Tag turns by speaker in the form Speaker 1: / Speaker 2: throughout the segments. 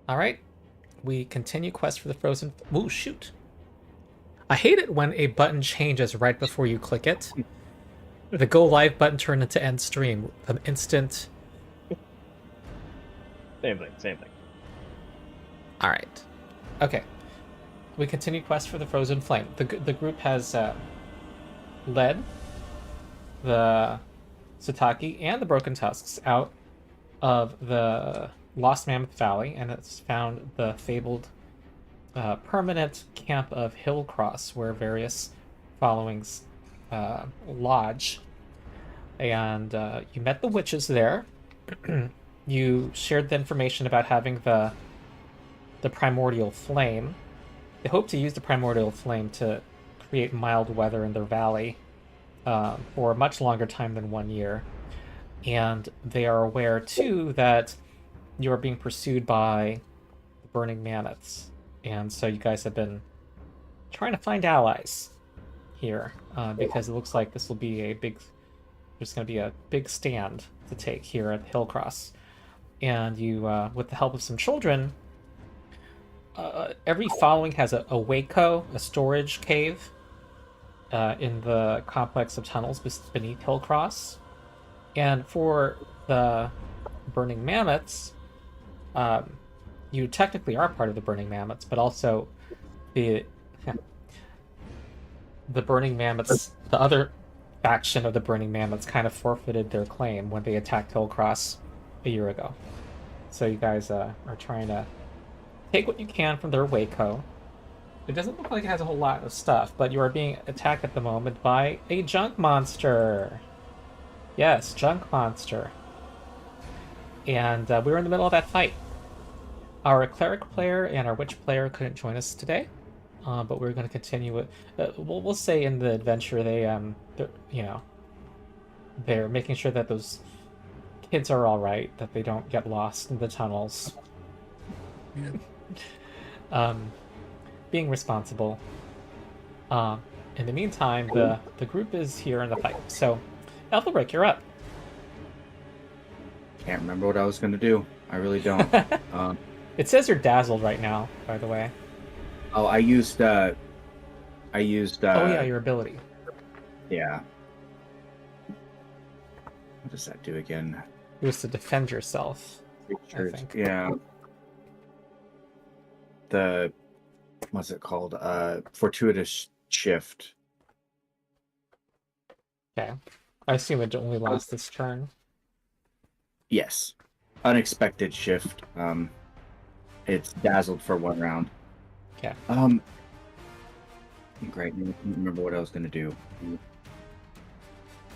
Speaker 1: All right. We continue quest for the frozen. Ooh, shoot! I hate it when a button changes right before you click it. The go live button turned into end stream. An instant.
Speaker 2: Same thing, same thing.
Speaker 1: All right. Okay. We continue quest for the frozen flame. The group has led the Sataki and the Broken Tusks out of the Lost Mammoth Valley, and it's found the fabled permanent camp of Hillcross, where various followings lodge. And you met the witches there. You shared the information about having the primordial flame. They hope to use the primordial flame to create mild weather in their valley for a much longer time than 1 year. And they are aware, too, that you are being pursued by the burning mammoths. And so you guys have been trying to find allies here because it looks like this will be there's going to be a big stand to take here at Hillcross. And you, with the help of some children, every following has a Waco, a storage cave in the complex of tunnels beneath Hillcross. And for the Burning Mammoths, you technically are part of the Burning Mammoths, but also the Burning Mammoths, the other faction of the Burning Mammoths, kind of forfeited their claim when they attacked Hillcross a year ago. So you guys are trying to take what you can from their Waco. It doesn't look like it has a whole lot of stuff, but you are being attacked at the moment by a junk monster. Yes, junk monster. And we were in the middle of that fight. Our cleric player and our witch player couldn't join us today, but we're going to continue it. We'll say in the adventure they're making sure that those kids are all right, that they don't get lost in the tunnels. Being responsible. In the meantime, the group is here in the fight. So, Aethelric, you're up.
Speaker 3: Can't remember what I was gonna do. I really don't.
Speaker 1: It says you're dazzled right now, by the way.
Speaker 3: Oh, I used.
Speaker 1: Oh yeah, your ability.
Speaker 3: Yeah. What does that do again?
Speaker 1: It was to defend yourself. I think.
Speaker 3: Yeah. What's it called? Fortuitous shift.
Speaker 1: Okay. I assume it only lasts this turn.
Speaker 3: Yes. Unexpected shift. It's dazzled for 1 round.
Speaker 1: Okay.
Speaker 3: Great. I can't remember what I was gonna do.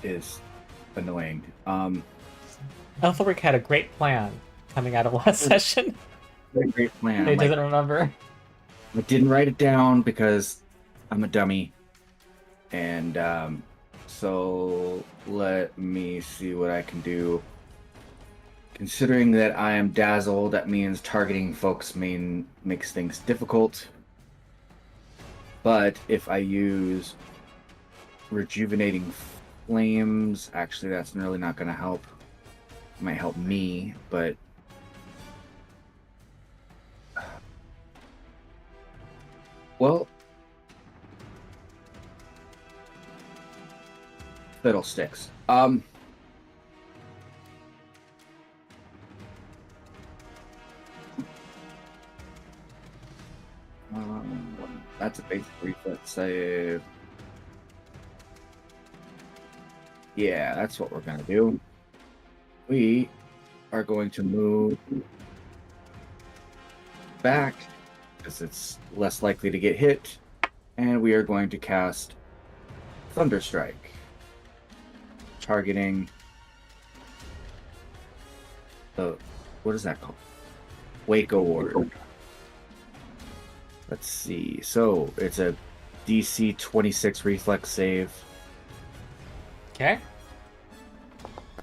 Speaker 3: Is annoying.
Speaker 1: Aethelric had a great plan coming out of last session.
Speaker 3: Great plan.
Speaker 1: He doesn't remember.
Speaker 3: I didn't write it down because I'm a dummy. And so let me see what I can do. Considering that I am dazzled, that means targeting folks makes things difficult. But if I use rejuvenating flames, actually that's really not going to help. It might help me, but well, fiddlesticks. That's a basic reflex save. Yeah, that's what we're gonna do. We are going to move back because it's less likely to get hit, and we are going to cast Thunderstrike, targeting what is that called? Waco Ward. Let's see. So it's a DC 26 reflex save.
Speaker 1: Okay.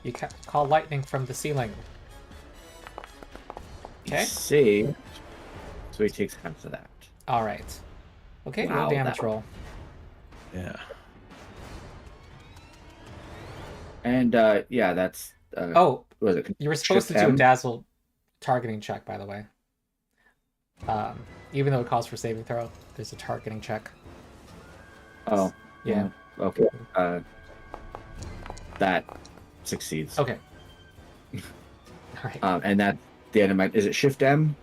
Speaker 1: You can call lightning from the ceiling. Okay.
Speaker 3: Save. So he takes half of that.
Speaker 1: All right. Okay.
Speaker 3: Wow,
Speaker 1: Roll damage roll.
Speaker 4: Yeah.
Speaker 3: And yeah, that's
Speaker 1: Oh,
Speaker 3: what was it?
Speaker 1: you were supposed to do a dazzle targeting check, by the way. Even though it calls for saving throw, there's a targeting check.
Speaker 3: Oh.
Speaker 1: Yeah.
Speaker 3: Okay. That succeeds.
Speaker 1: Okay. All right.
Speaker 3: And that the end of my. Is it Shift M?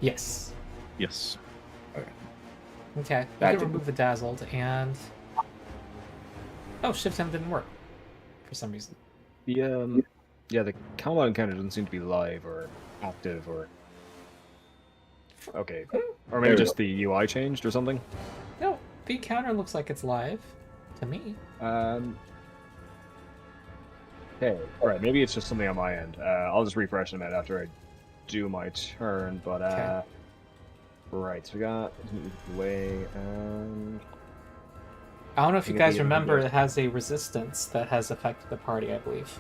Speaker 1: Yes.
Speaker 2: Yes.
Speaker 1: Okay. You
Speaker 3: That
Speaker 1: can
Speaker 3: didn't-
Speaker 1: remove the dazzled and. Oh, Shift M didn't work for some reason.
Speaker 2: The the combat encounter doesn't seem to be live or active or. Okay. Or maybe
Speaker 3: There we
Speaker 2: just the UI changed or something.
Speaker 1: No, the encounter looks like it's live to me.
Speaker 2: Okay. Alright, maybe it's just something on my end. I'll just refresh in a minute after I do my turn, but
Speaker 1: Okay.
Speaker 2: right, so we got away and
Speaker 1: I don't know if you
Speaker 2: Maybe
Speaker 1: guys
Speaker 2: it'll be
Speaker 1: remember,
Speaker 2: good.
Speaker 1: it has a resistance that has affected the party, I believe.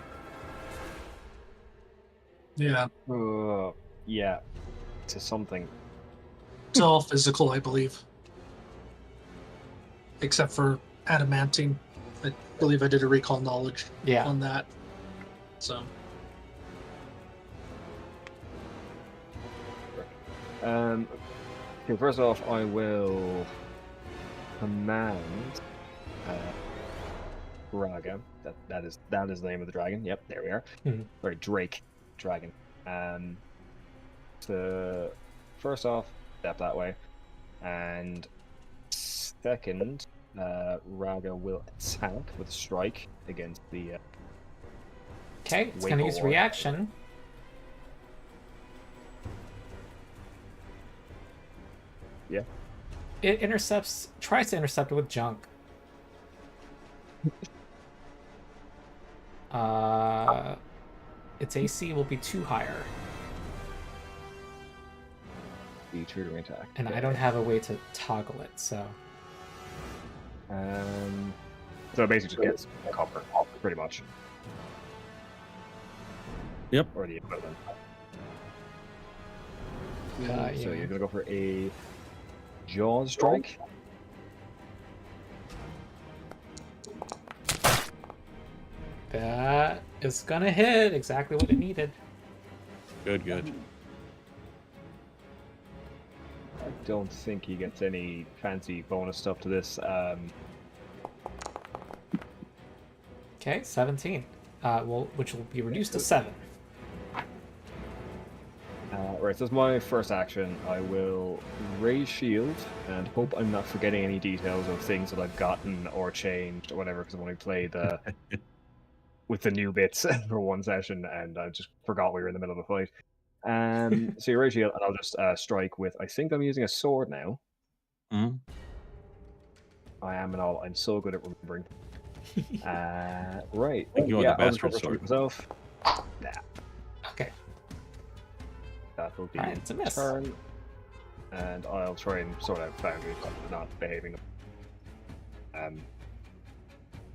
Speaker 4: Yeah,
Speaker 2: yeah, to something.
Speaker 4: it's all physical, I believe. Except for adamantine. I believe I did a recall knowledge
Speaker 1: Yeah.
Speaker 4: on that. So,
Speaker 2: Okay, first off, I will command Braga. That is the name of the dragon. Yep, there we are.
Speaker 1: Mhm.
Speaker 2: Sorry, Drake dragon. To first off, step that way, and second, Raga will attack with a strike against the.
Speaker 1: Okay, it's going to
Speaker 2: Wake
Speaker 1: use
Speaker 2: or-
Speaker 1: reaction.
Speaker 2: Yeah.
Speaker 1: It tries to intercept it with junk. Its AC will be 2 higher,
Speaker 2: The triggering attack.
Speaker 1: and I don't have a way to toggle it, so...
Speaker 2: So it basically just gets copper, pretty much. Yep. Or the equivalent. So
Speaker 1: yeah.
Speaker 2: you're gonna go for a jaw strike.
Speaker 1: That is going to hit exactly what it needed.
Speaker 5: Good, good.
Speaker 2: I don't think he gets any fancy bonus stuff to this.
Speaker 1: Okay, 17. Which will be reduced to 7.
Speaker 2: Right, so as my first action, I will raise shield and hope I'm not forgetting any details of things that I've gotten or changed or whatever, because I've only played with the new bits for one session and I just forgot we were in the middle of a fight. So you raise shield and I'll just strike with, I think I'm using a sword now.
Speaker 5: Mhm.
Speaker 2: I am and all. I'm so good at remembering. Right.
Speaker 5: think you want
Speaker 2: Yeah,
Speaker 5: the
Speaker 2: I'll just
Speaker 5: bastard
Speaker 2: go for a strike
Speaker 5: sword.
Speaker 2: myself. Nah,
Speaker 1: Okay.
Speaker 2: that will be
Speaker 1: Alright, it's a miss.
Speaker 2: turn. And I'll try and sort out Foundry for not behaving.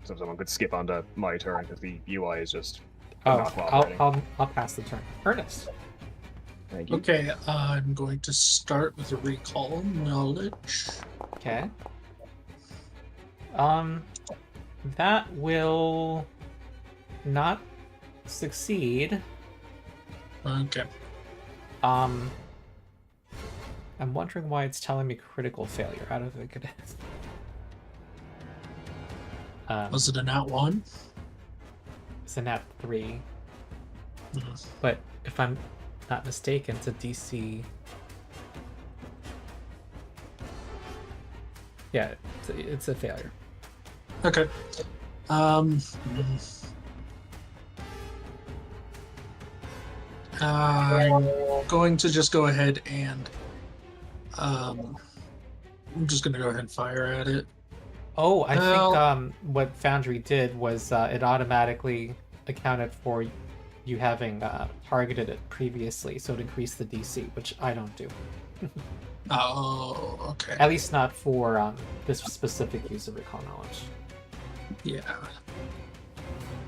Speaker 2: So someone could skip onto my turn because the UI is just not cooperating.
Speaker 1: I'll pass the turn. Ernest.
Speaker 2: Thank you.
Speaker 4: okay, I'm going to start with a recall knowledge.
Speaker 1: Okay. That will not succeed.
Speaker 4: Okay.
Speaker 1: I'm wondering why it's telling me critical failure. I don't think it is.
Speaker 4: Was it a nat 1?
Speaker 1: It's a nat 3,
Speaker 4: Mhm.
Speaker 1: but if I'm not mistaken, it's a DC. Yeah, it's a failure.
Speaker 4: Okay. I'm going to just go ahead and I'm just going to go ahead and fire at it.
Speaker 1: Oh, I
Speaker 4: Well-
Speaker 1: think what Foundry did was it automatically accounted for you having targeted it previously, so it increased the DC, which I don't do.
Speaker 4: Oh, okay.
Speaker 1: At least not for this specific use of recall knowledge.
Speaker 4: Yeah.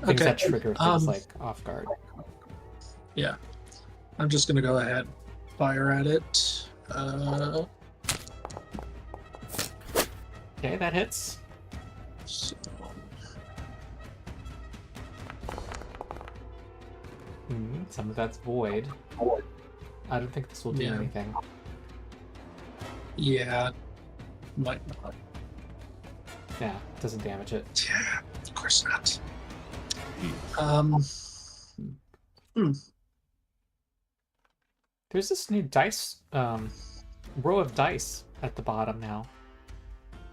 Speaker 1: Things
Speaker 4: Okay.
Speaker 1: that trigger things like off guard.
Speaker 4: Yeah. I'm just going to go ahead and fire at it.
Speaker 1: Okay, that hits.
Speaker 4: So,
Speaker 1: Some of that's void. I don't think this will do
Speaker 4: Yeah.
Speaker 1: anything.
Speaker 4: Yeah, might not.
Speaker 1: Yeah, doesn't damage it.
Speaker 4: Yeah, of course not.
Speaker 1: There's this new dice row of dice at the bottom now.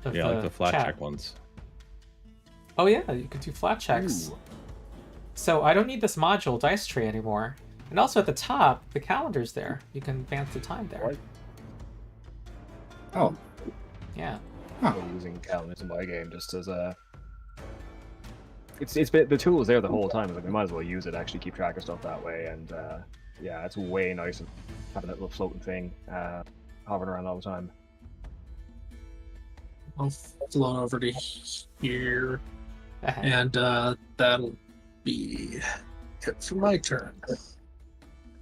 Speaker 1: Of
Speaker 5: Yeah, like the flat
Speaker 1: chat.
Speaker 5: check ones.
Speaker 1: Oh yeah, you could do flat checks.
Speaker 2: Ooh.
Speaker 1: So I don't need this module dice tree anymore. And also at the top, the calendar's there. You can advance the time there.
Speaker 2: What?
Speaker 3: Oh,
Speaker 1: Yeah.
Speaker 3: huh.
Speaker 2: I'm using calendars in my game just as a. It's been, the tool is there the whole time. Like we might as well use it. Actually, keep track of stuff that way. And yeah, it's way nicer having that little floating thing hovering around all the time.
Speaker 4: I'll float over to here,
Speaker 1: Uh-huh.
Speaker 4: and that'll be it for my turn.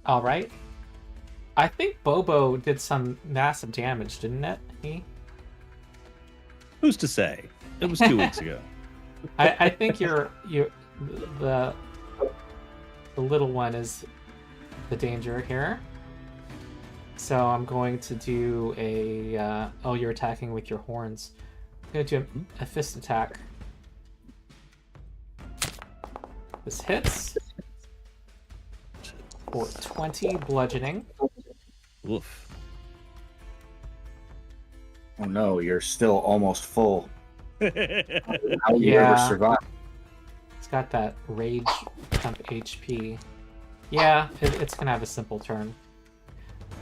Speaker 1: All right. I think Bobo did some massive damage, didn't it? He?
Speaker 5: Who's to say? It was 2 weeks ago.
Speaker 1: I think the little one is the danger here. So I'm going to do a oh, you're attacking with your horns. I'm going to do a fist attack. This hits for 20 bludgeoning.
Speaker 5: Woof.
Speaker 3: Oh no, you're still almost full. How you
Speaker 1: Yeah.
Speaker 3: ever survive?
Speaker 1: It's got that rage temp HP. Yeah, it's gonna have a simple turn.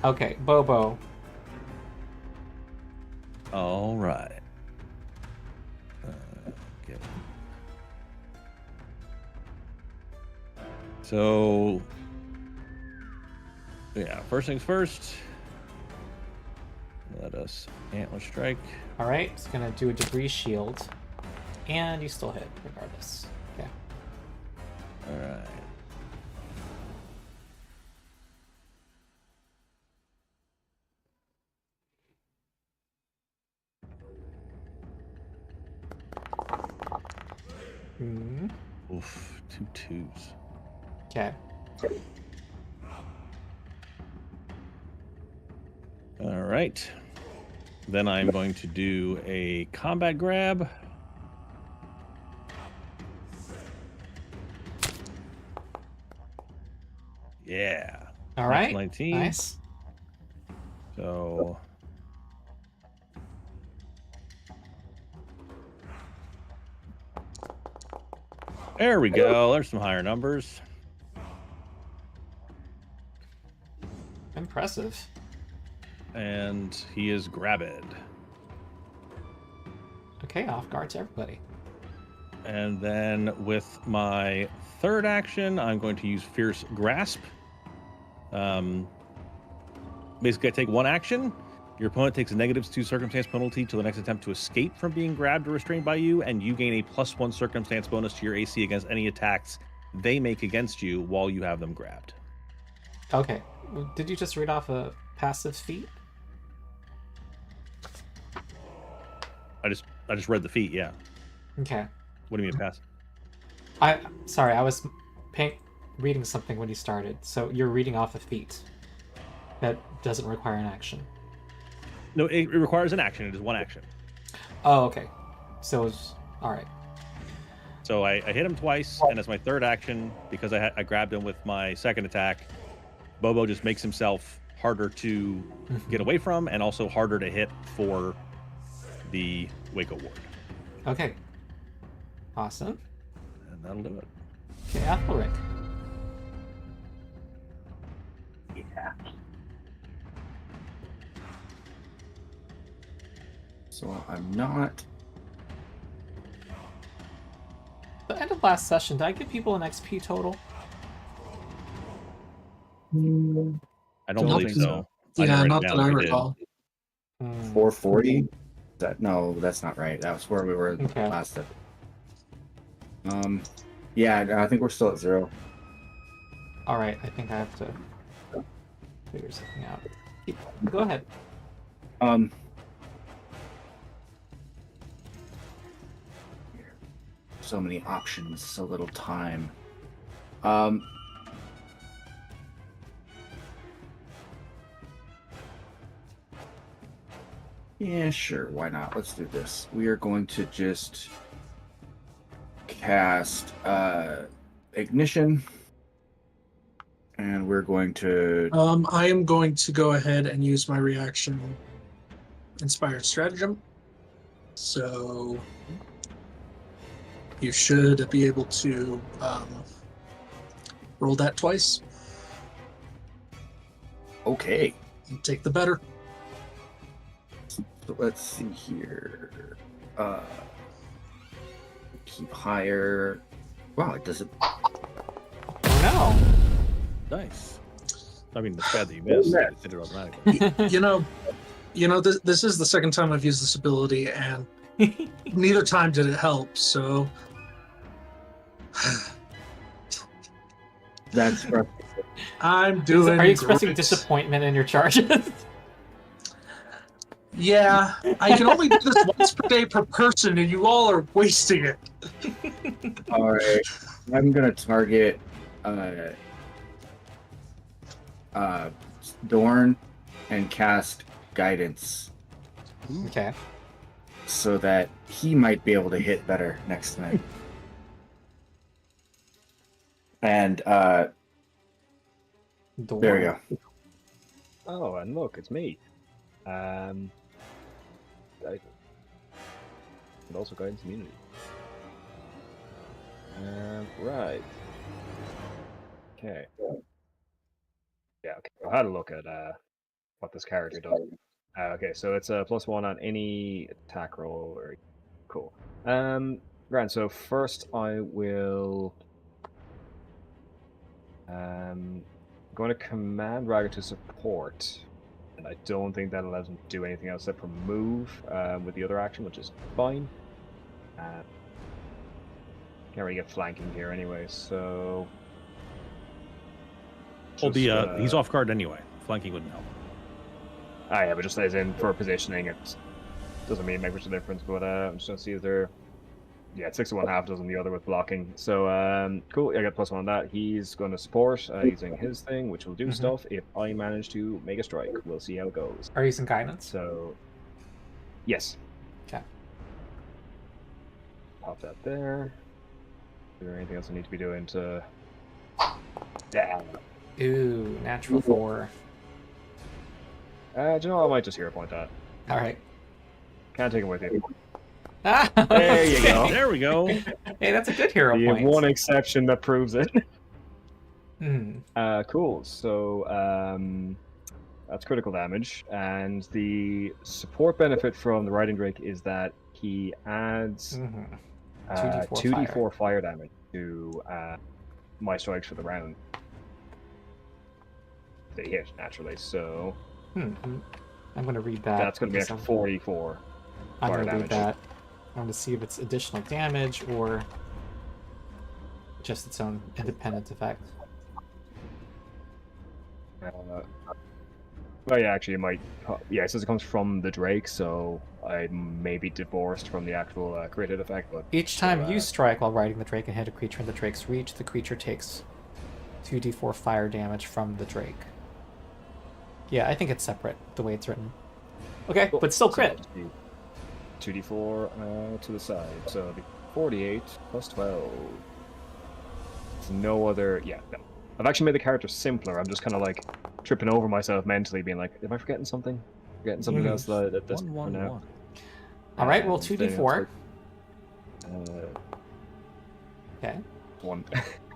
Speaker 1: Okay, Bobo.
Speaker 5: All right. Get- So, yeah, first things first. Let us antler strike.
Speaker 1: All right, it's gonna do a debris shield, and you still hit regardless. Okay.
Speaker 5: All right.
Speaker 1: Hmm.
Speaker 5: Oof, 2 twos.
Speaker 1: Okay.
Speaker 5: All right. Then I'm going to do a combat grab. Yeah.
Speaker 1: All
Speaker 5: That's
Speaker 1: right.
Speaker 5: 19.
Speaker 1: Nice.
Speaker 5: So. There we go. There's some higher numbers.
Speaker 1: Impressive.
Speaker 5: And he is grabbed.
Speaker 1: Okay, off guards everybody.
Speaker 5: And then with my third action, I'm going to use Fierce Grasp. Basically, I take one action. Your opponent takes a -2 circumstance penalty to the next attempt to escape from being grabbed or restrained by you, and you gain a +1 circumstance bonus to your AC against any attacks they make against you while you have them grabbed.
Speaker 1: Okay. Did you just read off a passive feat?
Speaker 5: I just read the feat, yeah.
Speaker 1: Okay.
Speaker 5: What do you mean pass?
Speaker 1: Sorry, I was reading something when you started. So you're reading off a feat that doesn't require an action.
Speaker 5: No, it requires an action. It is one action.
Speaker 1: Oh, okay. So it's all right.
Speaker 5: So I hit him twice, and as my third action, because I grabbed him with my second attack, Bobo just makes himself harder to get away from, and also harder to hit for the Waco Ward.
Speaker 1: Okay. Awesome.
Speaker 5: And that'll do it.
Speaker 1: Okay, Aethelric.
Speaker 3: Yeah. So I'm not.
Speaker 1: The end of last session, did I give people an XP total?
Speaker 5: I don't
Speaker 4: Nope.
Speaker 5: believe so. I
Speaker 4: Yeah,
Speaker 5: didn't write
Speaker 4: not
Speaker 5: it
Speaker 4: that
Speaker 5: down
Speaker 4: I
Speaker 5: if we did.
Speaker 4: recall.
Speaker 3: 440? No, that's not right. That was where we were
Speaker 1: Okay.
Speaker 3: last step. Yeah, I think we're still at 0.
Speaker 1: All right, I think I have to figure something out. Go ahead.
Speaker 3: So many options, so little time. Yeah, sure. Why not? Let's do this. We are going to just cast ignition, and we're going to.
Speaker 4: I am going to go ahead and use my reaction inspired stratagem. So you should be able to roll that twice
Speaker 3: Okay.
Speaker 4: and take the better.
Speaker 3: So let's see here. Keep higher. Wow, it doesn't.
Speaker 1: Oh
Speaker 5: Nice. I mean, it's bad that you missed.
Speaker 3: Yeah.
Speaker 5: It did it automatically.
Speaker 4: You know, this is the second time I've used this ability, and
Speaker 1: no.
Speaker 4: neither time did it help. So
Speaker 3: That's rough.
Speaker 4: I'm doing.
Speaker 1: Are you expressing
Speaker 4: great.
Speaker 1: disappointment in your charges?
Speaker 4: Yeah, I can only do this once per day per person, and you all are wasting it.
Speaker 3: All right. I'm gonna target Dorn and cast guidance
Speaker 1: Okay.
Speaker 3: so that he might be able to hit better next time. And there we go.
Speaker 2: Oh, and look, it's me. And also guidance immunity. Right. Okay. Yeah. Okay. I had a look at what this character does. Okay, so it's a +1 on any attack roll. Or cool. Right. So first, I will. Going to command Raga to support. And I don't think that allows him to do anything else except for move with the other action, which is fine. Can't really get flanking here anyway, so.
Speaker 5: Well,
Speaker 2: just,
Speaker 5: he's off guard anyway. Flanking wouldn't help.
Speaker 2: Yeah, but just as in for positioning, it doesn't really make much of a difference. But I'm just gonna see if they're. Yeah, it's 6 to 1/2 dozen the other with blocking. So cool. I got +1 on that. He's going to support using his thing, which will do stuff if I manage to make a strike. We'll see how it goes.
Speaker 1: Are you using guidance?
Speaker 2: So, yes.
Speaker 1: Okay.
Speaker 2: Pop that there. Is there anything else I need to be doing to? Damn.
Speaker 1: Ooh, natural 4.
Speaker 2: Do you know what? I might just hero point that.
Speaker 1: All right.
Speaker 2: Can't take it with you.
Speaker 1: Ah,
Speaker 2: There you go.
Speaker 5: There we go.
Speaker 1: Hey, that's a good hero
Speaker 2: You have
Speaker 1: point.
Speaker 2: one exception that proves it.
Speaker 1: Hmm.
Speaker 2: Cool. So that's critical damage, and the support benefit from the Riding Drake is that he adds 2d4 fire damage to my strikes for the round. They hit naturally, so
Speaker 1: I'm going to read that.
Speaker 2: that's going to be extra 44
Speaker 1: I'm
Speaker 2: fire
Speaker 1: going to read
Speaker 2: damage.
Speaker 1: that. I want to see if it's additional damage or just its own independent effect.
Speaker 2: Well, yeah, actually, it might. Yeah, it says it comes from the Drake, so I may be divorced from the actual created effect. But
Speaker 1: Each time you strike while riding the Drake and hit a creature in the Drake's reach, the creature takes 2d4 fire damage from the Drake. Yeah, I think it's separate the way it's written. Okay,
Speaker 2: cool.
Speaker 1: but still crit.
Speaker 2: So 2d4 to the side, so it'll be 48 plus 12. There's no other. Yeah, no. I've actually made the character simpler. I'm just kind of like tripping over myself mentally, being like, "Am I forgetting something? Forgetting something else that this for now?"
Speaker 1: All right, roll
Speaker 2: And
Speaker 1: 2d4.
Speaker 2: then
Speaker 1: Okay.
Speaker 2: one,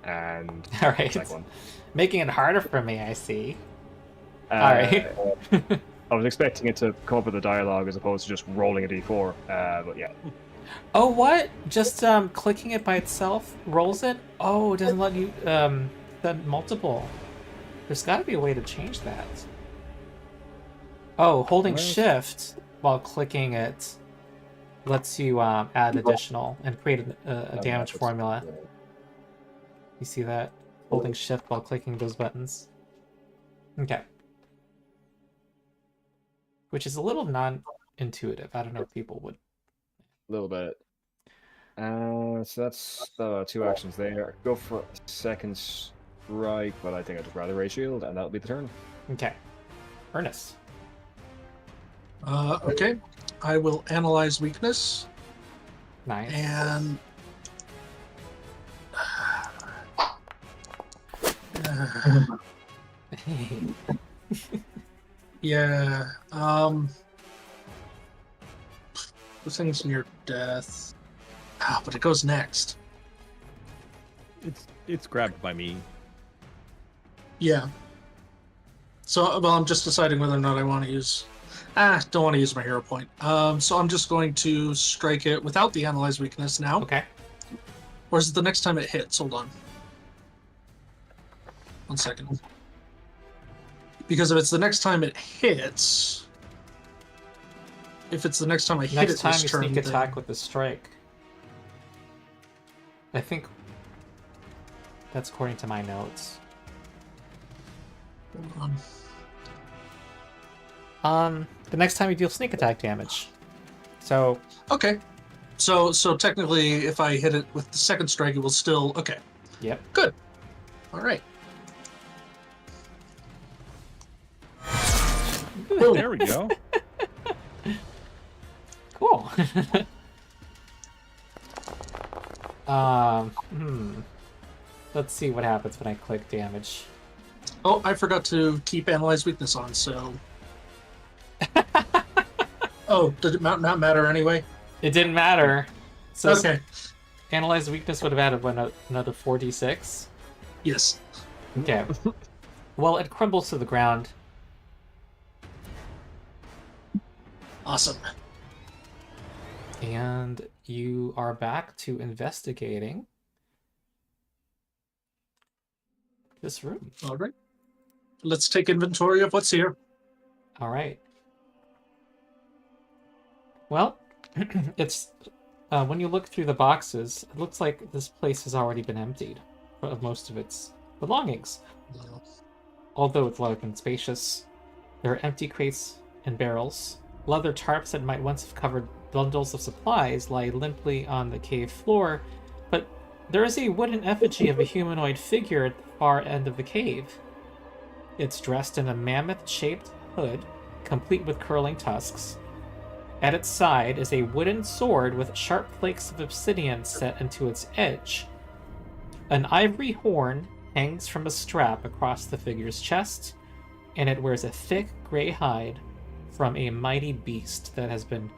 Speaker 2: and
Speaker 1: All right.
Speaker 2: second one.
Speaker 1: Making it harder for me, I see.
Speaker 2: Uh,
Speaker 1: All right.
Speaker 2: I was expecting it to come up with a dialogue as opposed to just rolling a d4, but yeah.
Speaker 1: Oh, what? Just clicking it by itself rolls it? Oh, it doesn't let you set multiple. There's got to be a way to change that. Oh, holding shift while clicking it lets you add additional and create a damage formula. You see that? Holding shift while clicking those buttons. Okay. Which is a little non-intuitive. I don't know if people would.
Speaker 2: A little bit. So that's 2 actions there. Go for a second strike, but I think I'd just rather Ray Shield, and that'll be the turn.
Speaker 1: Okay. Ernest.
Speaker 4: Okay. I will analyze weakness
Speaker 1: Nice.
Speaker 4: and yeah. This thing's near death. But it goes next.
Speaker 5: It's grabbed by me.
Speaker 4: Yeah. So, well, I'm just deciding whether or not I want to use. Don't want to use my hero point. So I'm just going to strike it without the analyze weakness now.
Speaker 1: Okay.
Speaker 4: Or is it the next time it hits? Hold on. 1 second. Because if it's the next time it hits, if it's the next time I hit
Speaker 1: Next
Speaker 4: it
Speaker 1: time
Speaker 4: this
Speaker 1: you
Speaker 4: turn,
Speaker 1: sneak
Speaker 4: then-
Speaker 1: attack with the strike. I think that's according to my notes.
Speaker 4: Hold on.
Speaker 1: The next time you deal sneak attack damage. So
Speaker 4: Okay. So technically, if I hit it with the second strike, it will still. Okay.
Speaker 1: yep.
Speaker 4: Good. All right.
Speaker 5: There we go.
Speaker 1: Cool. Let's see what happens when I click damage.
Speaker 4: Oh, I forgot to keep analyze weakness on. So. Oh, did it not matter anyway?
Speaker 1: It didn't matter. So
Speaker 4: Okay.
Speaker 1: analyze weakness would have added another 4d6.
Speaker 4: Yes.
Speaker 1: Okay. Well, it crumbles to the ground.
Speaker 4: Awesome.
Speaker 1: And you are back to investigating this room.
Speaker 4: All right. Let's take inventory of what's here.
Speaker 1: All right. Well, it's when you look through the boxes, it looks like this place has already been emptied of most of its belongings. Although it's large and spacious, there are empty crates and barrels. Leather tarps that might once have covered bundles of supplies lie limply on the cave floor, but there is a wooden effigy of a humanoid figure at the far end of the cave. It's dressed in a mammoth-shaped hood, complete with curling tusks. At its side is a wooden sword with sharp flakes of obsidian set into its edge. An ivory horn hangs from a strap across the figure's chest, and it wears a thick gray hide from a mighty beast that has been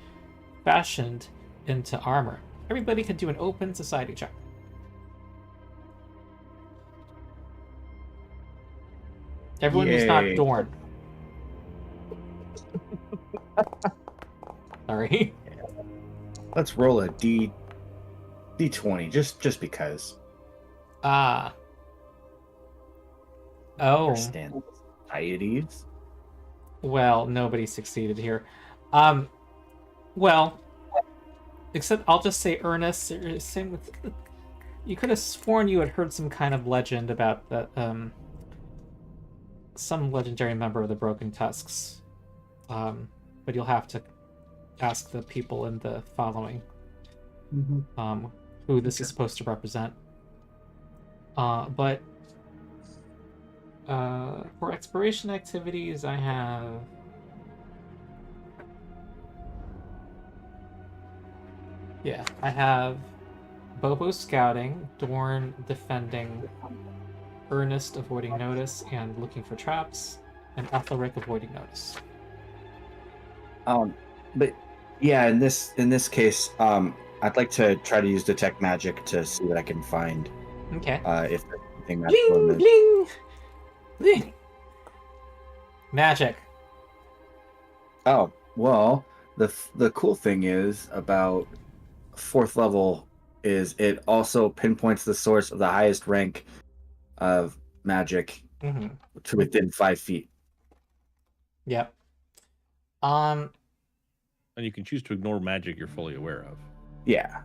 Speaker 1: fashioned into armor. Everybody can do an open society check. Everyone who's not
Speaker 3: Yay.
Speaker 1: Dorn. Sorry.
Speaker 3: Let's roll a D20 just because.
Speaker 1: Ah. Oh.
Speaker 3: Understand societies.
Speaker 1: Well, nobody succeeded here. Well, except I'll just say Ernest. Same with. You could have sworn you had heard some kind of legend about that. Some legendary member of the Broken Tusks. But you'll have to ask the people in the following. Who this is supposed to represent. But for exploration activities, I have I have Bobo scouting, Dorn defending, Ernest avoiding notice and looking for traps, and Aethelric avoiding notice.
Speaker 3: But yeah, in this case, I'd like to try to use detect magic to see what I can find.
Speaker 1: Okay.
Speaker 3: If there's anything magical in
Speaker 1: Bling,
Speaker 3: this.
Speaker 1: bling, bling. Magic.
Speaker 3: Oh, well, the cool thing is about 4th level is it also pinpoints the source of the highest rank of magic
Speaker 1: Mm-hmm.
Speaker 3: to within 5 feet.
Speaker 1: Yep.
Speaker 5: And you can choose to ignore magic you're fully aware of,
Speaker 3: Yeah.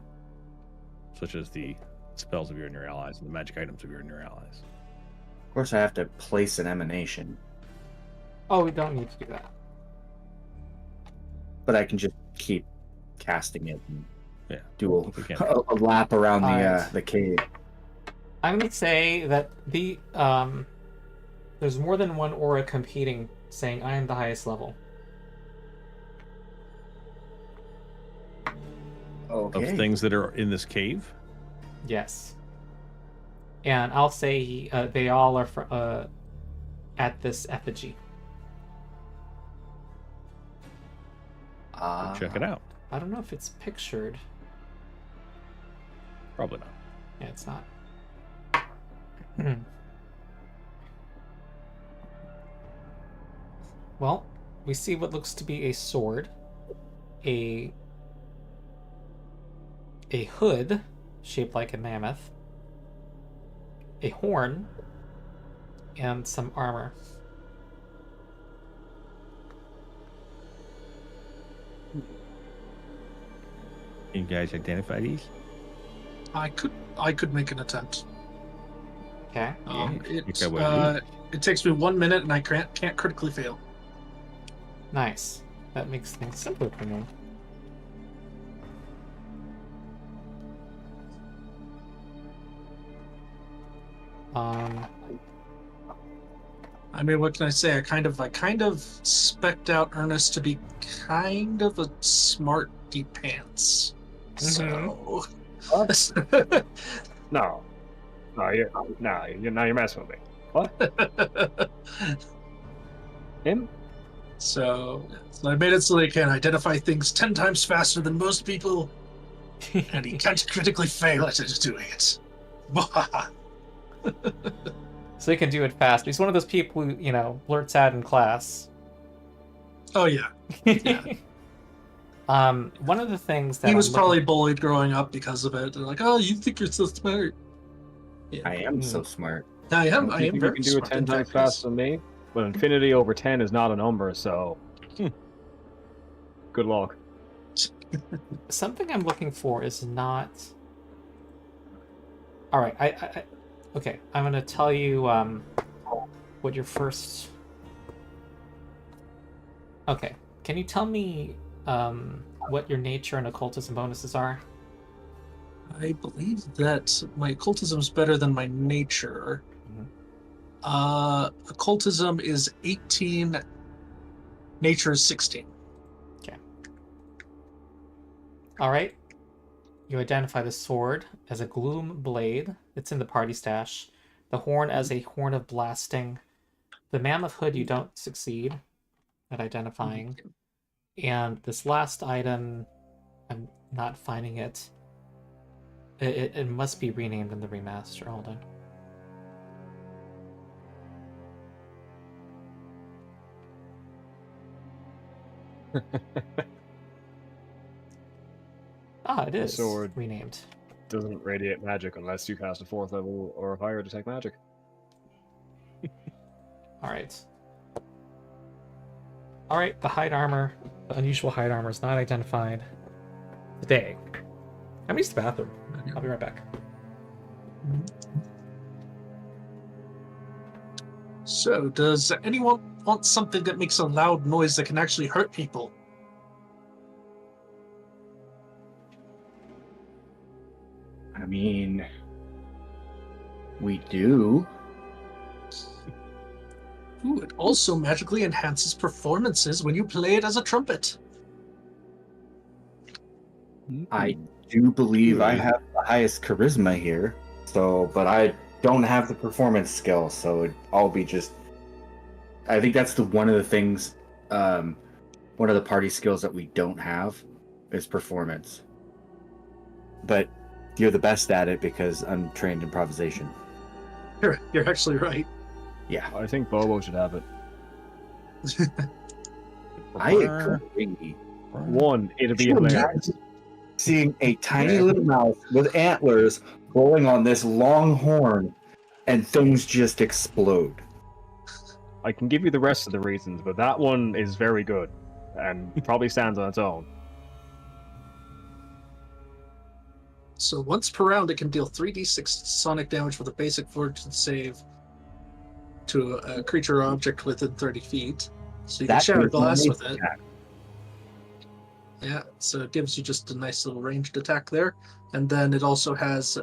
Speaker 5: such as the spells of you and your allies and the magic items of you and your allies.
Speaker 3: Of course, I have to place an emanation,
Speaker 1: Oh, we don't need to do that.
Speaker 3: but I can just keep casting it and
Speaker 5: Yeah.
Speaker 3: do
Speaker 5: We can't.
Speaker 3: a lap around
Speaker 1: Alright.
Speaker 3: the cave.
Speaker 1: I'm gonna say that there's more than one aura competing, saying I am the highest level.
Speaker 3: Okay.
Speaker 5: of things that are in this cave.
Speaker 1: Yes. And I'll say they all are at this effigy.
Speaker 5: Check it out.
Speaker 1: I don't know if it's pictured.
Speaker 5: Probably not.
Speaker 1: Yeah, it's not. Well, we see what looks to be a sword, a hood shaped like a mammoth, a horn, and some armor.
Speaker 5: Can you guys identify these?
Speaker 4: I could make an attempt.
Speaker 1: Okay.
Speaker 4: It takes me 1 minute, and I can't critically fail.
Speaker 1: Nice. That makes things simpler for me.
Speaker 4: I mean, what can I say? I kind of specced out Ernest to be kind of a smarty pants. So.
Speaker 2: No, you're messing with me. What? Him?
Speaker 4: So I made it so they can identify things 10 times faster than most people, and he can't critically fail at doing it.
Speaker 1: So he can do it fast. He's one of those people who, blurts out in class.
Speaker 4: Oh yeah. Yeah.
Speaker 1: One of the things that
Speaker 4: he was probably bullied growing up because of it. They're like, "Oh, you think you're so smart." Yeah.
Speaker 3: I am so smart.
Speaker 4: I am.
Speaker 2: You
Speaker 4: I am
Speaker 2: think
Speaker 4: very
Speaker 2: you can do it
Speaker 4: smart
Speaker 2: 10
Speaker 4: in
Speaker 2: times
Speaker 4: fact,
Speaker 2: faster than me? Well, infinity over 10 is not a number, so good luck.
Speaker 1: Something I'm looking for is not. All right, I okay. I'm gonna tell you what your first. Okay, can you tell me what your nature and occultism bonuses are?
Speaker 4: I believe that my occultism is better than my nature. Occultism is 18. Nature is 16.
Speaker 1: Okay. All right. You identify the sword as a gloom blade. It's in the party stash. The horn as a horn of blasting. The mammoth hood you don't succeed at identifying. And this last item, I'm not finding it. It must be renamed in the remaster. Hold on. It is
Speaker 2: sword.
Speaker 1: renamed.
Speaker 2: Doesn't radiate magic unless you cast a 4th level or higher detect magic.
Speaker 1: Alright. Alright, the hide armor, the unusual hide armor is not identified today. I'm used to the bathroom. I'll be right back.
Speaker 4: So, does anyone want something that makes a loud noise that can actually hurt people?
Speaker 3: I mean, we do.
Speaker 4: Ooh, it also magically enhances performances when you play it as a trumpet.
Speaker 3: I do believe I have the highest charisma here, but I don't have the performance skill, so I'll be just. I think that's one of the things, one of the party skills that we don't have is performance. But you're the best at it because I'm trained improvisation.
Speaker 4: You're actually right.
Speaker 3: Yeah,
Speaker 2: I think Bobo should have it.
Speaker 3: I agree.
Speaker 2: One, it'll be hilarious.
Speaker 3: Seeing a tiny little mouth with antlers rolling on this long horn, and things just explode.
Speaker 2: I can give you the rest of the reasons, but that one is very good and probably stands on its own.
Speaker 4: So once per round, it can deal 3d6 sonic damage with a basic fortitude save to a creature or object within 30 feet. So you can shatter glass with it. Yeah, so it gives you just a nice little ranged attack there. And then it also has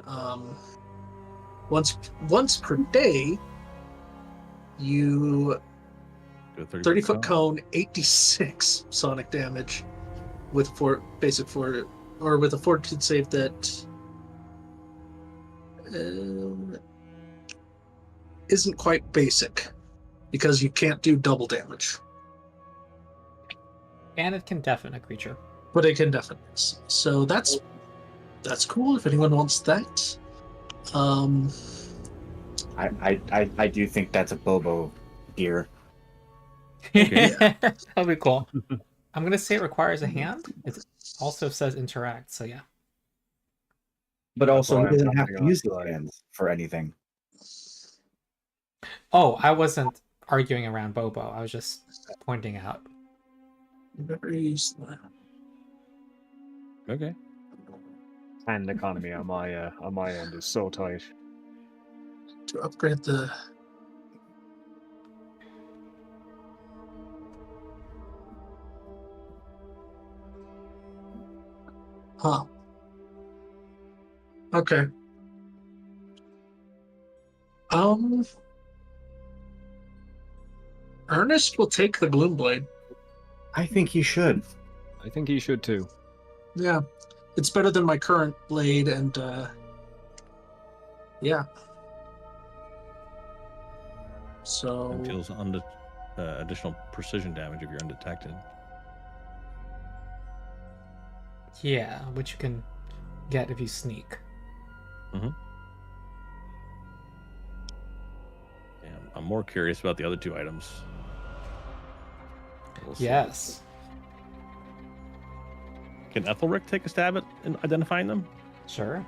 Speaker 4: once per day, you 30-foot cone, 86 sonic damage with basic or with a fortitude save that isn't quite basic, because you can't do double damage,
Speaker 1: And it can deafen a creature.
Speaker 4: but it can deafen. So that's cool. If anyone wants that,
Speaker 3: I do think that's a Bobo gear.
Speaker 5: Okay.
Speaker 1: That'll be cool. I'm gonna say it requires a hand. It also says interact, so yeah.
Speaker 3: But also,
Speaker 2: why
Speaker 3: he
Speaker 2: I'm
Speaker 3: doesn't have
Speaker 2: tapping
Speaker 3: to
Speaker 2: on
Speaker 3: use his
Speaker 2: side.
Speaker 3: hands for anything.
Speaker 1: Oh, I wasn't arguing around Bobo. I was just pointing out.
Speaker 4: never use that.
Speaker 5: Okay.
Speaker 2: And economy on my end is so tight.
Speaker 4: To upgrade the. Huh. Okay. Ernest will take the Gloom Blade.
Speaker 3: I think he should.
Speaker 2: I think he should too.
Speaker 4: Yeah. It's better than my current blade, and yeah. So
Speaker 5: And deals additional precision damage if you're undetected.
Speaker 1: Yeah, which you can get if you sneak.
Speaker 5: Yeah, I'm more curious about the other two items. We'll see.
Speaker 1: Yes.
Speaker 5: Can Aethelric take a stab at identifying them?
Speaker 1: Sure.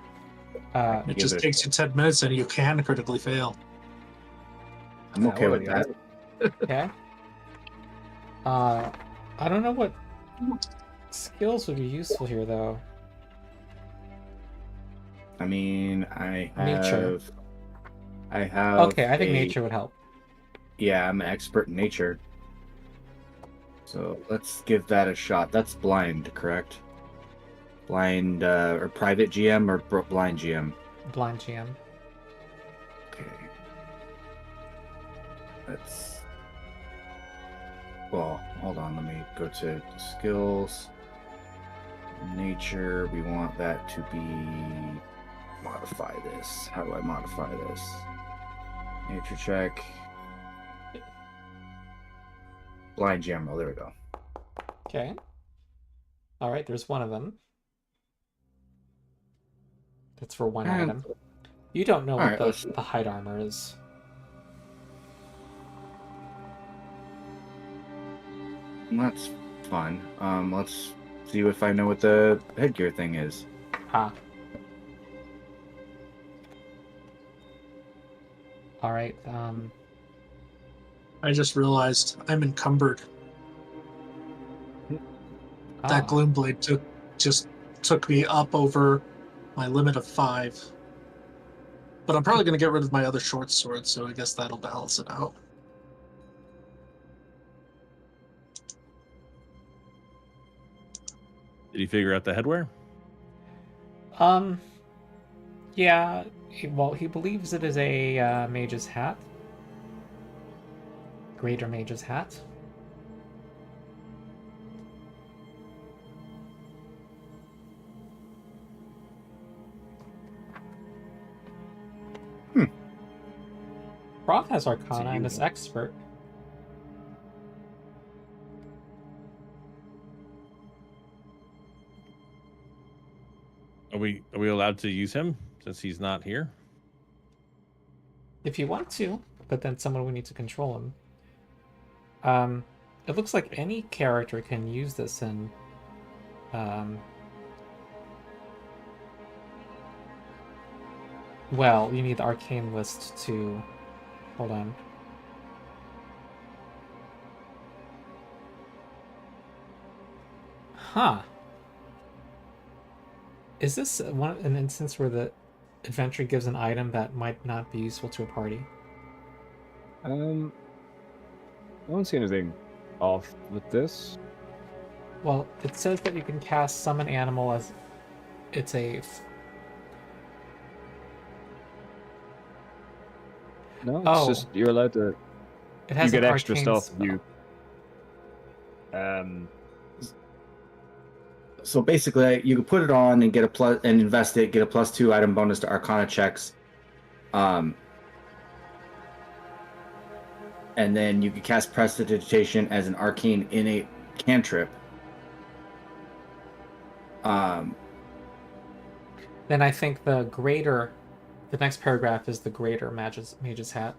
Speaker 4: it
Speaker 3: Give
Speaker 4: just
Speaker 3: it-
Speaker 4: takes you 10 minutes, and you can critically fail.
Speaker 3: I'm okay with that.
Speaker 1: Okay. I don't know what skills would be useful here, though.
Speaker 3: I mean,
Speaker 1: Nature.
Speaker 3: I have.
Speaker 1: Okay, I think nature would help.
Speaker 3: Yeah, I'm an expert in nature. So let's give that a shot. That's blind, correct? Blind or private GM or blind GM?
Speaker 1: Blind GM.
Speaker 3: Okay. Let's. Well, hold on. Let me go to skills. Nature. We want that to be. Modify this. How do I modify this? Nature check. Blind GM. Oh, there we go.
Speaker 1: Okay. All right, there's one of them. That's for one
Speaker 3: And-
Speaker 1: item. You don't know
Speaker 3: All
Speaker 1: what
Speaker 3: right,
Speaker 1: the,
Speaker 3: let's-
Speaker 1: the hide armor is.
Speaker 3: That's fun. Let's see if I know what the headgear thing is.
Speaker 1: Ah. All right.
Speaker 4: I just realized I'm encumbered. That
Speaker 1: ah.
Speaker 4: Gloom Blade just took me up over my limit of 5. But I'm probably going to get rid of my other short sword, so I guess that'll balance it out.
Speaker 5: Did he figure out the headwear?
Speaker 1: Yeah. He believes it is a mage's hat. Greater mage's hat. Roth has Arcana and is expert.
Speaker 5: Are we allowed to use him since he's not here?
Speaker 1: If you want to, but then someone would need to control him. It looks like any character can use this in well, you need the arcane list to hold on. Huh. Is this an instance where the adventure gives an item that might not be useful to a party?
Speaker 2: I don't see anything off with this.
Speaker 1: Well, it says that you can cast summon animal as it's a
Speaker 2: No, it's
Speaker 1: Oh.
Speaker 2: just you're allowed to.
Speaker 1: it has
Speaker 2: You
Speaker 1: an
Speaker 2: get extra
Speaker 1: arcane
Speaker 2: stuff.
Speaker 1: spell.
Speaker 2: You
Speaker 3: So basically, you can put it on and get a plus and invest it, get a +2 item bonus to Arcana checks. And then you can cast Prestidigitation as an arcane innate cantrip.
Speaker 1: Then I think the next paragraph is the greater mage's hat.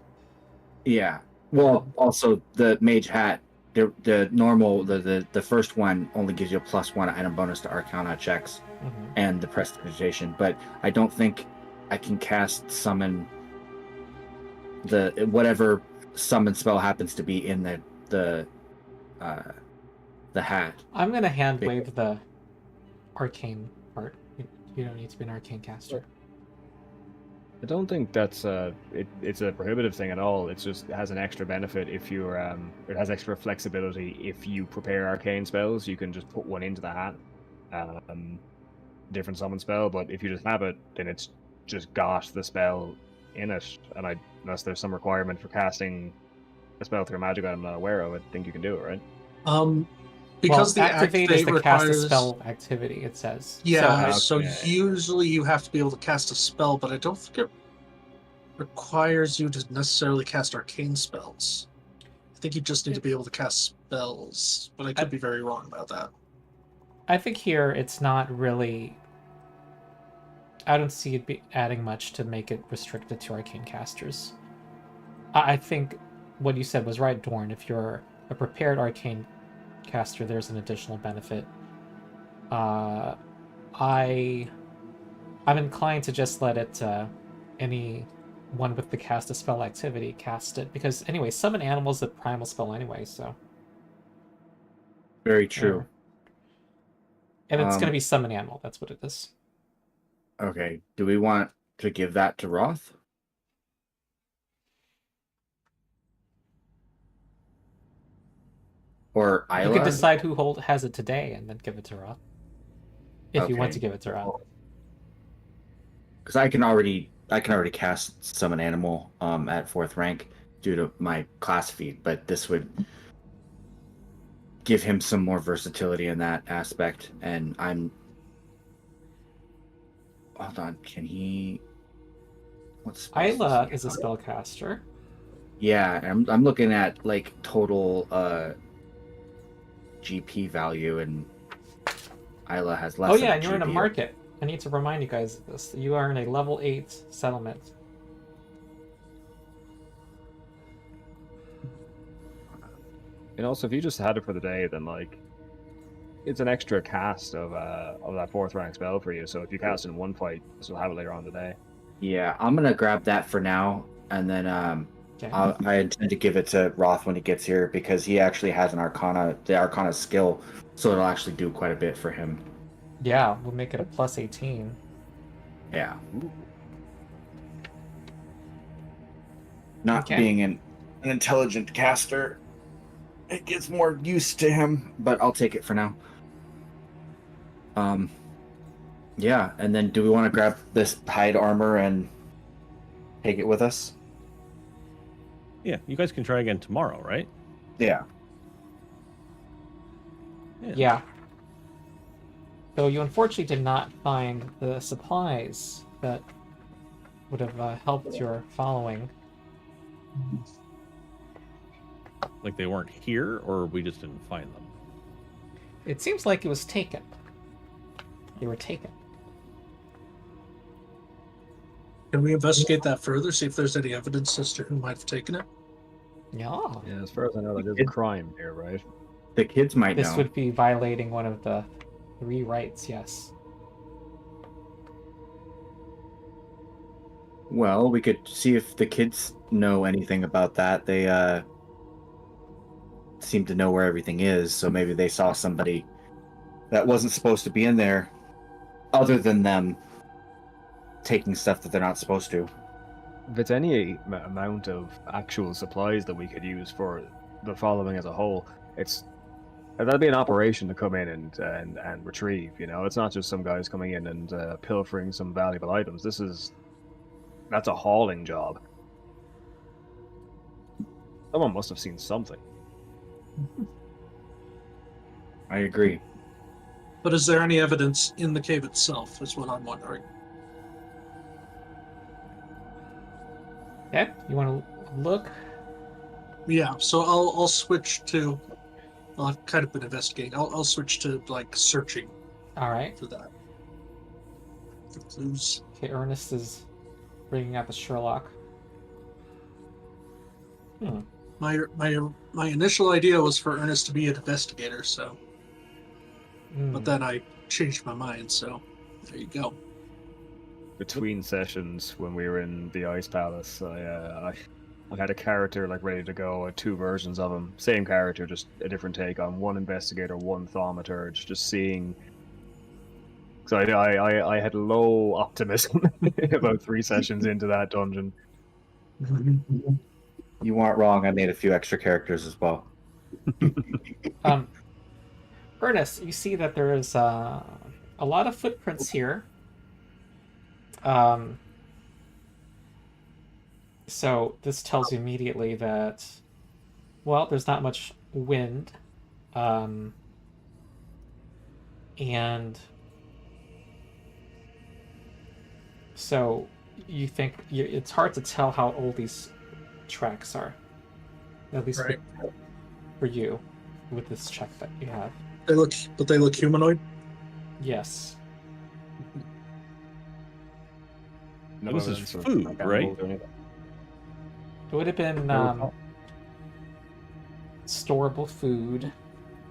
Speaker 3: Yeah. Well, also the mage hat, the normal, the first one only gives you a +1 item bonus to Arcana checks and the Prestidigitation, but I don't think I can cast summon the whatever summon spell happens to be in the hat.
Speaker 1: I'm gonna hand wave the arcane part. You don't need to be an arcane caster.
Speaker 2: I don't think that's it's a prohibitive thing at all. It just has an extra benefit if you're it has extra flexibility if you prepare arcane spells. You can just put one into the hat, different summon spell. But if you just have it, then it's just got the spell in it. And unless there's some requirement for casting a spell through a magic item I'm not aware of, I think you can do it, right?
Speaker 4: Because
Speaker 1: well,
Speaker 4: the
Speaker 1: activate is the
Speaker 4: requires...
Speaker 1: cast a spell activity, it says.
Speaker 4: Yeah,
Speaker 1: So,
Speaker 4: so usually you have to be able to cast a spell, but I don't think it requires you to necessarily cast arcane spells. I think you just need to be able to cast spells, but I could be very wrong about that.
Speaker 1: I think here it's not really... I don't see it adding much to make it restricted to arcane casters. I think what you said was right, Dorn. If you're a prepared arcane caster, there's an additional benefit. I'm inclined to just let it any one with the cast a spell activity cast it, because anyway, summon animals a primal spell anyway, so
Speaker 3: Very true.
Speaker 1: And it's going to be summon animal, that's what it is.
Speaker 3: Okay, do we want to give that to Roth? Or Aila?
Speaker 1: You can decide who has it today and then give it to Roth. If you want to give it to Roth.
Speaker 3: Because I can already cast summon animal at 4th rank due to my class feat, but this would give him some more versatility in that aspect. And hold on, can he? What's
Speaker 1: Aila is a spellcaster.
Speaker 3: Yeah, I'm looking at like total GP value, and Aila has less.
Speaker 1: Oh yeah, and you're in a market. I need to remind you guys of this. You are in a level 8 settlement.
Speaker 2: And also, if you just had it for the day, then like, it's an extra cast of that 4th rank spell for you. So if you cast in one fight, you'll have it later on today.
Speaker 3: Yeah, I'm gonna grab that for now, and then
Speaker 1: Okay.
Speaker 3: I intend to give it to Roth when he gets here because he actually has the Arcana skill, so it'll actually do quite a bit for him.
Speaker 1: Yeah, we'll make it a +18.
Speaker 3: Yeah. Not
Speaker 1: Okay.
Speaker 3: being an intelligent caster, it gets more use to him, but I'll take it for now. Yeah, and then do we want to grab this hide armor and take it with us?
Speaker 5: Yeah, you guys can try again tomorrow, right?
Speaker 3: Yeah.
Speaker 1: Yeah. Though you unfortunately did not find the supplies that would have helped your following.
Speaker 5: Like they weren't here, or we just didn't find them?
Speaker 1: It seems like it was taken. They were taken.
Speaker 4: Can we investigate that further, see if there's any evidence as to who might have taken it?
Speaker 1: Yeah.
Speaker 2: Yeah, as far as I know, there's a crime here, right?
Speaker 3: The kids might
Speaker 1: This
Speaker 3: know.
Speaker 1: would be violating one of the 3 rights, yes.
Speaker 3: Well, we could see if the kids know anything about that. They seem to know where everything is, so maybe they saw somebody that wasn't supposed to be in there other than them taking stuff that they're not supposed to.
Speaker 2: If it's any amount of actual supplies that we could use for the following as a whole, that'd be an operation to come in and retrieve. You know, it's not just some guys coming in and pilfering some valuable items. That's a hauling job. Someone must have seen something.
Speaker 3: I agree.
Speaker 4: But is there any evidence in the cave itself, is what I'm wondering.
Speaker 1: Okay, you want to look?
Speaker 4: Yeah, so I'll switch to... Well, I've kind of been investigating. I'll switch to, like, searching
Speaker 1: All right.
Speaker 4: for that. For clues.
Speaker 1: Okay, Ernest is bringing out the Sherlock.
Speaker 4: My initial idea was for Ernest to be an investigator, so... But then I changed my mind, so there you go.
Speaker 2: Between sessions, when we were in the Ice Palace, I had a character like ready to go. I had 2 versions of him, same character, just a different take on. One investigator, one thaumaturge. Just seeing. So I had low optimism about 3 sessions into that dungeon.
Speaker 3: You weren't wrong. I made a few extra characters as well.
Speaker 1: Ernest, you see that there is a lot of footprints here. So this tells you immediately that, well, there's not much wind, and so you think it's hard to tell how old these tracks are, at least
Speaker 4: Right.
Speaker 1: for you, with this check that you have.
Speaker 4: They look humanoid.
Speaker 1: Yes.
Speaker 2: No
Speaker 5: This is
Speaker 2: evidence of
Speaker 5: food,
Speaker 2: animals
Speaker 5: right?
Speaker 2: or anything.
Speaker 1: It would have been storable food,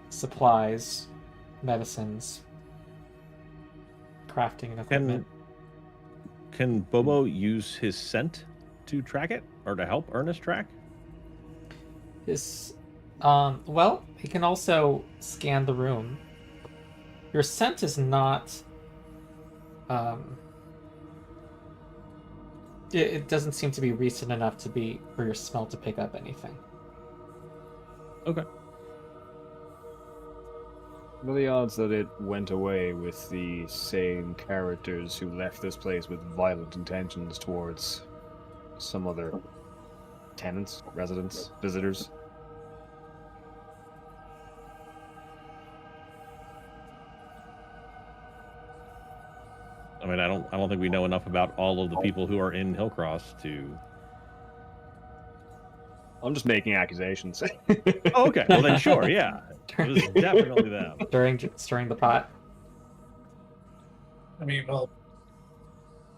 Speaker 1: supplies, medicines, crafting and equipment.
Speaker 5: Can Bobo use his scent to track it, or to help Ernest track?
Speaker 1: Well, he can also scan the room. Your scent is not, it doesn't seem to be recent enough for your smell to pick up anything.
Speaker 5: Okay.
Speaker 2: What are the odds that it went away with the same characters who left this place with violent intentions towards some other tenants, residents, visitors?
Speaker 5: I mean, I don't think we know enough about all of the people who are in Hillcross to.
Speaker 2: I'm just making accusations.
Speaker 5: Oh, okay. Well, then sure, yeah. It was definitely them.
Speaker 1: Stirring the pot.
Speaker 4: I mean, well,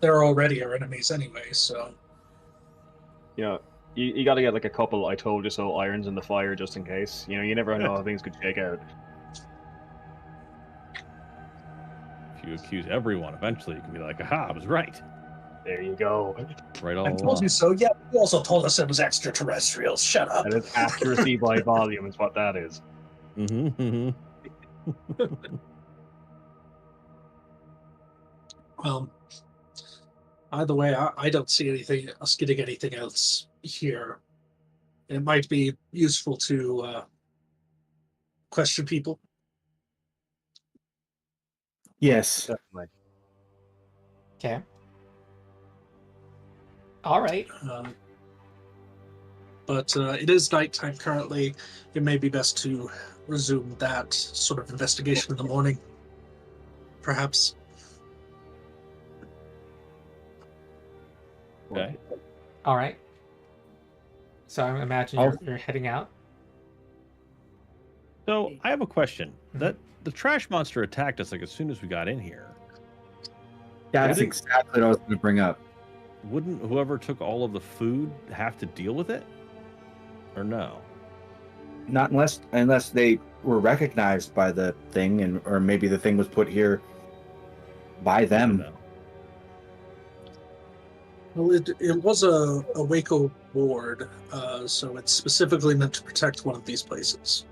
Speaker 4: they're already our enemies anyway, so...
Speaker 2: You know, you got to get like a couple "I told you so" irons in the fire just in case. You know, you never know how things could shake out.
Speaker 5: If you accuse everyone, eventually you can be like, aha, I was right.
Speaker 2: There you go.
Speaker 5: Right all
Speaker 4: I told
Speaker 5: along.
Speaker 4: you so. Yeah, you also told us it was extraterrestrials. Shut up.
Speaker 2: And it's accuracy by volume is what that is.
Speaker 5: Mm-hmm.
Speaker 4: Well, either way, I don't see us getting anything else here. It might be useful to question people.
Speaker 3: Yes.
Speaker 2: Definitely.
Speaker 1: Okay. All right.
Speaker 4: But it is nighttime currently. It may be best to resume that sort of investigation in the morning, perhaps.
Speaker 5: Okay.
Speaker 1: All right. So I imagine you're heading out.
Speaker 5: So I have a question. That the trash monster attacked us like as soon as we got in here.
Speaker 3: That's exactly what I was going to bring up.
Speaker 5: Wouldn't whoever took all of the food have to deal with it? Or no?
Speaker 3: Not unless they were recognized by the thing, or maybe the thing was put here by them.
Speaker 5: No.
Speaker 4: Well, it was a Waco ward, so it's specifically meant to protect one of these places.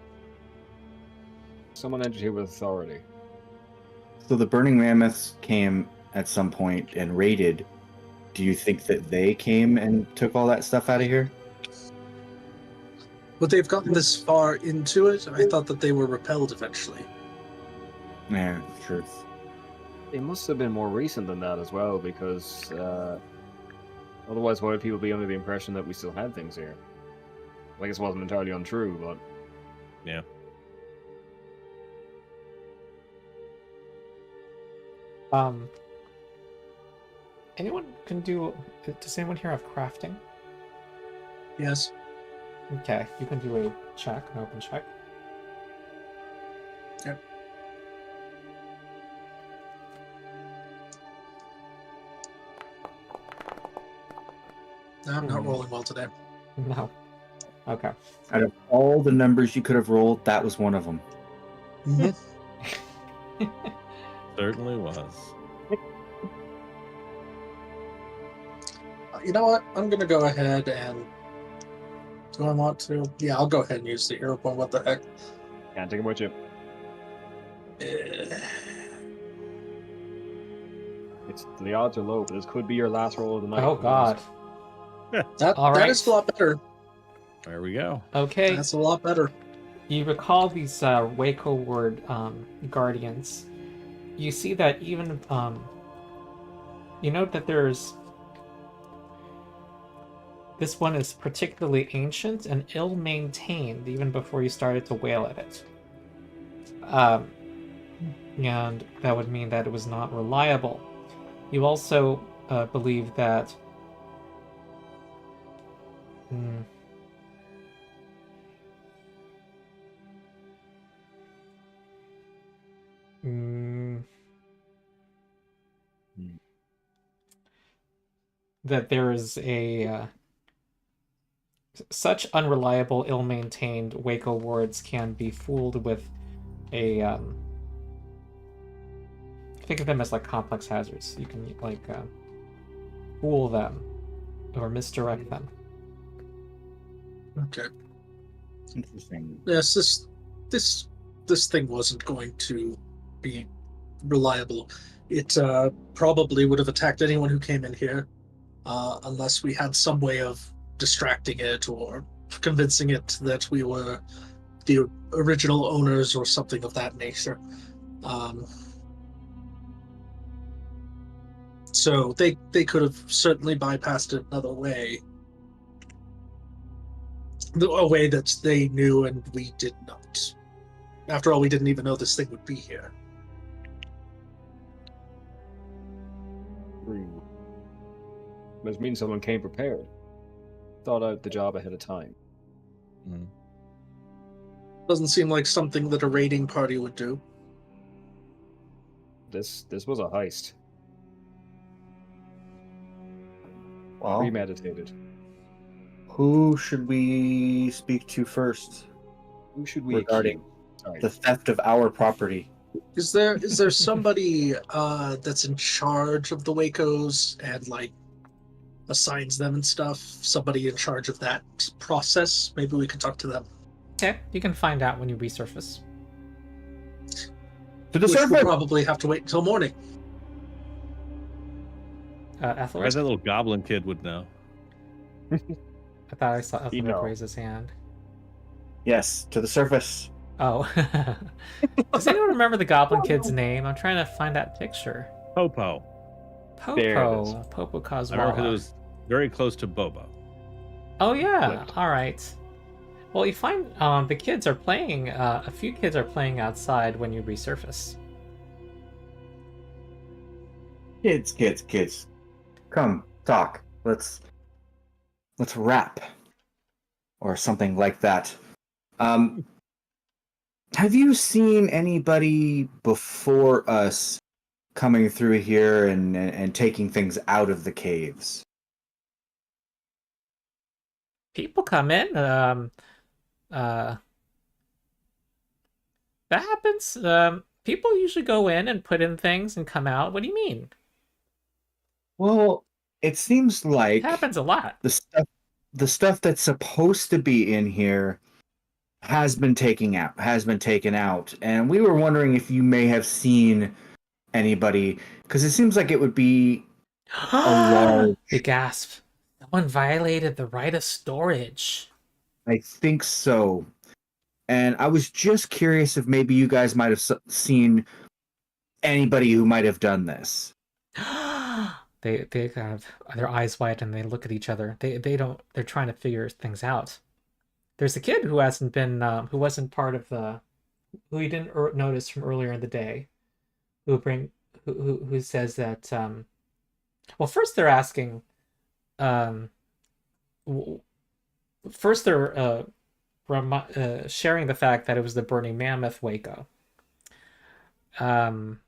Speaker 2: Someone entered here with authority.
Speaker 3: So the Burning Mammoths came at some point and raided. Do you think that they came and took all that stuff out of here?
Speaker 4: But they've gotten this far into it. I thought that they were repelled eventually.
Speaker 3: Yeah, sure.
Speaker 2: It must have been more recent than that as well, because otherwise, why would people be under the impression that we still had things here? I guess it wasn't entirely untrue, but
Speaker 5: Yeah.
Speaker 1: Anyone can do... Does anyone here have crafting?
Speaker 4: Yes.
Speaker 1: Okay, you can do a check, an open check.
Speaker 4: Yep. I'm not rolling well today.
Speaker 1: No. Okay.
Speaker 3: Out of all the numbers you could have rolled, that was one of them.
Speaker 4: Mm-hmm.
Speaker 5: Certainly was.
Speaker 4: You know what? I'm gonna go ahead and. Do I want to? Yeah, I'll go ahead and use the hero point. What the heck?
Speaker 2: Can't take it with you. The odds are low, but this could be your last roll of the night.
Speaker 1: Oh, God.
Speaker 4: That
Speaker 1: All
Speaker 4: that
Speaker 1: right.
Speaker 4: is a lot better.
Speaker 5: There we go.
Speaker 1: Okay.
Speaker 4: That's a lot better.
Speaker 1: You recall these Waco word guardians. You see that even you note that there's this one is particularly ancient and ill-maintained even before you started to wail at it. And that would mean that it was not reliable. You also believe that that there is a such unreliable, ill-maintained Waco wards can be fooled with a think of them as like complex hazards. You can like fool them or misdirect them.
Speaker 4: Okay.
Speaker 3: Interesting.
Speaker 4: Yes, this thing wasn't going to be reliable. It probably would have attacked anyone who came in here, unless we had some way of distracting it or convincing it that we were the original owners or something of that nature. So they could have certainly bypassed it another way. A way that they knew and we did not. After all, we didn't even know this thing would be here.
Speaker 2: Which means someone came prepared. Thought out the job ahead of time.
Speaker 5: Mm.
Speaker 4: Doesn't seem like something that a raiding party would do.
Speaker 2: This was a heist.
Speaker 3: Well,
Speaker 2: Premeditated.
Speaker 3: who should we speak to first
Speaker 2: Who should we
Speaker 3: regarding
Speaker 2: accuse? Sorry.
Speaker 3: the theft of our property?
Speaker 4: Is there somebody that's in charge of the Wacos and like assigns them and stuff? Somebody in charge of that process? Maybe we could talk to them.
Speaker 1: Okay, you can find out when you resurface.
Speaker 3: To the
Speaker 4: Which we'll
Speaker 3: surface!
Speaker 4: probably have to wait until morning.
Speaker 1: Aethelric?
Speaker 5: Whereas that little goblin kid would know.
Speaker 1: I thought I saw
Speaker 2: You
Speaker 1: Aethelric
Speaker 2: know.
Speaker 1: raise his hand.
Speaker 3: Yes, to the surface.
Speaker 1: Oh. Does anyone remember the goblin kid's name? I'm trying to find that picture.
Speaker 5: Popo.
Speaker 2: There it is.
Speaker 1: Popo. Popo
Speaker 5: I remember because it
Speaker 1: Coswalla.
Speaker 5: was very close to Bobo.
Speaker 1: Oh yeah.
Speaker 2: Flipped.
Speaker 1: All right. Well, you find the kids are playing. A few kids are playing outside when you resurface.
Speaker 3: Kids. Come, talk. Let's rap. Or something like that. Have you seen anybody before us coming through here and taking things out of the caves?
Speaker 1: People come in. That happens. People usually go in and put in things and come out. What do you mean?
Speaker 3: Well, it seems like
Speaker 1: It happens a lot.
Speaker 3: the stuff that's supposed to be in here has been taken out, and we were wondering if you may have seen anybody, because it seems like it would be a large.
Speaker 1: They gasp. Someone violated the right of storage.
Speaker 3: I think so. And I was just curious if maybe you guys might have seen anybody who might have done this.
Speaker 1: They have their eyes wide and they look at each other. They're trying to figure things out. There's a kid who wasn't part of who you didn't notice from earlier in the day, who who says that. Well, first they're asking. Um, First they're sharing the fact that it was the burning mammoth Waco. Um,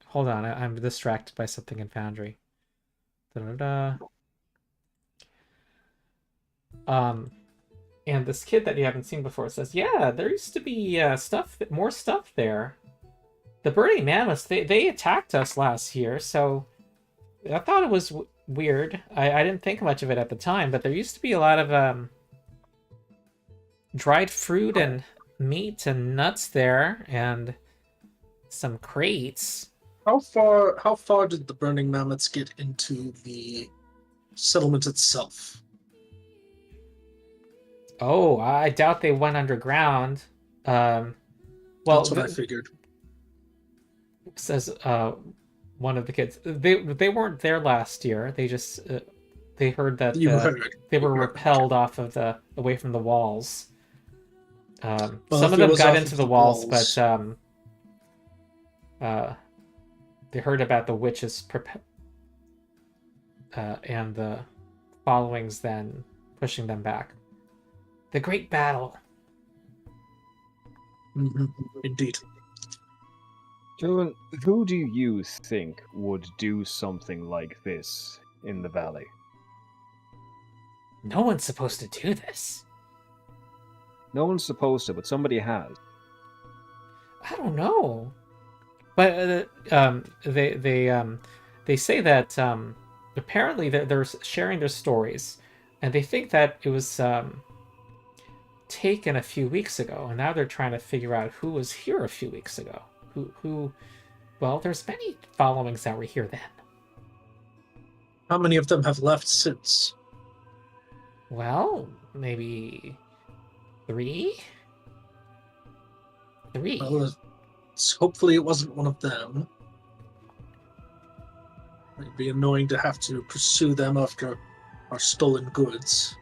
Speaker 1: Hold on, I'm distracted by something in Foundry. Da-da-da. And this kid that you haven't seen before says, "Yeah, there used to be more stuff there. The burning mammoths, they attacked us last year, so I thought it was weird. I didn't think much of it at the time, but there used to be a lot of dried fruit and meat and nuts there, and some crates."
Speaker 4: How far did the burning mammoths get into the settlement itself?
Speaker 1: Oh, I doubt they went underground. Well,
Speaker 4: That's what I figured.
Speaker 1: Says one of the kids. They weren't there last year. They just they heard that they were repelled off of away from the walls. Some of them got into the walls, but they heard about the witches and the followings then pushing them back. The great battle.
Speaker 4: Mm-hmm. Indeed.
Speaker 2: Gentlemen, who do you think would do something like this in the valley?
Speaker 1: No one's supposed to do this.
Speaker 2: No one's supposed to, but somebody has.
Speaker 1: I don't know. But they say that apparently they're sharing their stories, and they think that it was taken a few weeks ago, and now they're trying to figure out who was here a few weeks ago. Who? Well, there's many followings that were here then.
Speaker 4: How many of them have left since?
Speaker 1: Well, maybe 3. 3.
Speaker 4: Well, hopefully it wasn't one of them. It'd be annoying to have to pursue them after our stolen goods.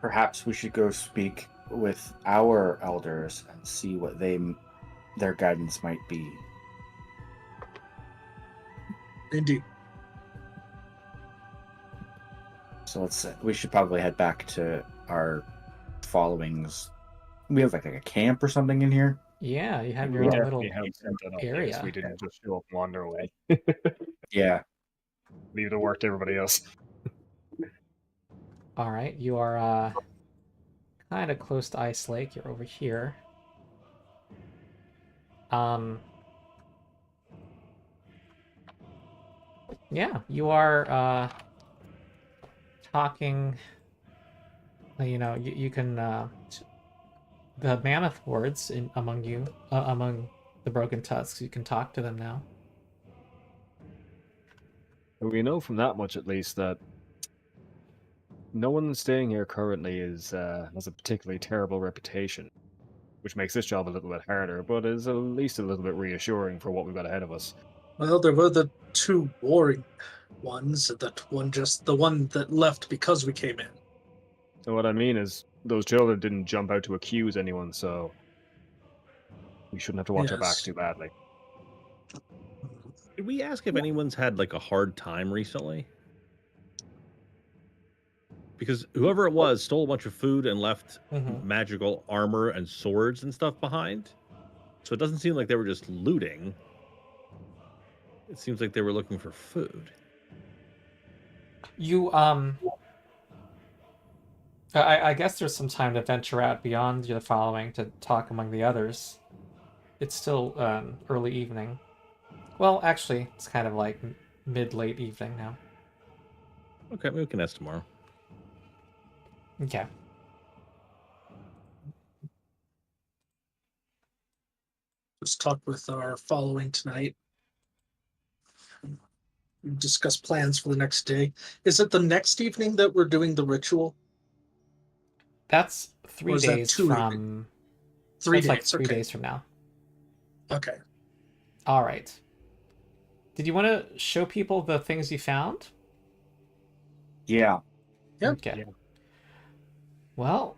Speaker 3: Perhaps we should go speak with our elders and see what their guidance might be.
Speaker 4: Indeed.
Speaker 3: So we should probably head back to our followings. We have like a camp or something in here.
Speaker 1: Yeah, you have your own little area.
Speaker 2: Yes, we didn't just show up and wander away.
Speaker 3: Yeah.
Speaker 2: Leave the work to everybody else.
Speaker 1: All right, you are kind of close to Ice Lake. You're over here. Yeah, you are talking. You know, you can the mammoth wards among the broken tusks. You can talk to them now.
Speaker 2: We know from that much, at least, that no one staying here currently has a particularly terrible reputation, which makes this job a little bit harder, but is at least a little bit reassuring for what we've got ahead of us.
Speaker 4: Well, there were the 2 warring ones. The one that left because we came in.
Speaker 2: So what I mean is, those children didn't jump out to accuse anyone, so we shouldn't have to watch our backs too badly.
Speaker 5: Did we ask if anyone's had like a hard time recently? Because whoever it was stole a bunch of food and left magical armor and swords and stuff behind. So it doesn't seem like they were just looting. It seems like they were looking for food.
Speaker 1: You I guess there's some time to venture out beyond the following to talk among the others. It's still early evening. Well, actually, it's kind of like mid-late evening now.
Speaker 5: Okay, we can ask tomorrow.
Speaker 1: Okay.
Speaker 4: Just talk with our following tonight. Discuss plans for the next day. Is it the next evening that we're doing the ritual?
Speaker 1: That's 3 days from...
Speaker 4: 3 days,
Speaker 1: like 3
Speaker 4: okay.
Speaker 1: days from now.
Speaker 4: Okay.
Speaker 1: All right. Did you want to show people the things you found?
Speaker 3: Yeah.
Speaker 4: Yep.
Speaker 1: Okay. Yeah. Well,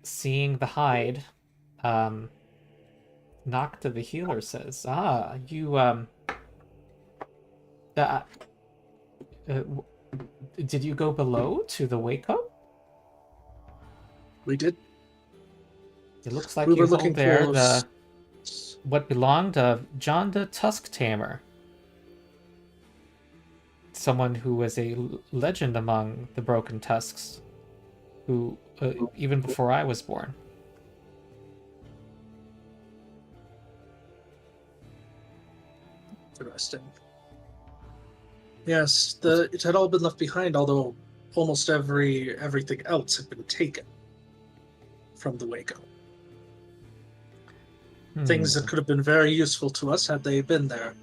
Speaker 1: seeing the hide, Nocta the healer says, you, did you go below to the Waco?
Speaker 4: We did.
Speaker 1: It looks like
Speaker 4: We
Speaker 1: you
Speaker 4: were
Speaker 1: hold
Speaker 4: looking
Speaker 1: there
Speaker 4: for
Speaker 1: what belonged to John the Tusk Tamer. Someone who was a legend among the Broken Tusks, who, even before I was born.
Speaker 4: Interesting. Yes, it had all been left behind, although almost everything else had been taken from the Waco. Things that could have been very useful to us had they been there.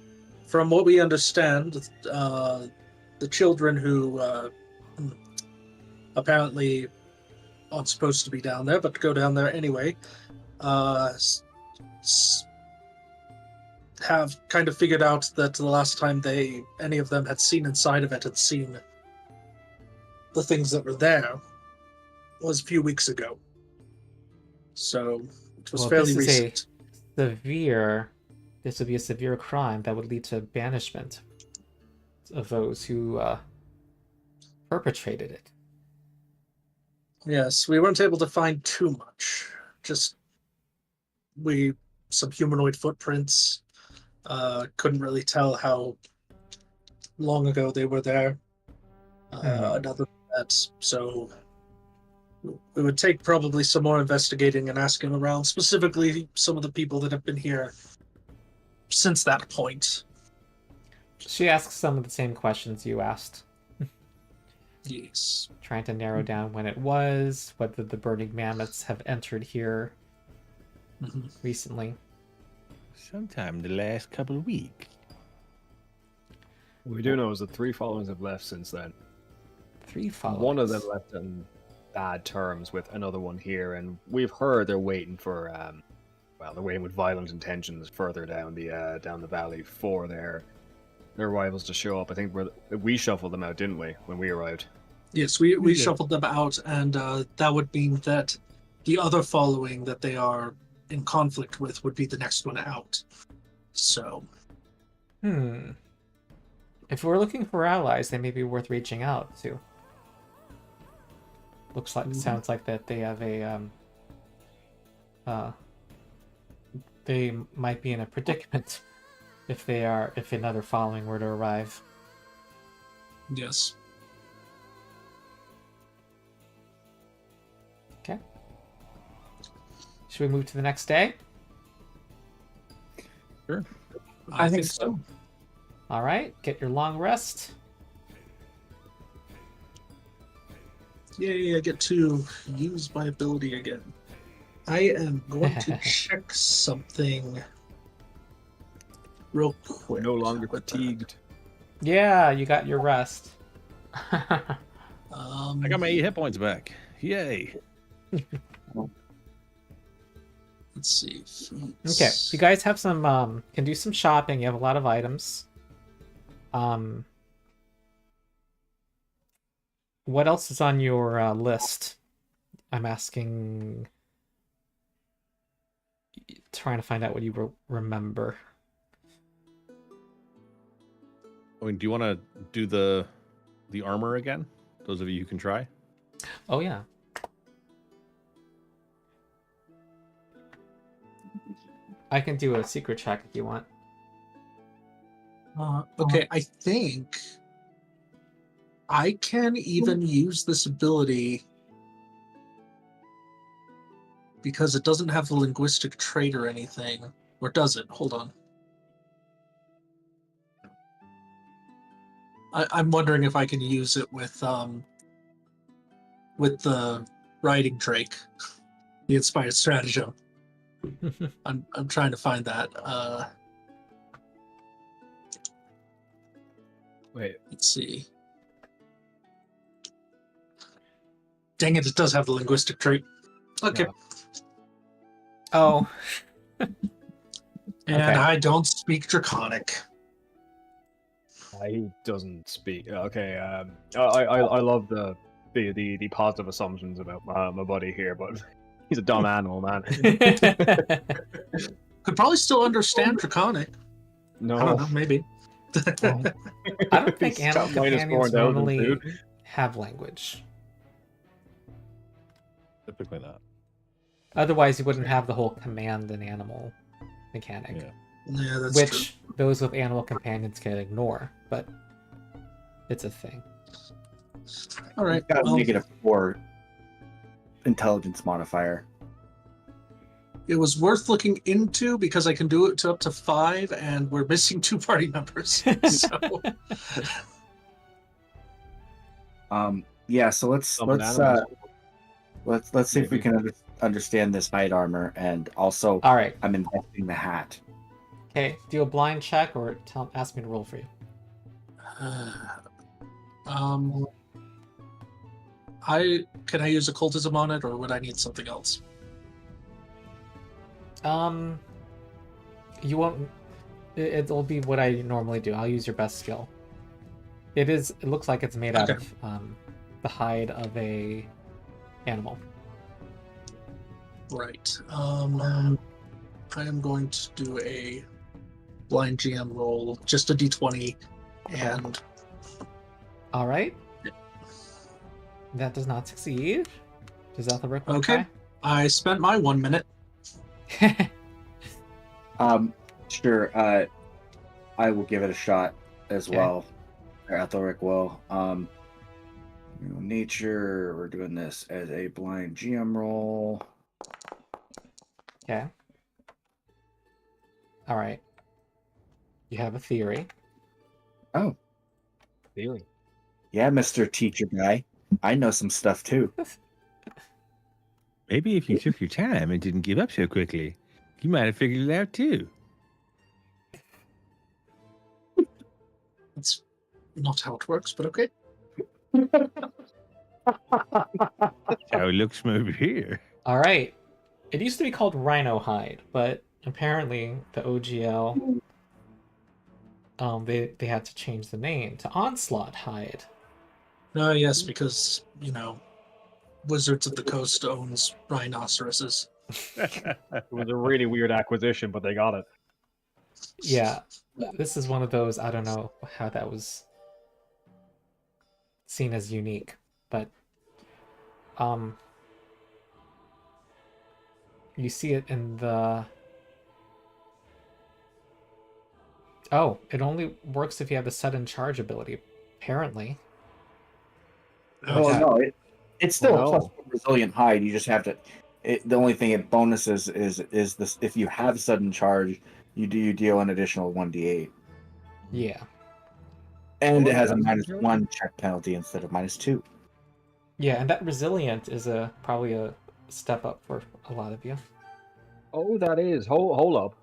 Speaker 4: From what we understand, the children who apparently aren't supposed to be down there, but go down there anyway, have kind of figured out that the last time any of them had seen inside of it, had seen the things that were there, was a few weeks ago. So it was fairly recent.
Speaker 1: This would be a severe crime that would lead to banishment of those who perpetrated it.
Speaker 4: Yes, we weren't able to find too much. Just some humanoid footprints. Couldn't really tell how long ago they were there. Another that, so it would take probably some more investigating and asking around, specifically some of the people that have been here since that point.
Speaker 1: She asks some of the same questions you asked.
Speaker 4: Yes.
Speaker 1: Trying to narrow down when it was, whether the burning mammoths have entered here recently.
Speaker 5: Sometime the last couple of weeks.
Speaker 2: What we do know is that 3 followers have left since then.
Speaker 1: 3 followers.
Speaker 2: One of them left on bad terms with another one here, and we've heard they're waiting for, they're waiting with violent intentions further down the valley for their rivals to show up. I think we shuffled them out, didn't we, when we arrived?
Speaker 4: Yes, we shuffled them out, and that would mean that the other following that they are in conflict with would be the next one out. So.
Speaker 1: If we're looking for allies, they may be worth reaching out to. Sounds like that they have they might be in a predicament if another following were to arrive.
Speaker 4: Yes.
Speaker 1: Okay. Should we move to the next day?
Speaker 5: Sure.
Speaker 4: I think so.
Speaker 1: All right, get your long rest.
Speaker 4: Yay, I get to use my ability again. I am going to check something real quick.
Speaker 2: We're no longer fatigued.
Speaker 1: Yeah, you got your rest.
Speaker 5: I got my 8 hit points back. Yay.
Speaker 4: Let's see.
Speaker 1: Okay, you guys have some can do some shopping. You have a lot of items. What else is on your list? I'm asking, trying to find out what you remember.
Speaker 5: I mean, do you want to do the armor again? Those of you who can try.
Speaker 1: Oh yeah. I can do a secret check if you want.
Speaker 4: Okay, I think I can even use this ability because it doesn't have the linguistic trait or anything. Or does it? Hold on. I'm wondering if I can use it with the riding drake, the inspired stratagem. I'm trying to find that.
Speaker 2: Wait.
Speaker 4: Let's see. Dang it! It does have the linguistic trait. Okay.
Speaker 2: Yeah.
Speaker 1: Oh.
Speaker 4: And
Speaker 1: Okay.
Speaker 4: I don't speak Draconic.
Speaker 2: He doesn't speak. Okay. I love the positive assumptions about my buddy here, but he's a dumb animal, man.
Speaker 4: Could probably still understand Draconic.
Speaker 2: No.
Speaker 4: I don't know, maybe.
Speaker 1: Well, I don't think
Speaker 2: He's
Speaker 1: animal
Speaker 2: got minus
Speaker 1: companions
Speaker 2: 4 intelligence,
Speaker 1: normally
Speaker 2: dude.
Speaker 1: have language.
Speaker 5: Typically not.
Speaker 1: Otherwise, you wouldn't have the whole command an animal mechanic,
Speaker 5: Yeah.
Speaker 4: Yeah, that's
Speaker 1: which those with animal companions can ignore, but it's a thing.
Speaker 4: true. All right.
Speaker 3: Got a
Speaker 4: Well,
Speaker 3: -4 intelligence modifier.
Speaker 4: it was worth looking into because I can do it to up to 5, and we're missing 2 party members. So
Speaker 3: Yeah, so let's
Speaker 2: Summon
Speaker 3: see if we
Speaker 2: Maybe.
Speaker 3: can understand this hide armor, and also
Speaker 1: All right.
Speaker 3: I'm investing the hat.
Speaker 1: Okay. Do a blind check or ask me to roll for you.
Speaker 4: can I use occultism on it, or would I need something else?
Speaker 1: You won't. It'll be what I normally do. I'll use your best skill. It looks like it's made out
Speaker 4: Okay.
Speaker 1: of the hide of a animal.
Speaker 4: Right. I am going to do a blind GM roll, just a d20, and
Speaker 1: All right. That does not succeed. Does Aethelric want
Speaker 4: Okay. I spent my 1 minute.
Speaker 1: to try?
Speaker 3: Sure. I will give it a shot as
Speaker 1: Okay.
Speaker 3: well. Or Aethelric will. Nature. We're doing this as a blind GM roll.
Speaker 1: Okay. All right. You have a theory.
Speaker 3: Oh,
Speaker 2: Really?
Speaker 3: yeah, Mr. Teacher Guy. I know some stuff too.
Speaker 5: Maybe if you took your time and didn't give up so quickly, you might have figured it out too.
Speaker 4: That's not how it works, but okay.
Speaker 5: How it looks from over here.
Speaker 1: All right. It used to be called Rhino Hide, but apparently the OGL they had to change the name to Onslaught Hide.
Speaker 4: No, yes, because, Wizards of the Coast owns rhinoceroses.
Speaker 2: It was a really weird acquisition, but they got it.
Speaker 1: Yeah. This is one of those, I don't know how that was seen as unique, but you see it in the it only works if you have the sudden charge ability, apparently.
Speaker 3: Oh
Speaker 1: Yeah.
Speaker 3: no, it's still
Speaker 2: No.
Speaker 3: a +1 resilient hide. You just have to. The only thing it bonuses is this: if you have sudden charge, you deal an additional 1d8,
Speaker 1: Yeah.
Speaker 3: and
Speaker 2: Oh,
Speaker 3: it has a
Speaker 2: yeah.
Speaker 3: -1 check penalty instead of -2.
Speaker 1: Yeah, and that resilient is probably a step up for a lot of you.
Speaker 2: Oh, that is. Hold up.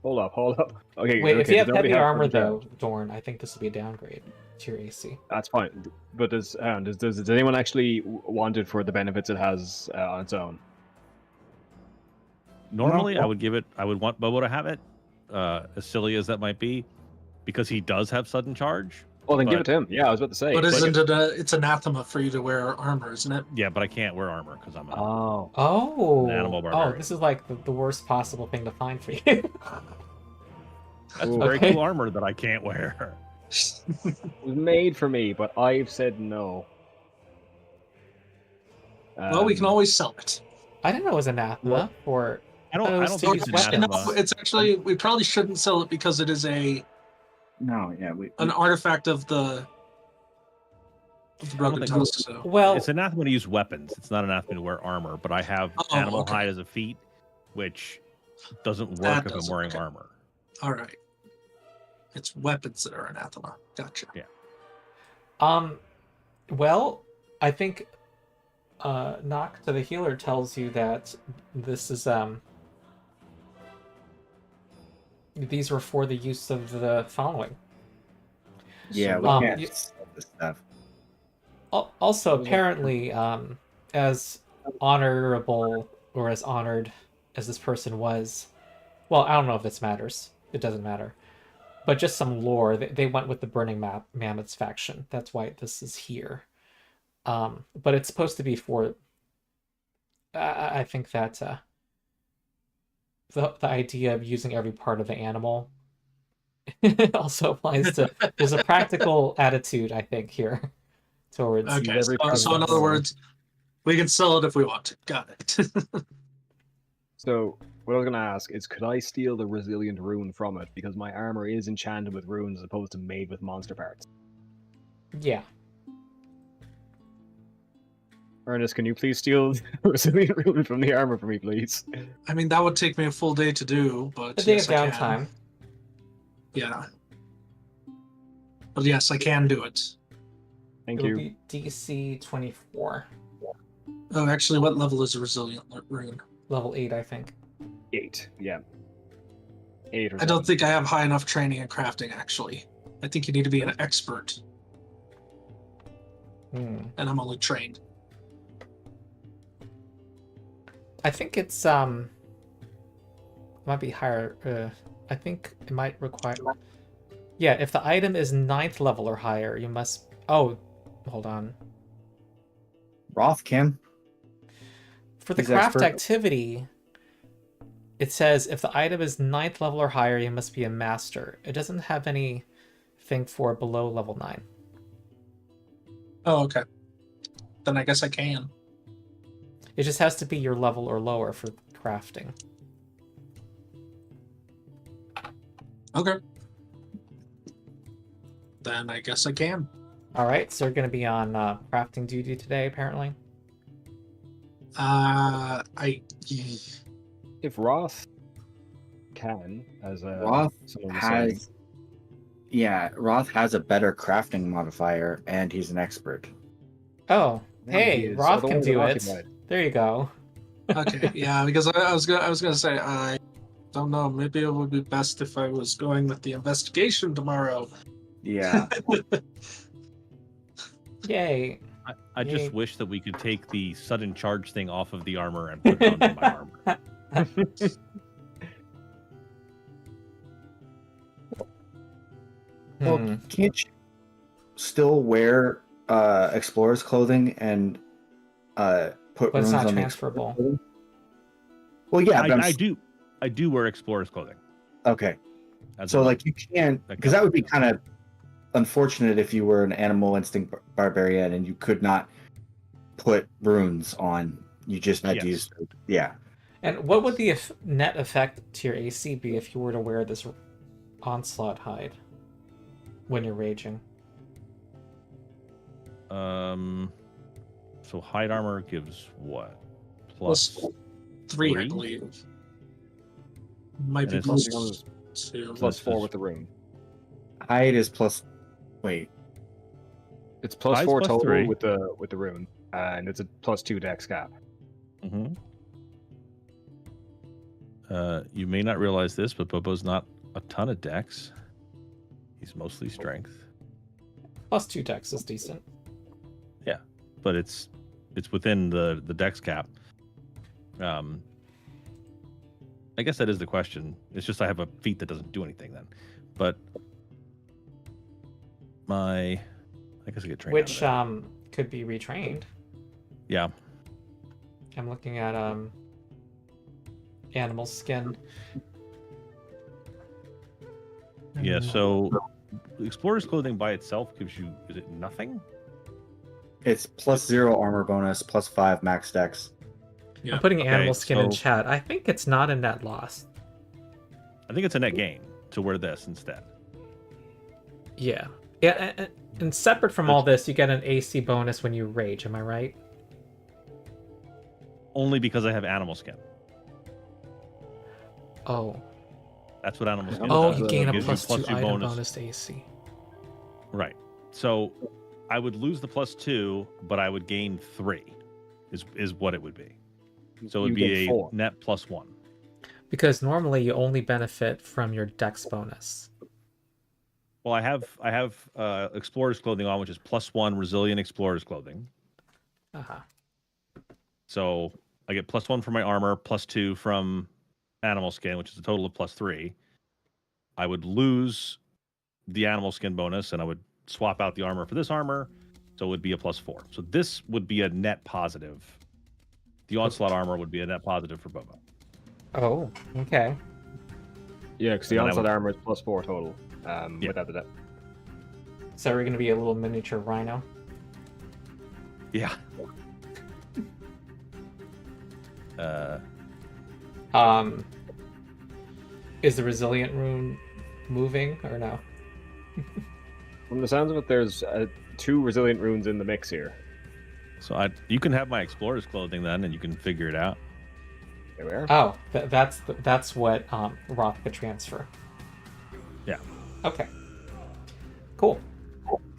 Speaker 2: Hold up. Okay.
Speaker 1: Wait,
Speaker 2: okay,
Speaker 1: if you have
Speaker 2: does everybody
Speaker 1: heavy armor
Speaker 2: some
Speaker 1: though,
Speaker 2: charge?
Speaker 1: Dorn, I think this would be a downgrade to your AC.
Speaker 2: That's fine. But does anyone actually want it for the benefits it has on its own?
Speaker 5: Normally,
Speaker 3: No.
Speaker 5: I would want Bobo to have it, as silly as that might be, because he does have sudden charge.
Speaker 2: Well, then give
Speaker 5: But-
Speaker 2: it to him. Yeah, I was about to say.
Speaker 4: But isn't it it's anathema for you to wear armor, isn't it?
Speaker 5: Yeah, but I can't wear armor because I'm a
Speaker 2: Oh.
Speaker 1: Oh,
Speaker 5: An animal
Speaker 1: oh,
Speaker 5: barbarian.
Speaker 1: this is like the worst possible thing to find for you.
Speaker 5: That's
Speaker 2: Ooh.
Speaker 5: very
Speaker 1: Okay.
Speaker 5: cool armor that I can't wear.
Speaker 2: It was made for me, but I've said no.
Speaker 4: Well, we can always sell it.
Speaker 1: I didn't know it was anathema for.
Speaker 5: I don't
Speaker 1: Those
Speaker 5: think
Speaker 1: things
Speaker 5: it's
Speaker 1: weapons.
Speaker 5: anathema.
Speaker 4: No, it's actually, we probably shouldn't sell it because it is an
Speaker 3: No, yeah,
Speaker 4: artifact of the rugged
Speaker 5: think
Speaker 4: tusk. So.
Speaker 1: Well,
Speaker 5: It's anathema to use weapons. It's not anathema to wear armor, but I have
Speaker 4: Oh,
Speaker 5: animal
Speaker 4: okay.
Speaker 5: hide as a feat, which doesn't work
Speaker 4: That
Speaker 5: if I'm
Speaker 4: doesn't,
Speaker 5: wearing
Speaker 4: okay.
Speaker 5: armor.
Speaker 4: All right. It's weapons that are anathema. Gotcha.
Speaker 1: well, I think Knock to the Healer tells you that this is these were for the use of the following.
Speaker 3: yeah, we
Speaker 1: Um,
Speaker 3: can't
Speaker 1: you-
Speaker 3: sell this stuff.
Speaker 1: Also, apparently, as honorable or as honored as this person was, well, I don't know if this matters. It doesn't matter. But just some lore. They went with the Burning Mammoths faction. That's why this is here. But it's supposed to be for. I think that the idea of using every part of the animal also applies to. There's a practical attitude, I think, here towards.
Speaker 4: Okay,
Speaker 2: every
Speaker 4: so in other words, we can sell it if we want to. Got it.
Speaker 2: So what I was going to ask is, could I steal the resilient rune from it? Because my armor is enchanted with runes as opposed to made with monster parts.
Speaker 1: Yeah.
Speaker 2: Ernest, can you please steal the resilient rune from the armor for me, please?
Speaker 4: I mean, that would take me a full day to do, but
Speaker 1: A day
Speaker 4: yes,
Speaker 1: of
Speaker 4: I can.
Speaker 1: downtime.
Speaker 4: Yeah. But yes, I can do it.
Speaker 2: Thank
Speaker 1: It'll
Speaker 2: you.
Speaker 1: be DC 24.
Speaker 4: Oh, actually, what level is a resilient rune?
Speaker 1: Level 8, I think.
Speaker 2: 8, yeah. 8 or
Speaker 4: I don't think I have high enough training in crafting, actually. I think you need to be an expert,
Speaker 1: Hmm.
Speaker 4: and I'm only trained.
Speaker 1: I think it's might be higher. I think it might require. Yeah, if the item is 9th level or higher, you must. Oh, hold on.
Speaker 3: Roth can.
Speaker 1: For the
Speaker 3: He's
Speaker 1: craft
Speaker 3: expert.
Speaker 1: activity, it says if the item is 9th level or higher, you must be a master. It doesn't have anything for below level 9.
Speaker 4: Oh, okay. Then I guess I can.
Speaker 1: It just has to be your level or lower for crafting.
Speaker 4: Okay. Then I guess I can.
Speaker 1: All right, so you're going to be on crafting duty today, apparently.
Speaker 2: If Roth can, as a
Speaker 3: Roth
Speaker 2: someone was saying,
Speaker 3: has. Yeah, Roth has a better crafting modifier, and he's an expert.
Speaker 1: Oh,
Speaker 2: he
Speaker 1: hey,
Speaker 2: is
Speaker 1: Roth can
Speaker 2: otherwise
Speaker 1: do it.
Speaker 2: occupied.
Speaker 1: There you go.
Speaker 4: Okay, yeah, because I was gonna say I don't know. Maybe it would be best if I was going with the investigation tomorrow.
Speaker 3: Yeah.
Speaker 1: Yay.
Speaker 5: I
Speaker 1: Yay.
Speaker 5: just wish that we could take the sudden charge thing off of the armor and put it onto my armor.
Speaker 3: Well,
Speaker 1: Hmm.
Speaker 3: can't you still wear explorer's clothing and put
Speaker 1: But it's
Speaker 3: runes
Speaker 1: not
Speaker 3: on the
Speaker 1: transferable.
Speaker 3: explorer's clothing? Well, yeah, but
Speaker 5: I do wear explorer's clothing.
Speaker 3: Okay,
Speaker 5: as
Speaker 3: so
Speaker 5: a-
Speaker 3: like you can,
Speaker 5: that
Speaker 3: because that would be
Speaker 5: counts.
Speaker 3: kind of unfortunate if you were an animal instinct barbarian and you could not put runes on. You just had to
Speaker 5: Yes.
Speaker 3: use. Yeah.
Speaker 1: And what would the net effect to your AC be if you were to wear this onslaught hide when you're raging?
Speaker 5: So hide armor gives what?
Speaker 4: Plus 3, I
Speaker 5: three?
Speaker 4: believe. Might be
Speaker 5: And
Speaker 4: plus
Speaker 2: it's-
Speaker 4: 2.
Speaker 2: plus
Speaker 5: This
Speaker 2: 4
Speaker 5: is-
Speaker 2: with the rune.
Speaker 3: Hide is plus. Wait.
Speaker 2: It's plus
Speaker 5: Hide's
Speaker 2: 4
Speaker 5: plus
Speaker 2: total
Speaker 5: 3.
Speaker 2: with the rune, and it's a plus 2 dex cap.
Speaker 5: Mm-hmm. You may not realize this, but Bobo's not a ton of dex. He's mostly strength,
Speaker 1: Plus 2 dex is decent.
Speaker 5: but it's within the dex cap. I guess that is the question. It's just I have a feat that doesn't do anything then. But I guess I get trained.
Speaker 1: Which
Speaker 5: out of
Speaker 1: could be retrained.
Speaker 5: that. Yeah.
Speaker 1: I'm looking at animal skin.
Speaker 5: Yeah, so explorer's clothing by itself gives you, is it nothing?
Speaker 3: It's plus 0 armor bonus, plus 5 max dex.
Speaker 1: I'm putting
Speaker 5: Okay,
Speaker 1: animal skin in
Speaker 5: so-
Speaker 1: chat. I think it's not a net loss.
Speaker 5: I think it's a net gain to wear this instead.
Speaker 1: Yeah. Yeah, and separate from all this, you get an AC bonus when you rage, am I right?
Speaker 5: Only because I have animal skin.
Speaker 1: Oh.
Speaker 5: That's what animal skin
Speaker 1: Oh,
Speaker 5: does.
Speaker 1: you
Speaker 5: It
Speaker 1: gain a
Speaker 5: gives
Speaker 1: plus 2
Speaker 5: 2
Speaker 1: item bonus to AC.
Speaker 5: Right. So I would lose the plus 2, but I would gain 3 is what it would be. So it would
Speaker 2: You
Speaker 5: be
Speaker 2: get
Speaker 5: a
Speaker 2: 4.
Speaker 5: net plus 1.
Speaker 1: Because normally you only benefit from your dex bonus.
Speaker 5: Well, I have explorer's clothing on, which is plus 1 resilient explorer's clothing.
Speaker 1: Uh-huh.
Speaker 5: So I get plus 1 from my armor, plus 2 from animal skin, which is a total of plus 3. I would lose the animal skin bonus, and I would swap out the armor for this armor, so it would be a plus 4. So this would be a net positive. The onslaught armor would be a net positive for Bobo.
Speaker 1: Oh, okay.
Speaker 2: Yeah, because the
Speaker 5: And then I
Speaker 2: onslaught
Speaker 5: would-
Speaker 2: armor is +4 total.
Speaker 5: Yeah.
Speaker 2: Without the death.
Speaker 1: So we're gonna be a little miniature rhino.
Speaker 5: Yeah.
Speaker 1: Is the resilient rune moving or no?
Speaker 2: From the sounds of it, there's 2 resilient runes in the mix here.
Speaker 5: So you can have my explorer's clothing then, and you can figure it out.
Speaker 2: There we are.
Speaker 1: Oh, that's what Roth could transfer.
Speaker 5: Yeah.
Speaker 1: Okay. Cool.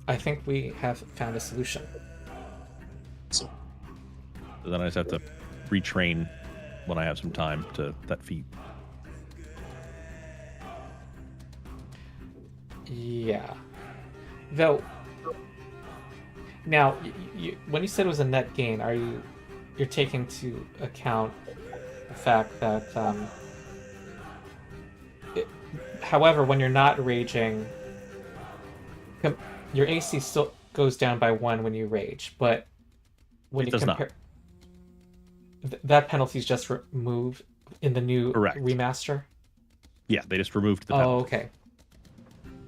Speaker 1: I think we have found a solution.
Speaker 4: So
Speaker 5: So then I just have to retrain when I have some time to that feat.
Speaker 1: Yeah. Though. Now, when you said it was a net gain, you're taking into account the fact that, however, when you're not raging, your AC still goes down by 1 when you rage, but when
Speaker 5: It
Speaker 1: you
Speaker 5: does not.
Speaker 1: compare, that penalty is just removed in the new
Speaker 5: Correct.
Speaker 1: remaster.
Speaker 5: Yeah, they just removed the
Speaker 1: Oh,
Speaker 5: penalty.
Speaker 1: okay.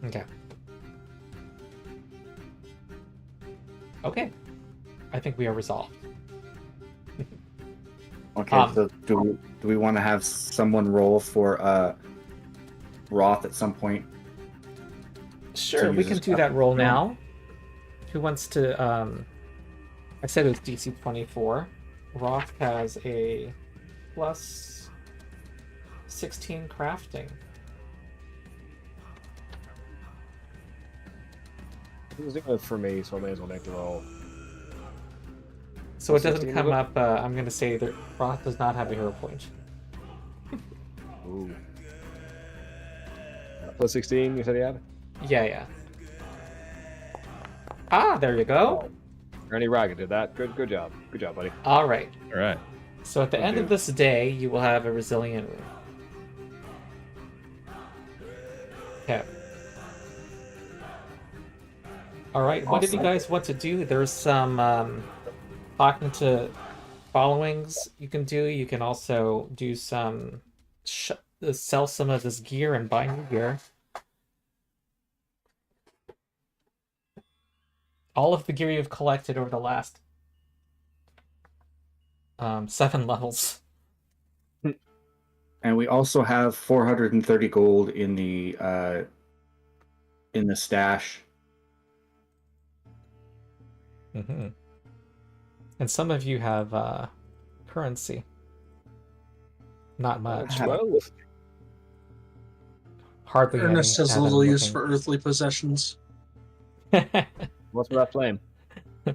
Speaker 1: Okay. Okay. I think we are resolved.
Speaker 3: Okay, so do we want to have someone roll for Roth at some point?
Speaker 1: Sure,
Speaker 3: To
Speaker 1: we
Speaker 3: use
Speaker 1: can
Speaker 3: his
Speaker 1: do that
Speaker 3: weapon.
Speaker 1: roll now. Who wants to, I said it was DC 24. Roth has a plus 16 crafting.
Speaker 2: It was good for me, so I may as well make the roll.
Speaker 1: So it
Speaker 2: Plus
Speaker 1: doesn't
Speaker 2: 16
Speaker 1: come
Speaker 2: is it?
Speaker 1: up, I'm going to say that Roth does not have a hero point.
Speaker 2: Ooh. Plus 16, you said he had?
Speaker 1: Yeah. Ah, there you go.
Speaker 2: Ernie Raga did that. Good job. Good job, buddy.
Speaker 1: All right.
Speaker 5: All right.
Speaker 1: So at the end of
Speaker 2: Okay.
Speaker 1: this day, you will have a resilient rune. Okay. All right. What did you
Speaker 3: Awesome.
Speaker 1: guys want to do? There's some talking to followings you can do. You can also do some sell some of this gear and buy new gear. All of the gear you've collected over the last 7 levels.
Speaker 3: And we also have 430 gold in the stash.
Speaker 1: Mm-hmm. And some of you have currency. Not much.
Speaker 2: Well,
Speaker 1: Hardly any.
Speaker 4: Ernest has
Speaker 1: now that I'm
Speaker 4: little use
Speaker 1: looking.
Speaker 4: for earthly possessions.
Speaker 2: what's with that flame? Go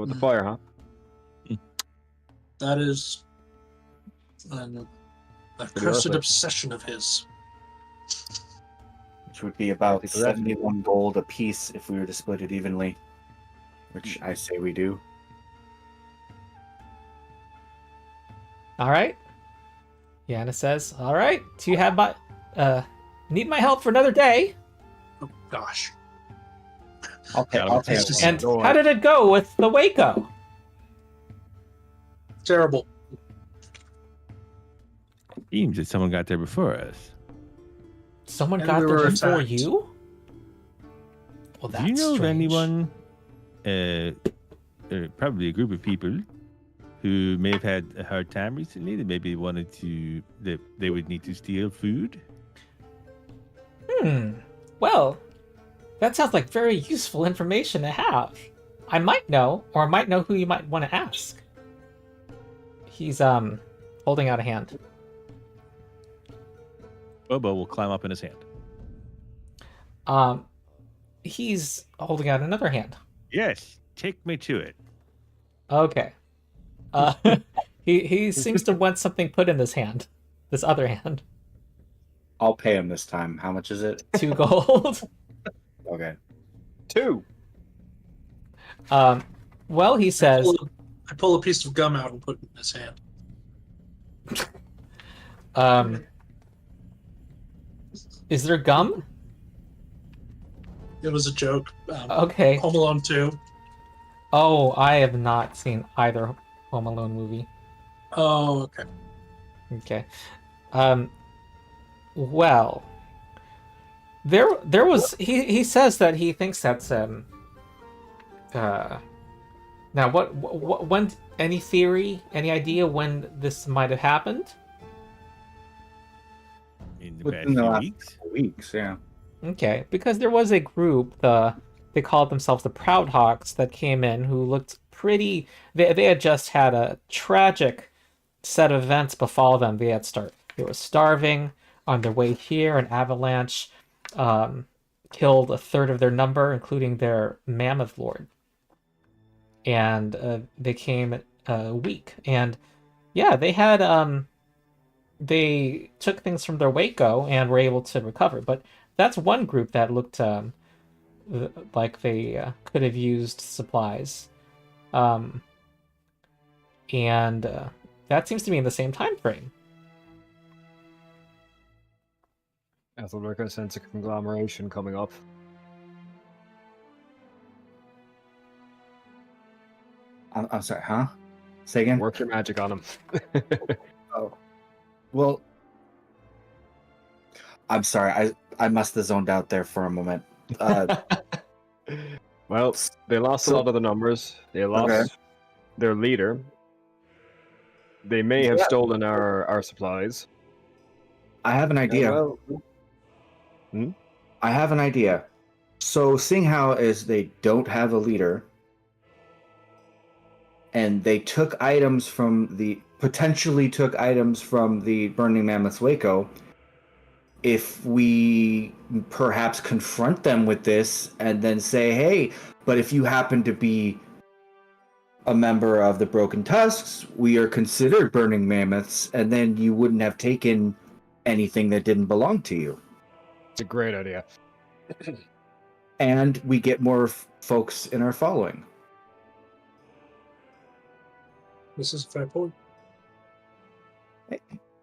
Speaker 2: with the fire, huh?
Speaker 4: That is a cursed
Speaker 2: earthly.
Speaker 4: obsession of his.
Speaker 3: Which would be about
Speaker 2: Possession.
Speaker 3: 71 gold a piece if we were to split it evenly. Which I say we do.
Speaker 1: All right. Yana says, "All right. Do you have my need my help for another day?"
Speaker 4: Oh gosh.
Speaker 3: I'll pay.
Speaker 5: Yeah,
Speaker 3: I'll pay.
Speaker 4: it's just-
Speaker 1: And
Speaker 2: Go on.
Speaker 1: how did it go with the Waco?
Speaker 4: Terrible.
Speaker 5: Seems that someone got there before us.
Speaker 1: Someone
Speaker 4: And
Speaker 1: got
Speaker 4: we
Speaker 1: there
Speaker 4: were
Speaker 1: before
Speaker 4: attacked.
Speaker 1: you? Well, that's
Speaker 5: Do you know of
Speaker 1: strange.
Speaker 5: anyone, probably a group of people, who may have had a hard time recently that maybe wanted to, that they would need to steal food?
Speaker 1: Well, that sounds like very useful information to have. I might know, or I might know who you might want to ask. He's holding out a hand.
Speaker 5: Bobo will climb up in his hand.
Speaker 1: He's holding out another hand.
Speaker 5: Yes, take me to it.
Speaker 1: Okay. He seems to want something put in this hand. This other hand.
Speaker 3: I'll pay him this time. How much is it?
Speaker 1: 2 gold.
Speaker 3: Okay.
Speaker 2: 2.
Speaker 1: Well, he says,
Speaker 4: I pull a piece of gum out and put it in his hand.
Speaker 1: is there gum?
Speaker 4: It was a joke.
Speaker 1: Okay.
Speaker 4: Home Alone 2.
Speaker 1: Oh, I have not seen either Home Alone movie.
Speaker 4: Oh, okay.
Speaker 1: Okay. Well, there was he says that he thinks that's now what when any theory, any idea when this might have happened?
Speaker 5: In the
Speaker 3: Within
Speaker 5: past
Speaker 3: the
Speaker 5: few
Speaker 3: last
Speaker 5: weeks.
Speaker 3: weeks, yeah.
Speaker 1: Okay, because there was a group, they called themselves the Proudhawks, that came in who looked pretty. They had just had a tragic set of events befall them. They were starving on their way here. An avalanche killed a third of their number, including their mammoth lord, and they came weak. And yeah, they took things from their Waco and were able to recover. But that's one group that looked like they could have used supplies, um, and that seems to be in the same time frame.
Speaker 2: Aethelric, I sense a conglomeration coming up.
Speaker 3: I'm sorry, huh? Say again?
Speaker 2: Work your magic on him.
Speaker 3: Oh. Well, I'm sorry. I must have zoned out there for a moment.
Speaker 2: Well, they lost a lot of the numbers. They lost their leader. They may have stolen our supplies.
Speaker 3: I have an idea.
Speaker 2: Well,
Speaker 3: I have an idea. So, seeing how as they don't have a leader, and they potentially took items from the Burning Mammoth's Waco, if we perhaps confront them with this and then say, hey, but if you happen to be a member of the Broken Tusks, we are considered Burning Mammoths, and then you wouldn't have taken anything that didn't belong to you.
Speaker 2: it's a great idea.
Speaker 3: And we get more folks in our following.
Speaker 4: This is a fair point.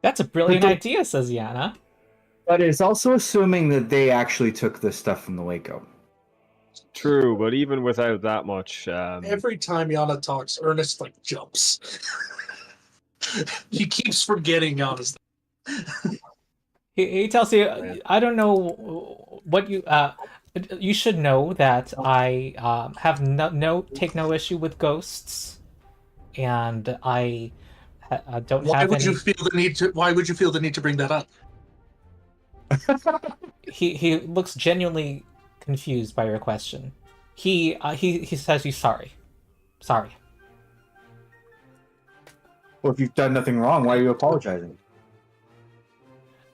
Speaker 1: That's a brilliant idea, says Yana.
Speaker 3: But it's also assuming that they actually took the stuff from the Waco.
Speaker 2: True, but even without that much,
Speaker 4: Every time Yana talks, Ernest jumps. He keeps forgetting Yana's.
Speaker 1: He tells you, I don't know what you. You should know that I have take no issue with ghosts, and I don't
Speaker 4: Why
Speaker 1: have
Speaker 4: would
Speaker 1: any.
Speaker 4: you feel the need to? Why would you feel the need to bring that up?
Speaker 1: He looks genuinely confused by your question. He says he's sorry. Sorry.
Speaker 3: Well, if you've done nothing wrong, why are you apologizing?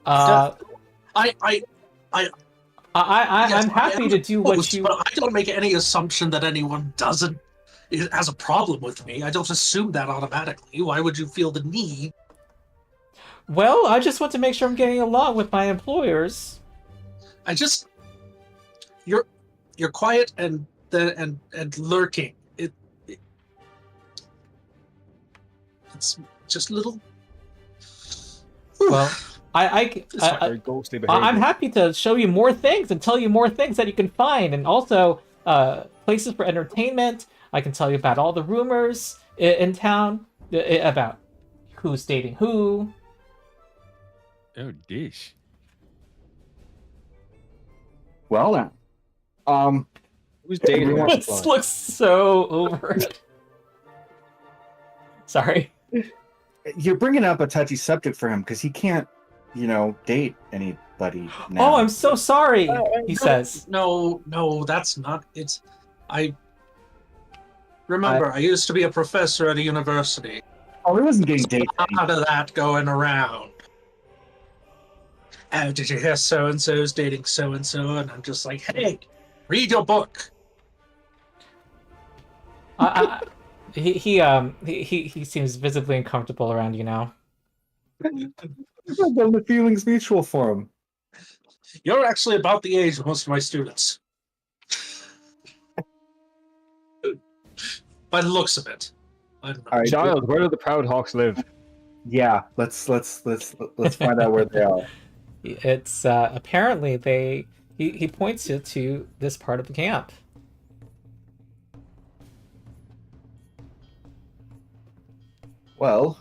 Speaker 1: I'm
Speaker 4: Yes,
Speaker 1: happy to do what you.
Speaker 4: But I don't make any assumption that anyone has a problem with me. I don't assume that automatically. Why would you feel the need?
Speaker 1: Well, I just want to make sure I'm getting along with my employers.
Speaker 4: You're quiet and lurking. It's just little.
Speaker 1: Well,
Speaker 2: very ghostly behavior.
Speaker 1: I'm happy to show you more things and tell you more things that you can find, and also places for entertainment. I can tell you about all the rumors in town about who's dating who.
Speaker 5: Oh, dish.
Speaker 3: Well then,
Speaker 2: Who's dating our
Speaker 1: This
Speaker 2: supply?
Speaker 1: looks so over. Sorry.
Speaker 3: you're bringing up a touchy subject for him because he can't, date anybody now.
Speaker 1: Oh, I'm so sorry. He says.
Speaker 4: No, that's not. Remember, I used to be a professor at a university.
Speaker 3: Oh, he wasn't getting dated.
Speaker 4: A lot of that going around. Oh, did you hear so and so's dating so and so? And I'm just like, hey, read your book.
Speaker 1: He seems visibly uncomfortable around you now.
Speaker 3: The feeling's mutual for him.
Speaker 4: You're actually about the age of most of my students. By the looks of it. I don't know.
Speaker 3: All right,
Speaker 2: Child, where do the Proudhawks live?
Speaker 3: Yeah, let's find out where they are.
Speaker 1: It's apparently he points you to this part of the camp.
Speaker 3: Well,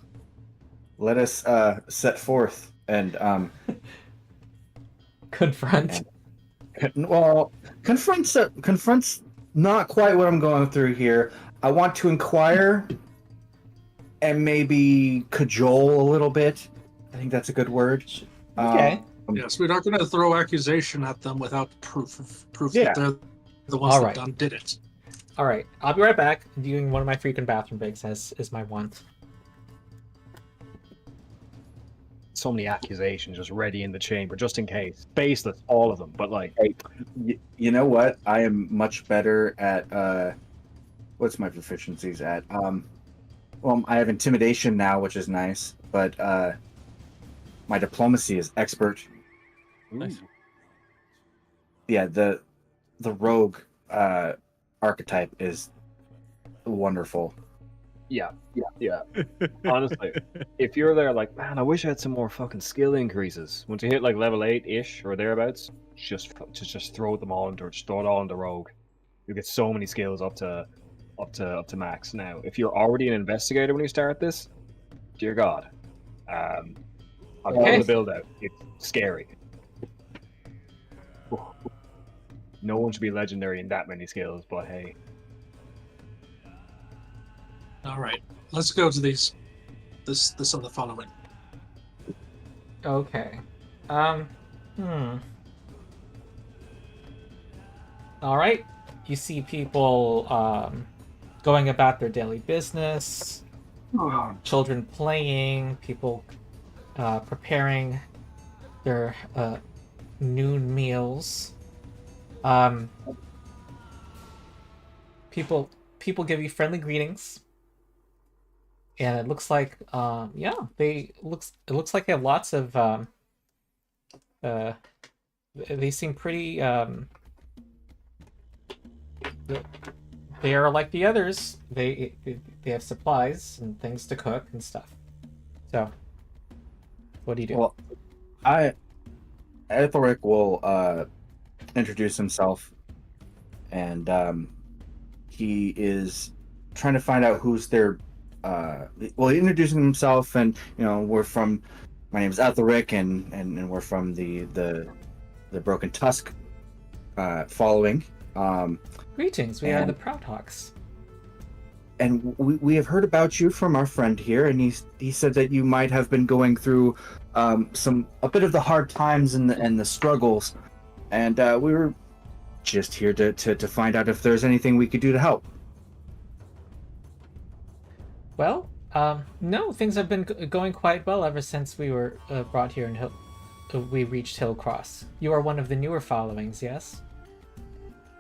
Speaker 3: let us set forth and
Speaker 1: Confront.
Speaker 3: well, confronts not quite what I'm going through here. I want to inquire and maybe cajole a little bit. I think that's a good word.
Speaker 1: Okay.
Speaker 4: Yes, we're not going to throw accusation at them without proof
Speaker 3: Yeah.
Speaker 4: that they're the ones
Speaker 1: All
Speaker 4: that
Speaker 1: right.
Speaker 4: did it.
Speaker 1: All right. I'll be right back. I'm doing one of my freaking bathroom breaks, as is my want.
Speaker 2: So many accusations just ready in the chamber, just in case. Baseless, all of them. But like,
Speaker 3: Hey, you know what? I am much better at what's my proficiencies at? Well, I have intimidation now, which is nice, but my diplomacy is expert.
Speaker 5: Nice.
Speaker 3: Yeah, the rogue archetype is wonderful.
Speaker 2: yeah. Honestly, if you're there, like, man, I wish I had some more fucking skill increases. Once you hit like level 8-ish or thereabouts, just throw them all into, just throw it all into rogue. You get so many skills up to max. Now, if you're already an investigator when you start this, dear God, I'm going to build out. It's scary. No one should be legendary in that many skills, but hey.
Speaker 4: All right, let's go to this and the following.
Speaker 1: Okay. All right. You see people going about their daily business, children playing, people preparing their noon meals. People give you friendly greetings. And it looks like, it looks like they have lots of, they seem pretty, they are like the others. They have supplies and things to cook and stuff. So, what do you do?
Speaker 3: Well, Aethelric will introduce himself, and he is trying to find out who's their. Well, introducing himself, and my name is Aethelric, and we're from the Broken Tusk following.
Speaker 1: Greetings, we are the Proudhawks.
Speaker 3: And we have heard about you from our friend here, and he said that you might have been going through a bit of the hard times and the struggles, and we were just here to find out if there's anything we could do to help.
Speaker 1: Well, no, things have been going quite well ever since we were brought here and we reached Hillcross. You are one of the newer followings, yes?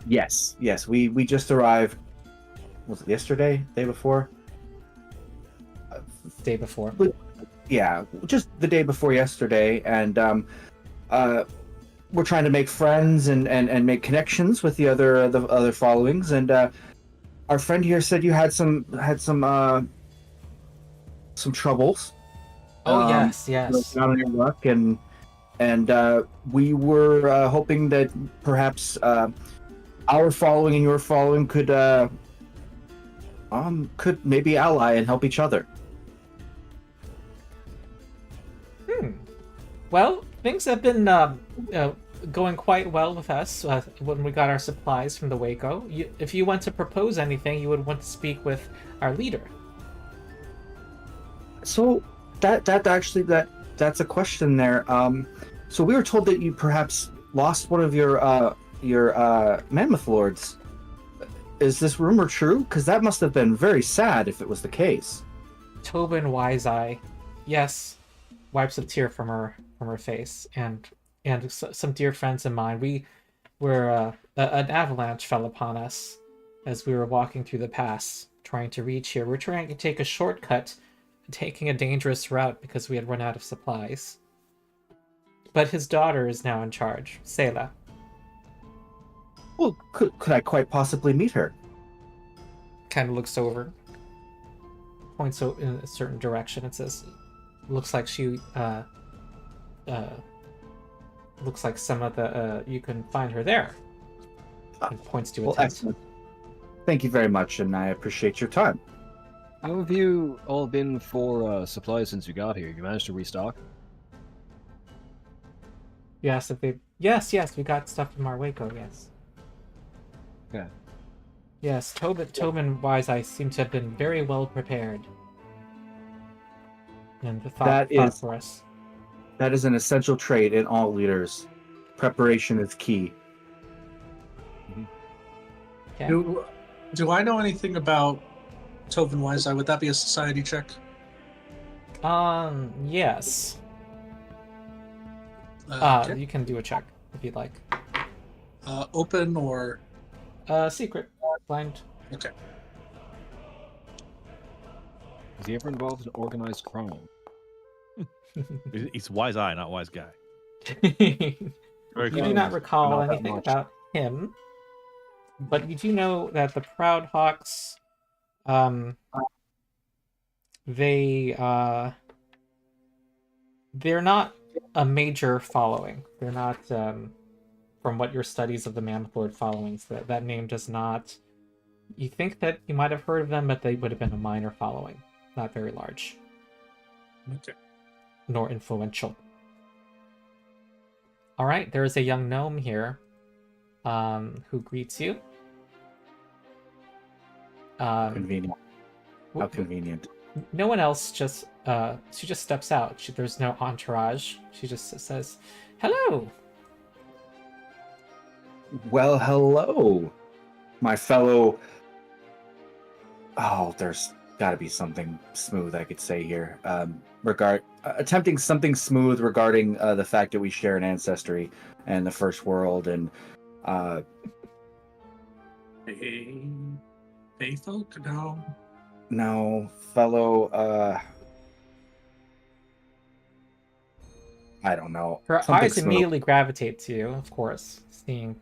Speaker 3: Yes. We just arrived. Was it yesterday? Day before?
Speaker 1: Day before.
Speaker 3: Yeah, just the day before yesterday, and we're trying to make friends and make connections with the other followings. And our friend here said you had some troubles.
Speaker 1: Oh yes.
Speaker 3: Not on your luck, and we were hoping that perhaps our following and your following could maybe ally and help each other.
Speaker 1: Well, things have been going quite well with us when we got our supplies from the Waco. If you want to propose anything, you would want to speak with our leader. So that's a question there. So we were told that you perhaps lost one of your mammoth lords. Is this rumor true? Because that must have been very sad if it was the case. Tobin Wiseeye, yes, wipes a tear from her face, and some dear friends of mine. We were an avalanche fell upon us as we were walking through the pass, trying to reach here. We're trying to take a shortcut, taking a dangerous route because we had run out of supplies. But his daughter is now in charge, Selah. Well, could I quite possibly meet her? Kind of looks over, points in a certain direction, and says, "Looks like she, looks like some of the you can find her there." And points to a tent. Excellent. Thank you very much, and I appreciate your time.
Speaker 2: How have you all been for supplies since you got here? You managed to restock?
Speaker 1: Yes, if they. Yes, we got stuff from our Waco. Yes.
Speaker 2: Okay.
Speaker 1: Yes, Tobin Wise Eye seem to have been very well prepared. And the thought for us.
Speaker 3: That is an essential trait in all leaders. Preparation is key.
Speaker 1: Okay.
Speaker 4: Do I know anything about Tovin Wise Eye? Would that be a society check?
Speaker 1: Yes.
Speaker 4: Okay.
Speaker 1: You can do a check if you'd like.
Speaker 4: Open or
Speaker 1: Secret. Blind.
Speaker 4: okay.
Speaker 2: Is he ever involved in organized crime?
Speaker 5: He's wise eye, not wise guy.
Speaker 1: You
Speaker 5: Very
Speaker 1: do
Speaker 5: clever.
Speaker 1: not recall
Speaker 3: Not that
Speaker 1: anything
Speaker 3: much.
Speaker 1: about him, but you do know that the Proud Hawks, they're not a major following. They're not, from what your studies of the Mammoth Lord followings, that name does not. You think that you might have heard of them, but they would have been a minor following, not very large,
Speaker 4: Okay.
Speaker 1: nor influential. All right, there is a young gnome here, who greets you.
Speaker 3: Convenient. How
Speaker 1: w-
Speaker 3: convenient.
Speaker 1: No one else. She just steps out. There's no entourage. She just says, "Hello."
Speaker 3: Well, hello, my fellow. Oh, there's got to be something smooth I could say here. Attempting something smooth regarding the fact that we share an ancestry and the First World, and
Speaker 4: Hey, folk?
Speaker 3: no, fellow. I don't know.
Speaker 1: Her
Speaker 3: Something
Speaker 1: eyes
Speaker 3: smooth.
Speaker 1: immediately gravitate to you, of course, seeing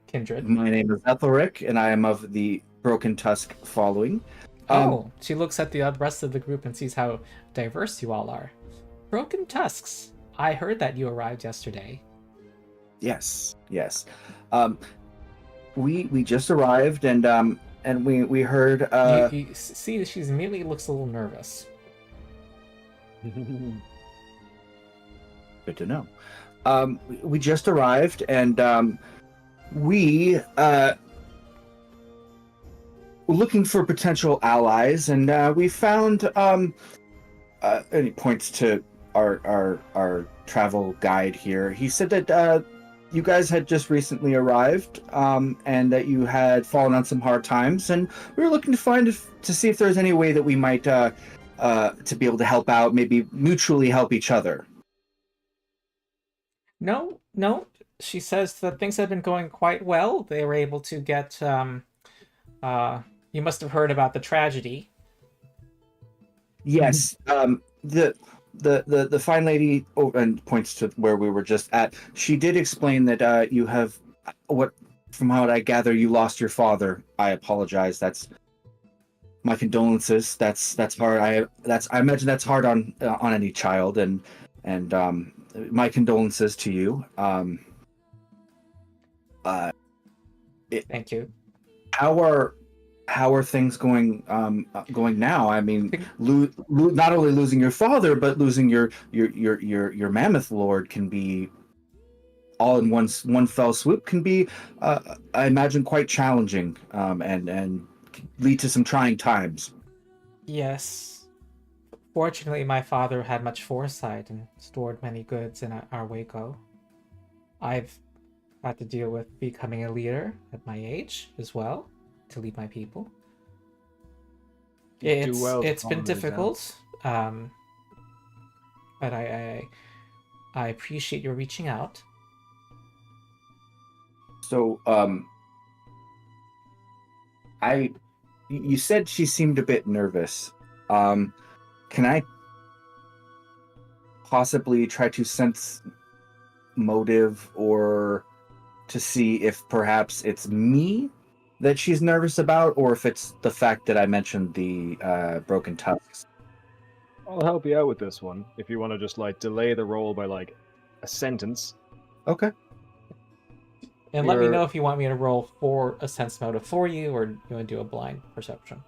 Speaker 1: kindred.
Speaker 3: My name is Aethelric, and I am of the Broken Tusk following.
Speaker 1: She looks at the rest of the group and sees how diverse you all are. Broken Tusks. I heard that you arrived yesterday.
Speaker 3: Yes. We just arrived, and we heard.
Speaker 1: You see that she immediately looks a little nervous.
Speaker 3: Good to know. We just arrived, and we were looking for potential allies, and we found. And he points to our travel guide here. He said that you guys had just recently arrived, and that you had fallen on some hard times, and we were looking to see if there's any way that we might to be able to help out, maybe mutually help each other.
Speaker 1: No. She says that things have been going quite well. They were able to get. You must have heard about the tragedy.
Speaker 3: Yes. The fine lady, and points to where we were just at. She did explain that you have from what I gather, you lost your father. I apologize. That's my condolences. That's hard. I imagine that's hard on any child, and my condolences to you.
Speaker 1: Thank you.
Speaker 3: How are things going now? I mean, not only losing your father, but losing your mammoth lord can be all in one fell swoop. Can be, I imagine, quite challenging, and lead to some trying times.
Speaker 1: Yes. Fortunately, my father had much foresight and stored many goods in our Waco. I've had to deal with becoming a leader at my age as well, to lead my people. It's been difficult, but I appreciate your reaching out.
Speaker 3: So, you said she seemed a bit nervous. Can I possibly try to sense motive, or to see if perhaps it's me that she's nervous about, or if it's the fact that I mentioned the broken tusks?
Speaker 2: I'll help you out with this one if you want to just delay the roll by a sentence.
Speaker 3: Okay.
Speaker 1: And let me know if you want me to roll for a sense motive for you, or you want to do a blind perception.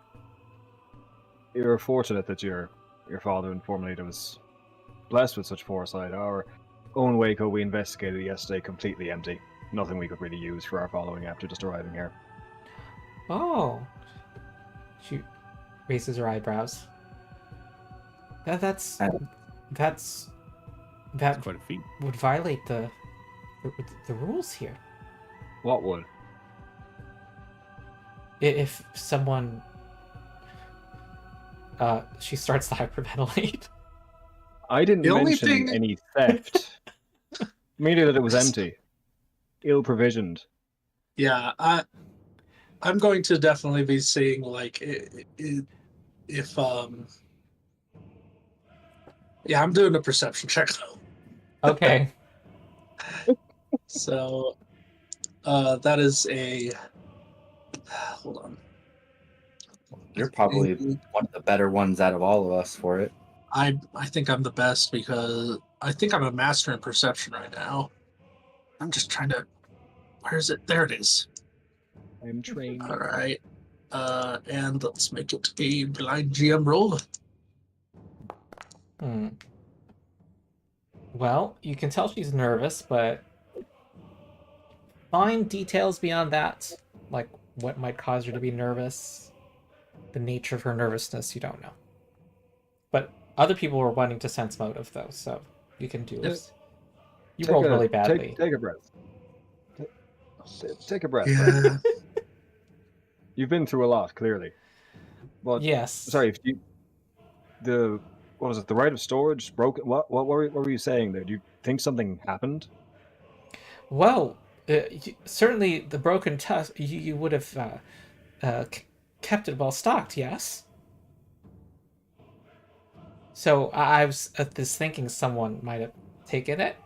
Speaker 2: you're fortunate that your father informed me that was blessed with such foresight. Our own Waco we investigated yesterday completely empty. Nothing we could really use for our following after just arriving here.
Speaker 1: Oh. She raises her eyebrows. That's
Speaker 5: That's quite a feat.
Speaker 1: would violate the rules here.
Speaker 2: What would?
Speaker 1: If someone she starts to hyperventilate.
Speaker 2: I didn't
Speaker 4: The only
Speaker 2: mention
Speaker 4: thing-
Speaker 2: any theft. Merely that it was empty. Ill-provisioned.
Speaker 4: Yeah, I'm going to definitely be seeing like if yeah, I'm doing a perception check.
Speaker 1: Okay.
Speaker 4: So that is a hold on.
Speaker 3: You're probably one of the better ones out of all of us for it.
Speaker 4: I think I'm the best because I think I'm a master in perception right now. I'm just trying to. Where is it? There it is.
Speaker 2: I am trained.
Speaker 4: All right. And let's make it a blind GM roll.
Speaker 1: Hmm. Well, you can tell she's nervous, but fine details beyond that, like what might cause her to be nervous, the nature of her nervousness, you don't know. But other people were wanting to sense motive, though, so you can do this. You rolled really badly.
Speaker 2: Take a breath. Take a breath.
Speaker 4: Yeah.
Speaker 2: You've been through a lot, clearly. But
Speaker 1: Yes.
Speaker 2: sorry, if you what was it? The rite of storage broken. What were you saying there? Do you think something happened?
Speaker 1: Well, certainly the broken tusk, you would have kept it well stocked, yes? So I was at this thinking someone might have taken it.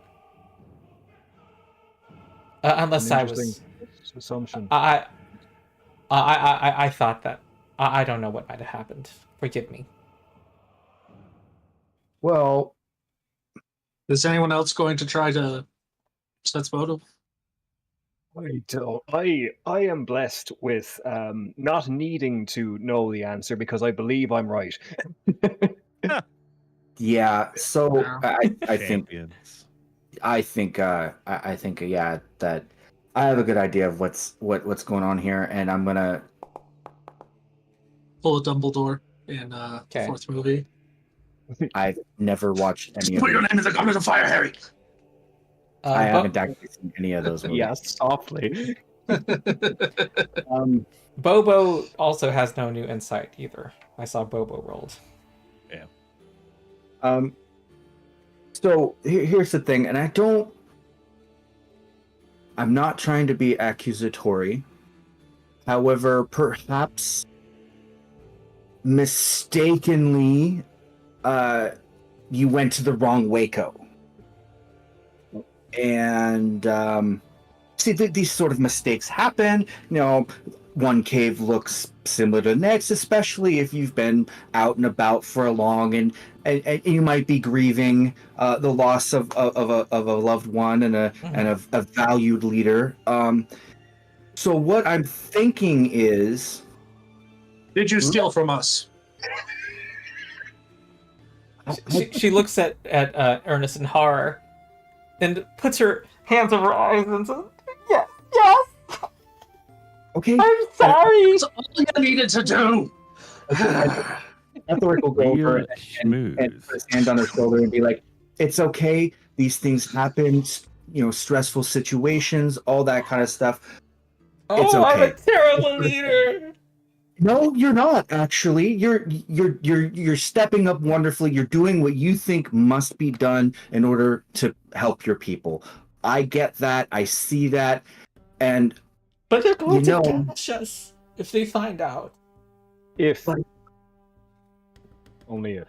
Speaker 1: Unless I was...
Speaker 2: assumption.
Speaker 1: I thought that. I don't know what might have happened. Forgive me.
Speaker 3: Well,
Speaker 4: Is anyone else going to try to sense motive?
Speaker 2: I don't. I am blessed with not needing to know the answer because I believe I'm right.
Speaker 3: yeah. So
Speaker 4: Yeah.
Speaker 3: I think
Speaker 5: Champions.
Speaker 3: I think yeah, that I have a good idea of what's going on here, and I'm gonna
Speaker 4: Pull a Dumbledore in
Speaker 1: Okay.
Speaker 4: fourth movie.
Speaker 3: I've never watched any of
Speaker 4: Put your
Speaker 3: them.
Speaker 4: name in the goblet of fire, Harry.
Speaker 3: I
Speaker 1: Bo-
Speaker 3: haven't actually seen any of those movies.
Speaker 2: Yes, softly.
Speaker 1: Bobo also has no new insight either. I saw Bobo rolled.
Speaker 3: So here's the thing, and I'm not trying to be accusatory. However, perhaps mistakenly, you went to the wrong Waco. And see, these sort of mistakes happen. You know, one cave looks similar to the next, especially if you've been out and about for a long and you might be grieving the loss of a loved one and a valued leader. So what I'm thinking is,
Speaker 4: Did you steal from us?
Speaker 1: She looks at Ernest in horror and puts her hands over her eyes and says, yes,
Speaker 3: okay,
Speaker 1: I'm sorry.
Speaker 4: That's all you needed to do.
Speaker 3: Aethelric will go over
Speaker 5: Weird
Speaker 3: and
Speaker 5: schmooze.
Speaker 3: put his hand on her shoulder and be like, "It's okay. These things happen. You know, stressful situations, all that kind of stuff. It's
Speaker 1: Oh, I'm a
Speaker 3: okay."
Speaker 1: terrible leader.
Speaker 3: No, you're not. Actually, you're stepping up wonderfully. You're doing what you think must be done in order to help your people. I get that. I see that, and
Speaker 1: But they're going
Speaker 3: You
Speaker 1: to
Speaker 3: know-
Speaker 1: catch us if they find out.
Speaker 2: If
Speaker 3: But-
Speaker 2: only if.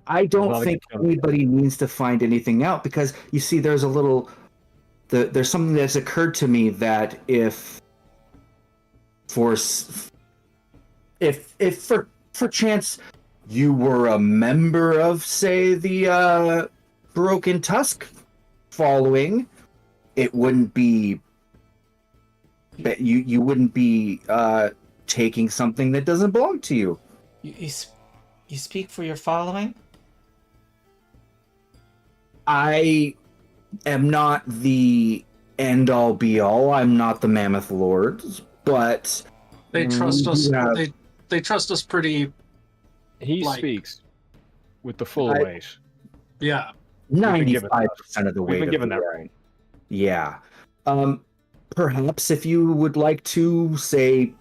Speaker 3: I don't
Speaker 2: Well,
Speaker 3: think
Speaker 2: I-
Speaker 3: anybody needs to find anything out because you see, there's there's something that's occurred to me that if for chance you were a member of, say, the Broken Tusk following, it wouldn't be you wouldn't be taking something that doesn't belong to you.
Speaker 1: You You speak for your following?
Speaker 3: I am not the end-all be-all. I'm not the Mammoth Lords, but
Speaker 4: They trust us.
Speaker 3: we have-
Speaker 4: They trust us pretty.
Speaker 2: He
Speaker 4: Like-
Speaker 2: speaks with the full
Speaker 3: I-
Speaker 2: weight.
Speaker 4: Yeah.
Speaker 3: 95% of the
Speaker 2: We've
Speaker 3: weight
Speaker 2: been
Speaker 3: of
Speaker 2: given
Speaker 3: the
Speaker 2: that
Speaker 3: earth.
Speaker 2: right.
Speaker 3: Yeah. Perhaps if you would like to, say,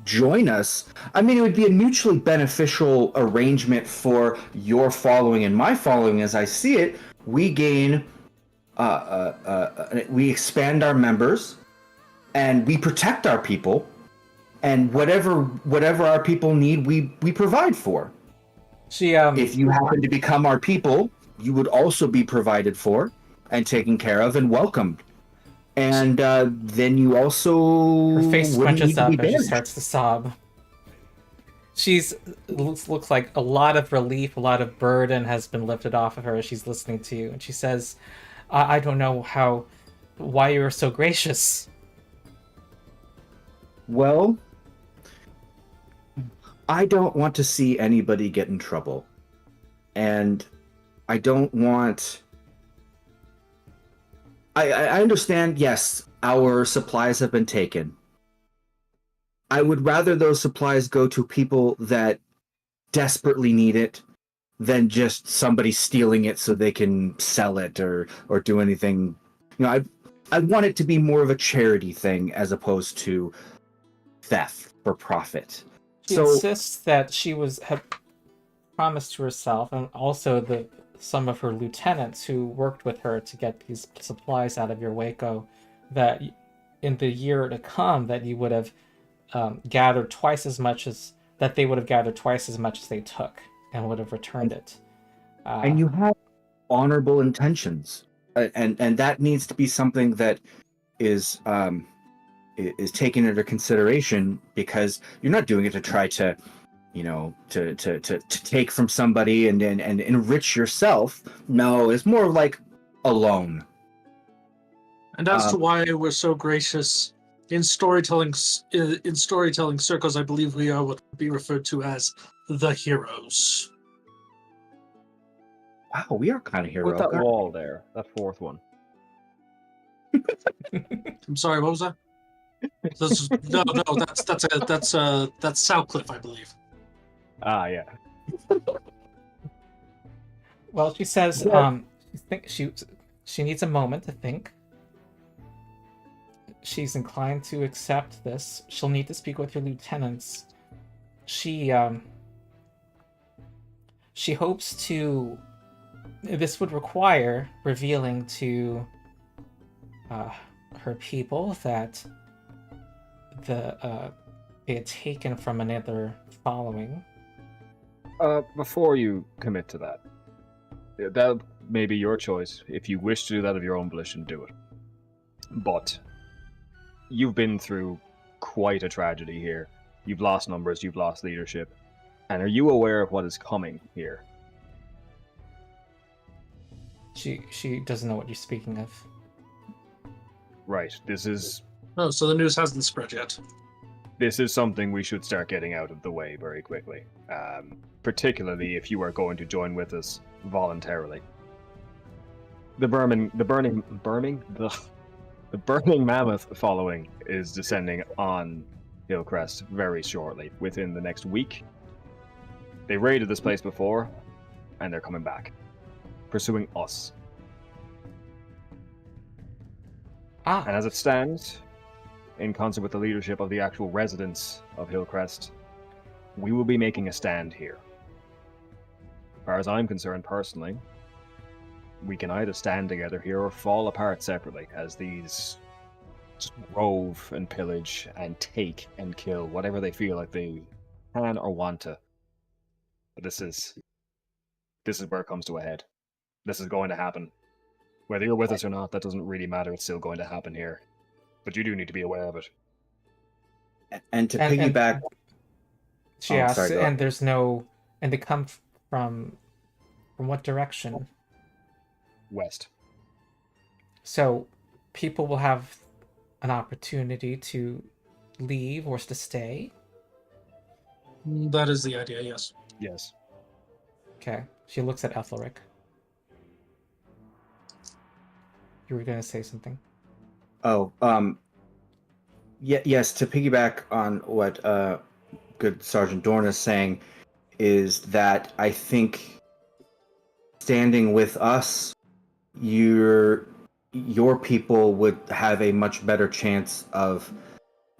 Speaker 3: join us, I mean, it would be a mutually beneficial arrangement for your following and my following. As I see it, we gain, we expand our members, and we protect our people, and whatever our people need, we provide for.
Speaker 1: She
Speaker 3: If you happen to become our people, you would also be provided for and taken care of and welcomed. And then you also
Speaker 1: her face
Speaker 3: wouldn't need
Speaker 1: scrunches
Speaker 3: to
Speaker 1: up
Speaker 3: be
Speaker 1: and she
Speaker 3: banished.
Speaker 1: starts to sob. She's looks like a lot of relief, a lot of burden has been lifted off of her as she's listening to you, and she says, "I don't know why you're so gracious."
Speaker 3: Well, I don't want to see anybody get in trouble. And I don't want... I understand, yes, our supplies have been taken. I would rather those supplies go to people that desperately need it than just somebody stealing it so they can sell it or do anything. You know, I want it to be more of a charity thing as opposed to theft for profit.
Speaker 1: She
Speaker 3: So
Speaker 1: insists that she had promised to herself and also some of her lieutenants who worked with her to get these supplies out of your Waco, that in the year to come that you would have gathered twice as much as that they would have gathered twice as much as they took and would have returned it.
Speaker 3: And you have honorable intentions, and that needs to be something that is taken into consideration, because you're not doing it to try to, you know, to take from somebody and enrich yourself. No, it's more like a loan.
Speaker 4: And as to why we're so gracious, in storytelling circles, I believe we are what would be referred to as the heroes.
Speaker 3: Wow, we are kind of heroic.
Speaker 2: With that wall there, that fourth one.
Speaker 4: I'm sorry, what was that? No, that's Southcliffe, I believe.
Speaker 2: Ah, yeah.
Speaker 1: Well, she says she needs a moment to think. She's inclined to accept this. She'll need to speak with her lieutenants. She hopes to... This would require revealing to her people that they had taken from another following.
Speaker 2: Before you commit to that may be your choice. If you wish to do that of your own volition, do it. But you've been through quite a tragedy here. You've lost numbers, you've lost leadership. And are you aware of what is coming here?
Speaker 1: She doesn't know what you're speaking of.
Speaker 2: Right, this is
Speaker 4: Oh, so the news hasn't spread yet.
Speaker 2: something we should start getting out of the way very quickly. Particularly if you are going to join with us voluntarily. The Burning Mammoth following is descending on Hillcrest very shortly, within the next week. They raided this place before, and they're coming back, pursuing us. And as it stands, in concert with the leadership of the actual residents of Hillcrest, we will be making a stand here. As far as I'm concerned personally, we can either stand together here or fall apart separately, as these just rove and pillage and take and kill whatever they feel like they can or want to. But this is where it comes to a head. This is going to happen. Whether you're with us or not, that doesn't really matter. It's still going to happen here. But you do need to be aware of it.
Speaker 3: And to piggyback...
Speaker 1: She
Speaker 3: Oh,
Speaker 1: asks,
Speaker 3: sorry, go
Speaker 1: and
Speaker 3: ahead.
Speaker 1: there's no... And they come from what direction?
Speaker 2: West.
Speaker 1: So people will have an opportunity to leave or to stay?
Speaker 4: That is the idea, yes.
Speaker 2: Yes.
Speaker 1: Okay. She looks at Aethelric. You were gonna say something.
Speaker 3: Oh, yes, to piggyback on what good Sergeant Dorn is saying, is that I think standing with us, your people would have a much better chance of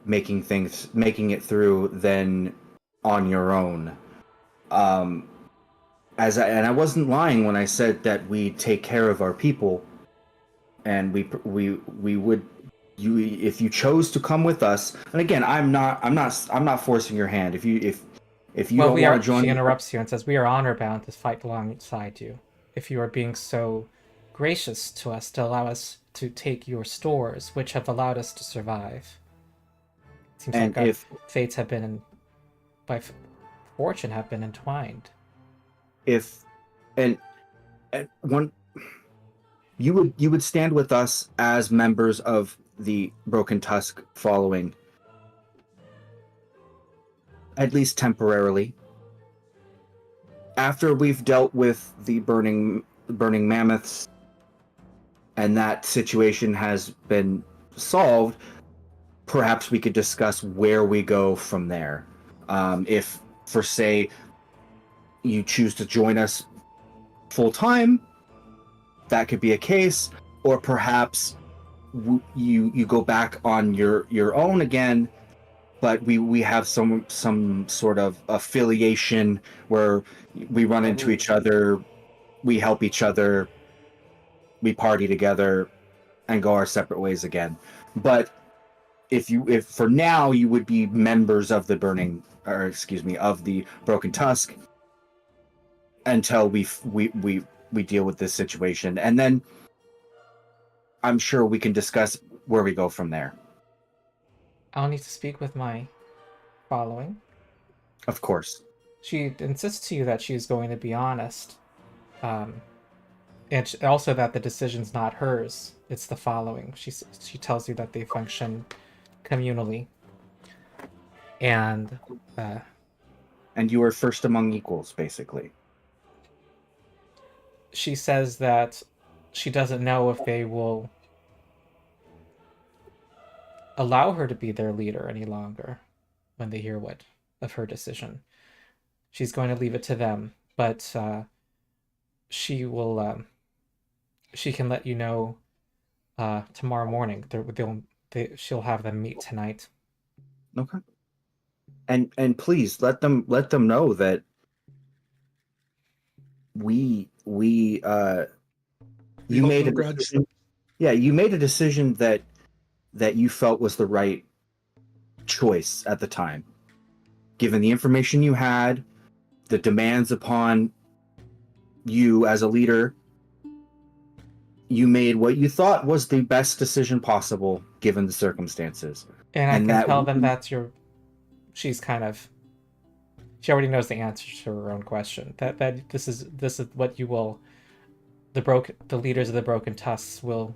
Speaker 3: making it through than on your own. And I wasn't lying when I said that we take care of our people, and we would. If you chose to come with us, and again, I'm not forcing your hand. If you
Speaker 1: Well,
Speaker 3: don't want to join,
Speaker 1: she interrupts you and says, "We are honor bound to fight alongside you. If you are being so gracious to us to allow us to take your stores, which have allowed us to survive." Seems
Speaker 3: and
Speaker 1: like our
Speaker 3: if
Speaker 1: fates have been, fortune, have been entwined.
Speaker 3: if and one you would stand with us as members of the Broken Tusk following, at least temporarily. After we've dealt with the burning mammoths and that situation has been solved, perhaps we could discuss where we go from there. If, for say, you choose to join us full time, that could be a case, or perhaps you go back on your own again, but we have some sort of affiliation where we run into each other, we help each other, we party together, and go our separate ways again. But if for now you would be members of the of the Broken Tusk until we deal with this situation, and then I'm sure we can discuss where we go from there.
Speaker 1: I'll need to speak with my following.
Speaker 3: Of course.
Speaker 1: She insists to you that she is going to be honest, and also that the decision's not hers; it's the following. She tells you that they function communally, and
Speaker 3: you are first among equals, basically.
Speaker 1: she says that she doesn't know if they will allow her to be their leader any longer when they hear of her decision. She's going to leave it to them, but she will. She can let you know tomorrow morning. She'll have them meet tonight.
Speaker 3: Okay. And please let them know that you made a decision. Yeah, you made a decision that you felt was the right choice at the time, given the information you had, the demands upon you as a leader. You made what you thought was the best decision possible given the circumstances.
Speaker 1: And I can tell them that's she already knows the answer to her own question. That this is what you will, the leaders of the Broken Tusks will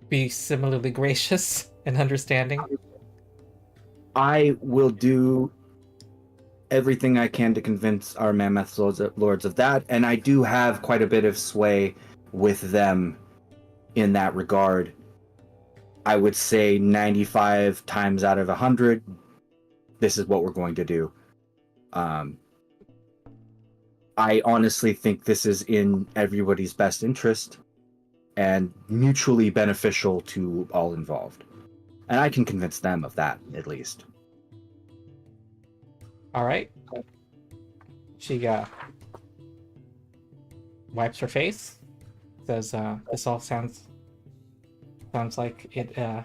Speaker 1: be similarly gracious and understanding.
Speaker 3: I will do everything I can to convince our Mammoth Lords of that, and I do have quite a bit of sway with them in that regard. I would say 95 times out of 100, this is what we're going to do. I honestly think this is in everybody's best interest and mutually beneficial to all involved. And I can convince them of that, at least.
Speaker 1: All right. She wipes her face, says, "This all sounds like it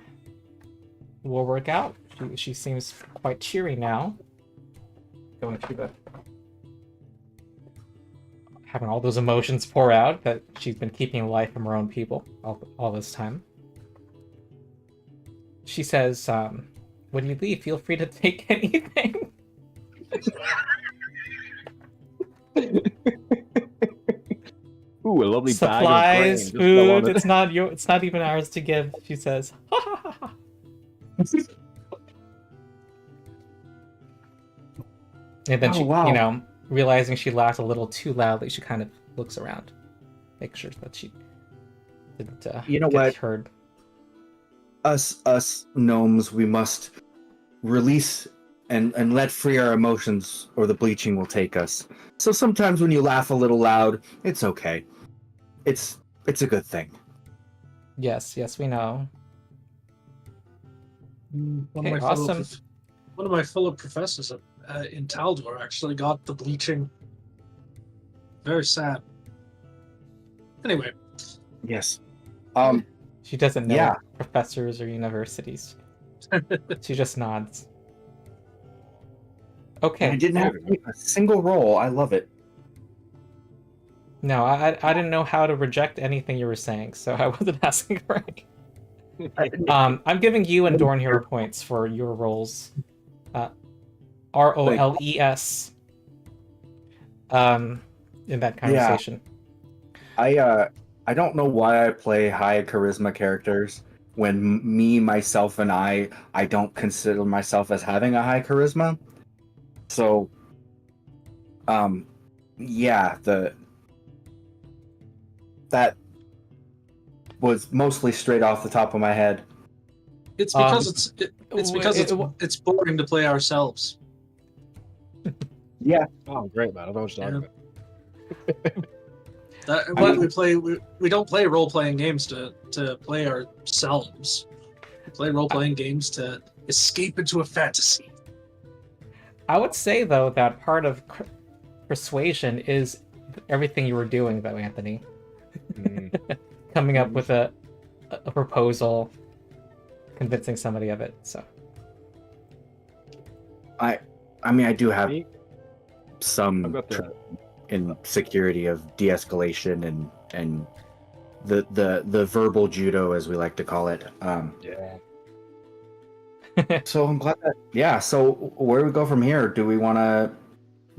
Speaker 1: will work out." She seems quite cheery now, going through having all those emotions pour out that she's been keeping alive from her own people all this time. She says, "When you leave, feel free to take anything."
Speaker 2: Ooh, a lovely
Speaker 1: supplies,
Speaker 2: bag of grain.
Speaker 1: food. It's not even ours to give. She says, "Ha ha ha ha." And then
Speaker 3: Oh,
Speaker 1: she,
Speaker 3: wow.
Speaker 1: realizing she laughed a little too loudly, she kind of looks around, make sure that she didn't
Speaker 3: You know
Speaker 1: get
Speaker 3: what?
Speaker 1: heard.
Speaker 3: Us gnomes, we must release and let free our emotions, or the bleaching will take us. So sometimes when you laugh a little loud, it's okay. It's a good thing.
Speaker 1: Yes, we know.
Speaker 4: One of
Speaker 1: Okay,
Speaker 4: my
Speaker 1: awesome.
Speaker 4: fellow professors in Taldor actually got the bleaching. Very sad. Anyway,
Speaker 3: Yes.
Speaker 1: She doesn't know
Speaker 3: Yeah.
Speaker 1: professors or universities. She just nods.
Speaker 3: And I
Speaker 1: Okay.
Speaker 3: didn't have to make a single roll. I love it.
Speaker 1: No, I didn't know how to reject anything you were saying, so I wasn't asking for any. I'm giving you and Dorn hero points for your roles. ROLES. In that conversation.
Speaker 3: I don't know why I play high charisma characters when me, myself, and I don't consider myself as having a high charisma. So, yeah, that was mostly straight off the top of my head.
Speaker 4: it's because it's boring to play ourselves.
Speaker 3: Yeah.
Speaker 2: Oh, great, man! I don't know what you're talking about.
Speaker 4: We don't play role playing games to play ourselves. We play role playing games to escape into a fantasy.
Speaker 1: I would say, though, that part of persuasion is everything you were doing, though, Anthony. Coming up with a proposal, convincing somebody of it. So,
Speaker 3: I mean, I do have
Speaker 2: Me?
Speaker 3: some
Speaker 2: I've got the
Speaker 3: insecurity of de-escalation and the verbal judo, as we like to call it.
Speaker 2: yeah.
Speaker 3: So I'm glad that. Yeah. So where do we go from here? Do we want to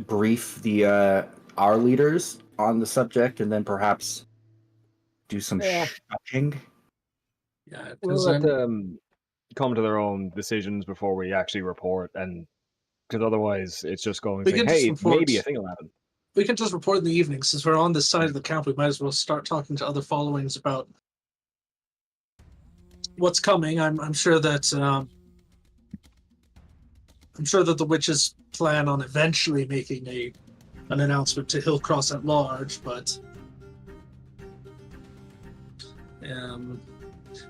Speaker 3: brief the our leaders on the subject, and then perhaps do some
Speaker 2: Yeah.
Speaker 3: shocking?
Speaker 4: Yeah,
Speaker 2: We'll
Speaker 4: because
Speaker 2: let them come to their own decisions before we actually report, and because otherwise it's just going
Speaker 4: We
Speaker 2: saying,
Speaker 4: can just
Speaker 2: "Hey,
Speaker 4: report-
Speaker 2: maybe a thing will happen."
Speaker 4: we can just report in the evening. Since we're on this side of the camp, we might as well start talking to other followings about what's coming. I'm sure that the witches plan on eventually making an announcement to Hillcross at large, but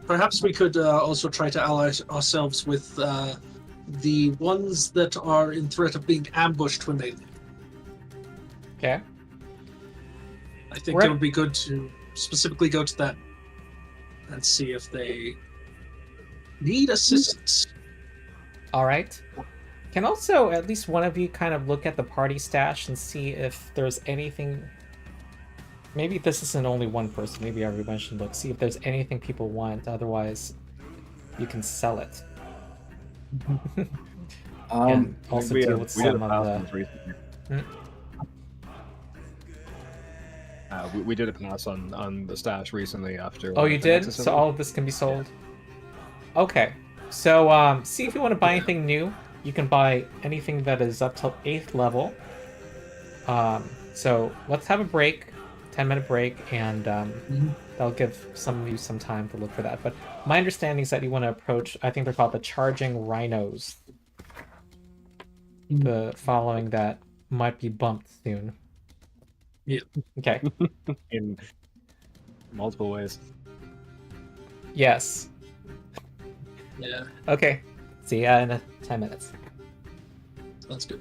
Speaker 4: perhaps we could also try to ally ourselves with the ones that are in threat of being ambushed when they leave.
Speaker 1: okay.
Speaker 4: I think it would be good to specifically go to them and see if they need assistance.
Speaker 1: All right. Can also at least one of you kind of look at the party stash and see if there's anything. Maybe this isn't only one person. Maybe everyone should look. See if there's anything people want. Otherwise, you can sell it. And also deal with some of the.
Speaker 2: We did a pass on the stash recently after.
Speaker 1: Oh, you did? So all of this can be sold? Okay. So see if you want to buy anything new. You can buy anything that is up till 8th level. So let's have a break, 10-minute break, and that'll give some of you some time to look for that. But my understanding is that you want to approach, I think they're called the Charging Rhinos. The following that might be bumped soon.
Speaker 4: Yeah.
Speaker 1: Okay.
Speaker 2: In multiple ways.
Speaker 1: Yes.
Speaker 4: Yeah,
Speaker 1: Okay. See ya in 10 minutes.
Speaker 4: that's good.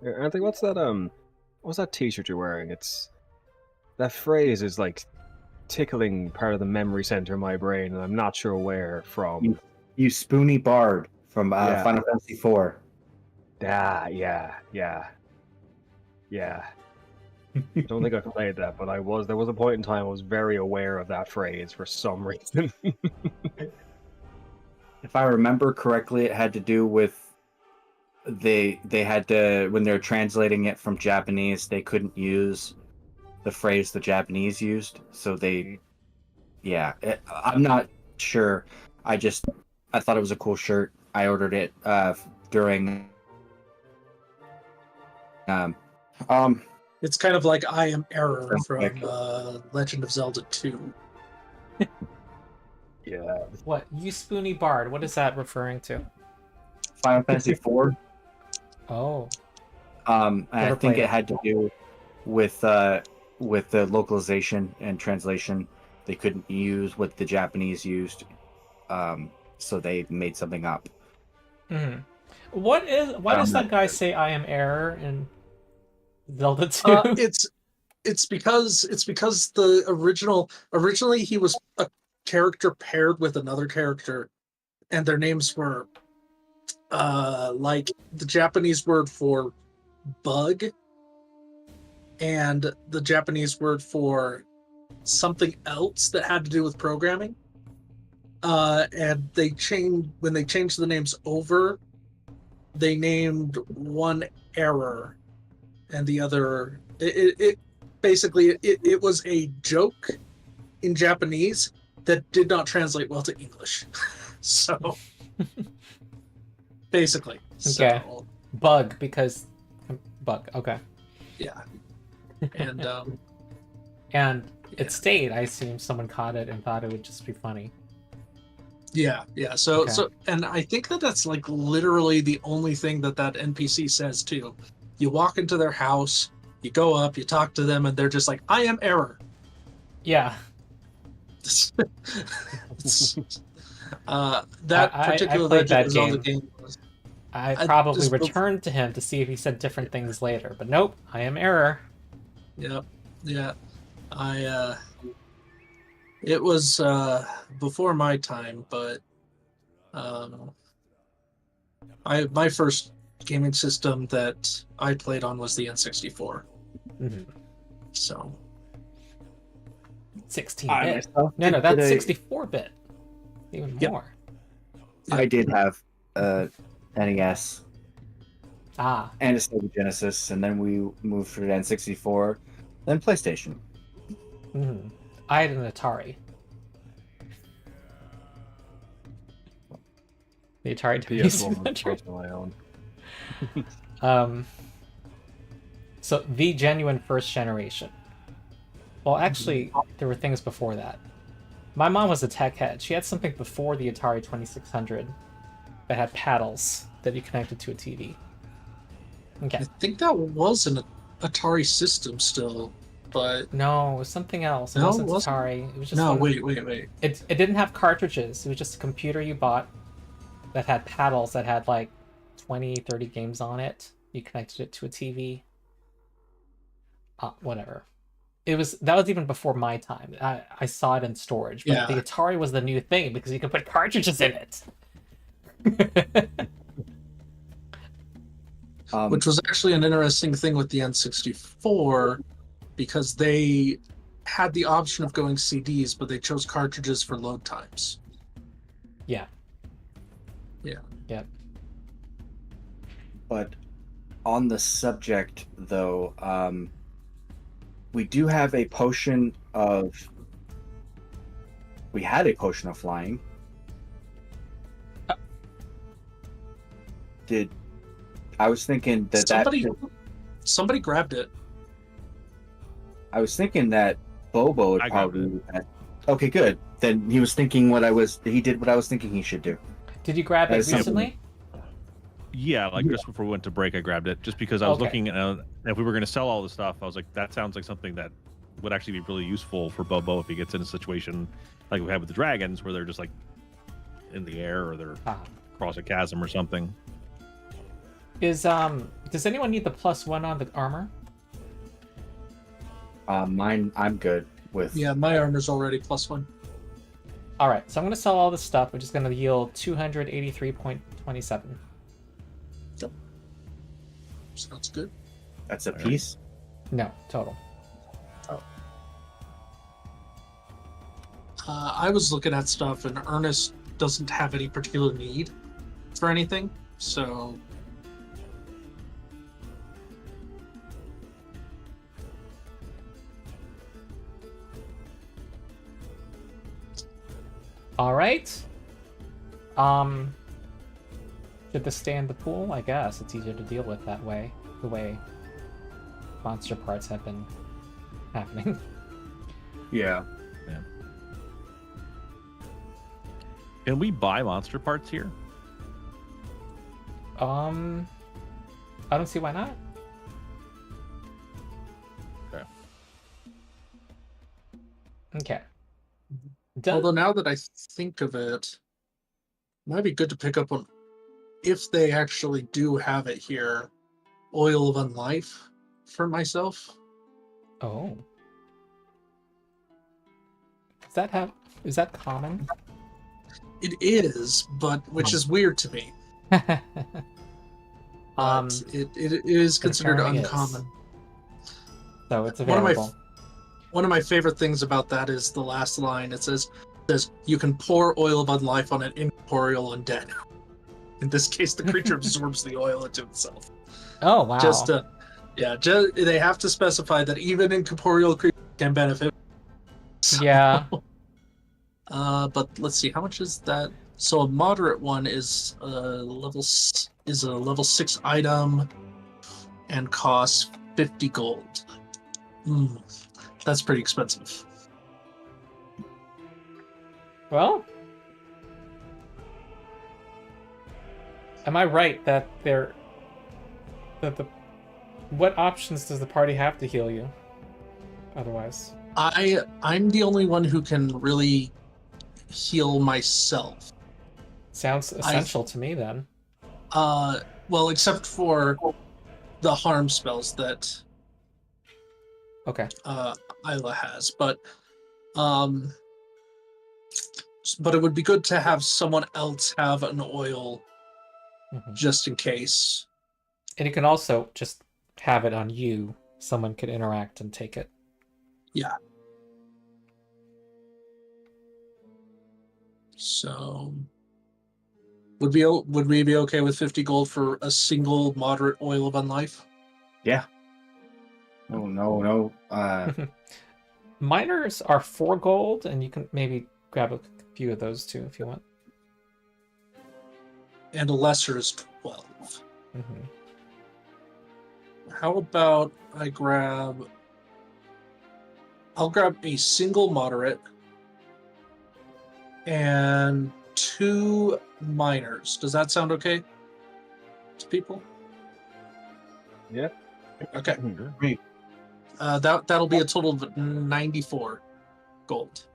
Speaker 2: Anthony, what's that T-shirt you're wearing? That phrase is like tickling part of the memory center of my brain, and I'm not sure where from.
Speaker 3: You spoony bard from
Speaker 2: Yeah.
Speaker 3: Final Fantasy IV.
Speaker 2: Yeah. I don't think I've played that, but there was a point in time I was very aware of that phrase for some reason.
Speaker 3: If I remember correctly, it had to do with they had to, when they're translating it from Japanese, they couldn't use the phrase the Japanese used, so they I'm not sure. I thought it was a cool shirt. I ordered it during
Speaker 4: It's kind of like I Am Error from
Speaker 3: Perfect.
Speaker 4: Legend of Zelda 2.
Speaker 2: Yeah.
Speaker 1: What? You spoony bard. What is that referring to?
Speaker 3: Final Fantasy IV.
Speaker 1: Oh.
Speaker 3: And I
Speaker 1: Never
Speaker 3: think
Speaker 1: played
Speaker 3: it
Speaker 1: it.
Speaker 3: had to do with the localization and translation. They couldn't use what the Japanese used, so they made something up.
Speaker 1: Hmm. Why does that guy say I am error in Zelda 2?
Speaker 4: It's because the originally he was a character paired with another character, and their names were like the Japanese word for bug and the Japanese word for something else that had to do with programming. And when they changed the names over, they named one Error and the other it basically it was a joke in Japanese that did not translate well to English. So basically.
Speaker 1: Okay.
Speaker 4: So,
Speaker 1: Bug, because bug. Okay.
Speaker 4: yeah. And
Speaker 1: And it stayed. I assume someone caught it and thought it would just be funny.
Speaker 4: yeah. So
Speaker 1: Okay.
Speaker 4: and I think that's like literally the only thing that NPC says too. You walk into their house, you go up, you talk to them, and they're just like, "I am Error."
Speaker 1: Yeah.
Speaker 4: That
Speaker 1: I
Speaker 4: particular
Speaker 1: played that
Speaker 4: Legend of Zelda
Speaker 1: game.
Speaker 4: game was
Speaker 1: I
Speaker 4: I
Speaker 1: probably
Speaker 4: just-
Speaker 1: returned to him to see if he said different things later, but nope, I am error.
Speaker 4: yeah. It was before my time, but my first gaming system that I played on was the N64.
Speaker 1: Mm-hmm.
Speaker 4: So
Speaker 1: 16-bit.
Speaker 3: myself
Speaker 1: No,
Speaker 3: did
Speaker 1: that's
Speaker 3: a-
Speaker 1: 64-bit. Even
Speaker 4: Yep.
Speaker 1: more.
Speaker 3: I did have NES
Speaker 1: Ah,
Speaker 3: and a Sega Genesis, and then we moved to the N64, then PlayStation.
Speaker 1: mhm. I had an Atari. The Atari
Speaker 2: PS1 was
Speaker 1: 2600.
Speaker 2: my own.
Speaker 1: So the genuine first generation. Well, actually, there were things before that. My mom was a tech head. She had something before the Atari 2600 that had paddles that you connected to a TV. Okay.
Speaker 4: I think that was an Atari system still, but
Speaker 1: No, it was something else. It
Speaker 4: No,
Speaker 1: wasn't
Speaker 4: it wasn't.
Speaker 1: Atari. It was just
Speaker 4: no,
Speaker 1: one-
Speaker 4: wait.
Speaker 1: It didn't have cartridges. It was just a computer you bought that had paddles that had like 20, 30 games on it. You connected it to a TV. Whatever. That was even before my time. I saw it in storage, but
Speaker 4: Yeah.
Speaker 1: the Atari was the new thing because you could put cartridges in it.
Speaker 4: Which was actually an interesting thing with the N64 because they had the option of going CDs, but they chose cartridges for load times.
Speaker 1: Yeah.
Speaker 4: Yeah.
Speaker 1: Yep.
Speaker 3: But on the subject, though, we do have a potion of. We had a potion of flying. I was thinking that
Speaker 4: somebody grabbed it.
Speaker 3: I was thinking that Bobo would
Speaker 5: I grabbed
Speaker 3: probably. Okay, good. Then he was thinking he did what I was thinking he should do.
Speaker 1: Did you grab it
Speaker 3: That is something-
Speaker 1: recently?
Speaker 5: Yeah, like just before we went to break, I grabbed it just because I was
Speaker 1: Okay.
Speaker 5: looking at if we were going to sell all the stuff. I was like, that sounds like something that would actually be really useful for Bobo if he gets in a situation like we had with the dragons, where they're just like in the air or they're
Speaker 1: Ah.
Speaker 5: across a chasm or something.
Speaker 1: Does anyone need the +1 on the armor?
Speaker 3: Mine, I'm good with.
Speaker 4: Yeah, my armor's already +1.
Speaker 1: All right, so I'm going to sell all this stuff, which is going to yield 283.27.
Speaker 4: Sounds good.
Speaker 3: That's a
Speaker 5: All right.
Speaker 3: piece.
Speaker 1: No, total.
Speaker 4: I was looking at stuff, and Ernest doesn't have any particular need for anything, so
Speaker 1: All right. Should this stay in the pool? I guess it's easier to deal with that way. The way monster parts have been happening.
Speaker 3: Yeah.
Speaker 5: Can we buy monster parts here?
Speaker 1: I don't see why not.
Speaker 5: Okay.
Speaker 1: Okay. Done.
Speaker 4: although now that I think of it, it might be good to pick up on, if they actually do have it here, Oil of Unlife for myself.
Speaker 1: Oh. Is that common?
Speaker 4: It is, but which is weird to me. But it is considered
Speaker 1: apparently is.
Speaker 4: uncommon.
Speaker 1: So it's
Speaker 4: One of my
Speaker 1: available.
Speaker 4: One of my favorite things about that is the last line. It says you can pour Oil of Unlife on an incorporeal undead. In this case, the creature absorbs the oil into itself.
Speaker 1: Oh wow.
Speaker 4: They have to specify that even incorporeal creatures can benefit. So,
Speaker 1: Yeah.
Speaker 4: but let's see, how much is that? So a moderate one is a level 6 item and costs 50 gold. That's pretty expensive.
Speaker 1: Well, am I right that what options does the party have to heal you? Otherwise,
Speaker 4: I'm the only one who can really heal myself.
Speaker 1: sounds essential to me then.
Speaker 4: Well, except for the harm spells that
Speaker 1: Okay.
Speaker 4: Aila has, but it would be good to have someone else have an oil
Speaker 1: Mhm.
Speaker 4: just in case.
Speaker 1: And you can also just have it on you. Someone could interact and take it.
Speaker 4: Yeah. So would we be okay with 50 gold for a single moderate Oil of Unlife?
Speaker 3: Yeah. No.
Speaker 1: Miners are 4 gold, and you can maybe grab a few of those too if you want.
Speaker 4: And a lesser is 12.
Speaker 1: Mm-hmm.
Speaker 4: How about I'll grab a single moderate and 2 minors. Does that sound okay to people?
Speaker 2: Yeah.
Speaker 4: Okay.
Speaker 3: Great.
Speaker 4: That'll be a total of 94 gold.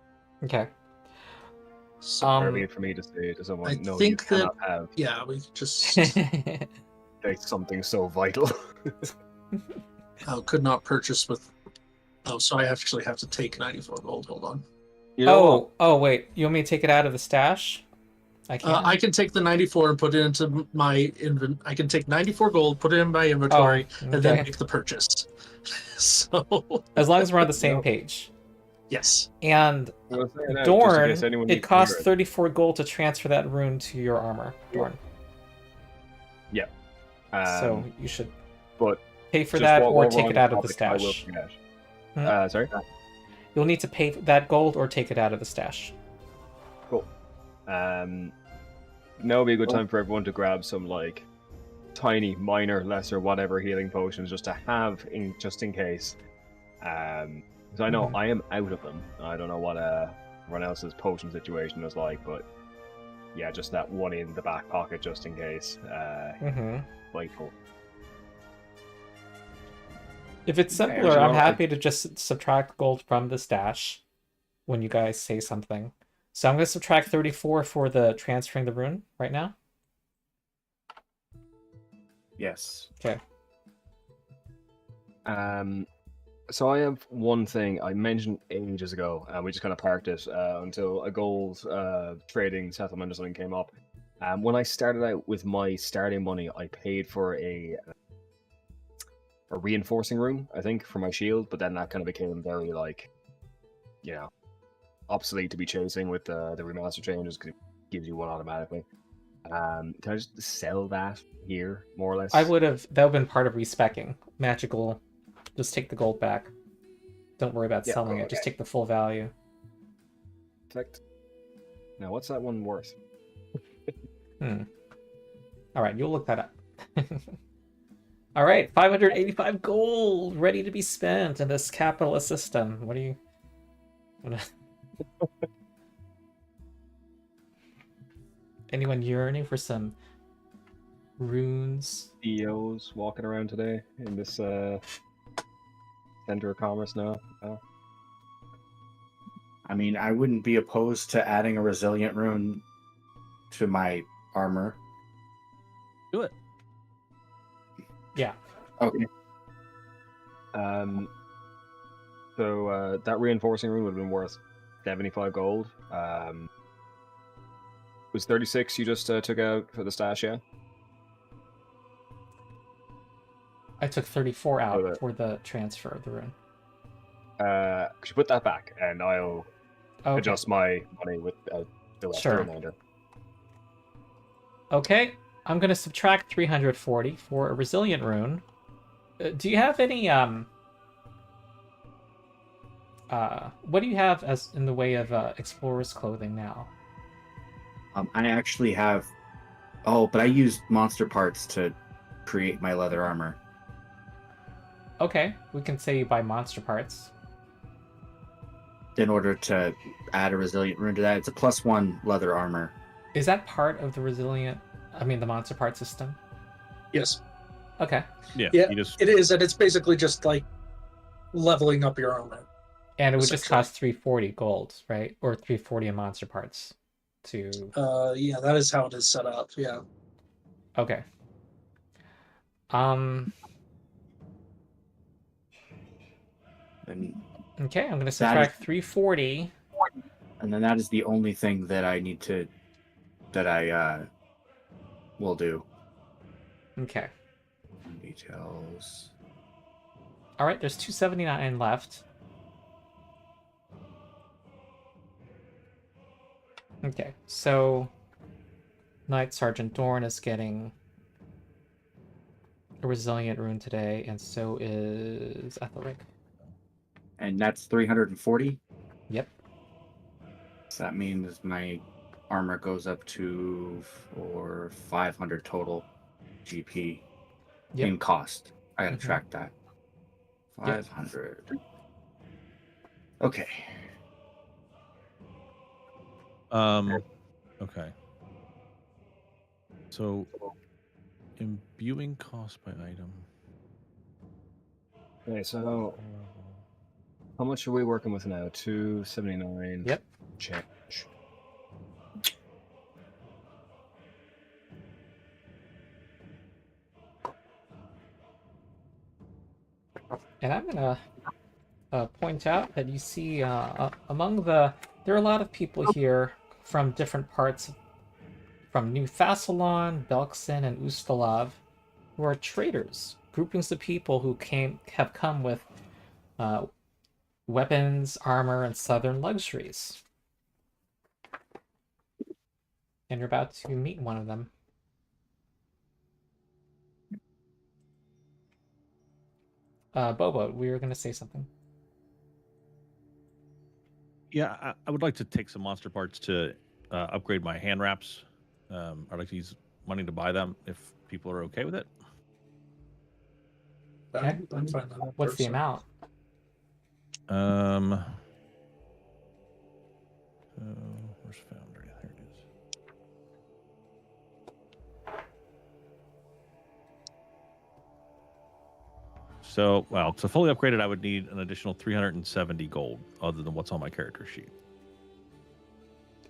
Speaker 1: Okay.
Speaker 4: So
Speaker 2: Very for me to say to someone,
Speaker 4: I
Speaker 2: no, you
Speaker 4: think that-
Speaker 2: cannot have
Speaker 4: yeah, we just
Speaker 2: like, something so vital.
Speaker 4: could not purchase with. Oh, so I actually have to take 94 gold. Hold on.
Speaker 2: You know
Speaker 1: Oh, wait. You want me to take it out of the stash? I can't.
Speaker 4: I can take the 94 and put it into my I can take 94 gold, put it in my inventory, and then
Speaker 1: okay.
Speaker 4: make the purchase. So
Speaker 1: As long as we're on the same page.
Speaker 4: yes.
Speaker 1: And
Speaker 2: what? I was saying now, just in
Speaker 1: Dorn,
Speaker 2: case anyone
Speaker 1: it
Speaker 2: needs to
Speaker 1: costs
Speaker 2: hear it.
Speaker 1: 34 gold to transfer that rune to your armor, Dorn. So you should
Speaker 2: but
Speaker 1: pay for
Speaker 2: just
Speaker 1: that
Speaker 2: while
Speaker 1: or
Speaker 2: we're
Speaker 1: take
Speaker 2: on
Speaker 1: it
Speaker 2: the
Speaker 1: out of the
Speaker 2: topic, I will
Speaker 1: stash.
Speaker 2: forget. Sorry.
Speaker 1: You'll need to pay that gold or take it out of the stash.
Speaker 2: Cool. Now would be a good time for everyone to grab some like tiny, minor, lesser, whatever healing potions just to have just in case. Because I know I am out of them. I don't know what everyone else's potion situation is like, but yeah, just that one in the back pocket just in case. Vital.
Speaker 1: If it's simpler,
Speaker 3: as
Speaker 1: I'm
Speaker 3: well,
Speaker 1: happy to just subtract gold from the stash when you guys say something. So I'm going to subtract 34 for the transferring the rune right now.
Speaker 3: Yes.
Speaker 1: Okay.
Speaker 2: So I have one thing I mentioned ages ago, and we just kind of parked it until a gold trading settlement or something came up. When I started out with my starting money, I paid for a reinforcing rune, I think, for my shield, but then that kind of became very, like, you know, obsolete to be chasing with the remaster changes because it gives you one automatically. Can I just sell that here, more or less?
Speaker 1: That would have been part of respecking. Magical, just take the gold back. Don't worry about selling it, just take the full value.
Speaker 2: Perfect. Now, what's that one worth?
Speaker 1: Alright, you'll look that up. Alright, 585 gold ready to be spent in this capitalist system. What do you... Anyone yearning for some runes?
Speaker 2: CEOs walking around today in this center of commerce now.
Speaker 3: I mean, I wouldn't be opposed to adding a resilient rune to my armor.
Speaker 5: Do it.
Speaker 1: Yeah.
Speaker 3: Okay.
Speaker 2: So that reinforcing rune would have been worth 75 gold. Was 36 you just took out for the stash, yeah?
Speaker 1: I took 34 out
Speaker 2: Okay.
Speaker 1: for the transfer of the rune.
Speaker 2: Could you put that back, and I'll
Speaker 1: Okay.
Speaker 2: adjust my money with the
Speaker 1: Sure.
Speaker 2: remainder.
Speaker 1: Okay, I'm gonna subtract 340 for a resilient rune. Do you have any what do you have as in the way of explorer's clothing now?
Speaker 3: I actually have... Oh, but I used monster parts to create my leather armor.
Speaker 1: Okay, we can say you buy monster parts.
Speaker 3: In order to add a resilient rune to that, it's a +1 leather armor.
Speaker 1: Is that part of the the monster part system?
Speaker 4: Yes,
Speaker 1: Okay.
Speaker 5: Yeah.
Speaker 4: Yeah.
Speaker 5: You just
Speaker 4: it is, and it's basically just like leveling up your armor.
Speaker 1: And it would just
Speaker 4: Essentially.
Speaker 1: cost 340 gold, right? Or 340 in monster parts to...
Speaker 4: Yeah, that is how it is set up. Yeah.
Speaker 1: Okay.
Speaker 3: And
Speaker 1: Okay, I'm gonna subtract 340.
Speaker 3: then that is the only thing that I need to... that I will do.
Speaker 1: Okay.
Speaker 3: Details.
Speaker 1: Alright, there's 279 left. Okay, so Knight Sergeant Dorn is getting a resilient rune today, and so is Aethelric.
Speaker 3: And that's 340?
Speaker 1: Yep.
Speaker 3: So that means my armor goes up to 500 total GP
Speaker 1: Yep.
Speaker 3: in cost. I gotta
Speaker 1: Mhm.
Speaker 3: track that.
Speaker 1: Yep.
Speaker 3: 500. Okay.
Speaker 5: Okay. So imbuing cost by item.
Speaker 2: Okay, so how much are we working with now? 279.
Speaker 1: Yep.
Speaker 2: Change.
Speaker 1: And I'm gonna point out that you see among there are a lot of people here from different parts, from New Thassalon, Belkson, and Ustalav, who are traders, groupings of people who have come with weapons, armor, and southern luxuries. And you're about to meet one of them. Bobo, we were going to say something.
Speaker 5: Yeah, I would like to take some monster parts to upgrade my hand wraps. I'd like to use money to buy them if people are okay with it.
Speaker 1: Okay.
Speaker 4: I'm fine with that.
Speaker 1: What's the amount?
Speaker 5: Where's Foundry? There it is. So, well, to fully upgrade it, I would need an additional 370 gold, other than what's on my character sheet.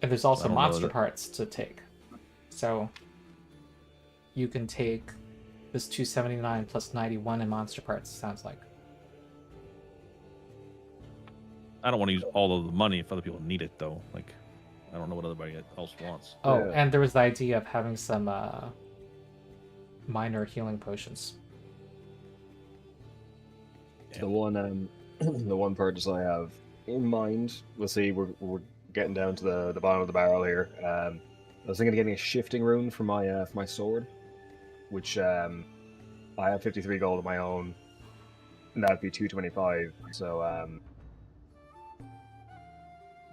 Speaker 1: And there's also
Speaker 5: I don't know
Speaker 1: monster
Speaker 5: that-
Speaker 1: parts to take. So you can take this 279 plus 91 in monster parts, sounds like.
Speaker 5: I don't want to use all of the money if other people need it, though. Like, I don't know what everybody else wants.
Speaker 1: Oh,
Speaker 2: Yeah.
Speaker 1: and there was the idea of having some minor healing potions.
Speaker 2: The one the one purchase I have in mind. We'll see. We're getting down to the bottom of the barrel here. I was thinking of getting a shifting rune for my sword, which I have 53 gold of my own. And that'd be 225. So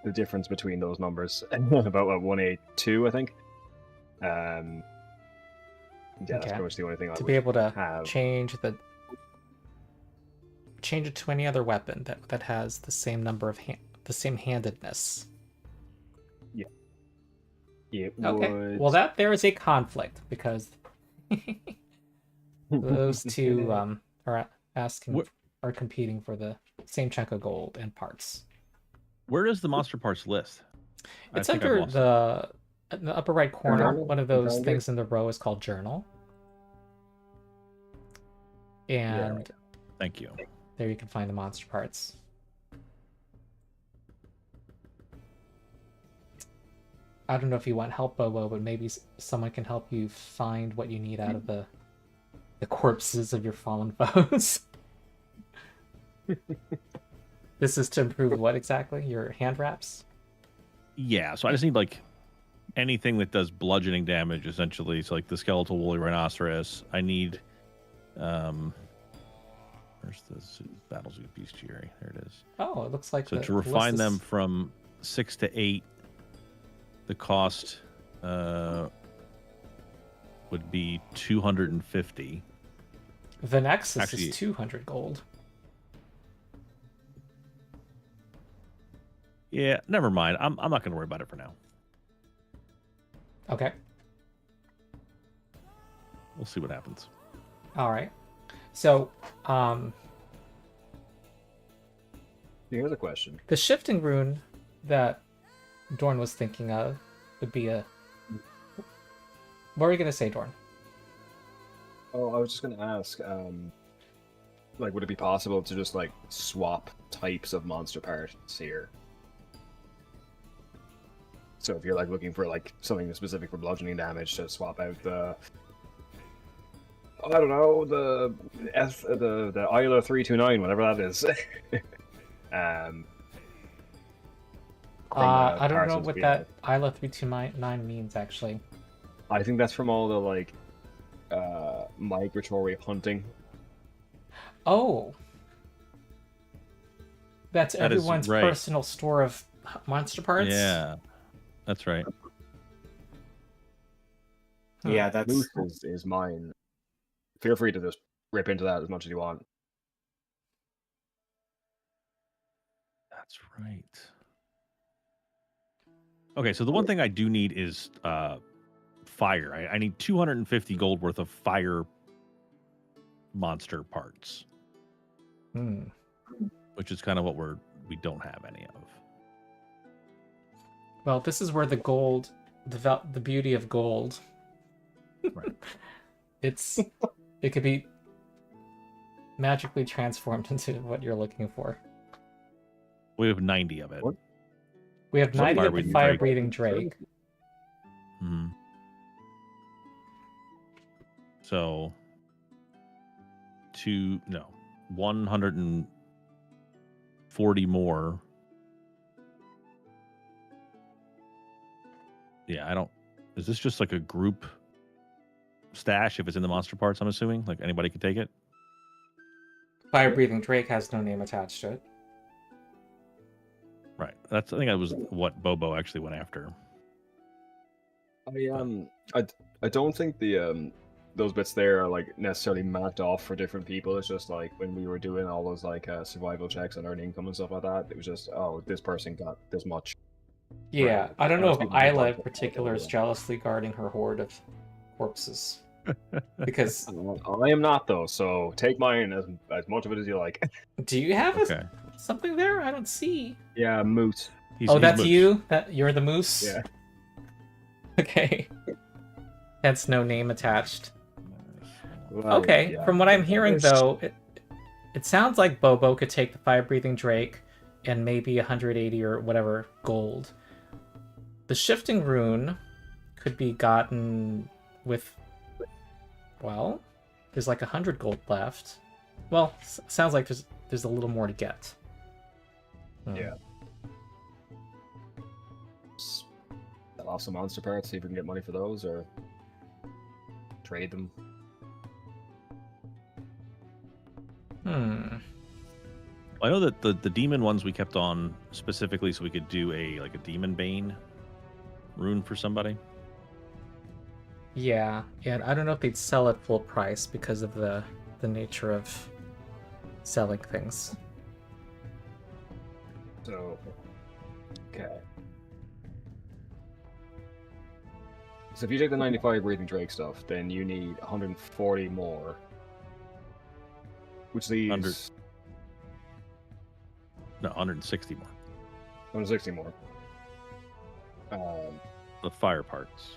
Speaker 2: the difference between those numbers about 182, I think. Yeah, that's
Speaker 1: Okay.
Speaker 2: pretty much the only thing I
Speaker 1: To
Speaker 2: would
Speaker 1: be able to
Speaker 2: have.
Speaker 1: change it to any other weapon that has the same number of the same handedness.
Speaker 2: It
Speaker 1: Okay.
Speaker 2: would...
Speaker 1: Well, there is a conflict because those two are competing for the same chunk of gold and parts.
Speaker 5: Where is the monster parts list? I
Speaker 1: It's
Speaker 5: think I've
Speaker 1: under
Speaker 5: lost it.
Speaker 1: in the upper right corner.
Speaker 2: Journal?
Speaker 1: One of those
Speaker 2: Journal?
Speaker 1: things in the row is called journal. And
Speaker 2: right.
Speaker 5: Thank you.
Speaker 1: there you can find the monster parts. I don't know if you want help, Bobo, but maybe someone can help you find what you need out of the corpses of your fallen foes. This is to improve what exactly? Your hand wraps?
Speaker 5: Yeah, so I just need like anything that does bludgeoning damage, essentially. So like the skeletal woolly rhinoceros. I need where's the Battlesuit Bestiary? There it is.
Speaker 1: Oh, it looks like
Speaker 5: So
Speaker 1: the
Speaker 5: to
Speaker 1: list
Speaker 5: refine
Speaker 1: is-
Speaker 5: them from 6 to 8, the cost would be 250.
Speaker 1: The Nexus
Speaker 5: Actually-
Speaker 1: is 200 gold.
Speaker 5: Yeah, never mind. I'm not going to worry about it for now.
Speaker 1: Okay.
Speaker 5: We'll see what happens.
Speaker 1: All right. So,
Speaker 2: Here's a question.
Speaker 1: the shifting rune that Dorn was thinking of would be a... What were you going to say, Dorn?
Speaker 2: Oh, I was just going to ask, like, would it be possible to just, like, swap types of monster parts here? So if you're, like, looking for, like, something specific for bludgeoning damage, to swap out the... I don't know, the Aila 329, whatever that is.
Speaker 1: I don't know
Speaker 2: Parsons
Speaker 1: what
Speaker 2: being
Speaker 1: that Aila 329 means, actually.
Speaker 2: I think that's from all the, like, migratory hunting.
Speaker 1: Oh! That's
Speaker 5: That is
Speaker 1: everyone's
Speaker 5: right.
Speaker 1: personal store of monster parts?
Speaker 5: Yeah, that's right.
Speaker 1: Huh.
Speaker 3: Yeah, that's
Speaker 2: Moose is mine. Feel free to just rip into that as much as you want.
Speaker 5: That's right. Okay, so the one thing I do need is fire. I need 250 gold worth of fire monster parts,
Speaker 1: Hmm.
Speaker 5: which is kind of what we don't have any of.
Speaker 1: Well, this is where the gold, the beauty of gold.
Speaker 5: Right.
Speaker 1: It could be magically transformed into what you're looking for.
Speaker 5: We have 90 of it.
Speaker 2: What?
Speaker 1: We have
Speaker 5: Some
Speaker 1: 90 of the
Speaker 5: fire-breathing
Speaker 1: fire-breathing Drake.
Speaker 5: Mhm. So, 140 more. Yeah, I don't. Is this just like a group stash if it's in the monster parts? I'm assuming like anybody could take it.
Speaker 1: Fire-breathing Drake has no name attached to it.
Speaker 5: Right. I think that was what Bobo actually went after.
Speaker 2: I don't think the those bits there are like necessarily mapped off for different people. It's just like when we were doing all those like survival checks and earn income and stuff like that. It was just, oh, this person got this much.
Speaker 1: Yeah,
Speaker 2: Right.
Speaker 1: I don't know if
Speaker 2: Most people don't
Speaker 1: Aila
Speaker 2: like
Speaker 1: in
Speaker 2: it.
Speaker 1: particular is jealously guarding her hoard of corpses. Because
Speaker 2: I am not though, so take mine as much of it as you like.
Speaker 1: do you have
Speaker 5: Okay.
Speaker 1: something there? I don't see.
Speaker 2: Yeah, moot.
Speaker 1: That's
Speaker 5: Moose.
Speaker 1: you? That you're the moose?
Speaker 2: Yeah.
Speaker 1: Okay. Hence no name attached.
Speaker 2: Well,
Speaker 1: Okay,
Speaker 2: yeah.
Speaker 1: from what I'm hearing though, it sounds like Bobo could take the fire-breathing drake and maybe 180 or whatever gold. The shifting rune could be gotten with, well, there's like 100 gold left. Well, sounds like there's a little more to get.
Speaker 2: Yeah. Sell off some monster parts, see if we can get money for those, or trade them.
Speaker 5: I know that the demon ones we kept on specifically so we could do a demon bane rune for somebody.
Speaker 1: Yeah, and I don't know if they'd sell at full price because of the nature of selling things.
Speaker 2: So, okay. So if you take the 95 breathing drake stuff, then you need 140 more. Which leaves...
Speaker 5: No, 160 more.
Speaker 2: 160 more.
Speaker 5: The fire parts.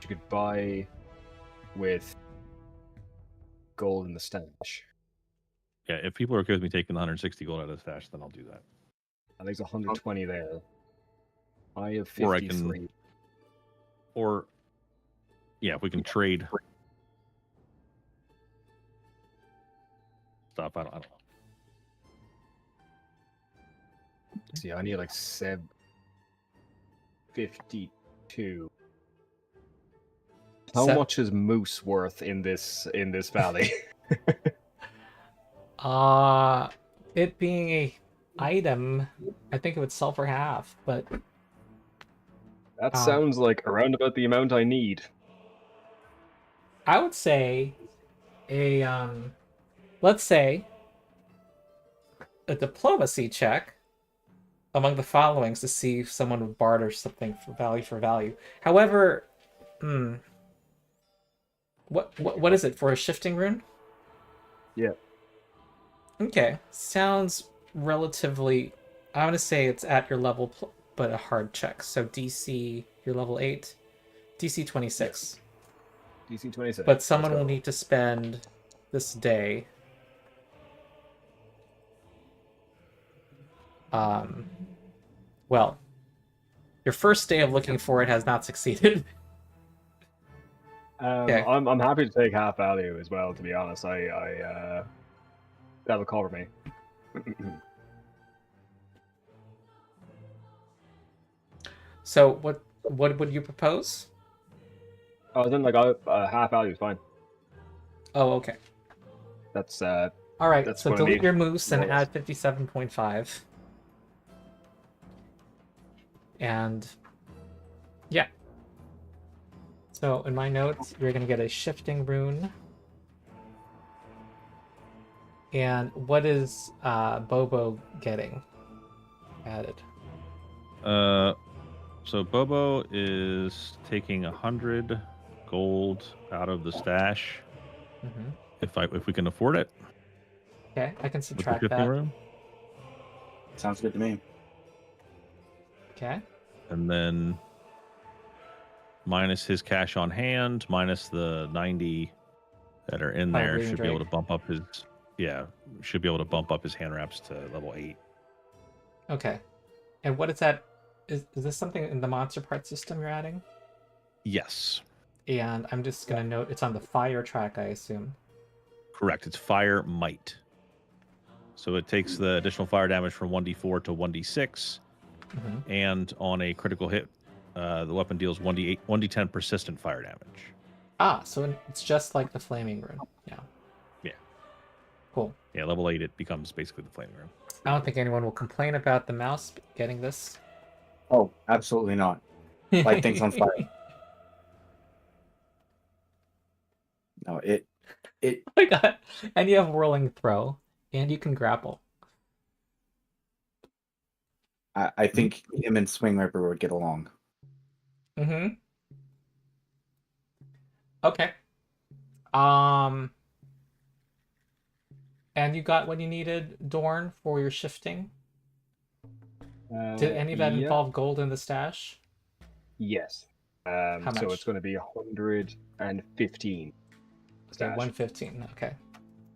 Speaker 2: You could buy with gold in the stash.
Speaker 5: Yeah, if people are okay with me taking the 160 gold out of the stash, then I'll do that.
Speaker 2: I think there's 120 there. I have 53.
Speaker 5: Or I can... Or... Yeah, if we can trade... stuff, I don't know.
Speaker 2: See, I need like 52. How much is moose worth in this valley?
Speaker 1: It being a item, I think it would sell for half, but
Speaker 2: that sounds like around about the amount I need.
Speaker 1: I would say let's say a diplomacy check among the followings to see if someone would barter something for value. However, what is it for a shifting rune?
Speaker 2: Yeah.
Speaker 1: Okay, sounds relatively. I want to say it's at your level, but a hard check. So DC, you're level 8, DC 26.
Speaker 2: DC 26.
Speaker 1: But someone will need to spend this day. Well, your first day of looking for it has not succeeded.
Speaker 2: Okay. I'm happy to take half value as well. To be honest, that'll cover me.
Speaker 1: So what would you propose?
Speaker 2: Oh, then like half value is fine.
Speaker 1: Oh, okay.
Speaker 2: That's
Speaker 1: all right.
Speaker 2: That's
Speaker 1: so
Speaker 2: what I
Speaker 1: delete
Speaker 2: need.
Speaker 1: your moose and add 57.5. And yeah. So in my notes, you're gonna get a shifting rune. And what is Bobo getting added?
Speaker 5: So Bobo is taking 100 gold out of the stash. If we can afford it.
Speaker 1: Okay, I can
Speaker 5: With the
Speaker 1: subtract
Speaker 5: shifting
Speaker 1: that.
Speaker 5: rune.
Speaker 3: Sounds good to me.
Speaker 1: Okay.
Speaker 5: And then minus his cash on hand, minus the 90 that are in there,
Speaker 1: Breathing
Speaker 5: should be able to
Speaker 1: Drake.
Speaker 5: bump up his should be able to bump up his hand wraps to level 8.
Speaker 1: Okay. And what is that? Is this something in the monster part system you're adding?
Speaker 5: Yes.
Speaker 1: And I'm just gonna note it's on the fire track, I assume.
Speaker 5: Correct. It's fire might. So it takes the additional fire damage from 1d4 to 1d6. And on a critical hit, the weapon deals 1d10 persistent fire damage.
Speaker 1: Ah, so it's just like the flaming rune. Yeah.
Speaker 5: Yeah.
Speaker 1: Cool.
Speaker 5: Yeah, level 8, it becomes basically the flaming rune.
Speaker 1: I don't think anyone will complain about the mouse getting this.
Speaker 3: Oh, absolutely not. Light things on fire. No, it.
Speaker 1: Oh my god. And you have whirling throw, and you can grapple.
Speaker 3: I think him and Swing Ripper would get along.
Speaker 1: Okay. And you got what you needed, Dorn, for your shifting? Did any of that
Speaker 2: Yeah.
Speaker 1: involve gold in the stash?
Speaker 2: Yes.
Speaker 1: How
Speaker 2: So
Speaker 1: much?
Speaker 2: it's going to be 115.
Speaker 1: Okay,
Speaker 2: Stash.
Speaker 1: 115. Okay,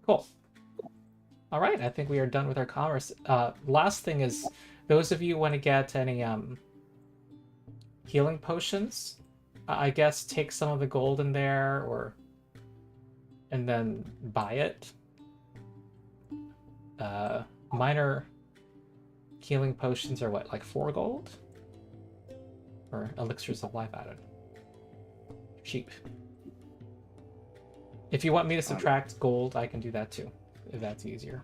Speaker 1: cool. All right, I think we are done with our commerce. Last thing is, those of you want to get any healing potions, I guess take some of the gold in there, and then buy it. Minor healing potions are what, like 4 gold? Or elixirs of life added. Cheap. If you want me to subtract gold, I can do that too, if that's easier.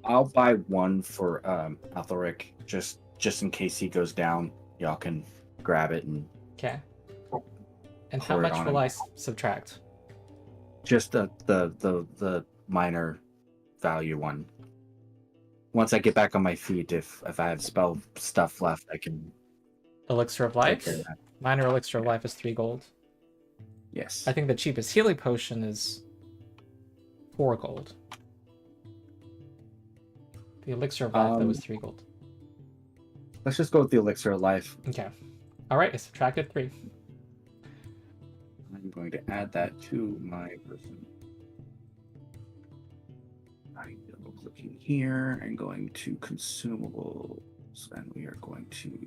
Speaker 3: I'll buy one for Aethelric, just in case he goes down. Y'all can grab it and
Speaker 1: Okay. And how
Speaker 3: pour it
Speaker 1: much
Speaker 3: on
Speaker 1: will
Speaker 3: him.
Speaker 1: I subtract?
Speaker 3: Just the minor value one. Once I get back on my feet, if I have spell stuff left, I can
Speaker 1: Elixir of
Speaker 3: take
Speaker 1: life?
Speaker 3: care of that.
Speaker 1: Minor elixir of life is 3 gold.
Speaker 3: Yes.
Speaker 1: I think the cheapest healing potion is 4 gold. The elixir of life, that was 3 gold.
Speaker 3: Let's just go with the elixir of life.
Speaker 1: Okay. Alright, I subtracted 3.
Speaker 3: I'm going to add that to my person. I'm double clicking here and going to consumables, and we are going to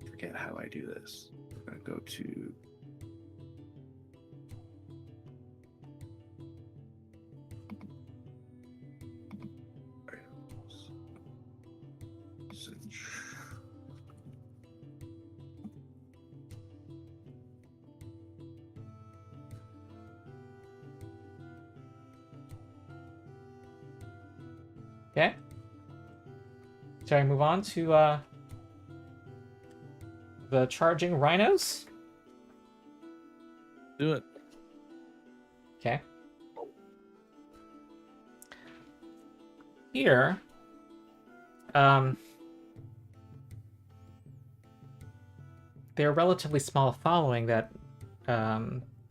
Speaker 3: forget how I do this. We're going to go to
Speaker 1: Okay. Shall I move on to the charging rhinos?
Speaker 5: Do it.
Speaker 1: Okay. Here, they're a relatively small following that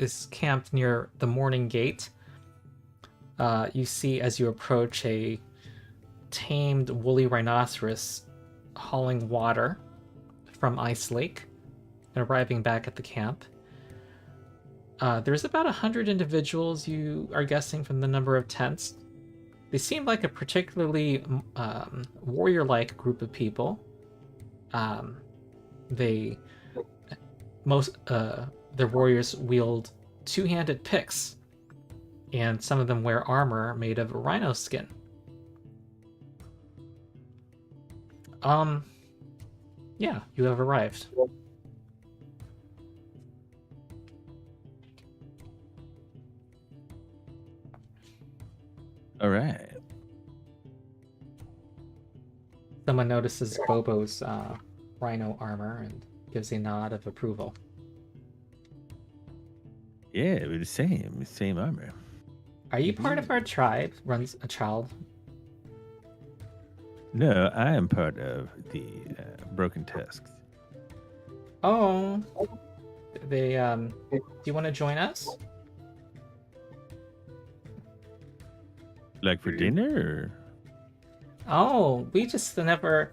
Speaker 1: is camped near the Morning Gate. You see as you approach a tamed woolly rhinoceros hauling water from Ice Lake and arriving back at the camp. There's about 100 individuals, you are guessing from the number of tents. They seem like a particularly warrior-like group of people. Their warriors wield 2-handed picks, and some of them wear armor made of rhino skin. Yeah, you have arrived.
Speaker 5: All right.
Speaker 1: Someone notices Bobo's rhino armor and gives a nod of approval.
Speaker 5: Yeah, we're the same armor.
Speaker 1: Are you part of our tribe? Runs a child.
Speaker 5: No, I am part of the Broken Tusks.
Speaker 1: Oh, they do you want to join us?
Speaker 5: Like for dinner?
Speaker 1: Oh, we just never.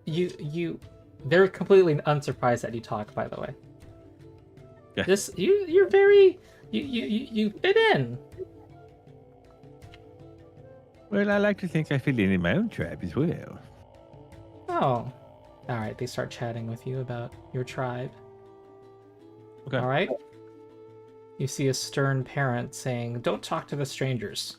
Speaker 1: They're completely unsurprised that you talk. By the way,
Speaker 5: Yeah.
Speaker 1: you're very you fit in.
Speaker 5: Well, I like to think I fit in my own tribe as well.
Speaker 1: Oh, all right. They start chatting with you about your tribe.
Speaker 5: Okay.
Speaker 1: All right. You see a stern parent saying, "Don't talk to the strangers."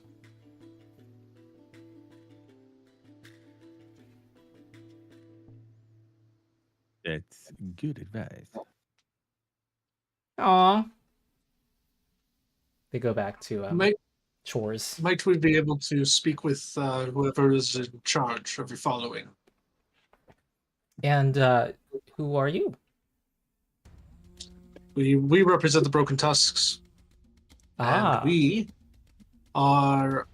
Speaker 5: That's good advice.
Speaker 1: Aw. They go back to
Speaker 4: Might
Speaker 1: chores.
Speaker 4: we be able to speak with whoever is in charge of your following?
Speaker 1: And who are you?
Speaker 4: We represent the Broken Tusks,
Speaker 1: Ah,
Speaker 4: and we are.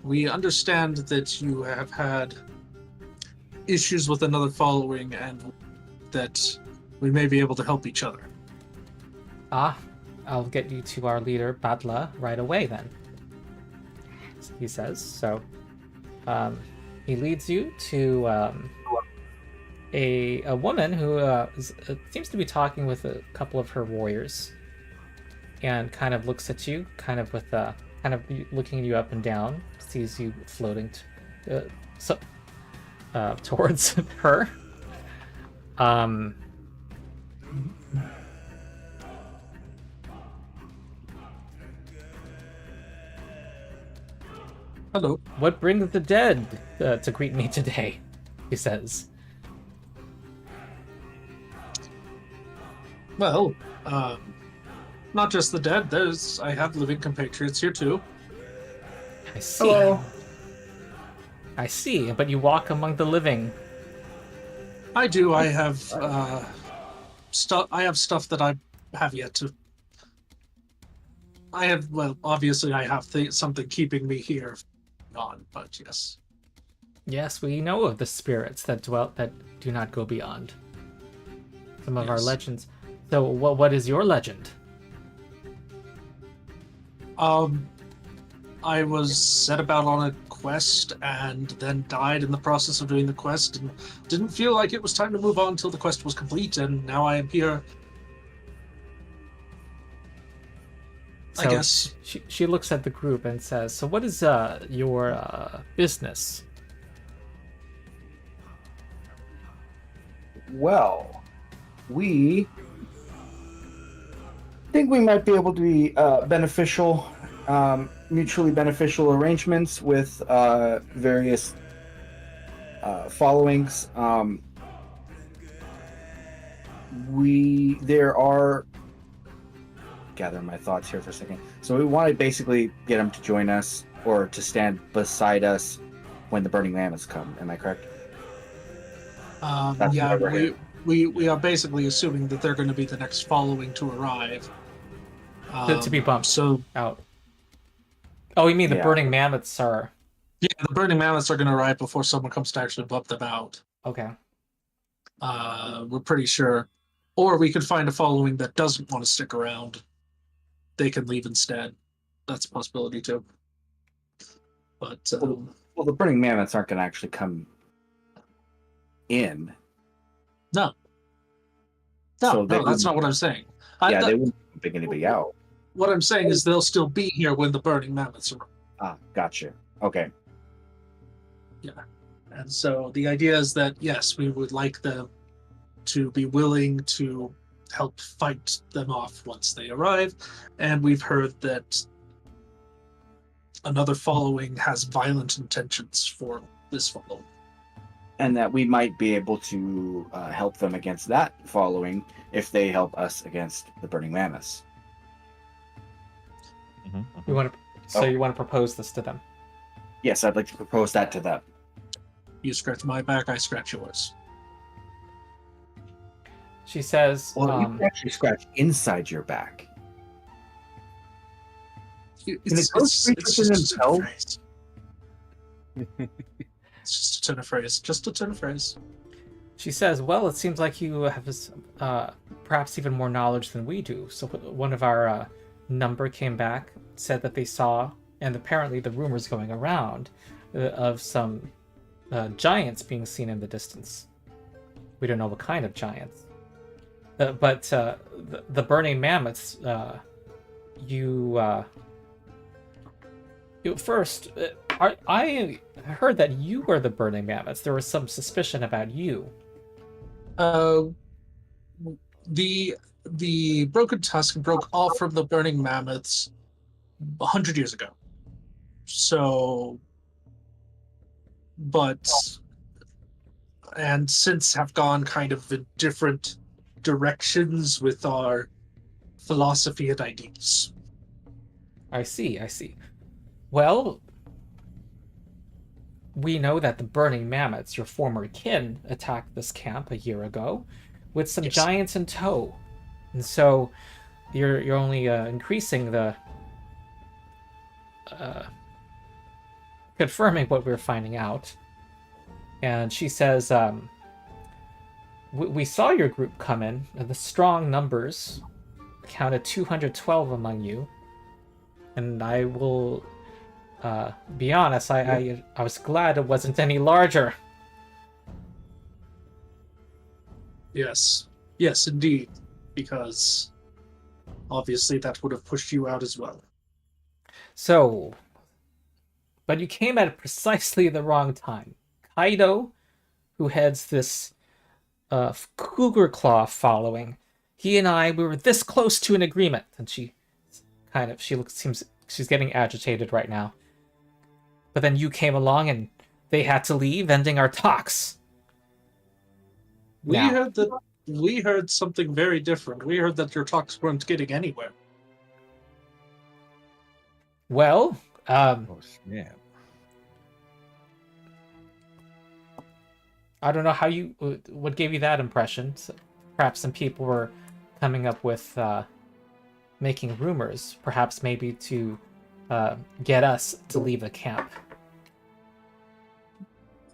Speaker 4: We understand that you have had issues with another following, and that we may be able to help each other.
Speaker 1: I'll get you to our leader, Badla, right away then. he says. So he leads you to a woman who seems to be talking with a couple of her warriors, and kind of looks at you, kind of with kind of looking you up and down, sees you floating towards her.
Speaker 4: Hello.
Speaker 1: What brings the dead to greet me today? He says.
Speaker 4: Well, not just the dead. I have living compatriots here too.
Speaker 1: I see.
Speaker 3: Hello.
Speaker 1: I see, but you walk among the living.
Speaker 4: I do. I have stuff. I have stuff that I have yet to. I have. Well, obviously, I have something keeping me here. On, but yes.
Speaker 1: Yes, we know of the spirits that do not go beyond. Some of our
Speaker 4: Yes.
Speaker 1: legends. So, what is your legend?
Speaker 4: I was set about on a quest and then died in the process of doing the quest, and didn't feel like it was time to move on until the quest was complete, and now I am here.
Speaker 1: So
Speaker 4: I guess.
Speaker 1: she looks at the group and says, "So, what is your business?"
Speaker 3: Well, we think we might be able to be beneficial, mutually beneficial arrangements with various followings. There are. Gather my thoughts here for a second. So we want to basically get them to join us or to stand beside us when the burning mammoths come. Am I correct? That's
Speaker 4: Yeah,
Speaker 3: why we're here.
Speaker 4: we are basically assuming that they're going to be the next following to arrive.
Speaker 1: To be bumped
Speaker 4: So
Speaker 1: out. Oh, you mean the
Speaker 3: Yeah.
Speaker 1: burning mammoths are...
Speaker 4: yeah, the burning mammoths are going to arrive before someone comes to actually bump them out.
Speaker 1: Okay.
Speaker 4: We're pretty sure. Or we could find a following that doesn't want to stick around. They can leave instead. That's a possibility too. But
Speaker 3: Well, the burning mammoths aren't going to actually come in.
Speaker 4: no,
Speaker 3: So they
Speaker 4: that's not what I'm saying.
Speaker 3: They wouldn't pick anybody out.
Speaker 4: What I'm saying is they'll still be here when the burning mammoths arrive.
Speaker 3: Ah, gotcha. Okay.
Speaker 4: And so the idea is that, yes, we would like them to be willing to help fight them off once they arrive. And we've heard that another following has violent intentions for this following.
Speaker 3: And that we might be able to help them against that following if they help us against the burning mammoths.
Speaker 1: You want to? You want to propose this to them?
Speaker 3: Yes, I'd like to propose that to them.
Speaker 4: You scratch my back, I scratch yours.
Speaker 1: She says,
Speaker 3: Well, you can actually scratch inside your back.
Speaker 4: It's
Speaker 3: ghost creature
Speaker 4: just a turn of
Speaker 3: himself?
Speaker 4: phrase. It's just a turn of phrase. Just a turn of phrase.
Speaker 1: She says, "Well, it seems like you have perhaps even more knowledge than we do." So one of our number came back, said that they saw, and apparently the rumors going around of some giants being seen in the distance. We don't know what kind of giants. But the burning mammoths, first, I heard that you were the burning mammoths. There was some suspicion about you.
Speaker 4: The broken tusk broke off from the burning mammoths 100 years ago. So, and since have gone kind of in different directions with our philosophy and ideas.
Speaker 1: I see. Well, we know that the burning mammoths, your former kin, attacked this camp a year ago with some
Speaker 4: Yes.
Speaker 1: giants in tow. And so you're only increasing the confirming what we're finding out. And she says, we saw your group come in, and the strong numbers counted 212 among you. And I will be honest, I was glad it wasn't any larger.
Speaker 4: Yes. Yes, indeed. Because obviously that would have pushed you out as well.
Speaker 1: So, but you came at precisely the wrong time. Kaido, who heads this Cougar Claw following, he and we were this close to an agreement, and she seems she's getting agitated right now. But then you came along and they had to leave, ending our talks.
Speaker 4: We
Speaker 1: Now-
Speaker 4: heard something very different. We heard that your talks weren't getting anywhere.
Speaker 1: Well,
Speaker 5: Oh snap!
Speaker 1: I don't know how what gave you that impression. So perhaps some people were coming up with making rumors, perhaps maybe to get us to leave the camp.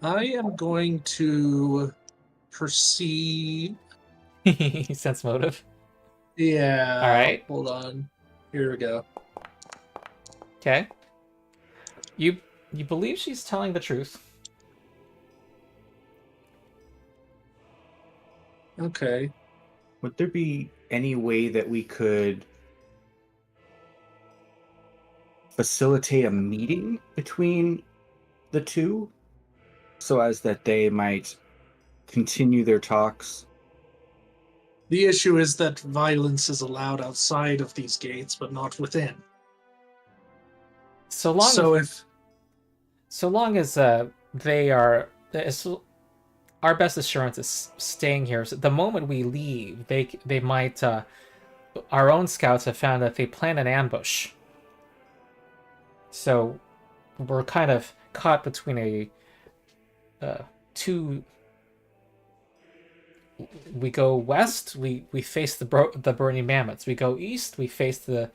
Speaker 4: I am going to proceed.
Speaker 1: Sense motive.
Speaker 4: Yeah.
Speaker 1: All right.
Speaker 4: Hold on. Here we go.
Speaker 1: Okay. You believe she's telling the truth?
Speaker 4: Okay.
Speaker 3: Would there be any way that we could facilitate a meeting between the two so as that they might continue their talks?
Speaker 4: The issue is that violence is allowed outside of these gates, but not within.
Speaker 1: So long as they are, our best assurance is staying here. So the moment we leave, they might. Our own scouts have found that they plan an ambush. So we're kind of caught between two. We go west, we face the burning mammoths. We go east, we face the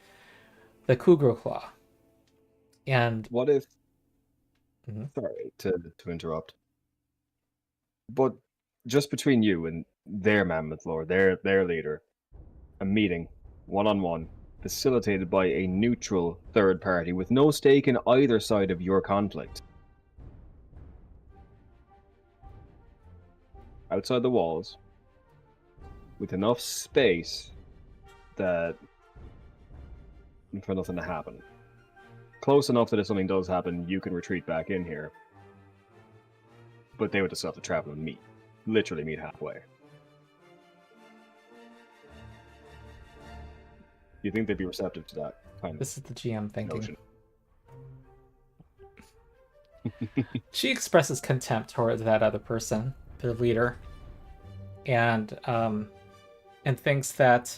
Speaker 1: cougar claw. And
Speaker 2: What if?
Speaker 1: Mhm.
Speaker 2: Sorry to interrupt, but just between you and their mammoth lord, their leader, a meeting, one-on-one, facilitated by a neutral third party with no stake in either side of your conflict, outside the walls, with enough space that for nothing to happen. Close enough that if something does happen, you can retreat back in here. But they would just have to travel and meet. Literally meet halfway. You think they'd be receptive to that kind of
Speaker 1: this is the GM thinking.
Speaker 2: notion?
Speaker 1: She expresses contempt towards that other person, their leader, and thinks that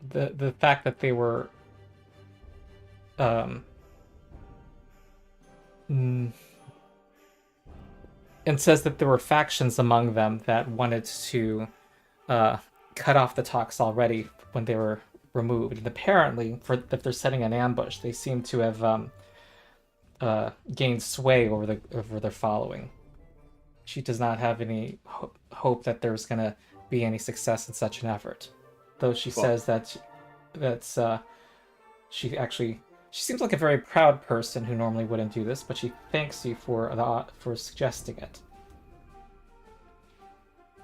Speaker 1: the fact that they were and says that there were factions among them that wanted to cut off the talks already when they were removed. And apparently, if they're setting an ambush, they seem to have gained sway over their following. She does not have any hope that there's going to be any success in such an effort. Though she says that she seems like a very proud person who normally wouldn't do this, but she thanks you for suggesting it.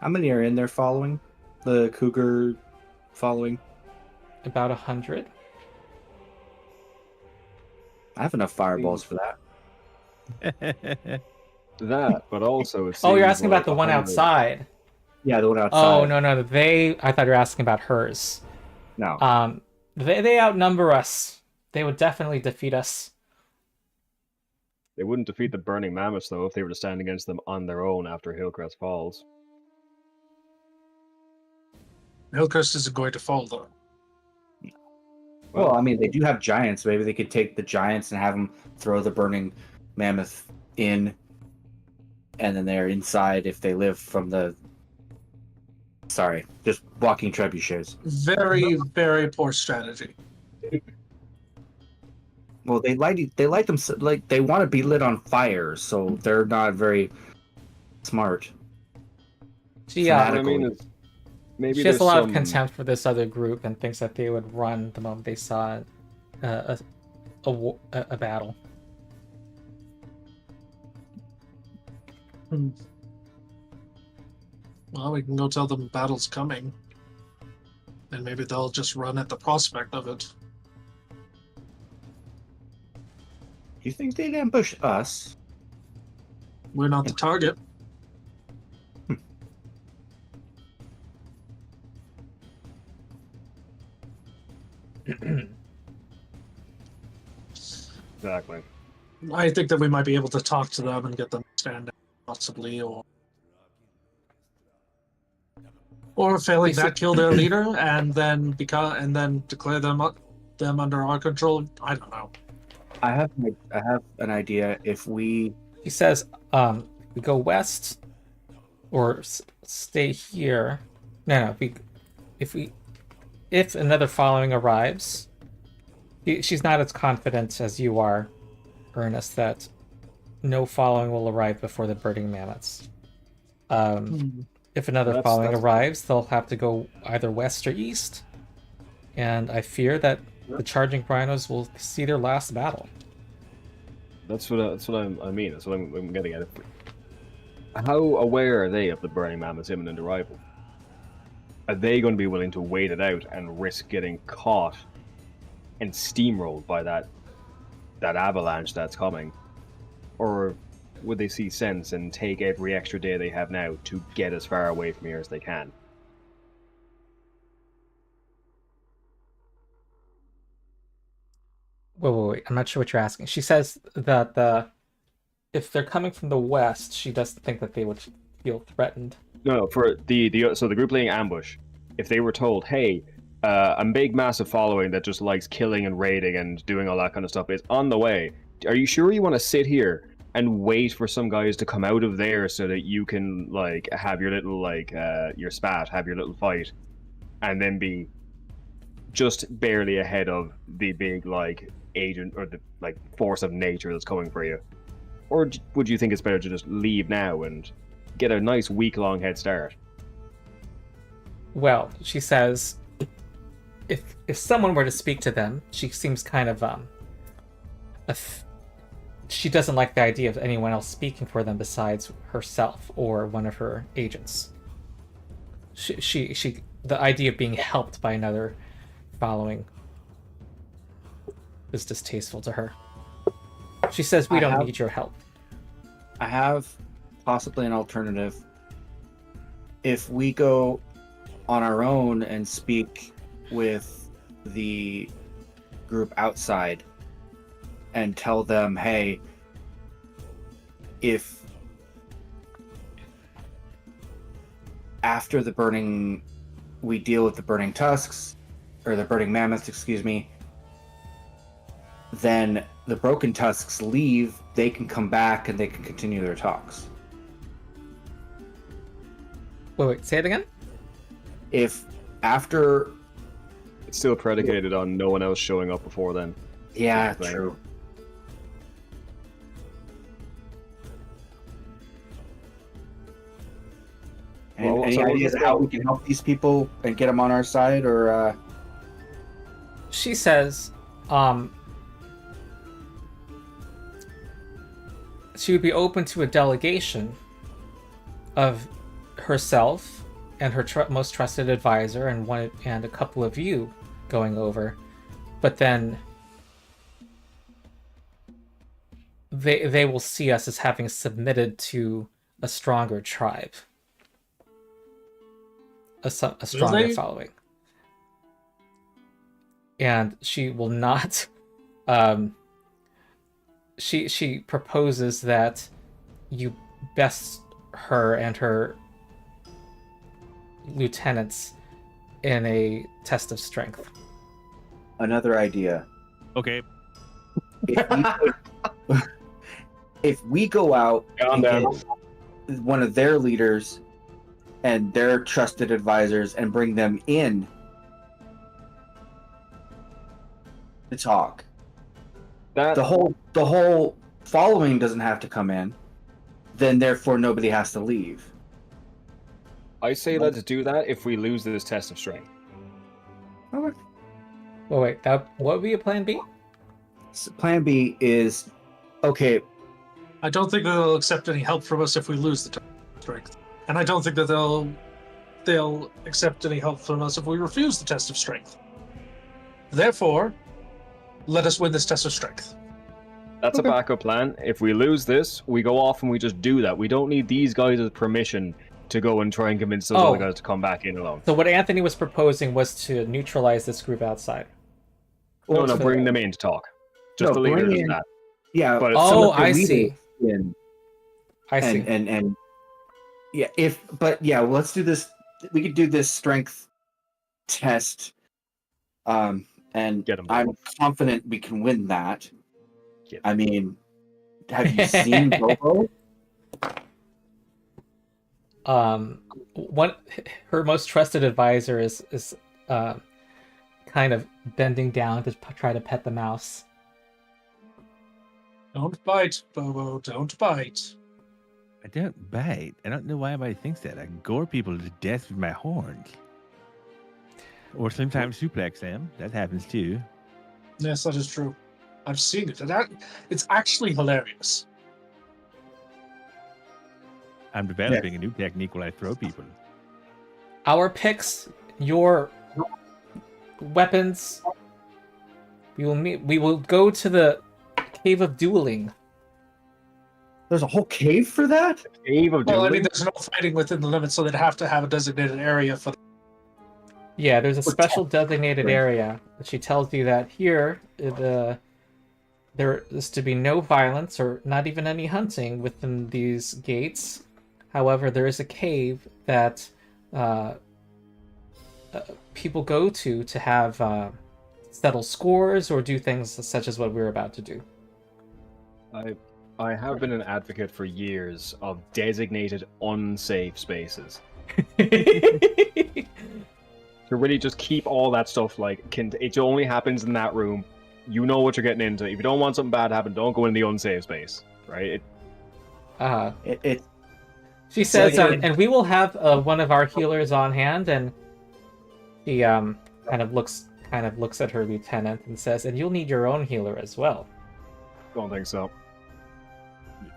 Speaker 3: How many are in there following? The cougar following?
Speaker 1: About 100.
Speaker 3: I have enough fireballs for that.
Speaker 2: That, but also it
Speaker 1: Oh, you're
Speaker 2: seems
Speaker 1: asking about
Speaker 2: like
Speaker 1: the one
Speaker 2: 100
Speaker 1: outside.
Speaker 3: Yeah, the one outside.
Speaker 1: Oh, no. I thought you were asking about hers.
Speaker 3: No.
Speaker 1: They outnumber us. They would definitely defeat us.
Speaker 2: They wouldn't defeat the burning mammoths though if they were to stand against them on their own after Hillcrest falls.
Speaker 4: Hillcrest isn't going to fall, though.
Speaker 3: Well, I mean, they do have giants. Maybe they could take the giants and have them throw the burning mammoth in, and then they're inside if they live from the... Sorry, just walking trebuchets.
Speaker 4: Very, very poor strategy.
Speaker 3: Well, they light them like they want to be lit on fire, so they're not very smart.
Speaker 1: Yeah,
Speaker 2: What I mean is, maybe
Speaker 1: She has
Speaker 2: there's
Speaker 1: a lot
Speaker 2: some...
Speaker 1: of contempt for this other group and thinks that they would run the moment they saw a battle.
Speaker 4: Well, we can go tell them battle's coming. And maybe they'll just run at the prospect of it.
Speaker 3: You think they'd ambush us?
Speaker 4: We're not the target.
Speaker 2: Exactly.
Speaker 4: I think that we might be able to talk to them and get them to stand down, possibly, or failing that, kill their leader and then declare them under our control. I don't know.
Speaker 3: I have an idea. If we
Speaker 1: He says, we go west or stay here. No. If another following arrives, she's not as confident as you are, Ernest, that no following will arrive before the burning mammoths. If another following arrives, they'll have to go either west or east, and I fear that the charging rhinos will see their last battle.
Speaker 2: That's what I mean. That's what I'm getting at. How aware are they of the burning mammoth's imminent arrival? Are they going to be willing to wait it out and risk getting caught and steamrolled by that avalanche that's coming? Or would they see sense and take every extra day they have now to get as far away from here as they can?
Speaker 1: Wait. I'm not sure what you're asking. She says that if they're coming from the west, she doesn't think that they would feel threatened.
Speaker 2: No, for the group laying ambush, if they were told, hey, a big massive following that just likes killing and raiding and doing all that kind of stuff is on the way, are you sure you want to sit here and wait for some guys to come out of there so that you can have your little your spat, have your little fight, and then be just barely ahead of the big agent or the force of nature that's coming for you? Or would you think it's better to just leave now and get a nice week-long head start?
Speaker 1: Well, she says, if someone were to speak to them, she seems kind of she doesn't like the idea of anyone else speaking for them besides herself or one of her agents. She the idea of being helped by another following is distasteful to her. She says, we don't need your help.
Speaker 3: I have possibly an alternative. If we go on our own and speak with the group outside and tell them, hey, if after the burning, we deal with the burning tusks, or the burning mammoths, excuse me, then the broken tusks leave, they can come back and they can continue their talks.
Speaker 1: Wait, say it again?
Speaker 3: If after...
Speaker 2: It's still predicated on no one else showing up before then.
Speaker 3: Yeah, true. And any ideas how we can help these people and get them on our side, or...
Speaker 1: She says, she would be open to a delegation of herself and her most trusted advisor and a couple of you going over, but then they will see us as having submitted to a stronger tribe, a stronger following, and she will not. She proposes that you best her and her lieutenants in a test of strength.
Speaker 3: Another idea.
Speaker 5: Okay.
Speaker 3: If we go out and get one of their leaders and their trusted advisors and bring them in to talk, the whole following doesn't have to come in, then therefore nobody has to leave.
Speaker 2: I say let's do that if we lose this test of strength.
Speaker 3: Okay.
Speaker 1: Well, wait, what would be a plan B?
Speaker 3: So plan B is okay.
Speaker 4: I don't think they'll accept any help from us if we lose the strength, and I don't think that they'll accept any help from us if we refuse the test of strength. Therefore, let us win this test of strength.
Speaker 2: That's a backup plan. If we lose this, we go off and we just do that. We don't need these guys' permission to go and try and convince those other guys to come back in alone.
Speaker 1: So what Anthony was proposing was to neutralize this group outside.
Speaker 2: No, bring them in to talk. Just the leaders and that.
Speaker 3: Yeah.
Speaker 2: But
Speaker 1: I see. I see.
Speaker 3: And yeah, well, let's do this. We could do this strength test. And I'm confident we can win that. I mean, have you seen Bobo?
Speaker 1: Her most trusted advisor is kind of bending down to try to pet the mouse.
Speaker 4: Don't bite, Bobo. Don't bite.
Speaker 6: I don't bite. I don't know why anybody thinks that. I gore people to death with my horns. Or sometimes suplex them. That happens too.
Speaker 4: Yes, that is true. I've seen it. And it's actually hilarious.
Speaker 6: I'm developing a new technique where I throw people.
Speaker 1: Our picks, your weapons. We will go to the Cave of Dueling.
Speaker 3: There's a whole cave for that?
Speaker 2: Cave of
Speaker 4: Well, I
Speaker 2: Dueling?
Speaker 4: mean, there's no fighting within the limits, so they'd have to have a designated area for.
Speaker 1: Yeah, there's a special designated area. She tells you that here, there is to be no violence or not even any hunting within these gates. However, there is a cave that people go to have settle scores or do things such as what we're about to do.
Speaker 2: I have been an advocate for years of designated unsafe spaces. To really just keep all that stuff, it only happens in that room. You know what you're getting into. If you don't want something bad to happen, don't go in the unsafe space, right?
Speaker 1: She says, and we will have one of our healers on hand, and he kind of looks at her lieutenant and says, and you'll need your own healer as well.
Speaker 2: Don't think so.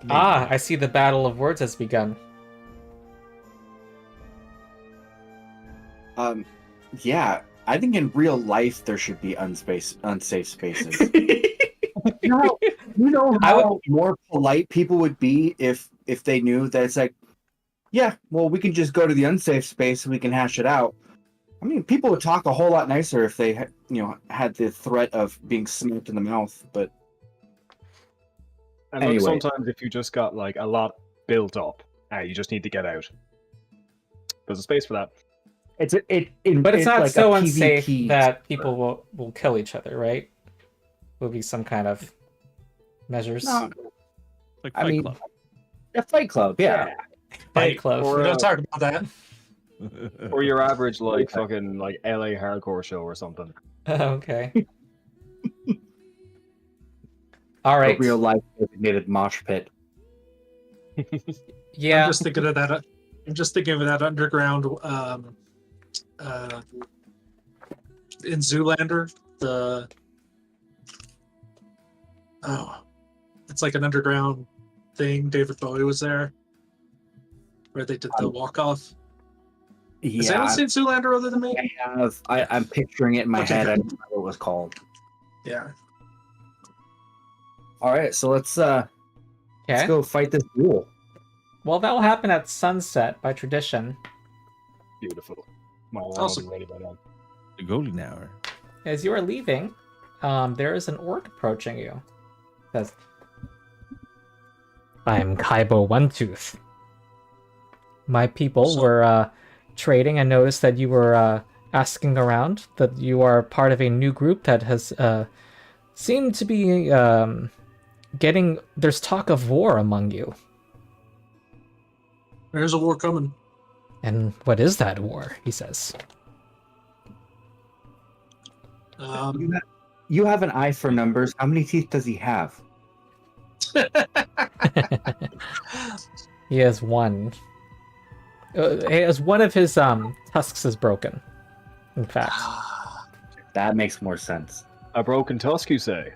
Speaker 6: Maybe.
Speaker 1: I see the battle of words has begun.
Speaker 3: Yeah, I think in real life there should be unsafe spaces. You know how more polite people would be if they knew that it's like, yeah, well, we can just go to the unsafe space and we can hash it out. I mean, people would talk a whole lot nicer if they had the threat of being smacked in the mouth. But
Speaker 2: and
Speaker 3: anyway.
Speaker 2: Sometimes if you just got a lot built up, you just need to get out. There's a space for that.
Speaker 1: But it's not
Speaker 3: like
Speaker 1: so
Speaker 3: a
Speaker 1: unsafe
Speaker 3: PvP
Speaker 1: that people will kill each other, right? Will be some kind of measures.
Speaker 3: No,
Speaker 6: Like
Speaker 3: I
Speaker 6: Fight
Speaker 3: mean,
Speaker 6: Club.
Speaker 3: a Fight Club, yeah.
Speaker 1: Fight Club.
Speaker 2: or,
Speaker 4: We don't talk about that.
Speaker 2: Or your average fucking LA hardcore show or something.
Speaker 1: Okay. All right.
Speaker 3: A real life designated mosh pit.
Speaker 1: Yeah.
Speaker 4: I'm just thinking of that. I'm just thinking of that underground in Zoolander. It's like an underground thing. David Bowie was there, where they did the walk off. Has anyone seen Zoolander other than me?
Speaker 3: I have. I'm picturing it in my head. I don't know what it was called.
Speaker 4: Yeah.
Speaker 3: All right, so let's go fight this duel.
Speaker 1: Well, that will happen at sunset by tradition.
Speaker 2: Beautiful. My alarm
Speaker 4: Awesome.
Speaker 2: will be ready by then.
Speaker 6: The golden hour.
Speaker 1: As you are leaving, there is an orc approaching you. It says, I'm Kaibo One Tooth. My people were trading and noticed that you were asking around, that you are part of a new group that has seemed to be there's talk of war among you.
Speaker 4: There's a war coming.
Speaker 1: And what is that war? He says.
Speaker 3: You have an eye for numbers. How many teeth does he have?
Speaker 1: He has one. as one of his tusks is broken. In fact,
Speaker 3: That makes more sense.
Speaker 2: A broken tusk, you say?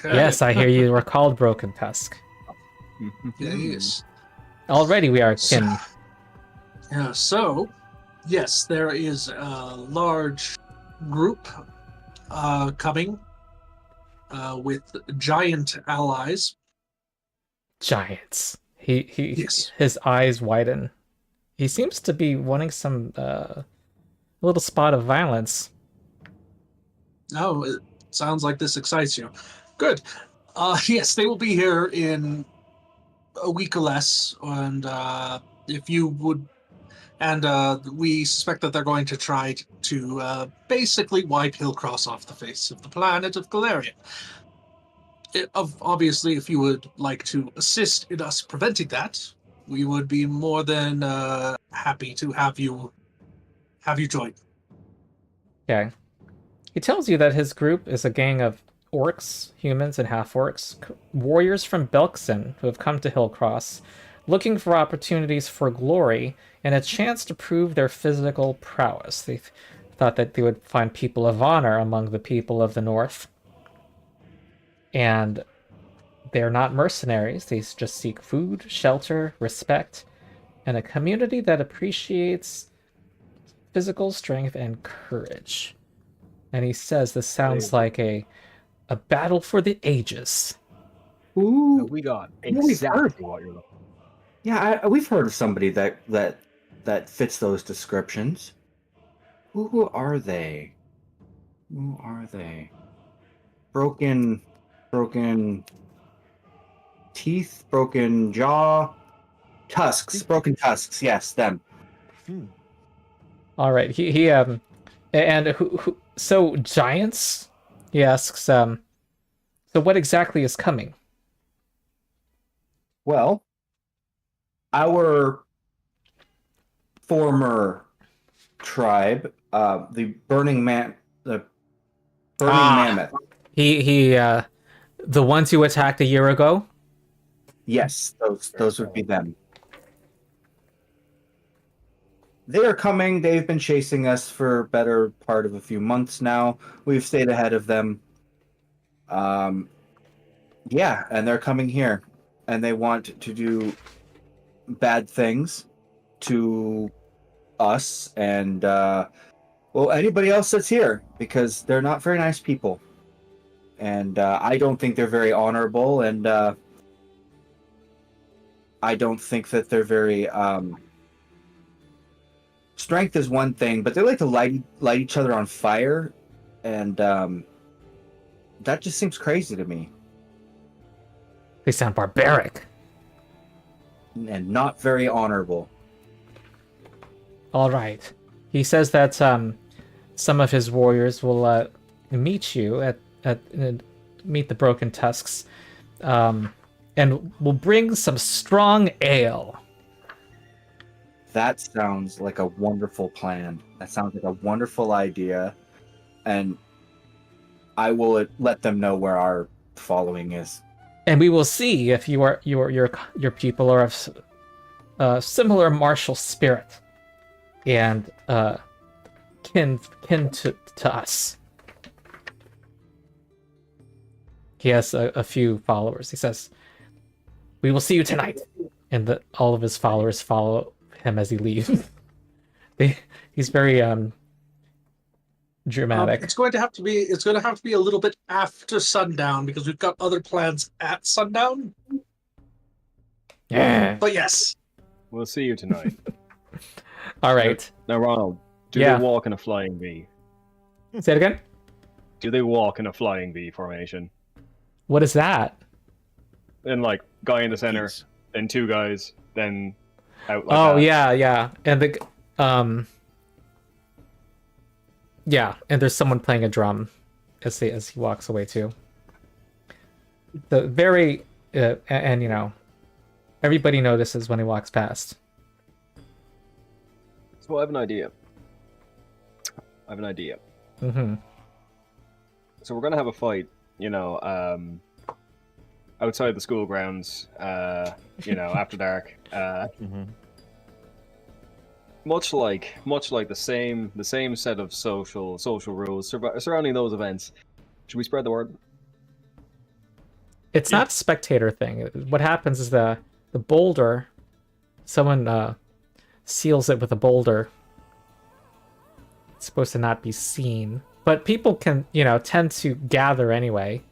Speaker 1: yes, I hear you were called Broken Tusk.
Speaker 4: Yes.
Speaker 1: Already we are kin.
Speaker 4: Yeah, so, yes, there is a large group coming with giant allies.
Speaker 1: Giants.
Speaker 4: Yes.
Speaker 1: His eyes widen. He seems to be wanting some little spot of violence.
Speaker 4: Oh, it sounds like this excites you. Good. Yes, they will be here in a week or less, and if you would, and we suspect that they're going to try to basically wipe Hillcross off the face of the planet of Galarian. Obviously, if you would like to assist in us preventing that, we would be more than happy to have you join.
Speaker 1: Okay. He tells you that his group is a gang of orcs, humans, and half-orcs, warriors from Belkson who have come to Hillcross, looking for opportunities for glory and a chance to prove their physical prowess. They thought that they would find people of honor among the people of the North. And they're not mercenaries. They just seek food, shelter, respect, and a community that appreciates physical strength and courage. And he says this sounds like a battle for the ages.
Speaker 3: Ooh,
Speaker 2: We got
Speaker 3: Yeah, we've
Speaker 2: exactly
Speaker 3: heard.
Speaker 2: what you're looking.
Speaker 3: Yeah, we've heard of somebody that fits those descriptions. Who are they? Who are they? Broken teeth, broken jaw, tusks, broken tusks. Yes, them.
Speaker 1: All right. He and who so giants? He asks so what exactly is coming?
Speaker 3: Well, our former tribe, the Burning Mammoth.
Speaker 1: He the ones you attacked a year ago?
Speaker 3: Yes, those would be them. They are coming. They've been chasing us for better part of a few months now. We've stayed ahead of them. Yeah, and they're coming here, and they want to do bad things to us and well, anybody else that's here, because they're not very nice people, and I don't think they're very honorable, and I don't think that they're very strength is one thing, but they like to light each other on fire, and that just seems crazy to me
Speaker 1: They sound barbaric.
Speaker 3: and not very honorable.
Speaker 1: All right. He says that some of his warriors will meet you at meet the Broken Tusks, and will bring some strong ale.
Speaker 3: That sounds like a wonderful plan. That sounds like a wonderful idea, and I will let them know where our following is.
Speaker 1: And we will see if your people are of similar martial spirit and kin to us. He has a few followers. He says, "We will see you tonight," and all of his followers follow him as he leaves. He's very dramatic.
Speaker 4: It's going to have to be a little bit after sundown because we've got other plans at sundown.
Speaker 1: Yeah.
Speaker 4: But yes,
Speaker 2: We'll see you tonight.
Speaker 1: All right.
Speaker 2: Now, Ronald, do
Speaker 1: Yeah.
Speaker 2: they walk in a flying V?
Speaker 1: Say it again.
Speaker 2: Do they walk in a flying V formation?
Speaker 1: What is that?
Speaker 2: And like guy in the center,
Speaker 5: Jeez.
Speaker 2: then two guys, then out like
Speaker 1: Oh
Speaker 2: that.
Speaker 1: yeah, and yeah, and there's someone playing a drum as he walks away too. The very and you know, everybody notices when he walks past.
Speaker 2: So I have an idea.
Speaker 1: Mm-hmm.
Speaker 2: So we're gonna have a fight, outside the school grounds, after dark.
Speaker 5: Mm-hmm.
Speaker 2: much like the same set of social rules surrounding those events. Should we spread the word?
Speaker 1: It's not a spectator thing. What happens is the boulder, someone seals it with a boulder. It's supposed to not be seen, but people can, tend to gather anyway.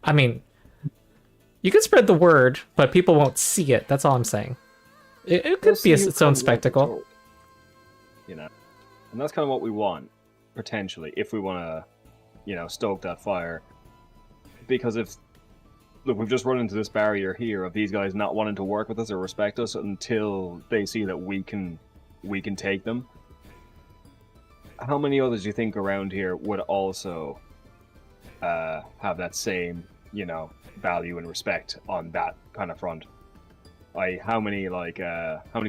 Speaker 1: I mean, you can spread the word, but people won't see it. That's all I'm saying. It could be its own spectacle.
Speaker 2: And that's kind of what we want, potentially, if we want to, stoke that fire. Because look, we've just run into this barrier here of these guys not wanting to work with us or respect us until they see that we can take them. How many others do you think around here would also have that same, value and respect on that kind of front? How many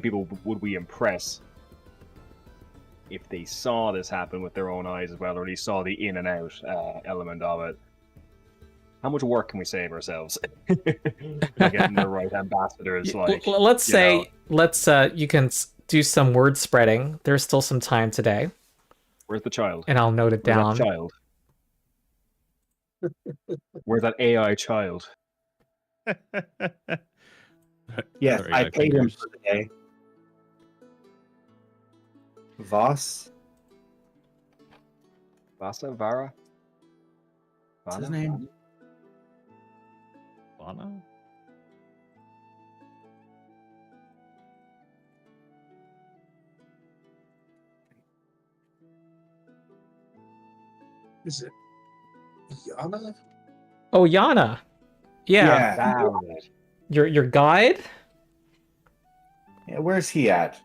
Speaker 2: people would we impress if they saw this happen with their own eyes as well, or at least saw the in and out element of it? How much work can we save ourselves by getting the right ambassadors?
Speaker 1: Let's say you can do some word spreading. There's still some time today.
Speaker 2: Where's the child?
Speaker 1: And I'll note it down.
Speaker 2: Where's that child? Where's that AI child?
Speaker 3: Yes,
Speaker 6: Sorry,
Speaker 3: I
Speaker 6: my
Speaker 3: paid him
Speaker 6: fingers.
Speaker 3: for the day. Voss?
Speaker 2: Vasa? Vara?
Speaker 3: What's his
Speaker 2: Vana?
Speaker 3: name?
Speaker 5: Lana?
Speaker 4: Is it Yana?
Speaker 1: Oh, Yana. Yeah.
Speaker 3: Yeah.
Speaker 1: Your guide?
Speaker 3: Yeah, where's he at?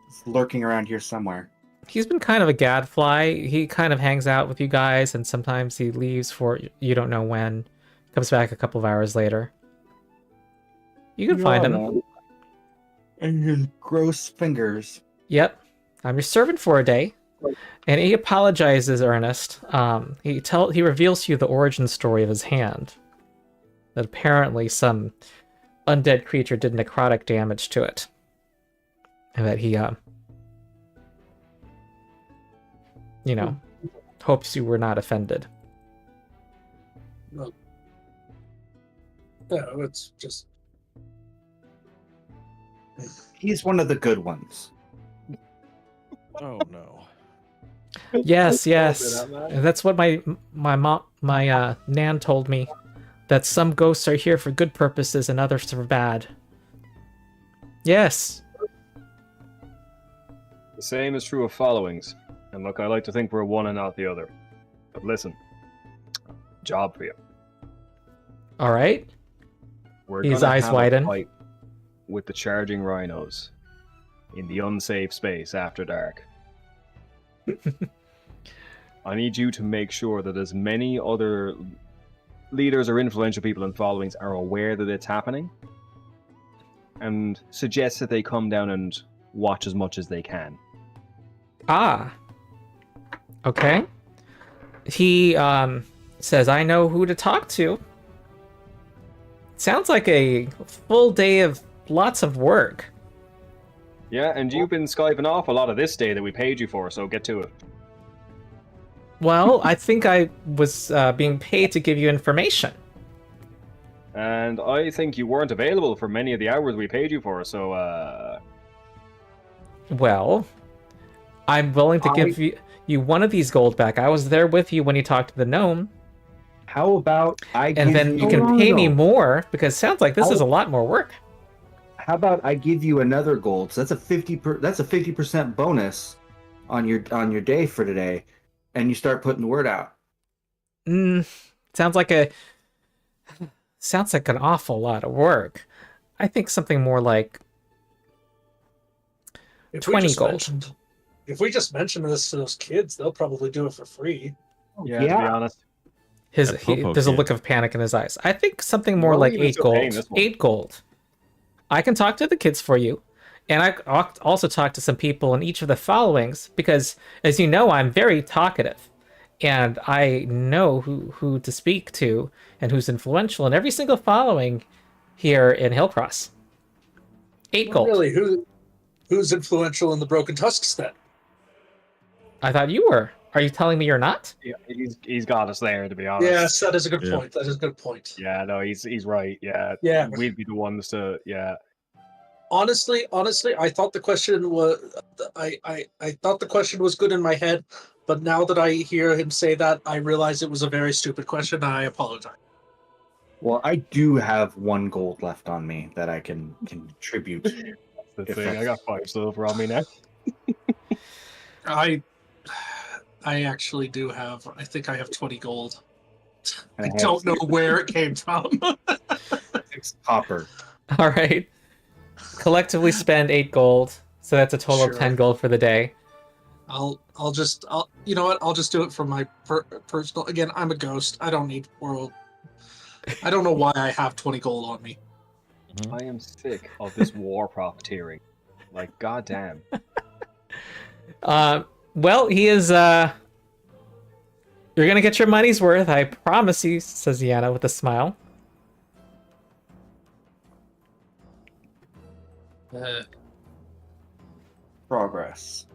Speaker 3: He's lurking around here somewhere.
Speaker 1: He's been kind of a gadfly. He kind of hangs out with you guys, and sometimes he leaves for you don't know when. Comes back a couple of hours later. You can find him.
Speaker 3: And his gross fingers.
Speaker 1: Yep. I'm your servant for a day. And he apologizes, Ernest. He reveals to you the origin story of his hand. That apparently some undead creature did necrotic damage to it. And that he, hopes you were not offended.
Speaker 4: No, it's just.
Speaker 3: He's one of the good ones.
Speaker 5: Oh no.
Speaker 1: Yes.
Speaker 2: that, man.
Speaker 1: That's what my Nan told me. That some ghosts are here for good purposes and others for bad. Yes.
Speaker 2: The same is true of followings. And look, I like to think we're one and not the other. But listen, job for you.
Speaker 1: All right.
Speaker 2: We're
Speaker 1: His
Speaker 2: gonna
Speaker 1: eyes
Speaker 2: have a
Speaker 1: widen.
Speaker 2: fight with the charging rhinos in the unsafe space after dark. I need you to make sure that as many other leaders or influential people and followings are aware that it's happening, and suggest that they come down and watch as much as they can.
Speaker 1: Ah. Okay. He says, I know who to talk to. Sounds like a full day of lots of work.
Speaker 2: Yeah, and you've been Skyping off a lot of this day that we paid you for, so get to it.
Speaker 1: Well, I think I was being paid to give you information.
Speaker 2: And I think you weren't available for many of the hours we paid you for, so,
Speaker 1: Well, I'm willing to give you one of these gold back. I was there with you when you talked to the gnome.
Speaker 3: How about
Speaker 1: And then you can pay me more, because it sounds like this is a lot more work.
Speaker 3: How about I give you another gold? So that's a 50% bonus on your day for today, and you start putting the word out.
Speaker 1: Sounds like an awful lot of work. I think something more like
Speaker 4: If
Speaker 1: 20 gold.
Speaker 4: If we just mention this to those kids, they'll probably do it for free.
Speaker 2: yeah, to be honest.
Speaker 1: There's a look of panic in his eyes. I think something more
Speaker 2: We're
Speaker 1: like
Speaker 2: even
Speaker 1: 8
Speaker 2: still paying
Speaker 1: gold.
Speaker 2: this one.
Speaker 1: 8 gold. I can talk to the kids for you. And I also talk to some people in each of the followings, because, as you know, I'm very talkative. And I know who to speak to and who's influential in every single following here in Hillcross. 8 gold.
Speaker 4: Really, Who's influential in the Broken Tusks then?
Speaker 1: I thought you were. Are you telling me you're not?
Speaker 2: Yeah, he's got us there, to be honest.
Speaker 4: Yes, that is a good
Speaker 5: Yeah.
Speaker 4: point. That is a good point.
Speaker 2: Yeah, no, he's right. Yeah,
Speaker 4: Yeah.
Speaker 2: we'd be the ones to. Yeah,
Speaker 4: Honestly, I thought the question was I thought the question was good in my head, but now that I hear him say that, I realize it was a very stupid question. And I apologize.
Speaker 3: Well, I do have 1 gold left on me that I can contribute.
Speaker 2: the
Speaker 3: If
Speaker 2: thing.
Speaker 3: that's-
Speaker 2: I got 5 silver on me now.
Speaker 4: I actually do have. I think I have 20 gold. I
Speaker 3: have
Speaker 4: don't know where it came from.
Speaker 3: 6 copper.
Speaker 1: All right. Collectively spend 8 gold, so that's a total of
Speaker 4: Sure.
Speaker 1: 10 gold for the day.
Speaker 4: You know what? I'll just do it from my personal. Again, I'm a ghost. I don't need world. I don't know why I have 20 gold on me.
Speaker 2: I am sick of this war profiteering. Like, goddamn.
Speaker 1: Well, he is. You're gonna get your money's worth, I promise you, says Yana with a smile.
Speaker 3: Progress.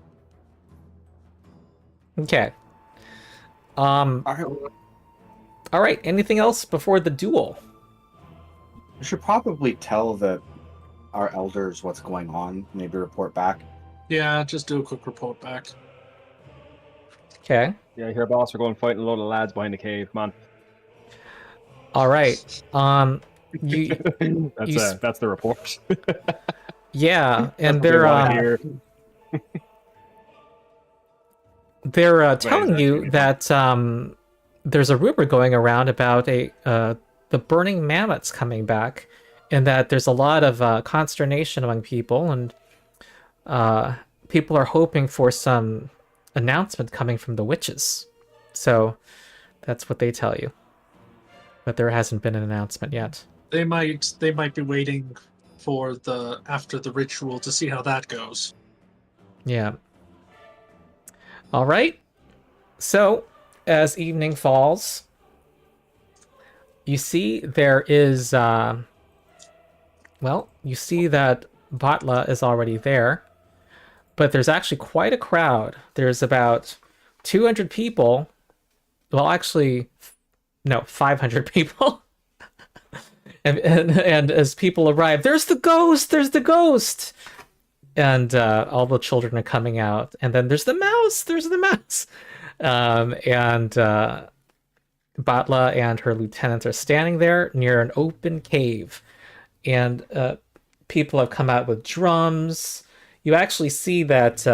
Speaker 1: Okay.
Speaker 3: All right. Well,
Speaker 1: All right. Anything else before the duel?
Speaker 3: we should probably tell our elders what's going on. Maybe report back.
Speaker 4: Yeah, just do a quick report back.
Speaker 1: Okay.
Speaker 2: Yeah, here, boss. We're going fighting a load of lads behind the cave, man.
Speaker 1: All right. You.
Speaker 2: That's the report.
Speaker 1: Yeah, and
Speaker 2: That's what we wanna
Speaker 1: they're
Speaker 2: hear.
Speaker 1: they're telling
Speaker 2: that's
Speaker 1: you
Speaker 2: gonna be
Speaker 1: that there's a rumor going around about the burning mammoths coming back, and that there's a lot of consternation among people, and people are hoping for some announcement coming from the witches. So that's what they tell you. But there hasn't been an announcement yet.
Speaker 4: They might be waiting for after the ritual to see how that goes.
Speaker 1: Yeah. All right. So, as evening falls, you see there is, you see that Batla is already there, but there's actually quite a crowd. There's about 200 people. Well, actually, no, 500 people. And as people arrive, there's the ghost! There's the ghost! And all the children are coming out. And then there's the mouse! There's the mouse! And Batla and her lieutenants are standing there near an open cave. And people have come out with drums. You actually see that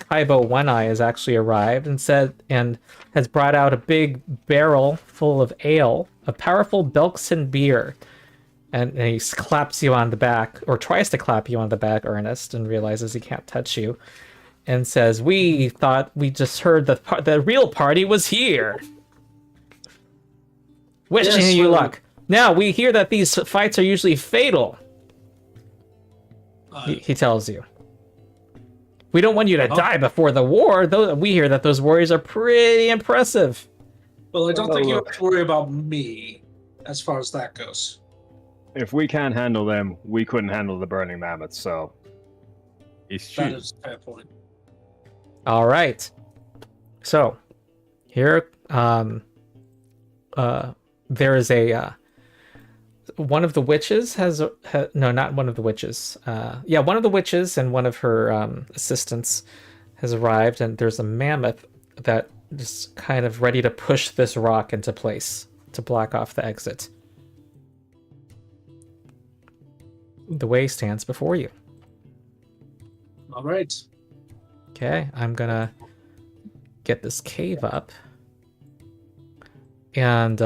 Speaker 1: Kaibo One Eye has actually arrived and has brought out a big barrel full of ale, a powerful Belkson beer. And he claps you on the back, or tries to clap you on the back, Ernest, and realizes he can't touch you, and says, "We thought we just heard the real party was here. Wishing you luck. Now, we hear that these fights are usually fatal," he tells you. "We don't want you to die before the war, though. We hear that those warriors are pretty impressive."
Speaker 4: Well, I don't think you have to worry about me as far as that goes.
Speaker 2: If we can't handle them, we couldn't handle the burning mammoths. So
Speaker 6: It's true.
Speaker 4: That is a fair point.
Speaker 1: All right. So, here, there is a one of the witches no, not one of the witches. One of the witches and one of her assistants has arrived, and there's a mammoth that is kind of ready to push this rock into place to block off the exit. The way stands before you.
Speaker 4: All right.
Speaker 1: Okay, I'm gonna get this cave up. And,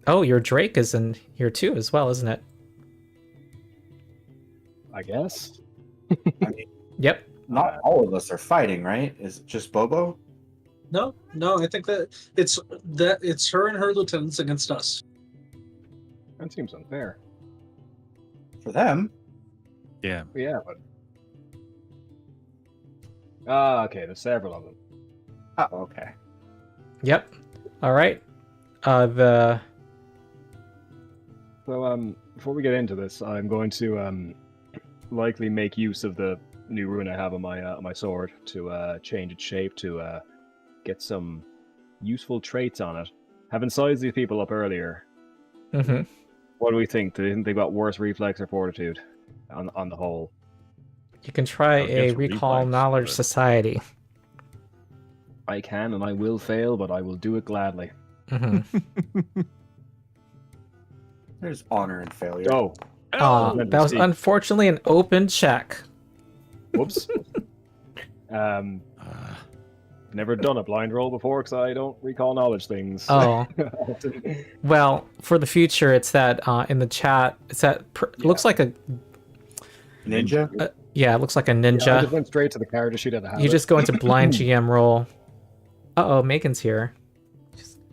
Speaker 1: your Drake is in here too as well, isn't it?
Speaker 2: I guess.
Speaker 3: I mean,
Speaker 1: Yep.
Speaker 3: not all of us are fighting, right? Is it just Bobo?
Speaker 4: No, I think that it's her and her lieutenants against us.
Speaker 2: That seems unfair.
Speaker 3: For them?
Speaker 6: Yeah.
Speaker 2: Yeah, but okay. There's several of them.
Speaker 3: Oh, okay.
Speaker 1: Yep. All right.
Speaker 2: So before we get into this, I'm going to likely make use of the new rune I have on my sword to change its shape to get some useful traits on it. Having sized these people up earlier,
Speaker 1: Mm-hmm.
Speaker 2: what do we think? Do they think they've got worse reflex or fortitude on the whole?
Speaker 1: You can try
Speaker 5: I'll
Speaker 1: a
Speaker 5: get
Speaker 1: recall
Speaker 5: reflex,
Speaker 1: knowledge
Speaker 5: but-
Speaker 1: society.
Speaker 2: I can and I will fail, but I will do it gladly.
Speaker 1: Mm-hmm.
Speaker 3: There's honor and failure.
Speaker 2: Oh,
Speaker 1: That was
Speaker 2: see.
Speaker 1: unfortunately an open check.
Speaker 2: whoops. Never done a blind roll before because I don't recall knowledge things.
Speaker 1: Oh, well, for the future, it's that in the chat. It's that looks like a
Speaker 3: Ninja?
Speaker 1: yeah, it looks like a
Speaker 2: Yeah, I
Speaker 1: ninja.
Speaker 2: just went straight to the character sheet at the
Speaker 1: You just go into blind GM roll. Uh oh, Megan's here.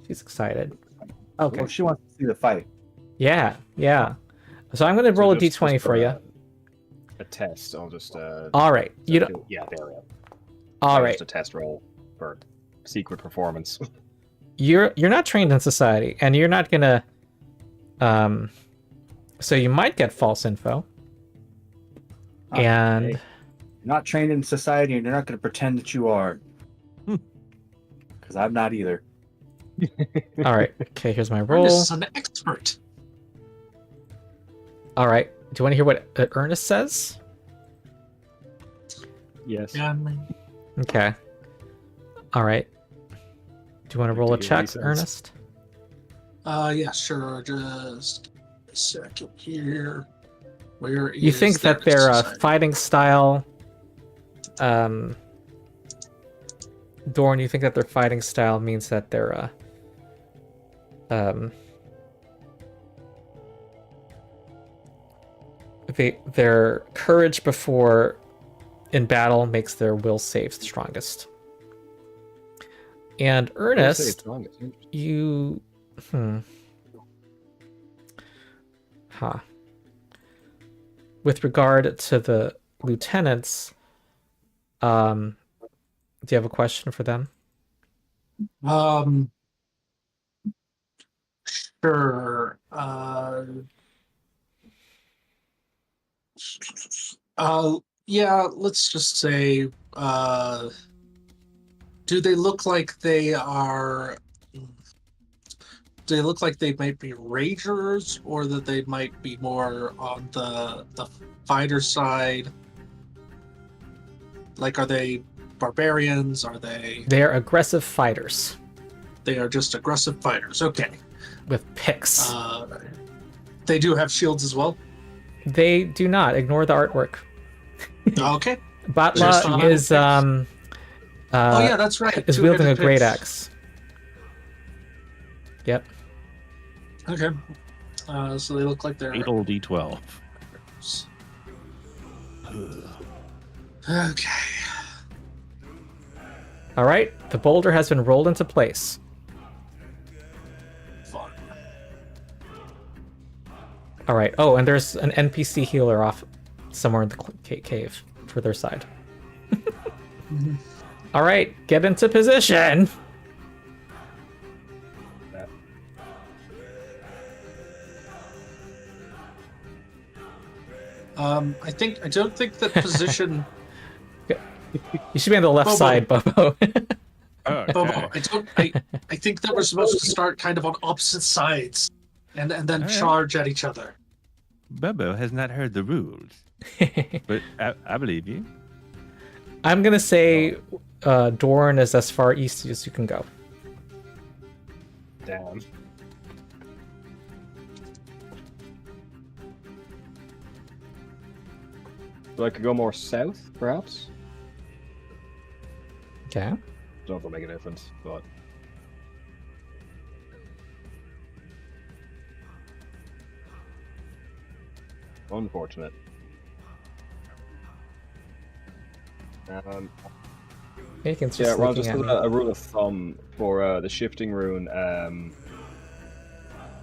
Speaker 1: She's excited. Okay.
Speaker 3: Well, she wants to see the fight.
Speaker 1: Yeah, yeah. So I'm gonna roll a
Speaker 2: just
Speaker 1: d20 for you.
Speaker 2: A test. I'll just.
Speaker 1: All right. You don't.
Speaker 2: Yeah, there we go.
Speaker 1: All right.
Speaker 2: Just a test roll for secret performance.
Speaker 1: You're not trained in society, and you're not gonna. So you might get false info. And
Speaker 3: You're not trained in society, and you're not going to pretend that you are. Because I'm not either.
Speaker 1: all right. Okay, here's my roll.
Speaker 4: Ernest is an expert.
Speaker 1: All right. Do you want to hear what Ernest says?
Speaker 2: Yes.
Speaker 4: Yeah, I mean,
Speaker 1: Okay. All right. Do you want to roll a
Speaker 2: Do you
Speaker 1: check,
Speaker 2: make sense?
Speaker 1: Ernest?
Speaker 4: yeah, sure. Just a second here. Where
Speaker 1: You
Speaker 4: is
Speaker 1: think that
Speaker 4: their
Speaker 1: their
Speaker 4: society?
Speaker 1: fighting style, Dorn, you think that their fighting style means that they're, their courage before in battle makes their will save the strongest. And Ernest, you, with regard to the lieutenants, do you have a question for them?
Speaker 4: Sure. Yeah, let's just say, do they look like they are, do they look like they might be ragers, or that they might be more on the fighter side? Like, are they barbarians? Are they?
Speaker 1: They are aggressive fighters
Speaker 4: They are just aggressive fighters. Okay.
Speaker 1: with picks.
Speaker 4: They do have shields as well.
Speaker 1: They do not. Ignore the artwork.
Speaker 4: Okay.
Speaker 1: Batla
Speaker 4: on
Speaker 1: is
Speaker 4: picks. Oh yeah, that's right.
Speaker 1: is wielding a
Speaker 4: Two-handed
Speaker 1: great
Speaker 4: picks.
Speaker 1: axe. Yep.
Speaker 4: Okay. So they look like they're.
Speaker 5: Fatal D12.
Speaker 4: Okay.
Speaker 1: All right. The boulder has been rolled into place.
Speaker 4: Fun.
Speaker 1: All right. Oh, and there's an NPC healer off somewhere in the cave for their side. All right. Get into position.
Speaker 4: I don't think that position.
Speaker 1: You should be on the left
Speaker 4: Bobo.
Speaker 1: side, Bobo.
Speaker 4: Bobo, I think that we're supposed to start kind of on opposite sides, and then
Speaker 6: All right.
Speaker 4: charge at each other.
Speaker 6: Bubbo has not heard the rules, but I believe you.
Speaker 1: I'm gonna say Dorn is as far east as you can go.
Speaker 2: Damn. So I could go more south, perhaps?
Speaker 1: Okay.
Speaker 2: Don't know if it'll make a difference, but... Unfortunate.
Speaker 1: Megan's
Speaker 2: Yeah,
Speaker 1: just
Speaker 2: well,
Speaker 1: looking
Speaker 2: just
Speaker 1: at me.
Speaker 2: a rule of thumb for the shifting rune,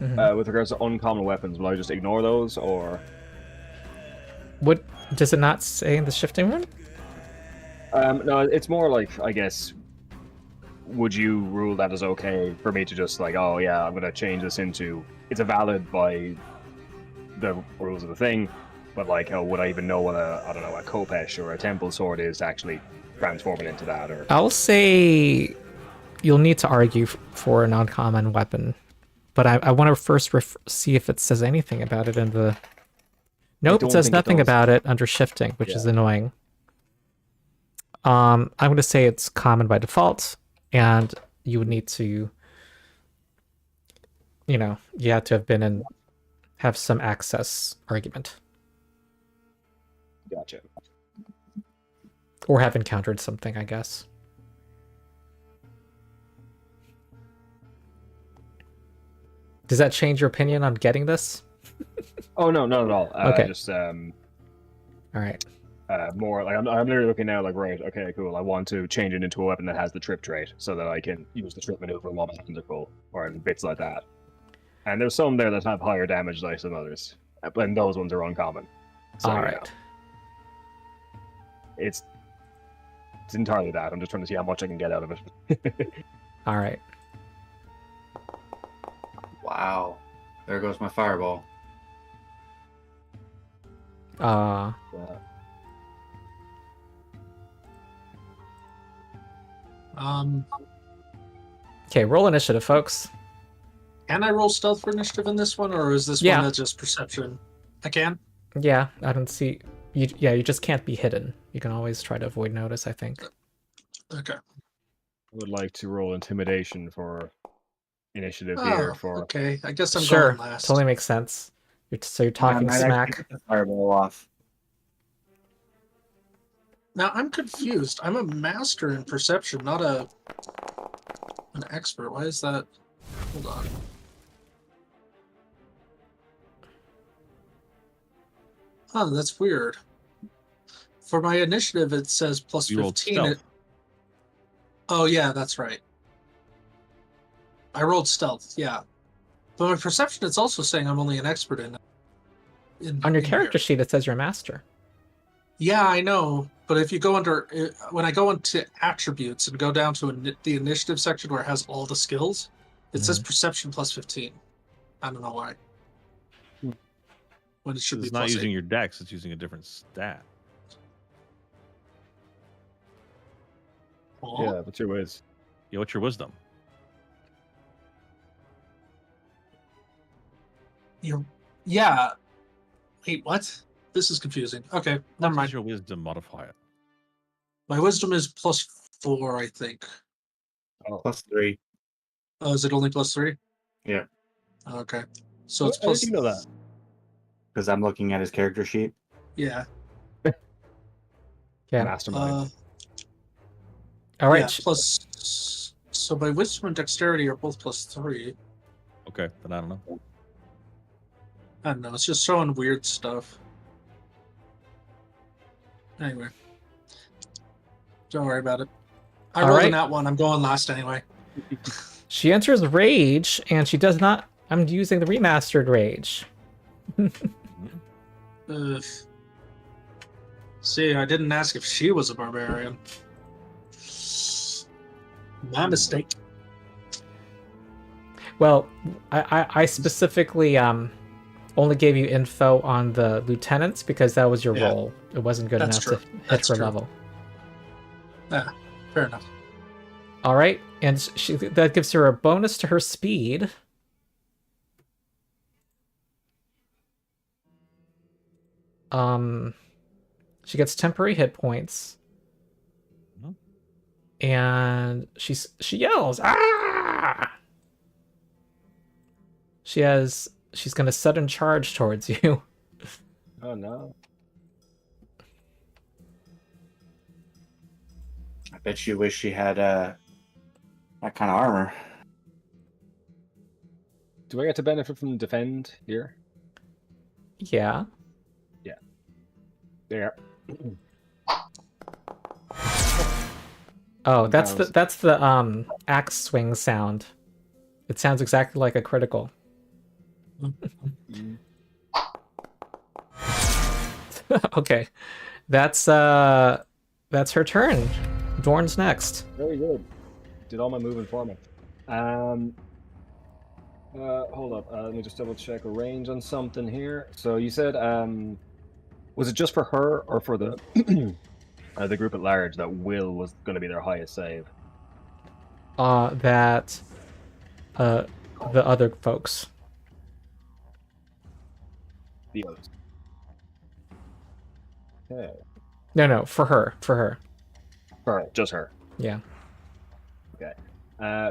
Speaker 1: Mhm.
Speaker 2: with regards to uncommon weapons, will I just ignore those, or...
Speaker 1: What does it not say in the shifting room?
Speaker 2: No, it's more like, I guess, would you rule that as okay for me to just like, oh yeah, I'm gonna change this into, it's a valid by the rules of the thing, But like, oh, would I even know what I don't know, a Kopesh or a Temple Sword is to actually transform it into that? Or
Speaker 1: I'll say you'll need to argue for an uncommon weapon, but I want to first see if it says anything about it in the. Nope, it
Speaker 2: don't
Speaker 1: says
Speaker 2: think it
Speaker 1: nothing
Speaker 2: does.
Speaker 1: about it under shifting, which is annoying. I'm going to say it's common by default, and you would need to, you have to have been in, have some access argument,
Speaker 2: Gotcha.
Speaker 1: or have encountered something, I guess. Does that change your opinion on getting this?
Speaker 2: Oh no, not at all.
Speaker 1: Okay.
Speaker 2: Just
Speaker 1: All right.
Speaker 2: more like I'm literally looking now like, right, okay, cool. I want to change it into a weapon that has the trip trait so that I can use the trip maneuver while my hands are full, or bits like that. And there's some there that have higher damage dice than others, and those ones are uncommon. So,
Speaker 1: All right.
Speaker 2: It's entirely that. I'm just trying to see how much I can get out of it.
Speaker 1: All right.
Speaker 3: Wow. There goes my fireball.
Speaker 1: Uh, okay, roll initiative, folks.
Speaker 4: Can I roll stealth for initiative in this one, or is this
Speaker 1: Yeah.
Speaker 4: one that's just perception? I can?
Speaker 1: Yeah, I don't see. You just can't be hidden. You can always try to avoid notice, I think.
Speaker 4: Okay.
Speaker 2: I would like to roll intimidation for initiative here.
Speaker 4: Oh,
Speaker 2: For
Speaker 4: okay. I guess I'm
Speaker 1: Sure,
Speaker 4: going last.
Speaker 1: totally makes sense. You're talking
Speaker 3: I might actually
Speaker 1: smack.
Speaker 3: get the fireball off.
Speaker 4: Now, I'm confused. I'm a master in perception, not an expert. Why is that? Hold on. Oh, that's weird. For my initiative, it says plus
Speaker 5: You rolled
Speaker 4: 15.
Speaker 5: stealth.
Speaker 4: Oh, yeah, that's right. I rolled stealth, yeah. But my perception, it's also saying I'm only an expert in
Speaker 1: On your
Speaker 4: in
Speaker 1: character
Speaker 4: here.
Speaker 1: sheet, it says you're a master.
Speaker 4: Yeah, I know. But if you go under, when I go into attributes and go down to the initiative section where it has all the skills, it says perception plus 15. I don't know why. When it should
Speaker 5: It's
Speaker 4: be
Speaker 5: not
Speaker 4: plus
Speaker 5: using
Speaker 4: 8.
Speaker 5: your dex, it's using a different stat.
Speaker 4: Oh,
Speaker 2: yeah, what's your whiz?
Speaker 5: Yeah, what's your wisdom?
Speaker 4: yeah. Wait, what? This is confusing. Okay, never
Speaker 5: What
Speaker 4: mind.
Speaker 5: is your wisdom modifier?
Speaker 4: My wisdom is plus 4, I think.
Speaker 3: +3.
Speaker 4: Oh, is it only plus 3?
Speaker 3: Yeah.
Speaker 4: Okay. So it's
Speaker 2: How
Speaker 4: plus.
Speaker 2: did you know that?
Speaker 3: Because I'm looking at his character sheet.
Speaker 4: Yeah.
Speaker 1: Yeah.
Speaker 2: Mastermind.
Speaker 1: All right.
Speaker 4: Yeah, plus. So my wisdom and dexterity are both plus 3.
Speaker 5: Okay, then I don't know.
Speaker 4: I don't know. It's just showing weird stuff. Anyway. Don't worry about it. I
Speaker 1: All
Speaker 4: rolled
Speaker 1: right.
Speaker 4: in that one. I'm going last anyway.
Speaker 1: She enters rage, and she does not. I'm using the remastered rage.
Speaker 4: Ugh. See, I didn't ask if she was a barbarian. My mistake.
Speaker 1: Well, I specifically only gave you info on the lieutenants because that was your
Speaker 4: Yeah.
Speaker 1: role. It wasn't good
Speaker 4: That's
Speaker 1: enough
Speaker 4: true.
Speaker 1: to hit
Speaker 4: That's
Speaker 1: her
Speaker 4: true.
Speaker 1: level.
Speaker 4: Yeah, fair enough.
Speaker 1: All right, and that gives her a bonus to her speed. She gets temporary hit points,
Speaker 5: Mhm.
Speaker 1: and she yells, "Ah!" She's gonna sudden charge towards you.
Speaker 2: Oh no.
Speaker 3: I bet you wish she had that kind of armor.
Speaker 2: Do I get to benefit from defend here?
Speaker 1: Yeah.
Speaker 2: There.
Speaker 1: Oh, that's
Speaker 2: Sounds-
Speaker 1: the axe swing sound. It sounds exactly like a critical. Okay, that's her turn. Dorn's next.
Speaker 2: Very good. Did all my moving for me. Hold up. Let me just double check a range on something here. So you said Was it just for her or for the the group at large that Will was going to be their highest save?
Speaker 1: That the other folks.
Speaker 2: The others. Okay.
Speaker 1: No, for her.
Speaker 2: For her, just her.
Speaker 1: Yeah.
Speaker 2: Okay.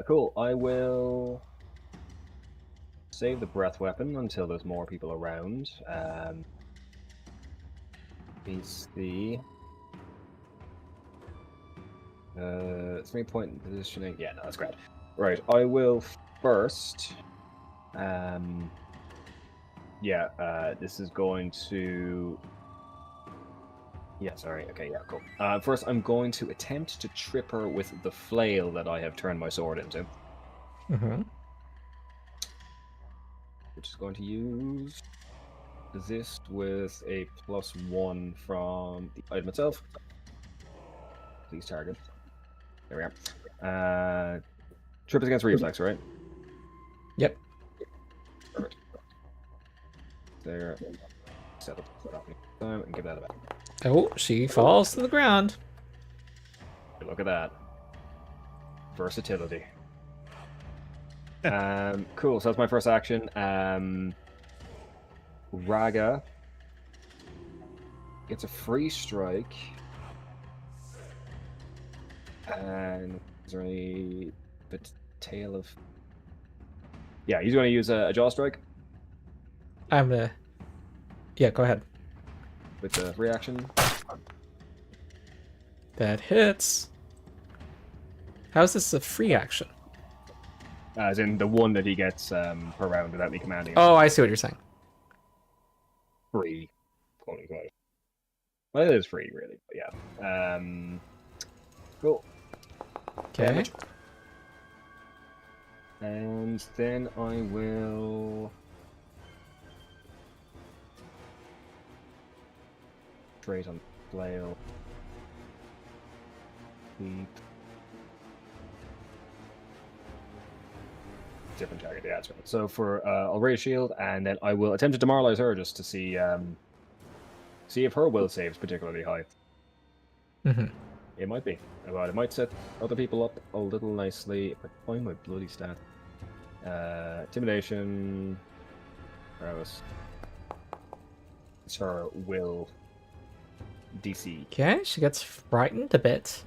Speaker 2: Cool. I will save the breath weapon until there's more people around. BC. 3-point positioning. Yeah, no, that's great. Right, I will first. This is going to. Yeah, sorry. Okay, yeah, cool. First, I'm going to attempt to trip her with the flail that I have turned my sword into.
Speaker 1: Mm-hmm.
Speaker 2: Which is going to use this with a +1 from the item itself. Please target. There we are. Trip is against reflex, right?
Speaker 1: Yep.
Speaker 2: Perfect. There. Set up time and give that a back.
Speaker 1: Oh, she falls to the ground.
Speaker 2: Look at that. Versatility. Cool, so that's my first action. Raga gets a free strike. And is there any tail of... Yeah, he's going to use a jaw strike
Speaker 1: I'm gonna... Yeah, go ahead.
Speaker 2: with the reaction.
Speaker 1: That hits. How's this a free action?
Speaker 2: As in the one that he gets per round without me commanding him.
Speaker 1: Oh, I see what you're saying.
Speaker 2: Free, quote unquote. Well, it is free, really, but yeah. Cool.
Speaker 1: Okay.
Speaker 2: Damage. And then I will trade on flail. Keep. Different target, yeah, that's right. So for I'll raise shield, and then I will attempt to demoralize her just to see if her will saves particularly high.
Speaker 1: Mm-hmm.
Speaker 2: It might be. But it might set other people up a little nicely. If I find my bloody stat. Intimidation. Where was? It's her will DC.
Speaker 1: Okay, she gets frightened a bit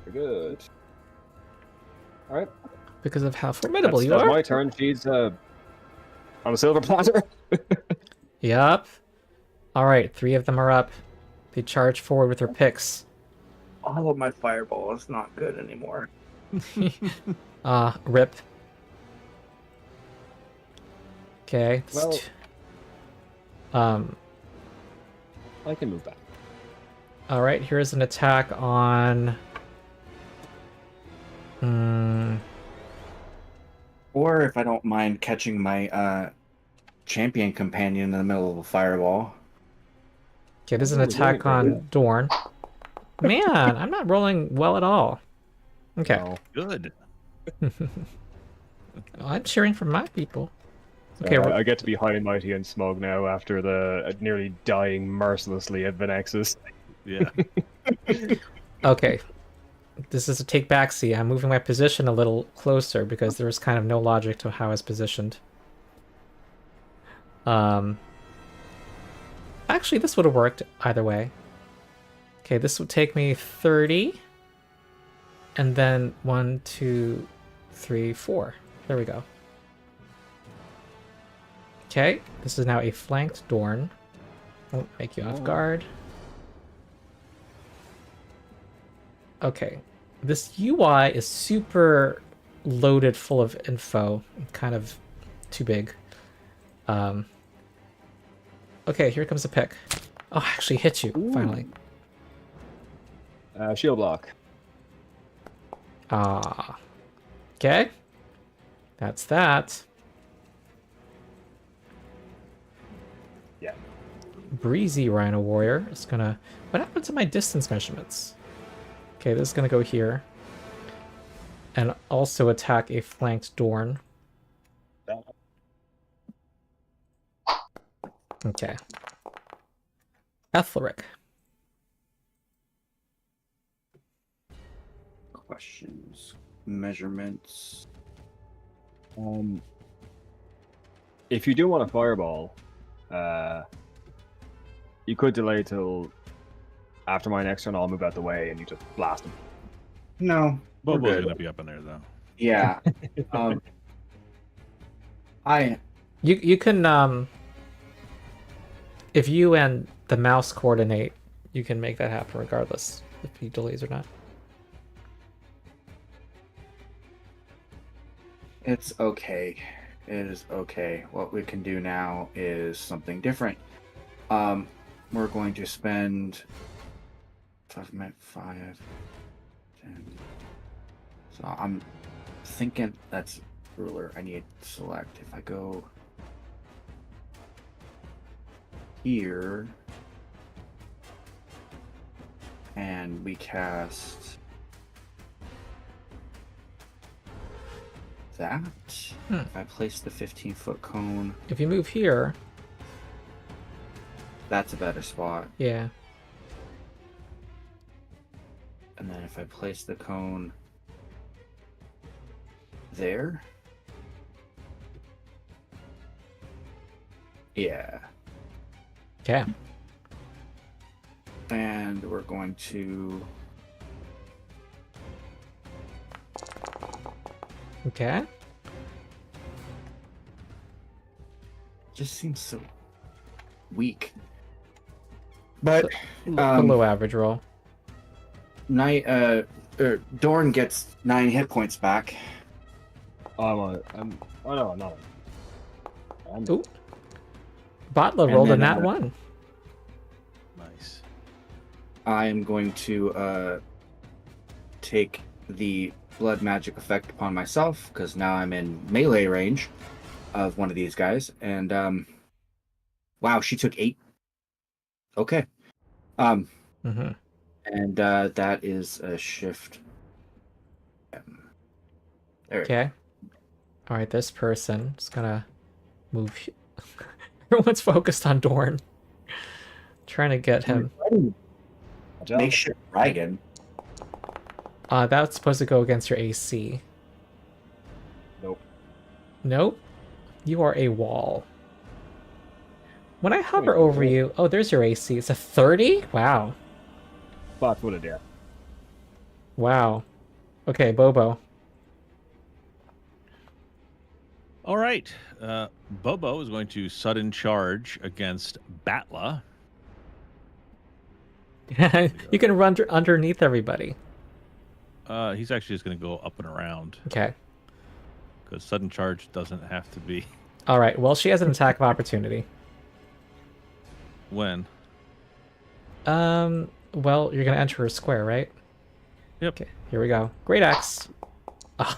Speaker 2: Very good. Alright.
Speaker 1: because of how formidable you
Speaker 2: That's
Speaker 1: are.
Speaker 2: my turn. She's on a silver platter.
Speaker 1: Yup. All right, 3 of them are up. They charge forward with their picks.
Speaker 3: All of my fireball is not good anymore.
Speaker 1: Rip. Okay.
Speaker 2: Well- I can move back.
Speaker 1: All right, here's an attack on...
Speaker 3: Or if I don't mind catching my champion companion in the middle of a fireball.
Speaker 1: Okay, this is an attack on Dorn. Man, I'm not rolling well at all. Okay.
Speaker 2: No.
Speaker 5: Good.
Speaker 1: I'm cheering for my people. Okay,
Speaker 2: I get to be high and mighty and smug now after the nearly dying mercilessly at Venexus.
Speaker 5: Yeah.
Speaker 1: okay. This is a take back seat. I'm moving my position a little closer because there's kind of no logic to how it's positioned. Actually, this would have worked either way. Okay, this would take me 30. And then 1, 2, 3, 4. There we go. Okay, this is now a flanked Dorn. Won't make you off guard. Okay, this UI is super loaded full of info, kind of too big. Okay, here comes a pick. Oh, I actually hit you, finally.
Speaker 2: Shield block.
Speaker 1: Ah. Okay. That's that.
Speaker 2: Yeah.
Speaker 1: Breezy Rhino Warrior is gonna... What happened to my distance measurements? Okay, this is gonna go here. And also attack a flanked Dorn. Okay. Aethelric.
Speaker 3: Questions, measurements.
Speaker 2: If you do want a fireball, you could delay till after my next turn. I'll move out the way and you just blast him.
Speaker 3: No, we're
Speaker 5: Bobo's
Speaker 3: good.
Speaker 5: gonna be up in there though.
Speaker 3: Yeah.
Speaker 1: You can if you and the mouse coordinate, you can make that happen regardless if he delays or not.
Speaker 3: It's okay. It is okay. What we can do now is something different. We're going to spend 5, 10. So I'm thinking that's ruler. I need to select. If I go here and we cast that, if I place the 15-foot cone,
Speaker 1: If you move here,
Speaker 3: that's a better spot.
Speaker 1: yeah.
Speaker 3: And then if I place the cone there, yeah.
Speaker 1: Okay.
Speaker 3: And we're going to
Speaker 1: Okay.
Speaker 3: just seems so weak. But
Speaker 1: Below average roll.
Speaker 3: Dorn gets 9 hit points back.
Speaker 2: Oh no, I'm not.
Speaker 1: Ooh. Botla
Speaker 3: And
Speaker 1: rolled a
Speaker 3: then,
Speaker 1: nat 1.
Speaker 5: Nice.
Speaker 3: I am going to take the blood magic effect upon myself because now I'm in melee range of one of these guys. And wow, she took 8. Okay.
Speaker 1: Mm-hmm.
Speaker 3: And that is a shift. There we go.
Speaker 1: Okay. All right, this person is gonna move. Everyone's focused on Dorn, trying to get him.
Speaker 3: Makeshift dragon.
Speaker 1: That's supposed to go against your AC.
Speaker 2: Nope.
Speaker 1: Nope. You are a wall. When I hover over you, oh, there's your AC. It's a 30? Wow.
Speaker 2: Flat-footed, yeah.
Speaker 1: Wow. Okay, Bobo.
Speaker 5: All right. Bobo is going to sudden charge against Batla.
Speaker 1: You can run underneath everybody.
Speaker 5: He's actually just going to go up and around
Speaker 1: Okay.
Speaker 5: because sudden charge doesn't have to be.
Speaker 1: All right. Well, she has an attack of opportunity.
Speaker 5: When?
Speaker 1: Well, you're gonna enter her square, right?
Speaker 5: Yep.
Speaker 1: Okay. Here we go. Great axe. Oh.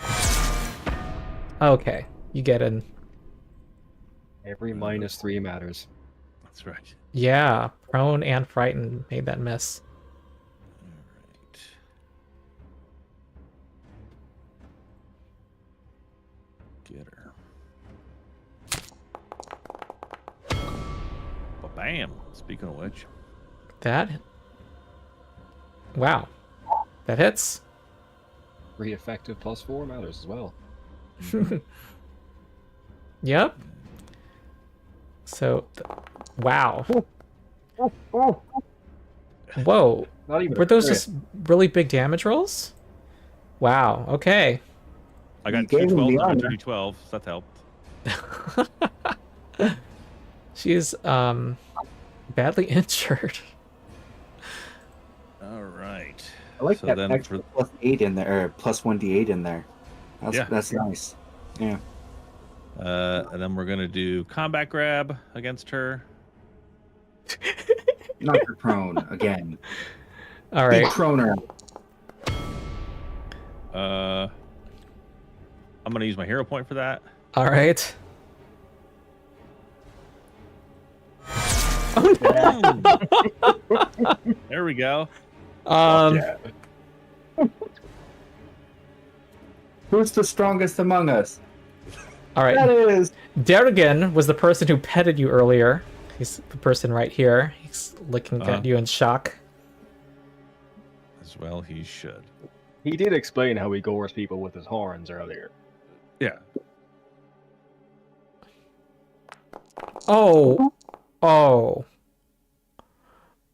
Speaker 1: Okay. You get in.
Speaker 2: Every -3 matters.
Speaker 5: That's right.
Speaker 1: Yeah. Prone and frightened made that miss.
Speaker 5: All right. Get her. Bam. Speaking of which.
Speaker 1: That. Wow. That hits.
Speaker 2: 3 effective +4 matters as well.
Speaker 1: Yep. So, wow. Whoa.
Speaker 2: Not even.
Speaker 1: Were those just really big damage rolls? Wow. Okay.
Speaker 5: I got
Speaker 3: You
Speaker 5: 2
Speaker 3: gave him
Speaker 5: 12
Speaker 3: the
Speaker 5: and
Speaker 3: honor.
Speaker 5: 2 12. So that helped.
Speaker 1: She's badly injured.
Speaker 5: All right.
Speaker 3: I like
Speaker 5: So
Speaker 3: that
Speaker 5: then
Speaker 3: extra
Speaker 5: for-
Speaker 3: +8 in there, or +1d8 in there.
Speaker 5: Yeah.
Speaker 3: That's nice. Yeah.
Speaker 5: And then we're gonna do combat grab against her.
Speaker 3: Knock her prone again.
Speaker 1: All
Speaker 3: Big
Speaker 1: right.
Speaker 3: proner.
Speaker 5: I'm gonna use my hero point for that.
Speaker 1: All right. Oh, no.
Speaker 5: There we go.
Speaker 3: Yeah. Who's the strongest among us?
Speaker 1: All right.
Speaker 3: That is.
Speaker 1: Derrigan was the person who petted you earlier. He's the person right here. He He's looking
Speaker 5: Uh-huh.
Speaker 1: at you in shock.
Speaker 5: As well, he should.
Speaker 2: He did explain how he gores people with his horns earlier.
Speaker 5: Yeah.
Speaker 1: Oh. Oh.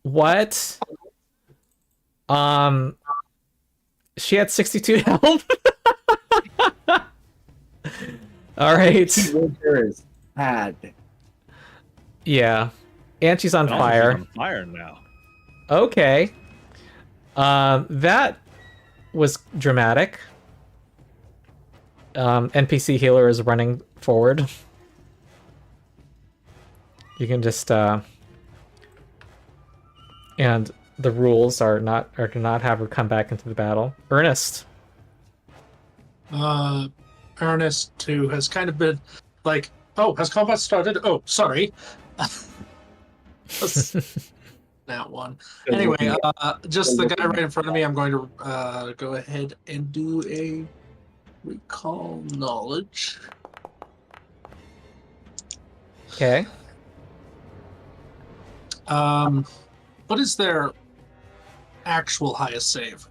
Speaker 1: What? She had 62 health. All right.
Speaker 3: Winters had.
Speaker 1: Yeah. And she's on
Speaker 5: And also she's
Speaker 1: fire.
Speaker 5: on fire now.
Speaker 1: Okay. That was dramatic. NPC healer is running forward. You can just and the rules are to not have her come back into the battle. Ernest.
Speaker 4: Ernest too has kind of been like, oh, has combat started? Oh, sorry. That one. Anyway, just the guy right in front of me. I'm going to go ahead and do a recall knowledge.
Speaker 1: Okay.
Speaker 4: What is their actual highest save?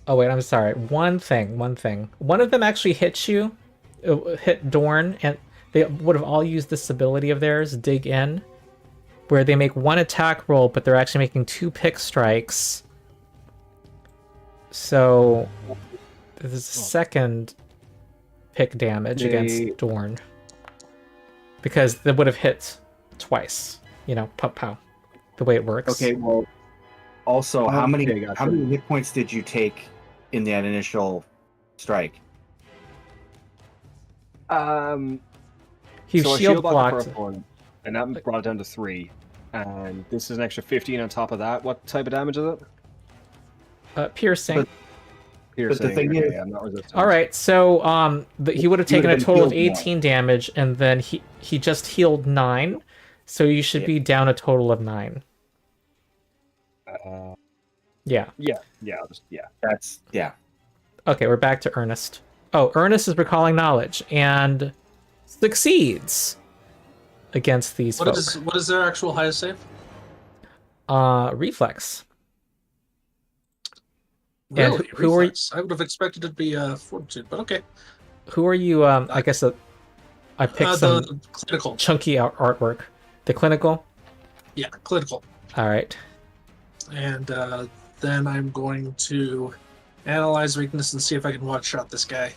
Speaker 1: Oh wait, I'm sorry. One thing. One of them actually hit you, hit Dorn, and they would have all used this ability of theirs, Dig In, where they make one attack roll, but they're actually making 2 pick strikes. So this is second pick damage against Dorn, because they would have hit twice. You know, pow pow, the way it works.
Speaker 3: Okay, well, also, how many
Speaker 2: gotcha.
Speaker 3: how many hit points did you take in that initial strike?
Speaker 1: He
Speaker 2: So I
Speaker 1: shield
Speaker 2: blocked the
Speaker 1: blocked.
Speaker 2: first one, and that brought it down to 3. And this is an extra 15 on top of that. What type of damage is it?
Speaker 1: Piercing.
Speaker 3: But-
Speaker 2: Piercing.
Speaker 3: thing
Speaker 2: okay,
Speaker 3: is-
Speaker 2: I'm not resistant.
Speaker 1: All right, so he would have
Speaker 3: He
Speaker 1: taken
Speaker 3: would've
Speaker 1: a
Speaker 3: been
Speaker 1: total of
Speaker 3: healed more.
Speaker 1: 18 damage, and then he just healed 9, so you should be down a total of 9. Yeah.
Speaker 2: Yeah.
Speaker 3: That's
Speaker 1: Okay, we're back to Ernest. Oh, Ernest is recalling knowledge and succeeds against these
Speaker 4: What
Speaker 1: folk.
Speaker 4: is their actual highest save?
Speaker 1: Reflex. And
Speaker 4: Really?
Speaker 1: who are
Speaker 4: Reflex. I would have expected it to be fortitude, but okay.
Speaker 1: who are you? I guess I picked some
Speaker 4: The clinical.
Speaker 1: chunky artwork. The clinical.
Speaker 4: Yeah, clinical.
Speaker 1: All right.
Speaker 4: And then I'm going to analyze weakness and see if I can one-shot this guy.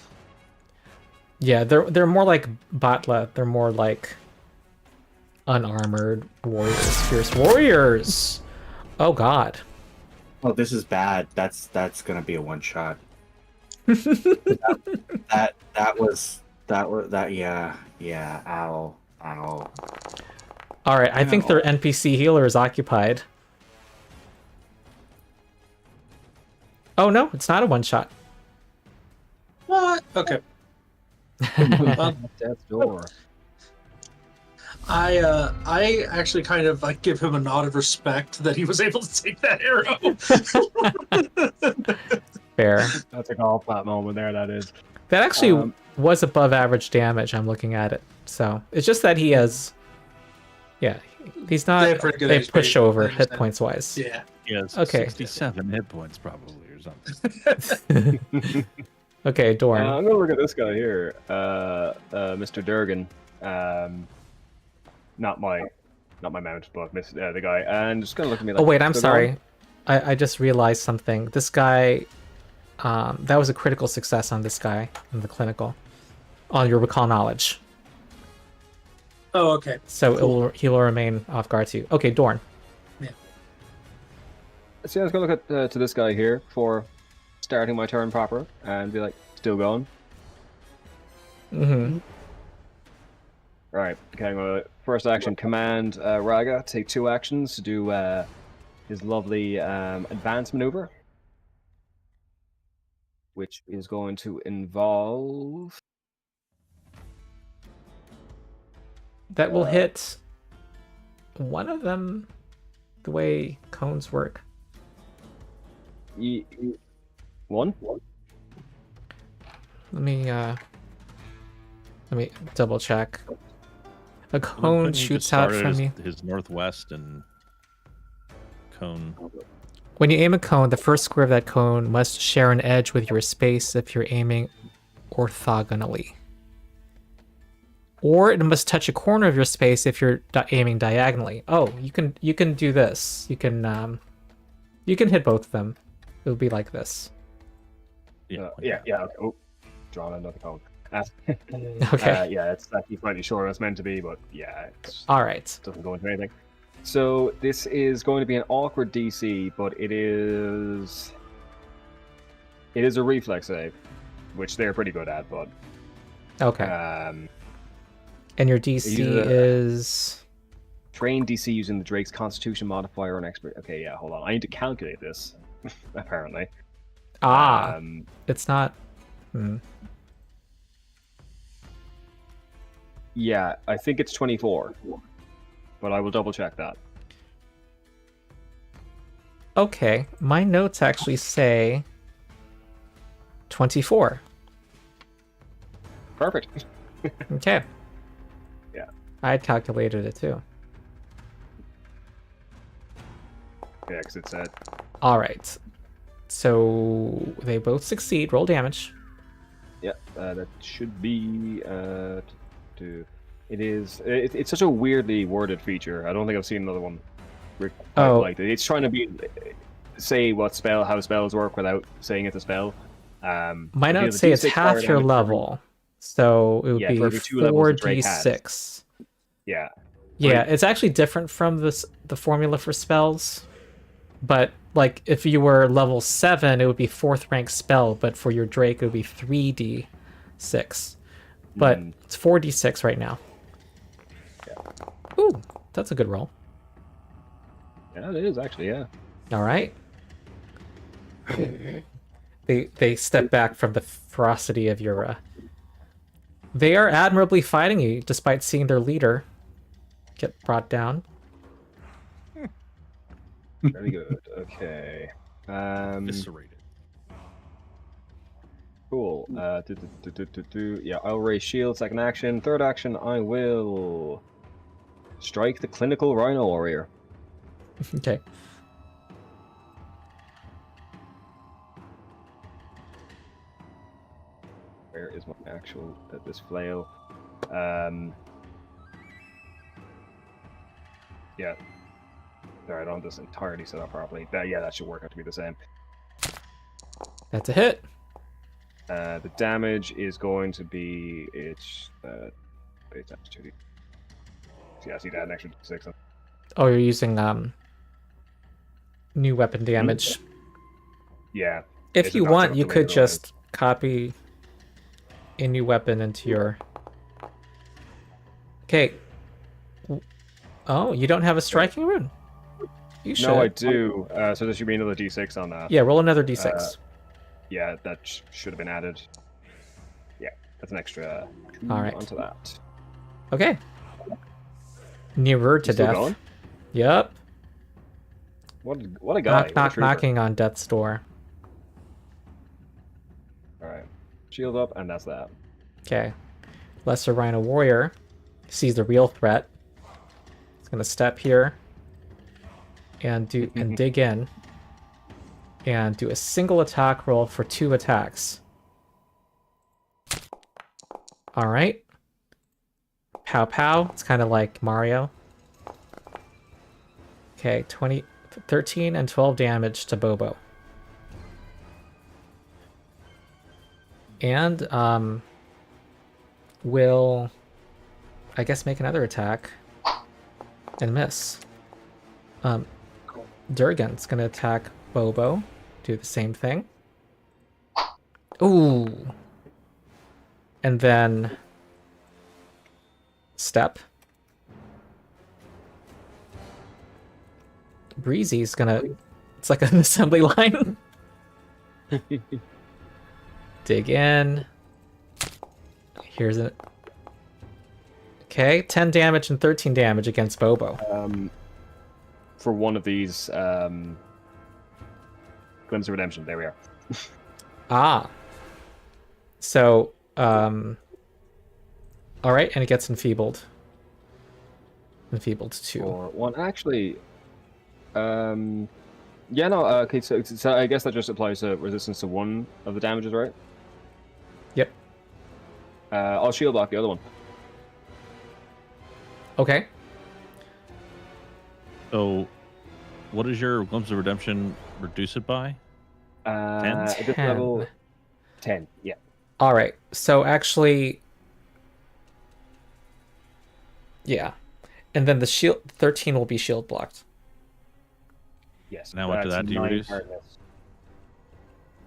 Speaker 1: Yeah, they're more like Batla. They're more like unarmored warriors, fierce warriors. Oh God.
Speaker 3: oh, this is bad. That's gonna be a one shot. that yeah. Ow.
Speaker 1: All right, I think their NPC healer is occupied. Oh no, it's not a one shot.
Speaker 4: What? Okay.
Speaker 2: Death's door.
Speaker 4: I actually kind of like give him a nod of respect that he was able to take that arrow.
Speaker 1: Fair.
Speaker 2: That's a golf clap moment there. That is.
Speaker 1: That actually was above average damage. I'm looking at it, so it's just that he has. Yeah, he's
Speaker 4: They
Speaker 1: not
Speaker 4: have pretty good
Speaker 1: a
Speaker 4: HP,
Speaker 1: pushover
Speaker 4: I
Speaker 1: hit
Speaker 4: understand.
Speaker 1: points wise.
Speaker 4: Yeah.
Speaker 5: He has
Speaker 1: Okay.
Speaker 5: 67 hit points probably or something.
Speaker 1: Okay, Dorn.
Speaker 2: I'm gonna look at this guy here, Mr. Durgan. Not my mount, but the guy, and just gonna look at me like.
Speaker 1: Oh wait, I'm
Speaker 2: "So
Speaker 1: sorry.
Speaker 2: Dorn?"
Speaker 1: I just realized something. This guy, that was a critical success on this guy in the clinical, on your recall knowledge.
Speaker 4: Oh, okay.
Speaker 1: So he'll remain off guard too. Okay, Dorn.
Speaker 2: See, I was gonna look at to this guy here for starting my turn proper and be like, still going.
Speaker 1: Mm-hmm.
Speaker 2: Right. Okay. I'm gonna first action command Raga take 2 actions to do his lovely advance maneuver, which is going to involve.
Speaker 1: That will hit one of them the way cones work.
Speaker 2: One.
Speaker 1: Let me double check. A cone shoots out from you.
Speaker 5: His northwest and cone.
Speaker 1: When you aim a cone, the first square of that cone must share an edge with your space if you're aiming orthogonally. Or it must touch a corner of your space if you're aiming diagonally. Oh, you can do this. You can hit both of them. It'll be like this.
Speaker 5: Yeah.
Speaker 2: Yeah. Okay. Oh, drawn another cone.
Speaker 1: Okay.
Speaker 2: Yeah, it's actually slightly shorter than it's meant to be, but yeah, it
Speaker 1: All right.
Speaker 2: doesn't go into anything. So this is going to be an awkward DC, but it is a reflex save, which they're pretty good at. But
Speaker 1: Okay. And your DC is
Speaker 2: trained DC using the Drake's Constitution modifier on expert. Okay, yeah, hold on. I need to calculate this. Apparently.
Speaker 1: It's not.
Speaker 2: Yeah, I think it's 24, but I will double check that.
Speaker 1: Okay, my notes actually say 24.
Speaker 2: Perfect.
Speaker 1: Okay.
Speaker 2: Yeah.
Speaker 1: I had calculated it too.
Speaker 2: Yeah, because it's at.
Speaker 1: All right. So they both succeed. Roll damage.
Speaker 2: Yeah, that should be. It's such a weirdly worded feature. I don't think I've seen another one quite like it. It's trying to say how spells work without saying it's a spell.
Speaker 1: My notes say it's half your level, so it would be 4d6.
Speaker 2: Yeah.
Speaker 1: Yeah, it's actually different from the formula for spells. But like if you were level 7, it would be 4th rank spell, but for your Drake it would be 3d6. But it's 4d6 right now. Yeah. Ooh, that's a good roll.
Speaker 2: Yeah, it is actually, yeah.
Speaker 1: All right. They step back from the ferocity of your. They are admirably fighting you, despite seeing their leader get brought down.
Speaker 2: Very good. Okay.
Speaker 5: Eviscerated.
Speaker 2: Cool. Yeah, I'll raise shield. Second action. Third action, I will strike the clinical rhino warrior.
Speaker 1: Okay.
Speaker 2: Where is my actual this flail? Yeah. Sorry, I don't have this entirely set up properly. That should work out to be the same.
Speaker 1: That's a hit.
Speaker 2: The damage is going to be base damage 2d. Yeah, I see that an extra 6.
Speaker 1: Oh, you're using new weapon damage.
Speaker 2: Yeah.
Speaker 1: If you want, you could just copy a new weapon into your. Okay. Oh, you don't have a striking rune. You should.
Speaker 2: No, I do. So there should be another d6 on that.
Speaker 1: Yeah, roll another d6.
Speaker 2: Yeah, that should have been added. Yeah, that's an extra 2
Speaker 1: All right.
Speaker 2: onto that.
Speaker 1: Okay. Nearer to
Speaker 2: Still
Speaker 1: death.
Speaker 2: going?
Speaker 1: Yep.
Speaker 2: What a guy.
Speaker 1: Knocking on death's door.
Speaker 2: Alright. Shield up, and that's that.
Speaker 1: Okay. Lesser Rhino Warrior sees the real threat. He's gonna step here and dig in and do a single attack roll for 2 attacks. All right. Pow pow. It's kind of like Mario. Okay, 13 and 12 damage to Bobo. And will, I guess, make another attack and miss. Durgan's gonna attack Bobo. Do the same thing. Ooh. And then step. Breezy's gonna. It's like an assembly line. Dig in. Here's it. Okay, 10 damage and 13 damage against Bobo.
Speaker 2: For one of these, Glimpse of Redemption. There we are.
Speaker 1: Ah. So, all right, and it gets enfeebled. Enfeebled 2.
Speaker 2: Or 1. Actually, yeah, no, okay, so I guess that just applies to resistance to 1 of the damages, right?
Speaker 1: Yep.
Speaker 2: I'll shield block the other one.
Speaker 1: Okay.
Speaker 5: So, what does your Glimpse of Redemption reduce it by?
Speaker 2: At this
Speaker 1: 10.
Speaker 2: level, 10, yeah.
Speaker 1: All right. So actually, yeah. And then the shield 13 will be shield blocked.
Speaker 2: Yes.
Speaker 5: Now after
Speaker 2: that's
Speaker 5: that, do you
Speaker 2: 9
Speaker 5: reduce?
Speaker 2: hardness.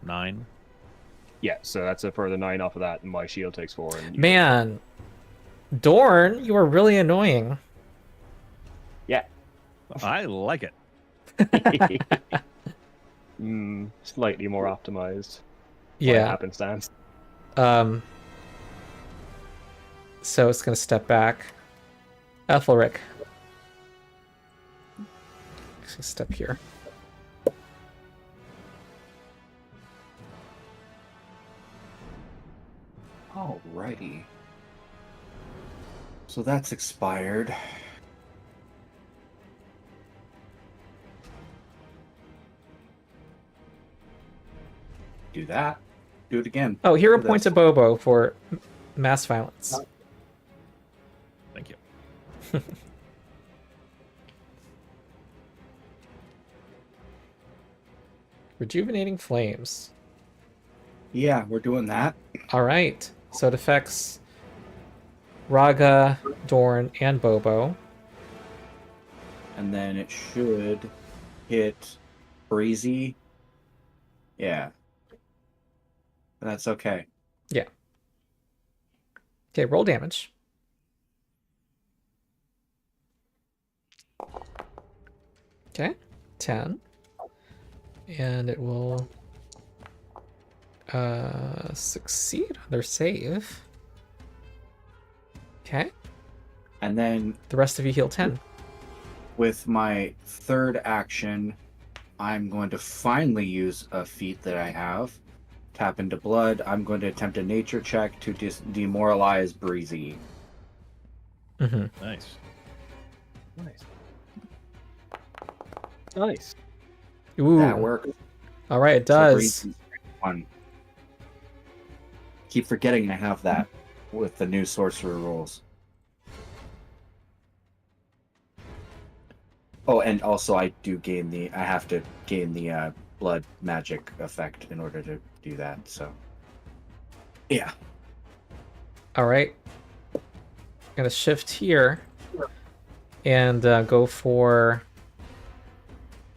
Speaker 5: 9.
Speaker 2: Yeah, so that's a further 9 off of that, and my shield takes 4. And you-
Speaker 1: Man, Dorn, you are really annoying.
Speaker 2: Yeah.
Speaker 5: I like it.
Speaker 2: Slightly more optimized. By
Speaker 1: Yeah.
Speaker 2: happenstance.
Speaker 1: So it's gonna step back. Aethelric. Actually, step here.
Speaker 3: Alrighty. So that's expired. Do that. Do it again.
Speaker 1: Oh, hero
Speaker 3: Look at
Speaker 1: point to
Speaker 3: this.
Speaker 1: Bobo for mass violence.
Speaker 5: Thank you.
Speaker 1: Rejuvenating flames.
Speaker 3: Yeah, we're doing that.
Speaker 1: All right. So it affects Raga, Dorn, and Bobo.
Speaker 3: And then it should hit Breezy. Yeah. That's okay.
Speaker 1: Okay, roll damage. Okay, 10. And it will succeed on their save. Okay,
Speaker 3: And then
Speaker 1: the rest of you heal 10.
Speaker 3: with my third action, I'm going to finally use a feat that I have. Tap into blood. I'm going to attempt a nature check to demoralize Breezy.
Speaker 1: Mm-hmm.
Speaker 5: Nice.
Speaker 2: Nice. Nice.
Speaker 1: Ooh,
Speaker 3: That works.
Speaker 1: all right, it
Speaker 3: So
Speaker 1: does.
Speaker 3: Breezy's 1. Keep forgetting I have that with the new sorcerer rules. Oh, and also I have to gain the blood magic effect in order to do that. So, yeah.
Speaker 1: All right. I'm gonna shift here and go for.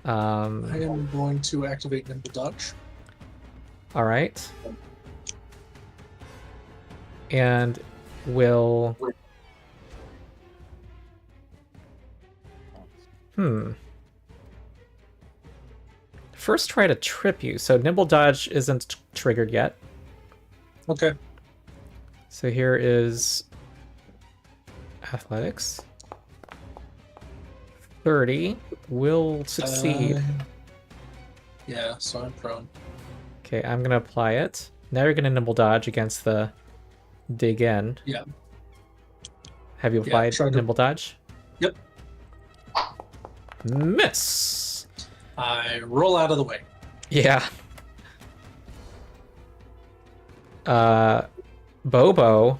Speaker 4: I am going to activate Nimble Dodge.
Speaker 1: All right. And will. First, try to trip you. So Nimble Dodge isn't triggered yet.
Speaker 4: Okay.
Speaker 1: So here is athletics. 30 will succeed.
Speaker 4: Yeah, so I'm prone.
Speaker 1: Okay, I'm gonna apply it. Now you're gonna Nimble Dodge against the dig in.
Speaker 4: Yeah.
Speaker 1: Have you
Speaker 4: Yeah,
Speaker 1: applied
Speaker 4: try to-
Speaker 1: Nimble Dodge?
Speaker 4: Yep.
Speaker 1: Miss.
Speaker 4: I roll out of the way.
Speaker 1: Yeah. Bobo.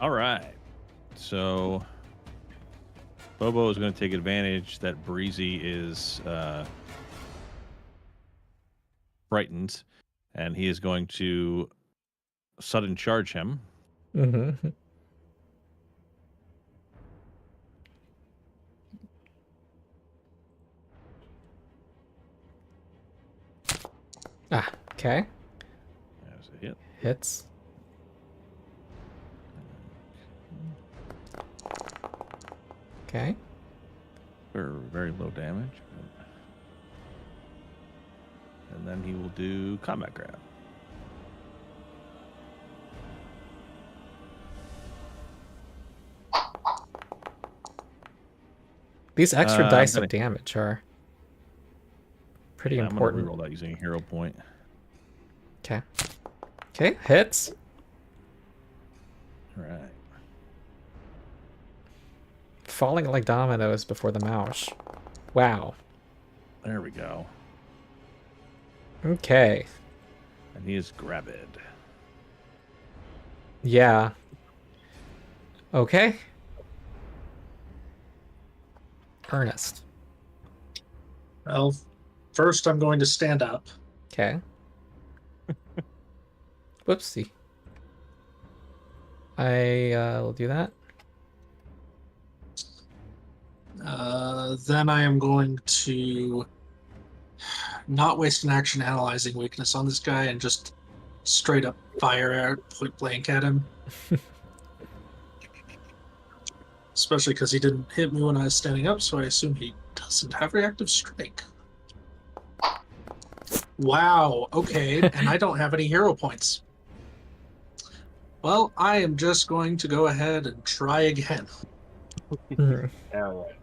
Speaker 5: All right. So Bobo is going to take advantage that Breezy is frightened, and he is going to sudden charge him.
Speaker 1: Mm-hmm. Ah, okay.
Speaker 5: There's a hit.
Speaker 1: Hits. Okay.
Speaker 5: For very low damage. And then he will do combat grab.
Speaker 1: These extra
Speaker 5: I'm
Speaker 1: dice
Speaker 5: gonna-
Speaker 1: of damage are pretty
Speaker 5: Yeah,
Speaker 1: important.
Speaker 5: I'm going to reroll that using a hero point.
Speaker 1: Okay. Okay, hits.
Speaker 5: All right.
Speaker 1: falling like dominoes before the mouse. Wow.
Speaker 5: There we go.
Speaker 1: Okay.
Speaker 5: And he is grabbed.
Speaker 1: Yeah. Okay. Ernest.
Speaker 4: Well, first I'm going to stand up.
Speaker 1: Okay. Whoopsie. I will do that.
Speaker 4: Then I am going to not waste an action analyzing weakness on this guy and just straight up fire out point blank at him. Especially because he didn't hit me when I was standing up, so I assume he doesn't have reactive strike. Wow, okay, and I don't have any hero points. Well, I am just going to go ahead and try again.
Speaker 1: Mhm.
Speaker 2: All right.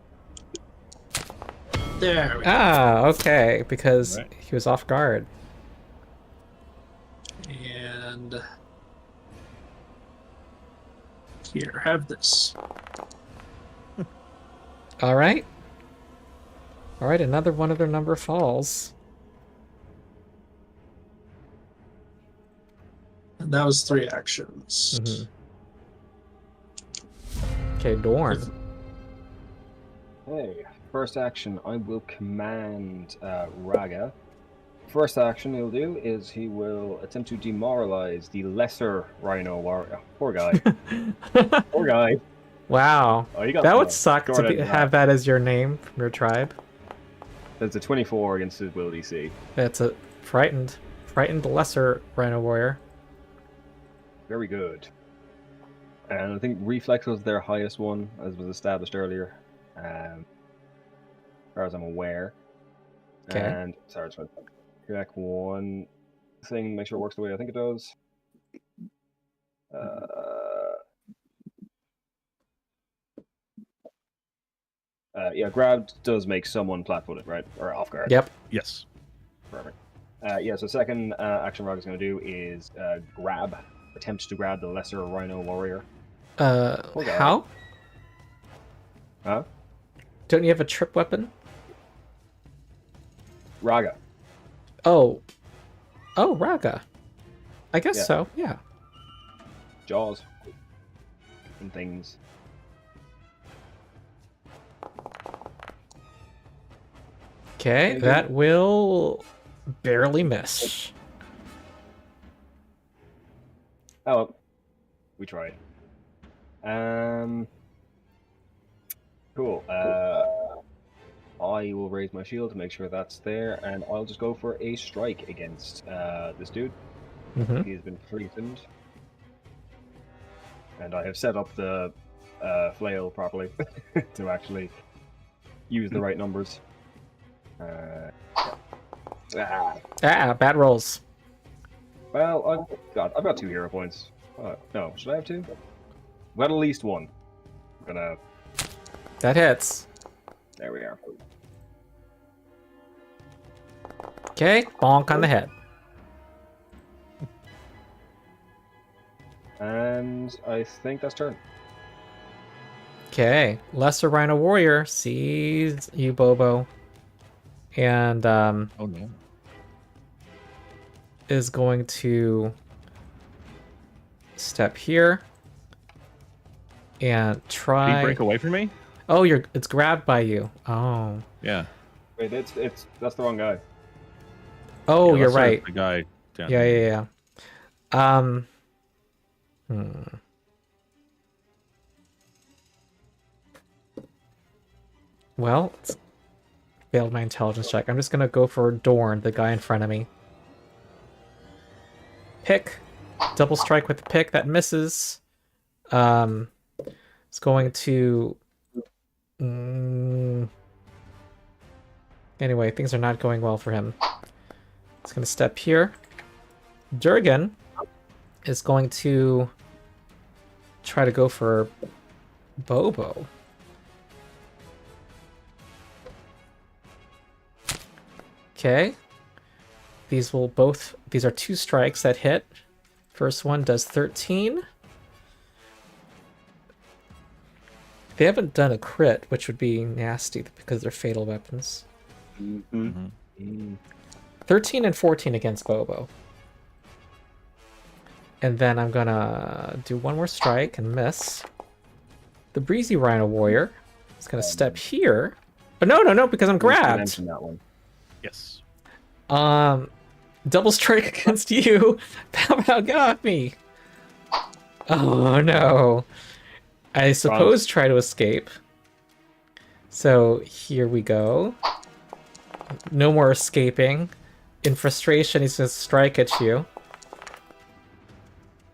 Speaker 4: There we go.
Speaker 1: Ah, okay, because
Speaker 5: Right.
Speaker 1: he was off guard.
Speaker 4: And here, have this.
Speaker 1: All right. All right, another one of their number falls.
Speaker 4: And that was 3 actions.
Speaker 1: Mhm. Okay, Dorn.
Speaker 2: Hey, first action, I will command Raga. First action he'll do is he will attempt to demoralize the lesser rhino warrior. Poor guy. Poor guy.
Speaker 1: Wow.
Speaker 2: Oh, you got
Speaker 1: That would
Speaker 2: the
Speaker 1: suck to
Speaker 2: Dorn and
Speaker 1: have that as your name from your tribe.
Speaker 2: That's a 24 against his will DC.
Speaker 1: That's a frightened lesser rhino warrior.
Speaker 2: Very good. And I think reflex was their highest one, as was established earlier, as far as I'm aware.
Speaker 1: Okay.
Speaker 2: And sorry, just want to check one thing, make sure it works the way I think it does. Yeah, grabbed does make someone flat-footed, right? Or off guard.
Speaker 1: Yep.
Speaker 5: Yes.
Speaker 2: Perfect. Yeah, so second action Rog is going to do is grab. Attempt to grab the lesser rhino warrior. Okay.
Speaker 1: How?
Speaker 2: Huh?
Speaker 1: Don't you have a trip weapon?
Speaker 2: Raga.
Speaker 1: Oh, Raga. I guess
Speaker 2: Yeah.
Speaker 1: so. Yeah.
Speaker 2: Jaws. And things.
Speaker 1: Okay,
Speaker 2: Very
Speaker 1: that will barely miss.
Speaker 2: Oh, well. We tried. Cool. I will raise my shield to make sure that's there, and I'll just go for a strike against this dude.
Speaker 1: Mm-hmm.
Speaker 2: He has been threatened. And I have set up the flail properly to actually use the right numbers.
Speaker 1: Bad rolls.
Speaker 2: Well, I've got 2 hero points. No, should I have 2? I've got at least 1. I'm gonna.
Speaker 1: That hits.
Speaker 2: There we are.
Speaker 1: Okay, bonk on the head.
Speaker 2: And I think that's turn.
Speaker 1: Okay, lesser rhino warrior sees you, Bobo, and
Speaker 5: Oh no.
Speaker 1: is going to step here and
Speaker 5: Did he
Speaker 1: try.
Speaker 5: break away from me?
Speaker 1: Oh, it's grabbed by you. Oh.
Speaker 5: Yeah.
Speaker 2: Wait, that's the wrong guy.
Speaker 1: Oh,
Speaker 5: Yeah,
Speaker 1: you're
Speaker 5: let's start
Speaker 1: right.
Speaker 5: with the guy down
Speaker 1: Yeah,
Speaker 5: here.
Speaker 1: yeah, yeah. Well, it's failed my intelligence check. I'm just gonna go for Dorn, the guy in front of me. Pick. Double strike with the pick. That misses. It's going to... Anyway, things are not going well for him. It's going to step here. Durgan is going to try to go for Bobo. Okay. These are 2 strikes that hit. First one does 13. They haven't done a crit, which would be nasty because they're fatal weapons.
Speaker 3: Mm-hmm.
Speaker 1: 13 and 14 against Bobo. And then I'm gonna do one more strike and miss. The Breezy Rhino Warrior is gonna step here. Oh, no, because I'm grabbed.
Speaker 2: Mention that one.
Speaker 5: Yes.
Speaker 1: Double strike against you. Pow, get off me. Oh no. I suppose try to escape. So here we go. No more escaping. In frustration, he's gonna strike at you.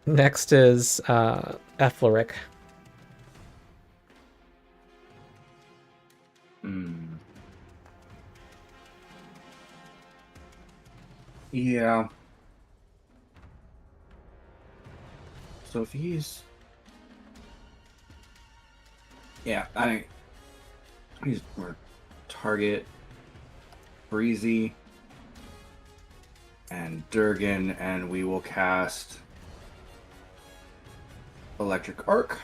Speaker 1: Next is Aethelric.
Speaker 3: Yeah. So if he's... Yeah, he's more target Breezy and Durgan, and we will cast Electric Arc.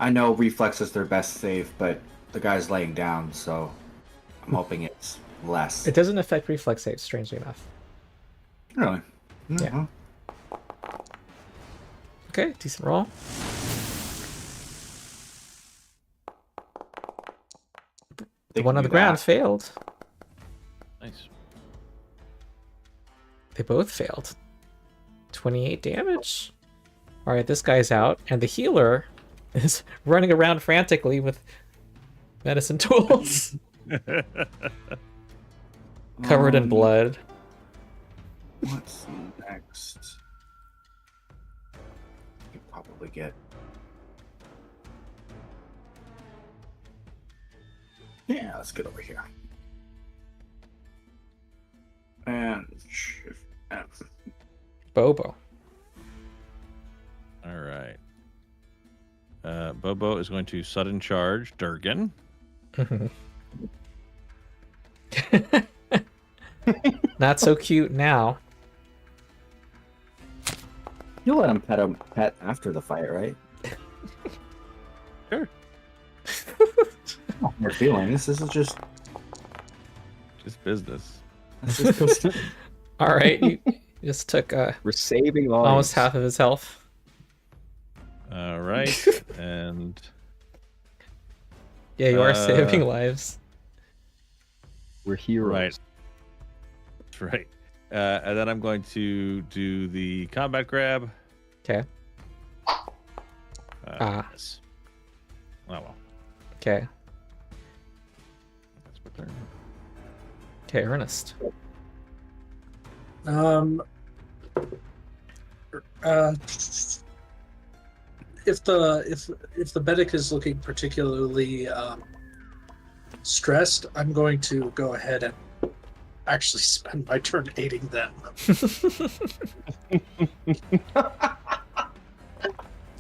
Speaker 3: I know Reflex is their best save, but the guy's laying down, so I'm hoping it's less.
Speaker 1: It doesn't affect reflex saves, strangely enough.
Speaker 3: Really?
Speaker 1: Yeah. Okay, decent roll. The one on the ground failed.
Speaker 5: Nice.
Speaker 1: They both failed. 28 damage. Alright, this guy's out, and the healer is running around frantically with medicine tools. Covered in blood.
Speaker 3: What's next? You probably get... Yeah, let's get over here. And shift F.
Speaker 1: Bobo.
Speaker 5: All right. Bobo is going to sudden charge Durgan.
Speaker 1: Not so cute now.
Speaker 3: You'll let him pet after the fight, right?
Speaker 5: Sure.
Speaker 3: No more feelings. This is just
Speaker 5: business.
Speaker 1: All right, you just took
Speaker 2: We're saving lives.
Speaker 1: almost half of his health.
Speaker 5: All right, and
Speaker 1: Yeah, you are saving lives.
Speaker 2: We're heroes.
Speaker 5: right, that's right. And then I'm going to do the combat grab.
Speaker 1: Okay.
Speaker 5: Yes. Oh well.
Speaker 1: Okay.
Speaker 5: That's my turn.
Speaker 1: Okay, Ernest.
Speaker 4: If the medic is looking particularly stressed, I'm going to go ahead and actually spend my turn aiding them.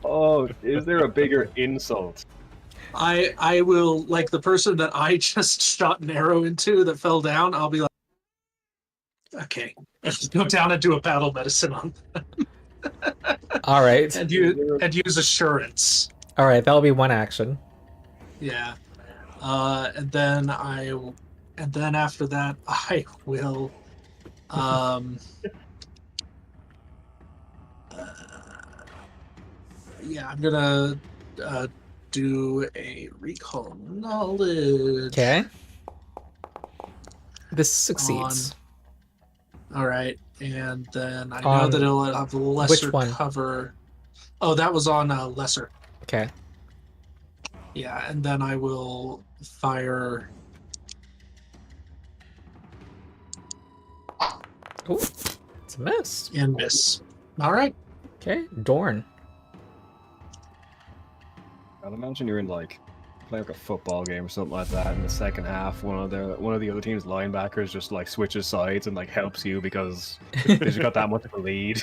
Speaker 2: Oh, is there a bigger insult?
Speaker 4: I will, like the person that I just shot an arrow into that fell down, I'll be like, okay, let's go down and do a battle medicine on them.
Speaker 1: All right.
Speaker 4: and use assurance.
Speaker 1: All right, that'll be one action.
Speaker 4: Yeah. And then after that I will yeah, I'm gonna do a recall knowledge.
Speaker 1: Okay. This succeeds.
Speaker 4: All right, and then I know that it'll have lesser
Speaker 1: which one?
Speaker 4: cover. Oh, that was on lesser.
Speaker 1: Okay.
Speaker 4: Yeah, and then I will fire.
Speaker 1: Ooh, it's a miss.
Speaker 4: And miss. All right.
Speaker 1: Okay, Dorn.
Speaker 2: I'd imagine you're in like playing like a football game or something like that. In the second half, one of the other team's linebackers just like switches sides and like helps you because you got that much of a lead.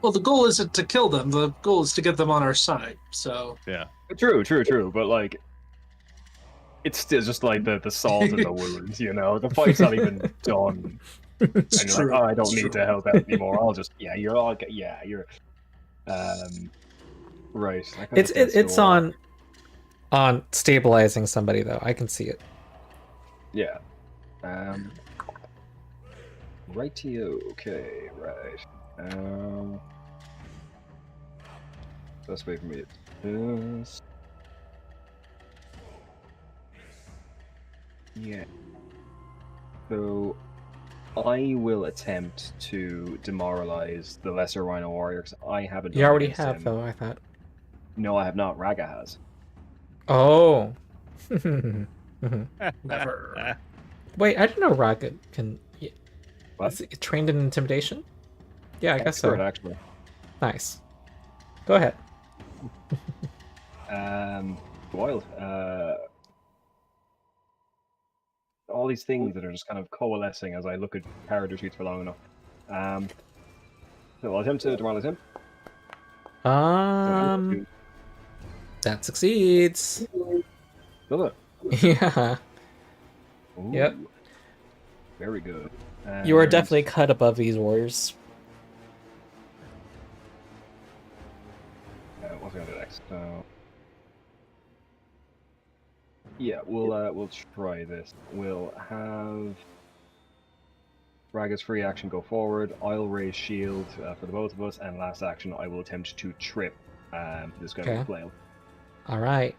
Speaker 4: Well, the goal isn't to kill them. The goal is to get them on our side. So
Speaker 5: Yeah.
Speaker 2: True. But like, it's still just like the salt in the wounds, you know. The fight's not even done.
Speaker 4: it's
Speaker 2: And you're
Speaker 4: true.
Speaker 2: like, oh, I don't
Speaker 4: It's
Speaker 2: need
Speaker 4: true.
Speaker 2: to help out anymore. I'll just, you're. Right.
Speaker 1: It's on on stabilizing somebody, though. I can see it.
Speaker 2: Yeah. Rightio. Okay, right. Best way for me to do this. Yeah. So I will attempt to demoralize the lesser Rhino warrior because I haven't.
Speaker 1: You
Speaker 2: done
Speaker 1: already
Speaker 2: against
Speaker 1: have,
Speaker 2: him.
Speaker 1: though, I thought.
Speaker 2: No, I have not. Raga has.
Speaker 1: Oh.
Speaker 4: Never.
Speaker 1: Wait, I didn't know Rocket can.
Speaker 2: What?
Speaker 1: Is it trained in intimidation? Yeah, I guess
Speaker 2: Expert,
Speaker 1: so.
Speaker 2: actually.
Speaker 1: Nice. Go ahead.
Speaker 2: Wild. All these things that are just kind of coalescing as I look at character sheets for long enough. So I'll attempt to demoralize him.
Speaker 1: That succeeds.
Speaker 2: Does it?
Speaker 1: Yeah.
Speaker 2: Ooh,
Speaker 1: Yep.
Speaker 2: Very good.
Speaker 1: You are
Speaker 2: And-
Speaker 1: definitely cut above these warriors.
Speaker 2: What's I gonna do next? Yeah, we'll try this. We'll have Raga's free action go forward. I'll raise shield for the both of us, and last action I will attempt to trip this guy
Speaker 1: Okay.
Speaker 2: with flail.
Speaker 1: All right.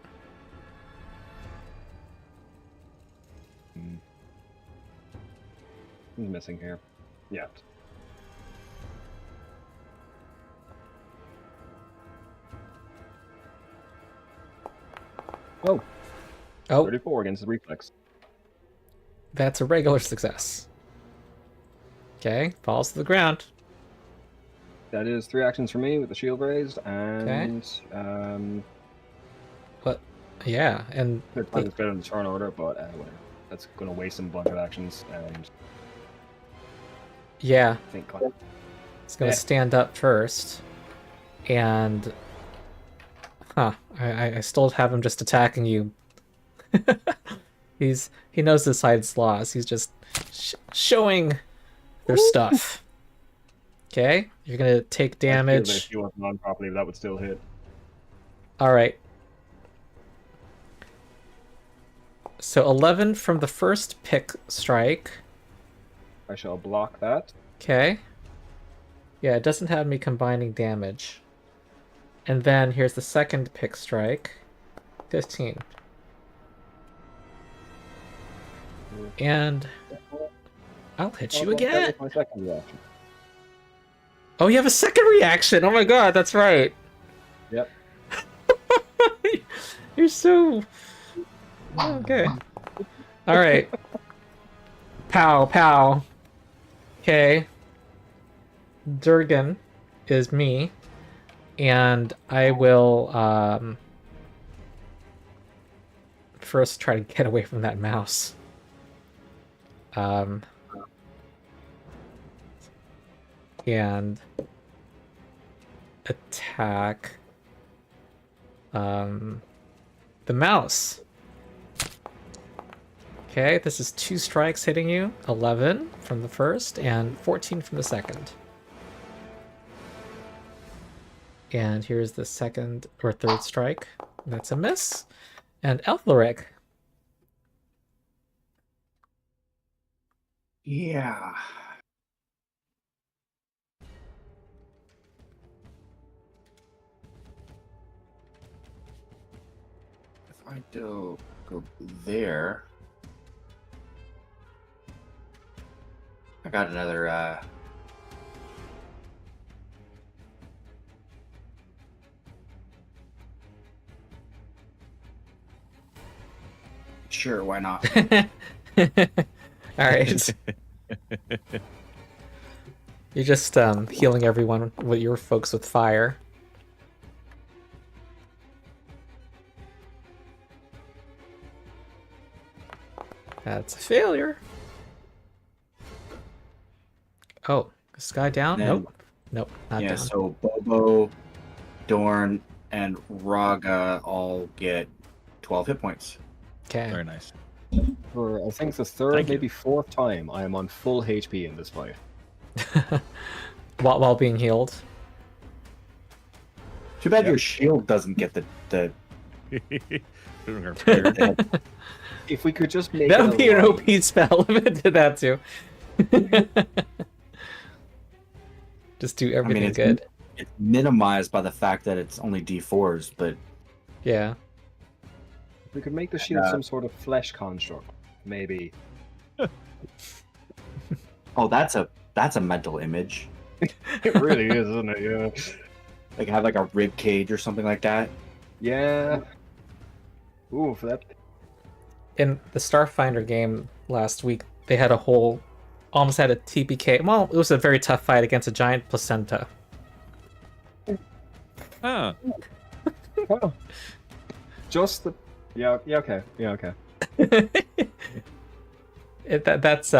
Speaker 2: Who's missing here? Yeah. Oh,
Speaker 1: Oh,
Speaker 2: 34 against the reflex.
Speaker 1: that's a regular success. Okay, falls to the ground.
Speaker 2: That is 3 actions for me with the shield raised, and
Speaker 1: But yeah, and
Speaker 2: third time it's better than the turn order, but whatever. That's going to waste a bunch of actions, and
Speaker 1: yeah,
Speaker 2: I think
Speaker 1: it's gonna
Speaker 2: Yeah.
Speaker 1: stand up first, and I still have him just attacking you. He knows the side's laws. He's just showing their stuff. Okay, you're gonna take
Speaker 2: I feel that
Speaker 1: damage.
Speaker 2: if you wasn't on properly, that would still hit.
Speaker 1: All right. So 11 from the first pick strike.
Speaker 2: I shall block that.
Speaker 1: Okay. Yeah, it doesn't have me combining damage. And then here's the second pick strike. 15. And I'll hit you
Speaker 2: That
Speaker 1: again.
Speaker 2: was my second reaction.
Speaker 1: Oh, you have a second reaction. Oh my god, that's right.
Speaker 2: Yep.
Speaker 1: You're so okay. All right. Pow, pow. Okay. Durgan is me, and I will first try to get away from that mouse. And attack the mouse. Okay, this is 2 strikes hitting you. 11 from the first and 14 from the second. And here's the second or third strike. That's a miss. And Aethelric.
Speaker 3: Yeah. If I do go there, I got another sure, why not?
Speaker 1: All right. You're just healing everyone with your folks with fire. That's a failure. Oh, is this guy down?
Speaker 3: Then-
Speaker 1: Nope. Nope, not
Speaker 3: Yeah,
Speaker 1: down.
Speaker 3: so Bobo, Dorn, and Raga all get 12 hit points.
Speaker 1: Okay.
Speaker 5: Very nice.
Speaker 2: For I think the third,
Speaker 5: Thank you.
Speaker 2: maybe fourth time, I am on full HP in this fight.
Speaker 1: while being healed.
Speaker 3: Too bad
Speaker 2: Yep.
Speaker 3: your shield doesn't get the
Speaker 5: Doing her beard.
Speaker 2: If we could just make
Speaker 1: That
Speaker 2: it
Speaker 1: would be an
Speaker 2: alive.
Speaker 1: OP spell if it did that too. Just do everything
Speaker 3: it's,
Speaker 1: good.
Speaker 3: it's minimized by the fact that it's only D4s, but
Speaker 1: Yeah.
Speaker 2: We could make the shield some sort of flesh construct, maybe.
Speaker 3: oh, that's a mental image.
Speaker 2: It really is, isn't it? Yeah.
Speaker 3: Like have like a rib cage or something like that.
Speaker 2: Yeah. Ooh, for that.
Speaker 1: In the Starfinder game last week, they had almost had a TPK. Well, it was a very tough fight against a giant placenta.
Speaker 5: Huh.
Speaker 2: Oh. Just the. Yeah. Yeah. Okay. Yeah. Okay.
Speaker 1: That's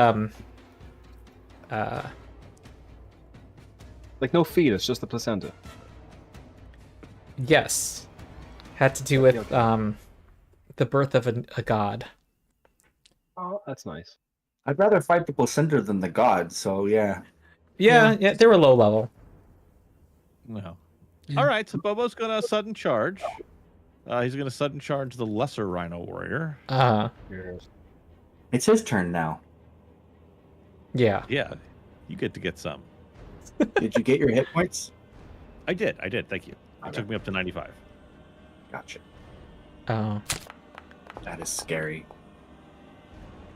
Speaker 2: Like no fetus, just the placenta.
Speaker 1: yes, had to do with the birth of a god.
Speaker 2: Oh, that's nice.
Speaker 3: I'd rather fight the placenta than the god, so yeah.
Speaker 1: Yeah, they were low level.
Speaker 5: No.
Speaker 4: Yeah.
Speaker 5: All right, so Bobo's gonna sudden charge. He's gonna sudden charge the lesser Rhino warrior.
Speaker 2: Yes.
Speaker 3: It's his turn now.
Speaker 1: Yeah.
Speaker 5: Yeah, you get to get some.
Speaker 3: Did you get your hit points?
Speaker 5: I did. Thank you. It
Speaker 3: Okay.
Speaker 5: took me up to 95.
Speaker 3: Gotcha.
Speaker 1: Oh.
Speaker 3: That is scary.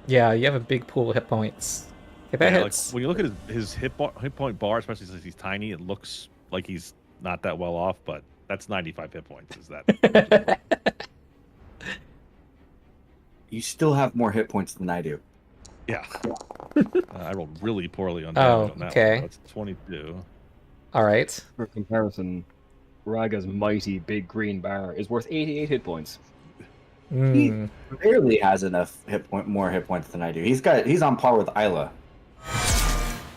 Speaker 1: Yeah, you have a big pool of hit points. Okay, that
Speaker 5: Yeah, like,
Speaker 1: hits.
Speaker 5: when you look at his hit point bar, especially since he's tiny, it looks like he's not that well off, but that's 95 hit points. Is that?
Speaker 3: You still have more hit points than I do.
Speaker 5: Yeah. I rolled really poorly on
Speaker 1: Oh,
Speaker 5: damage on that
Speaker 1: okay.
Speaker 5: one. That's 22.
Speaker 1: All right.
Speaker 2: For comparison, Raga's mighty big green bar is worth 88 hit points.
Speaker 1: Mm.
Speaker 3: Barely has enough more hit points than I do. He's on par with Aila.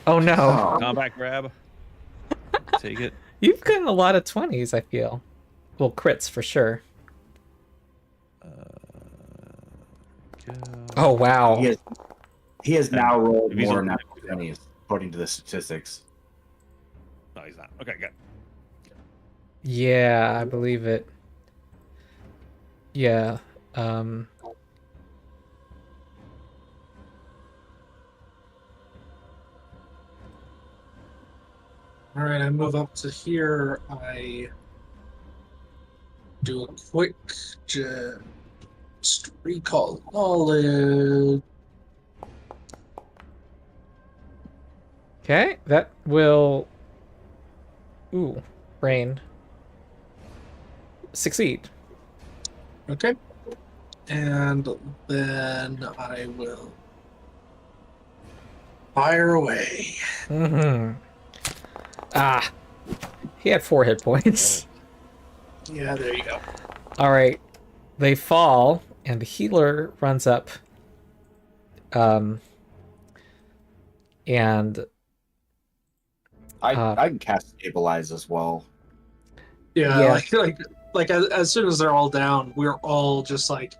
Speaker 1: Oh no.
Speaker 3: Oh.
Speaker 5: Combat grab. Take it.
Speaker 1: You've gotten a lot of 20s, I feel. Well, crits for sure.
Speaker 5: Go.
Speaker 1: Oh wow.
Speaker 3: He has now rolled
Speaker 5: If he's
Speaker 3: more
Speaker 5: on-
Speaker 3: natural 20s, according to the statistics.
Speaker 5: No, he's not. Okay, good.
Speaker 1: Yeah, I believe it. Yeah.
Speaker 4: All right, I move up to here. I do a quick just recall knowledge.
Speaker 1: Okay, that will. Ooh, brain. Succeed.
Speaker 4: Okay. And then I will fire away.
Speaker 1: Mm-hmm. Ah, he had 4 hit points.
Speaker 4: Yeah, there you go.
Speaker 1: All right, they fall, and the healer runs up. And
Speaker 3: I can cast stabilize as well.
Speaker 4: Yeah, like as soon as they're all down, we're all just like,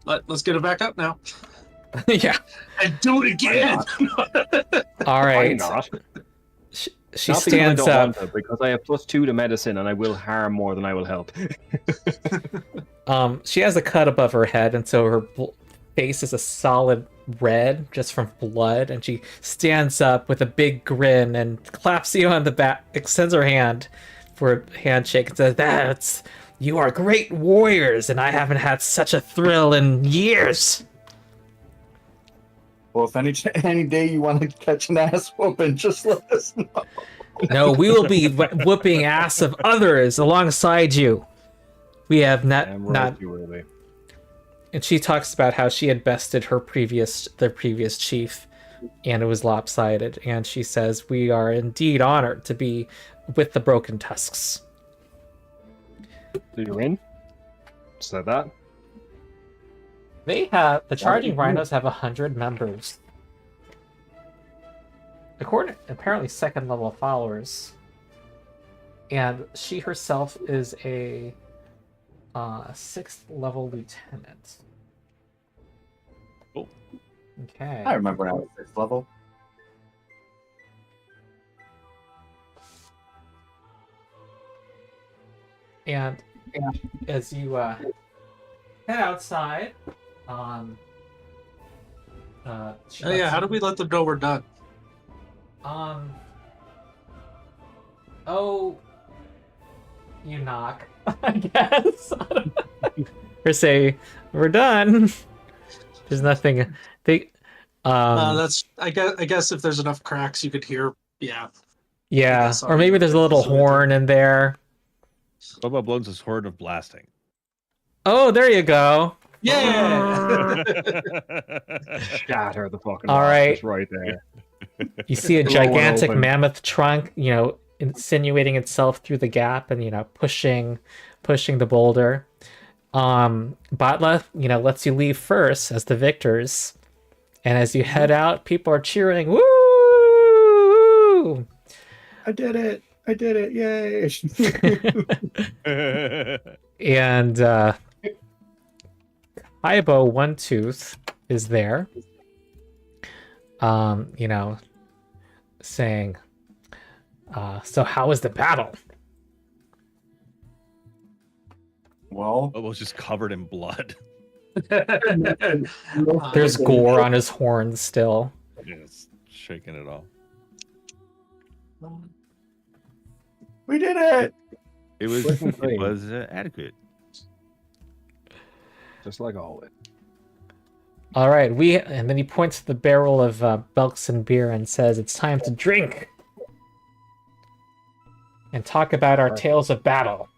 Speaker 4: let's get it back up now
Speaker 1: yeah.
Speaker 4: and do it again.
Speaker 1: All
Speaker 2: Why
Speaker 1: right.
Speaker 2: not?
Speaker 1: She
Speaker 2: Not because I
Speaker 1: stands
Speaker 2: don't
Speaker 1: up.
Speaker 2: want to, because I have +2 to medicine and I will harm more than I will help.
Speaker 1: She has a cut above her head, and so her face is a solid red just from blood. And she stands up with a big grin and claps you on the back, extends her hand for a handshake, and says, "You are great warriors, and I haven't had such a thrill in years."
Speaker 3: Well, if any day you want to catch an ass whooping, just let us know.
Speaker 1: No, we will be whooping ass of others alongside you. We have not.
Speaker 2: Too early.
Speaker 1: And she talks about how she had bested their previous chief, and it was lopsided. And she says, "We are indeed honored to be with the Broken Tusks."
Speaker 2: So you're in? Said that?
Speaker 1: They have the Charging Rhinos have 100 members. According, apparently, 2nd level followers. And she herself is a 6th level lieutenant.
Speaker 5: Cool.
Speaker 1: Okay.
Speaker 3: I remember when I was 6th level.
Speaker 1: And as you head outside. She
Speaker 4: Oh yeah,
Speaker 1: lets
Speaker 4: how
Speaker 1: you-
Speaker 4: do we let them know we're done?
Speaker 1: Oh, you knock, I guess. Or say, we're done. There's nothing. They,
Speaker 4: That's I guess if there's enough cracks, you could hear. Yeah.
Speaker 1: yeah,
Speaker 4: guess
Speaker 1: or maybe there's a little
Speaker 4: so we
Speaker 1: horn in there.
Speaker 5: Bobo blows his horn of blasting.
Speaker 1: Oh, there you go.
Speaker 4: Yeah.
Speaker 2: Shatter the fucking
Speaker 1: All
Speaker 2: rock
Speaker 1: right.
Speaker 2: just right there.
Speaker 1: You see a
Speaker 2: Blow it
Speaker 1: gigantic
Speaker 2: open.
Speaker 1: mammoth trunk, insinuating itself through the gap and pushing the boulder. Batla, lets you leave first as the victors. And as you head out, people are cheering, woo!
Speaker 3: I did it! I did it! Yay!
Speaker 1: And Ibo One Tooth is there. Saying, so how was the battle?
Speaker 3: Well,
Speaker 5: Bobo's just covered in blood.
Speaker 1: There's gore on his horns still.
Speaker 5: Just shaking it off.
Speaker 3: we did it!
Speaker 6: It was
Speaker 2: Listen,
Speaker 6: it was adequate.
Speaker 2: Just like always.
Speaker 1: All right, and then he points to the barrel of Belkson beer and says, "It's time to drink and talk about our tales of battle."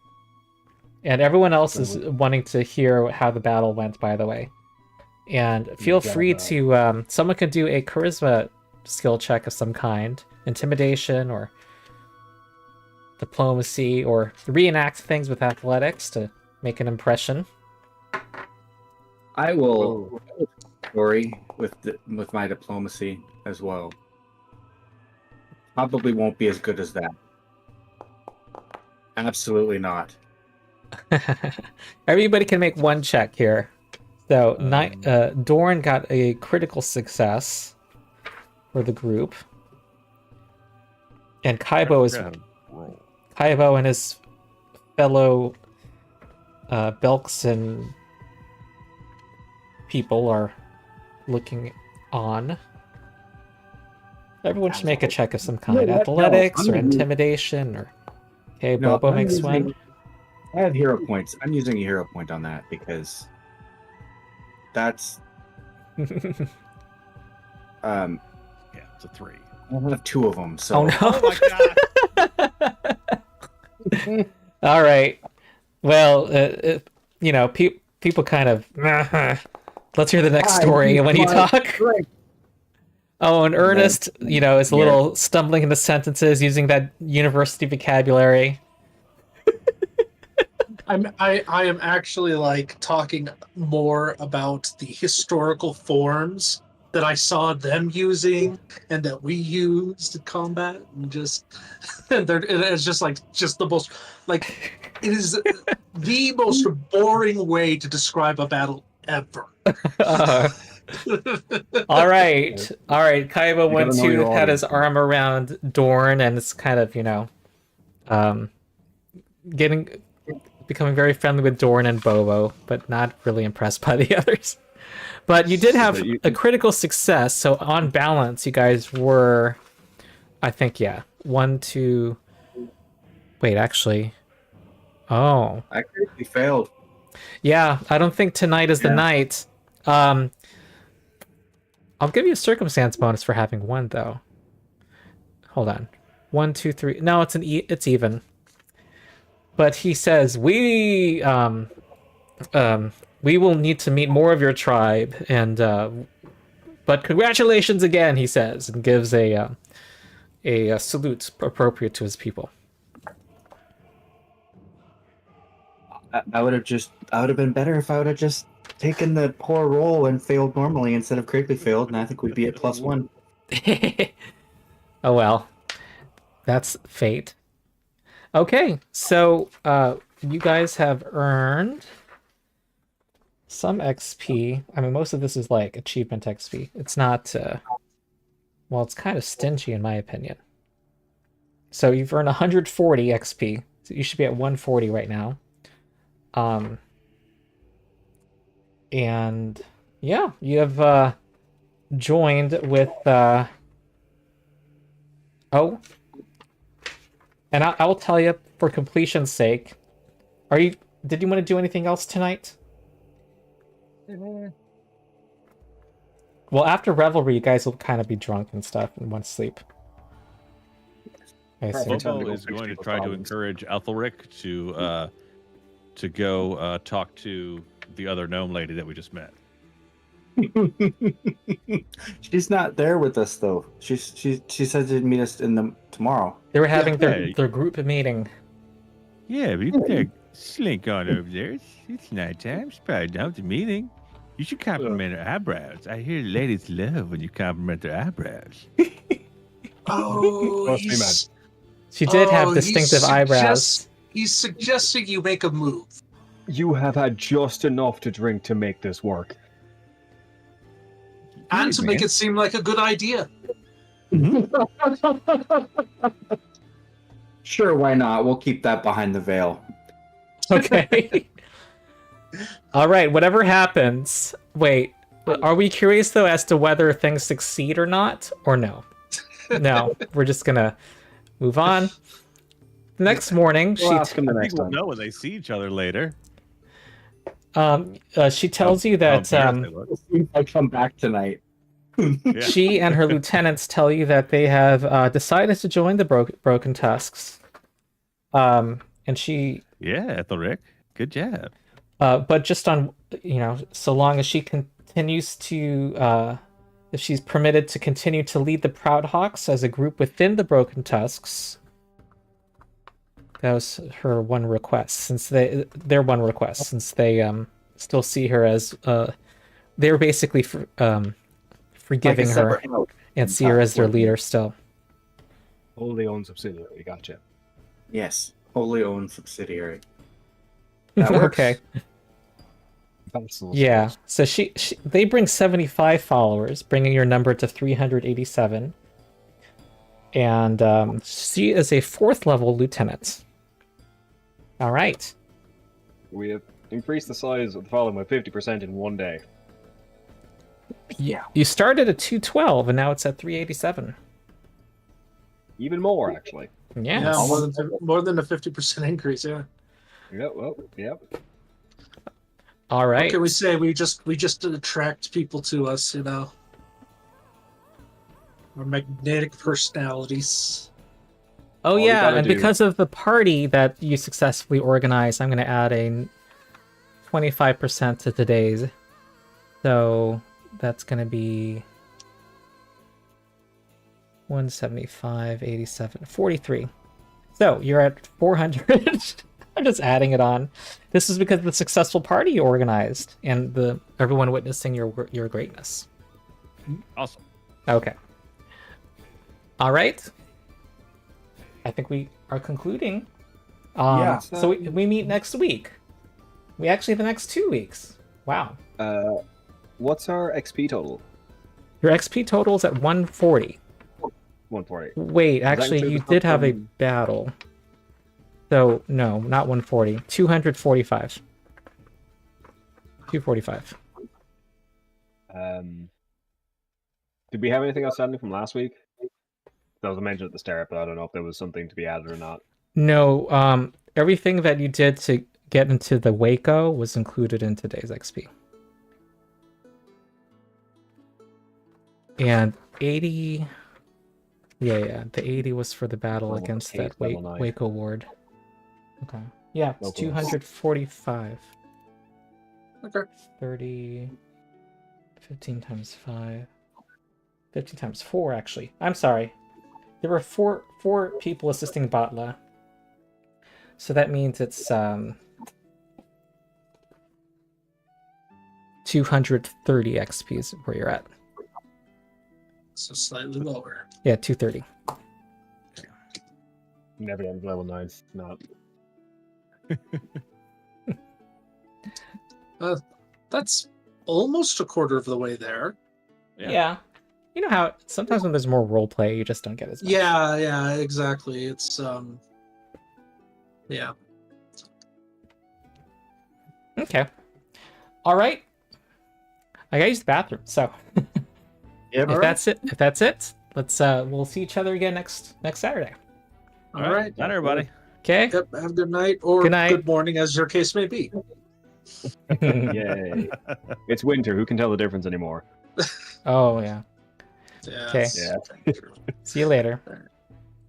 Speaker 1: And everyone else is wanting to hear how the battle went, by the way. And feel free to someone can do a charisma skill check of some kind, intimidation or diplomacy, or reenact things with athletics to make an impression.
Speaker 3: I will story with my diplomacy as well. Probably won't be as good as that. Absolutely not.
Speaker 1: Everybody can make one check here. So Dorn got a critical success for the group, and Kaibo and his fellow Belkson people are looking on. Everyone should make a check of some kind. Athletics or intimidation or... Okay,
Speaker 3: No,
Speaker 1: Bobo
Speaker 3: I'm
Speaker 1: makes
Speaker 3: using-
Speaker 1: one.
Speaker 3: I have hero points. I'm using a hero point on that because that's
Speaker 5: Yeah, it's a 3.
Speaker 3: I have 2 of them. So
Speaker 1: Oh no!
Speaker 5: Oh my god!
Speaker 1: All right. Well, people kind of... Let's hear the next story when you talk. Oh, and Ernest, is a little stumbling into sentences using that university vocabulary.
Speaker 4: I am actually like talking more about the historical forms that I saw them using and that we used in combat, and it's just the most it is the most boring way to describe a battle ever.
Speaker 1: All right. Kaiba
Speaker 2: You gotta know
Speaker 1: 1-2
Speaker 2: your
Speaker 1: had his
Speaker 2: audience.
Speaker 1: arm around Dorn, and it's kind of, becoming very friendly with Dorn and Bobo, but not really impressed by the others. But you did have a critical success, so on balance, you guys were, I think, 1, 2. Wait, actually. Oh.
Speaker 3: I critically failed.
Speaker 1: Yeah, I don't think tonight is the night. I'll give you a circumstance bonus for having 1, though. Hold on. 1, 2, 3. No, it's even. But he says, we will need to meet more of your tribe, and but congratulations again, he says, and gives a salute appropriate to his people.
Speaker 3: I would have been better if I would have just taken the poor roll and failed normally instead of critically failed, and I think we'd be at +1.
Speaker 1: Oh well, that's fate. Okay, so you guys have earned some XP. I mean, most of this is like achievement XP. It's not, well, it's kind of stingy in my opinion. So you've earned 140 XP. So you should be at 140 right now. And yeah, you have joined with oh, and I will tell you for completion's sake. Did you want to do anything else tonight? Well, after Revelry, you guys will kind of be drunk and stuff and want to sleep. I assume.
Speaker 2: Perfect. Time to
Speaker 5: Bobo
Speaker 2: go
Speaker 5: is
Speaker 2: fix
Speaker 5: going to
Speaker 2: people's
Speaker 5: try to
Speaker 2: problems.
Speaker 5: encourage Aethelric to go talk to the other gnome lady that we just met.
Speaker 3: She's not there with us though. She said she'd meet us tomorrow.
Speaker 1: They were having
Speaker 5: Yeah.
Speaker 1: their group meeting.
Speaker 6: Yeah, but you can slink on over there. It's nighttime. It's probably down to meeting. You should compliment her eyebrows. I hear ladies love when you compliment their eyebrows.
Speaker 4: Oh,
Speaker 2: Trust me, man.
Speaker 1: She did have
Speaker 4: he
Speaker 1: distinctive eyebrows.
Speaker 4: He's suggesting you make a move.
Speaker 2: You have had just enough to drink to make this work.
Speaker 4: And to
Speaker 6: Good,
Speaker 4: make
Speaker 6: man.
Speaker 4: it seem like a good idea.
Speaker 3: Sure, why not? We'll keep that behind the veil.
Speaker 1: Okay. All right, whatever happens. Wait, are we curious though as to whether things succeed or not, or no? No, we're just gonna move on. The next morning,
Speaker 2: We'll ask him the
Speaker 5: I
Speaker 2: next
Speaker 5: think we'll
Speaker 2: time.
Speaker 5: know when they see each other later.
Speaker 1: she tells you
Speaker 5: How
Speaker 1: that
Speaker 5: embarrassed they look.
Speaker 3: I come back tonight.
Speaker 5: Yeah.
Speaker 1: she and her lieutenants tell you that they have decided to join the Broken Tusks. And she,
Speaker 6: Yeah, Aethelric. Good job.
Speaker 1: but just on, so long as she continues to, if she's permitted to continue to lead the Proudhawks as a group within the Broken Tusks. That was her one request, since their one request, since they still see her as they're basically forgiving
Speaker 3: Like a
Speaker 1: her
Speaker 3: separate note.
Speaker 1: and see her as their leader still.
Speaker 2: Wholly owned subsidiary. Gotcha.
Speaker 3: Yes, wholly owned subsidiary. That works.
Speaker 1: Okay.
Speaker 2: Vassals.
Speaker 1: Yeah. So they bring 75 followers, bringing your number to 387. And she is a 4th level lieutenant. All right.
Speaker 2: We have increased the size of the following by 50% in one day.
Speaker 3: Yeah.
Speaker 1: You started at 212 and now it's at 387.
Speaker 2: Even more, actually.
Speaker 1: Yeah.
Speaker 4: Yeah, more than a 50% increase. Yeah.
Speaker 2: Yep. Well, yep.
Speaker 1: All right.
Speaker 4: What can we say? We just attract people to us. Our magnetic personalities.
Speaker 1: Oh
Speaker 2: All we
Speaker 1: yeah,
Speaker 2: gotta
Speaker 1: and
Speaker 2: do-
Speaker 1: because of the party that you successfully organized, I'm going to add a 25% to today's. So that's going to be 175, 87, 43. So you're at 400. I'm just adding it on. This is because of the successful party you organized and everyone witnessing your greatness.
Speaker 5: Awesome.
Speaker 1: Okay. All right. I think we are concluding.
Speaker 3: Yeah.
Speaker 1: So we meet next week. We actually the next 2 weeks. Wow.
Speaker 2: What's our XP total?
Speaker 1: Your XP total is at 140.
Speaker 2: 140.
Speaker 1: Wait,
Speaker 2: that
Speaker 1: actually,
Speaker 2: include
Speaker 1: you
Speaker 2: the
Speaker 1: did have a
Speaker 2: from-
Speaker 1: battle. So, no, not 140. 245. 245.
Speaker 2: Did we have anything outstanding from last week? That was mentioned at the start, but I don't know if there was something to be added or not.
Speaker 1: No, everything that you did to get into the Waco was included in today's XP. And 80... Yeah, the 80 was for the battle
Speaker 2: Oh,
Speaker 1: against
Speaker 2: okay,
Speaker 1: that
Speaker 2: level 9.
Speaker 1: Waco ward. Okay. Yeah, it's
Speaker 2: Okay.
Speaker 1: 245.
Speaker 4: Okay.
Speaker 1: 30... 15 times 5... 15 times 4, actually. I'm sorry. There were four people assisting Batla. So that means it's 230 XP is where you're at.
Speaker 4: So slightly lower.
Speaker 1: Yeah, 230.
Speaker 2: Never done level 9. Not.
Speaker 4: That's almost a quarter of the way there.
Speaker 1: Yeah. You know how sometimes when there's more role play, you just don't get as much.
Speaker 4: Yeah, exactly. It's yeah.
Speaker 1: Okay. All right. I gotta use the bathroom. So
Speaker 2: Yep.
Speaker 1: if that's it, let's we'll see each other again next Saturday.
Speaker 4: All right.
Speaker 5: Night, everybody.
Speaker 1: Okay.
Speaker 4: Yep. Have a good night or
Speaker 1: Good night.
Speaker 4: good morning, as your case may be.
Speaker 2: Yay. It's winter. Who can tell the difference anymore?
Speaker 1: Oh yeah.
Speaker 4: Yeah.
Speaker 1: Okay.
Speaker 2: Yeah.
Speaker 1: See you later.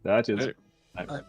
Speaker 2: That is.
Speaker 5: Later.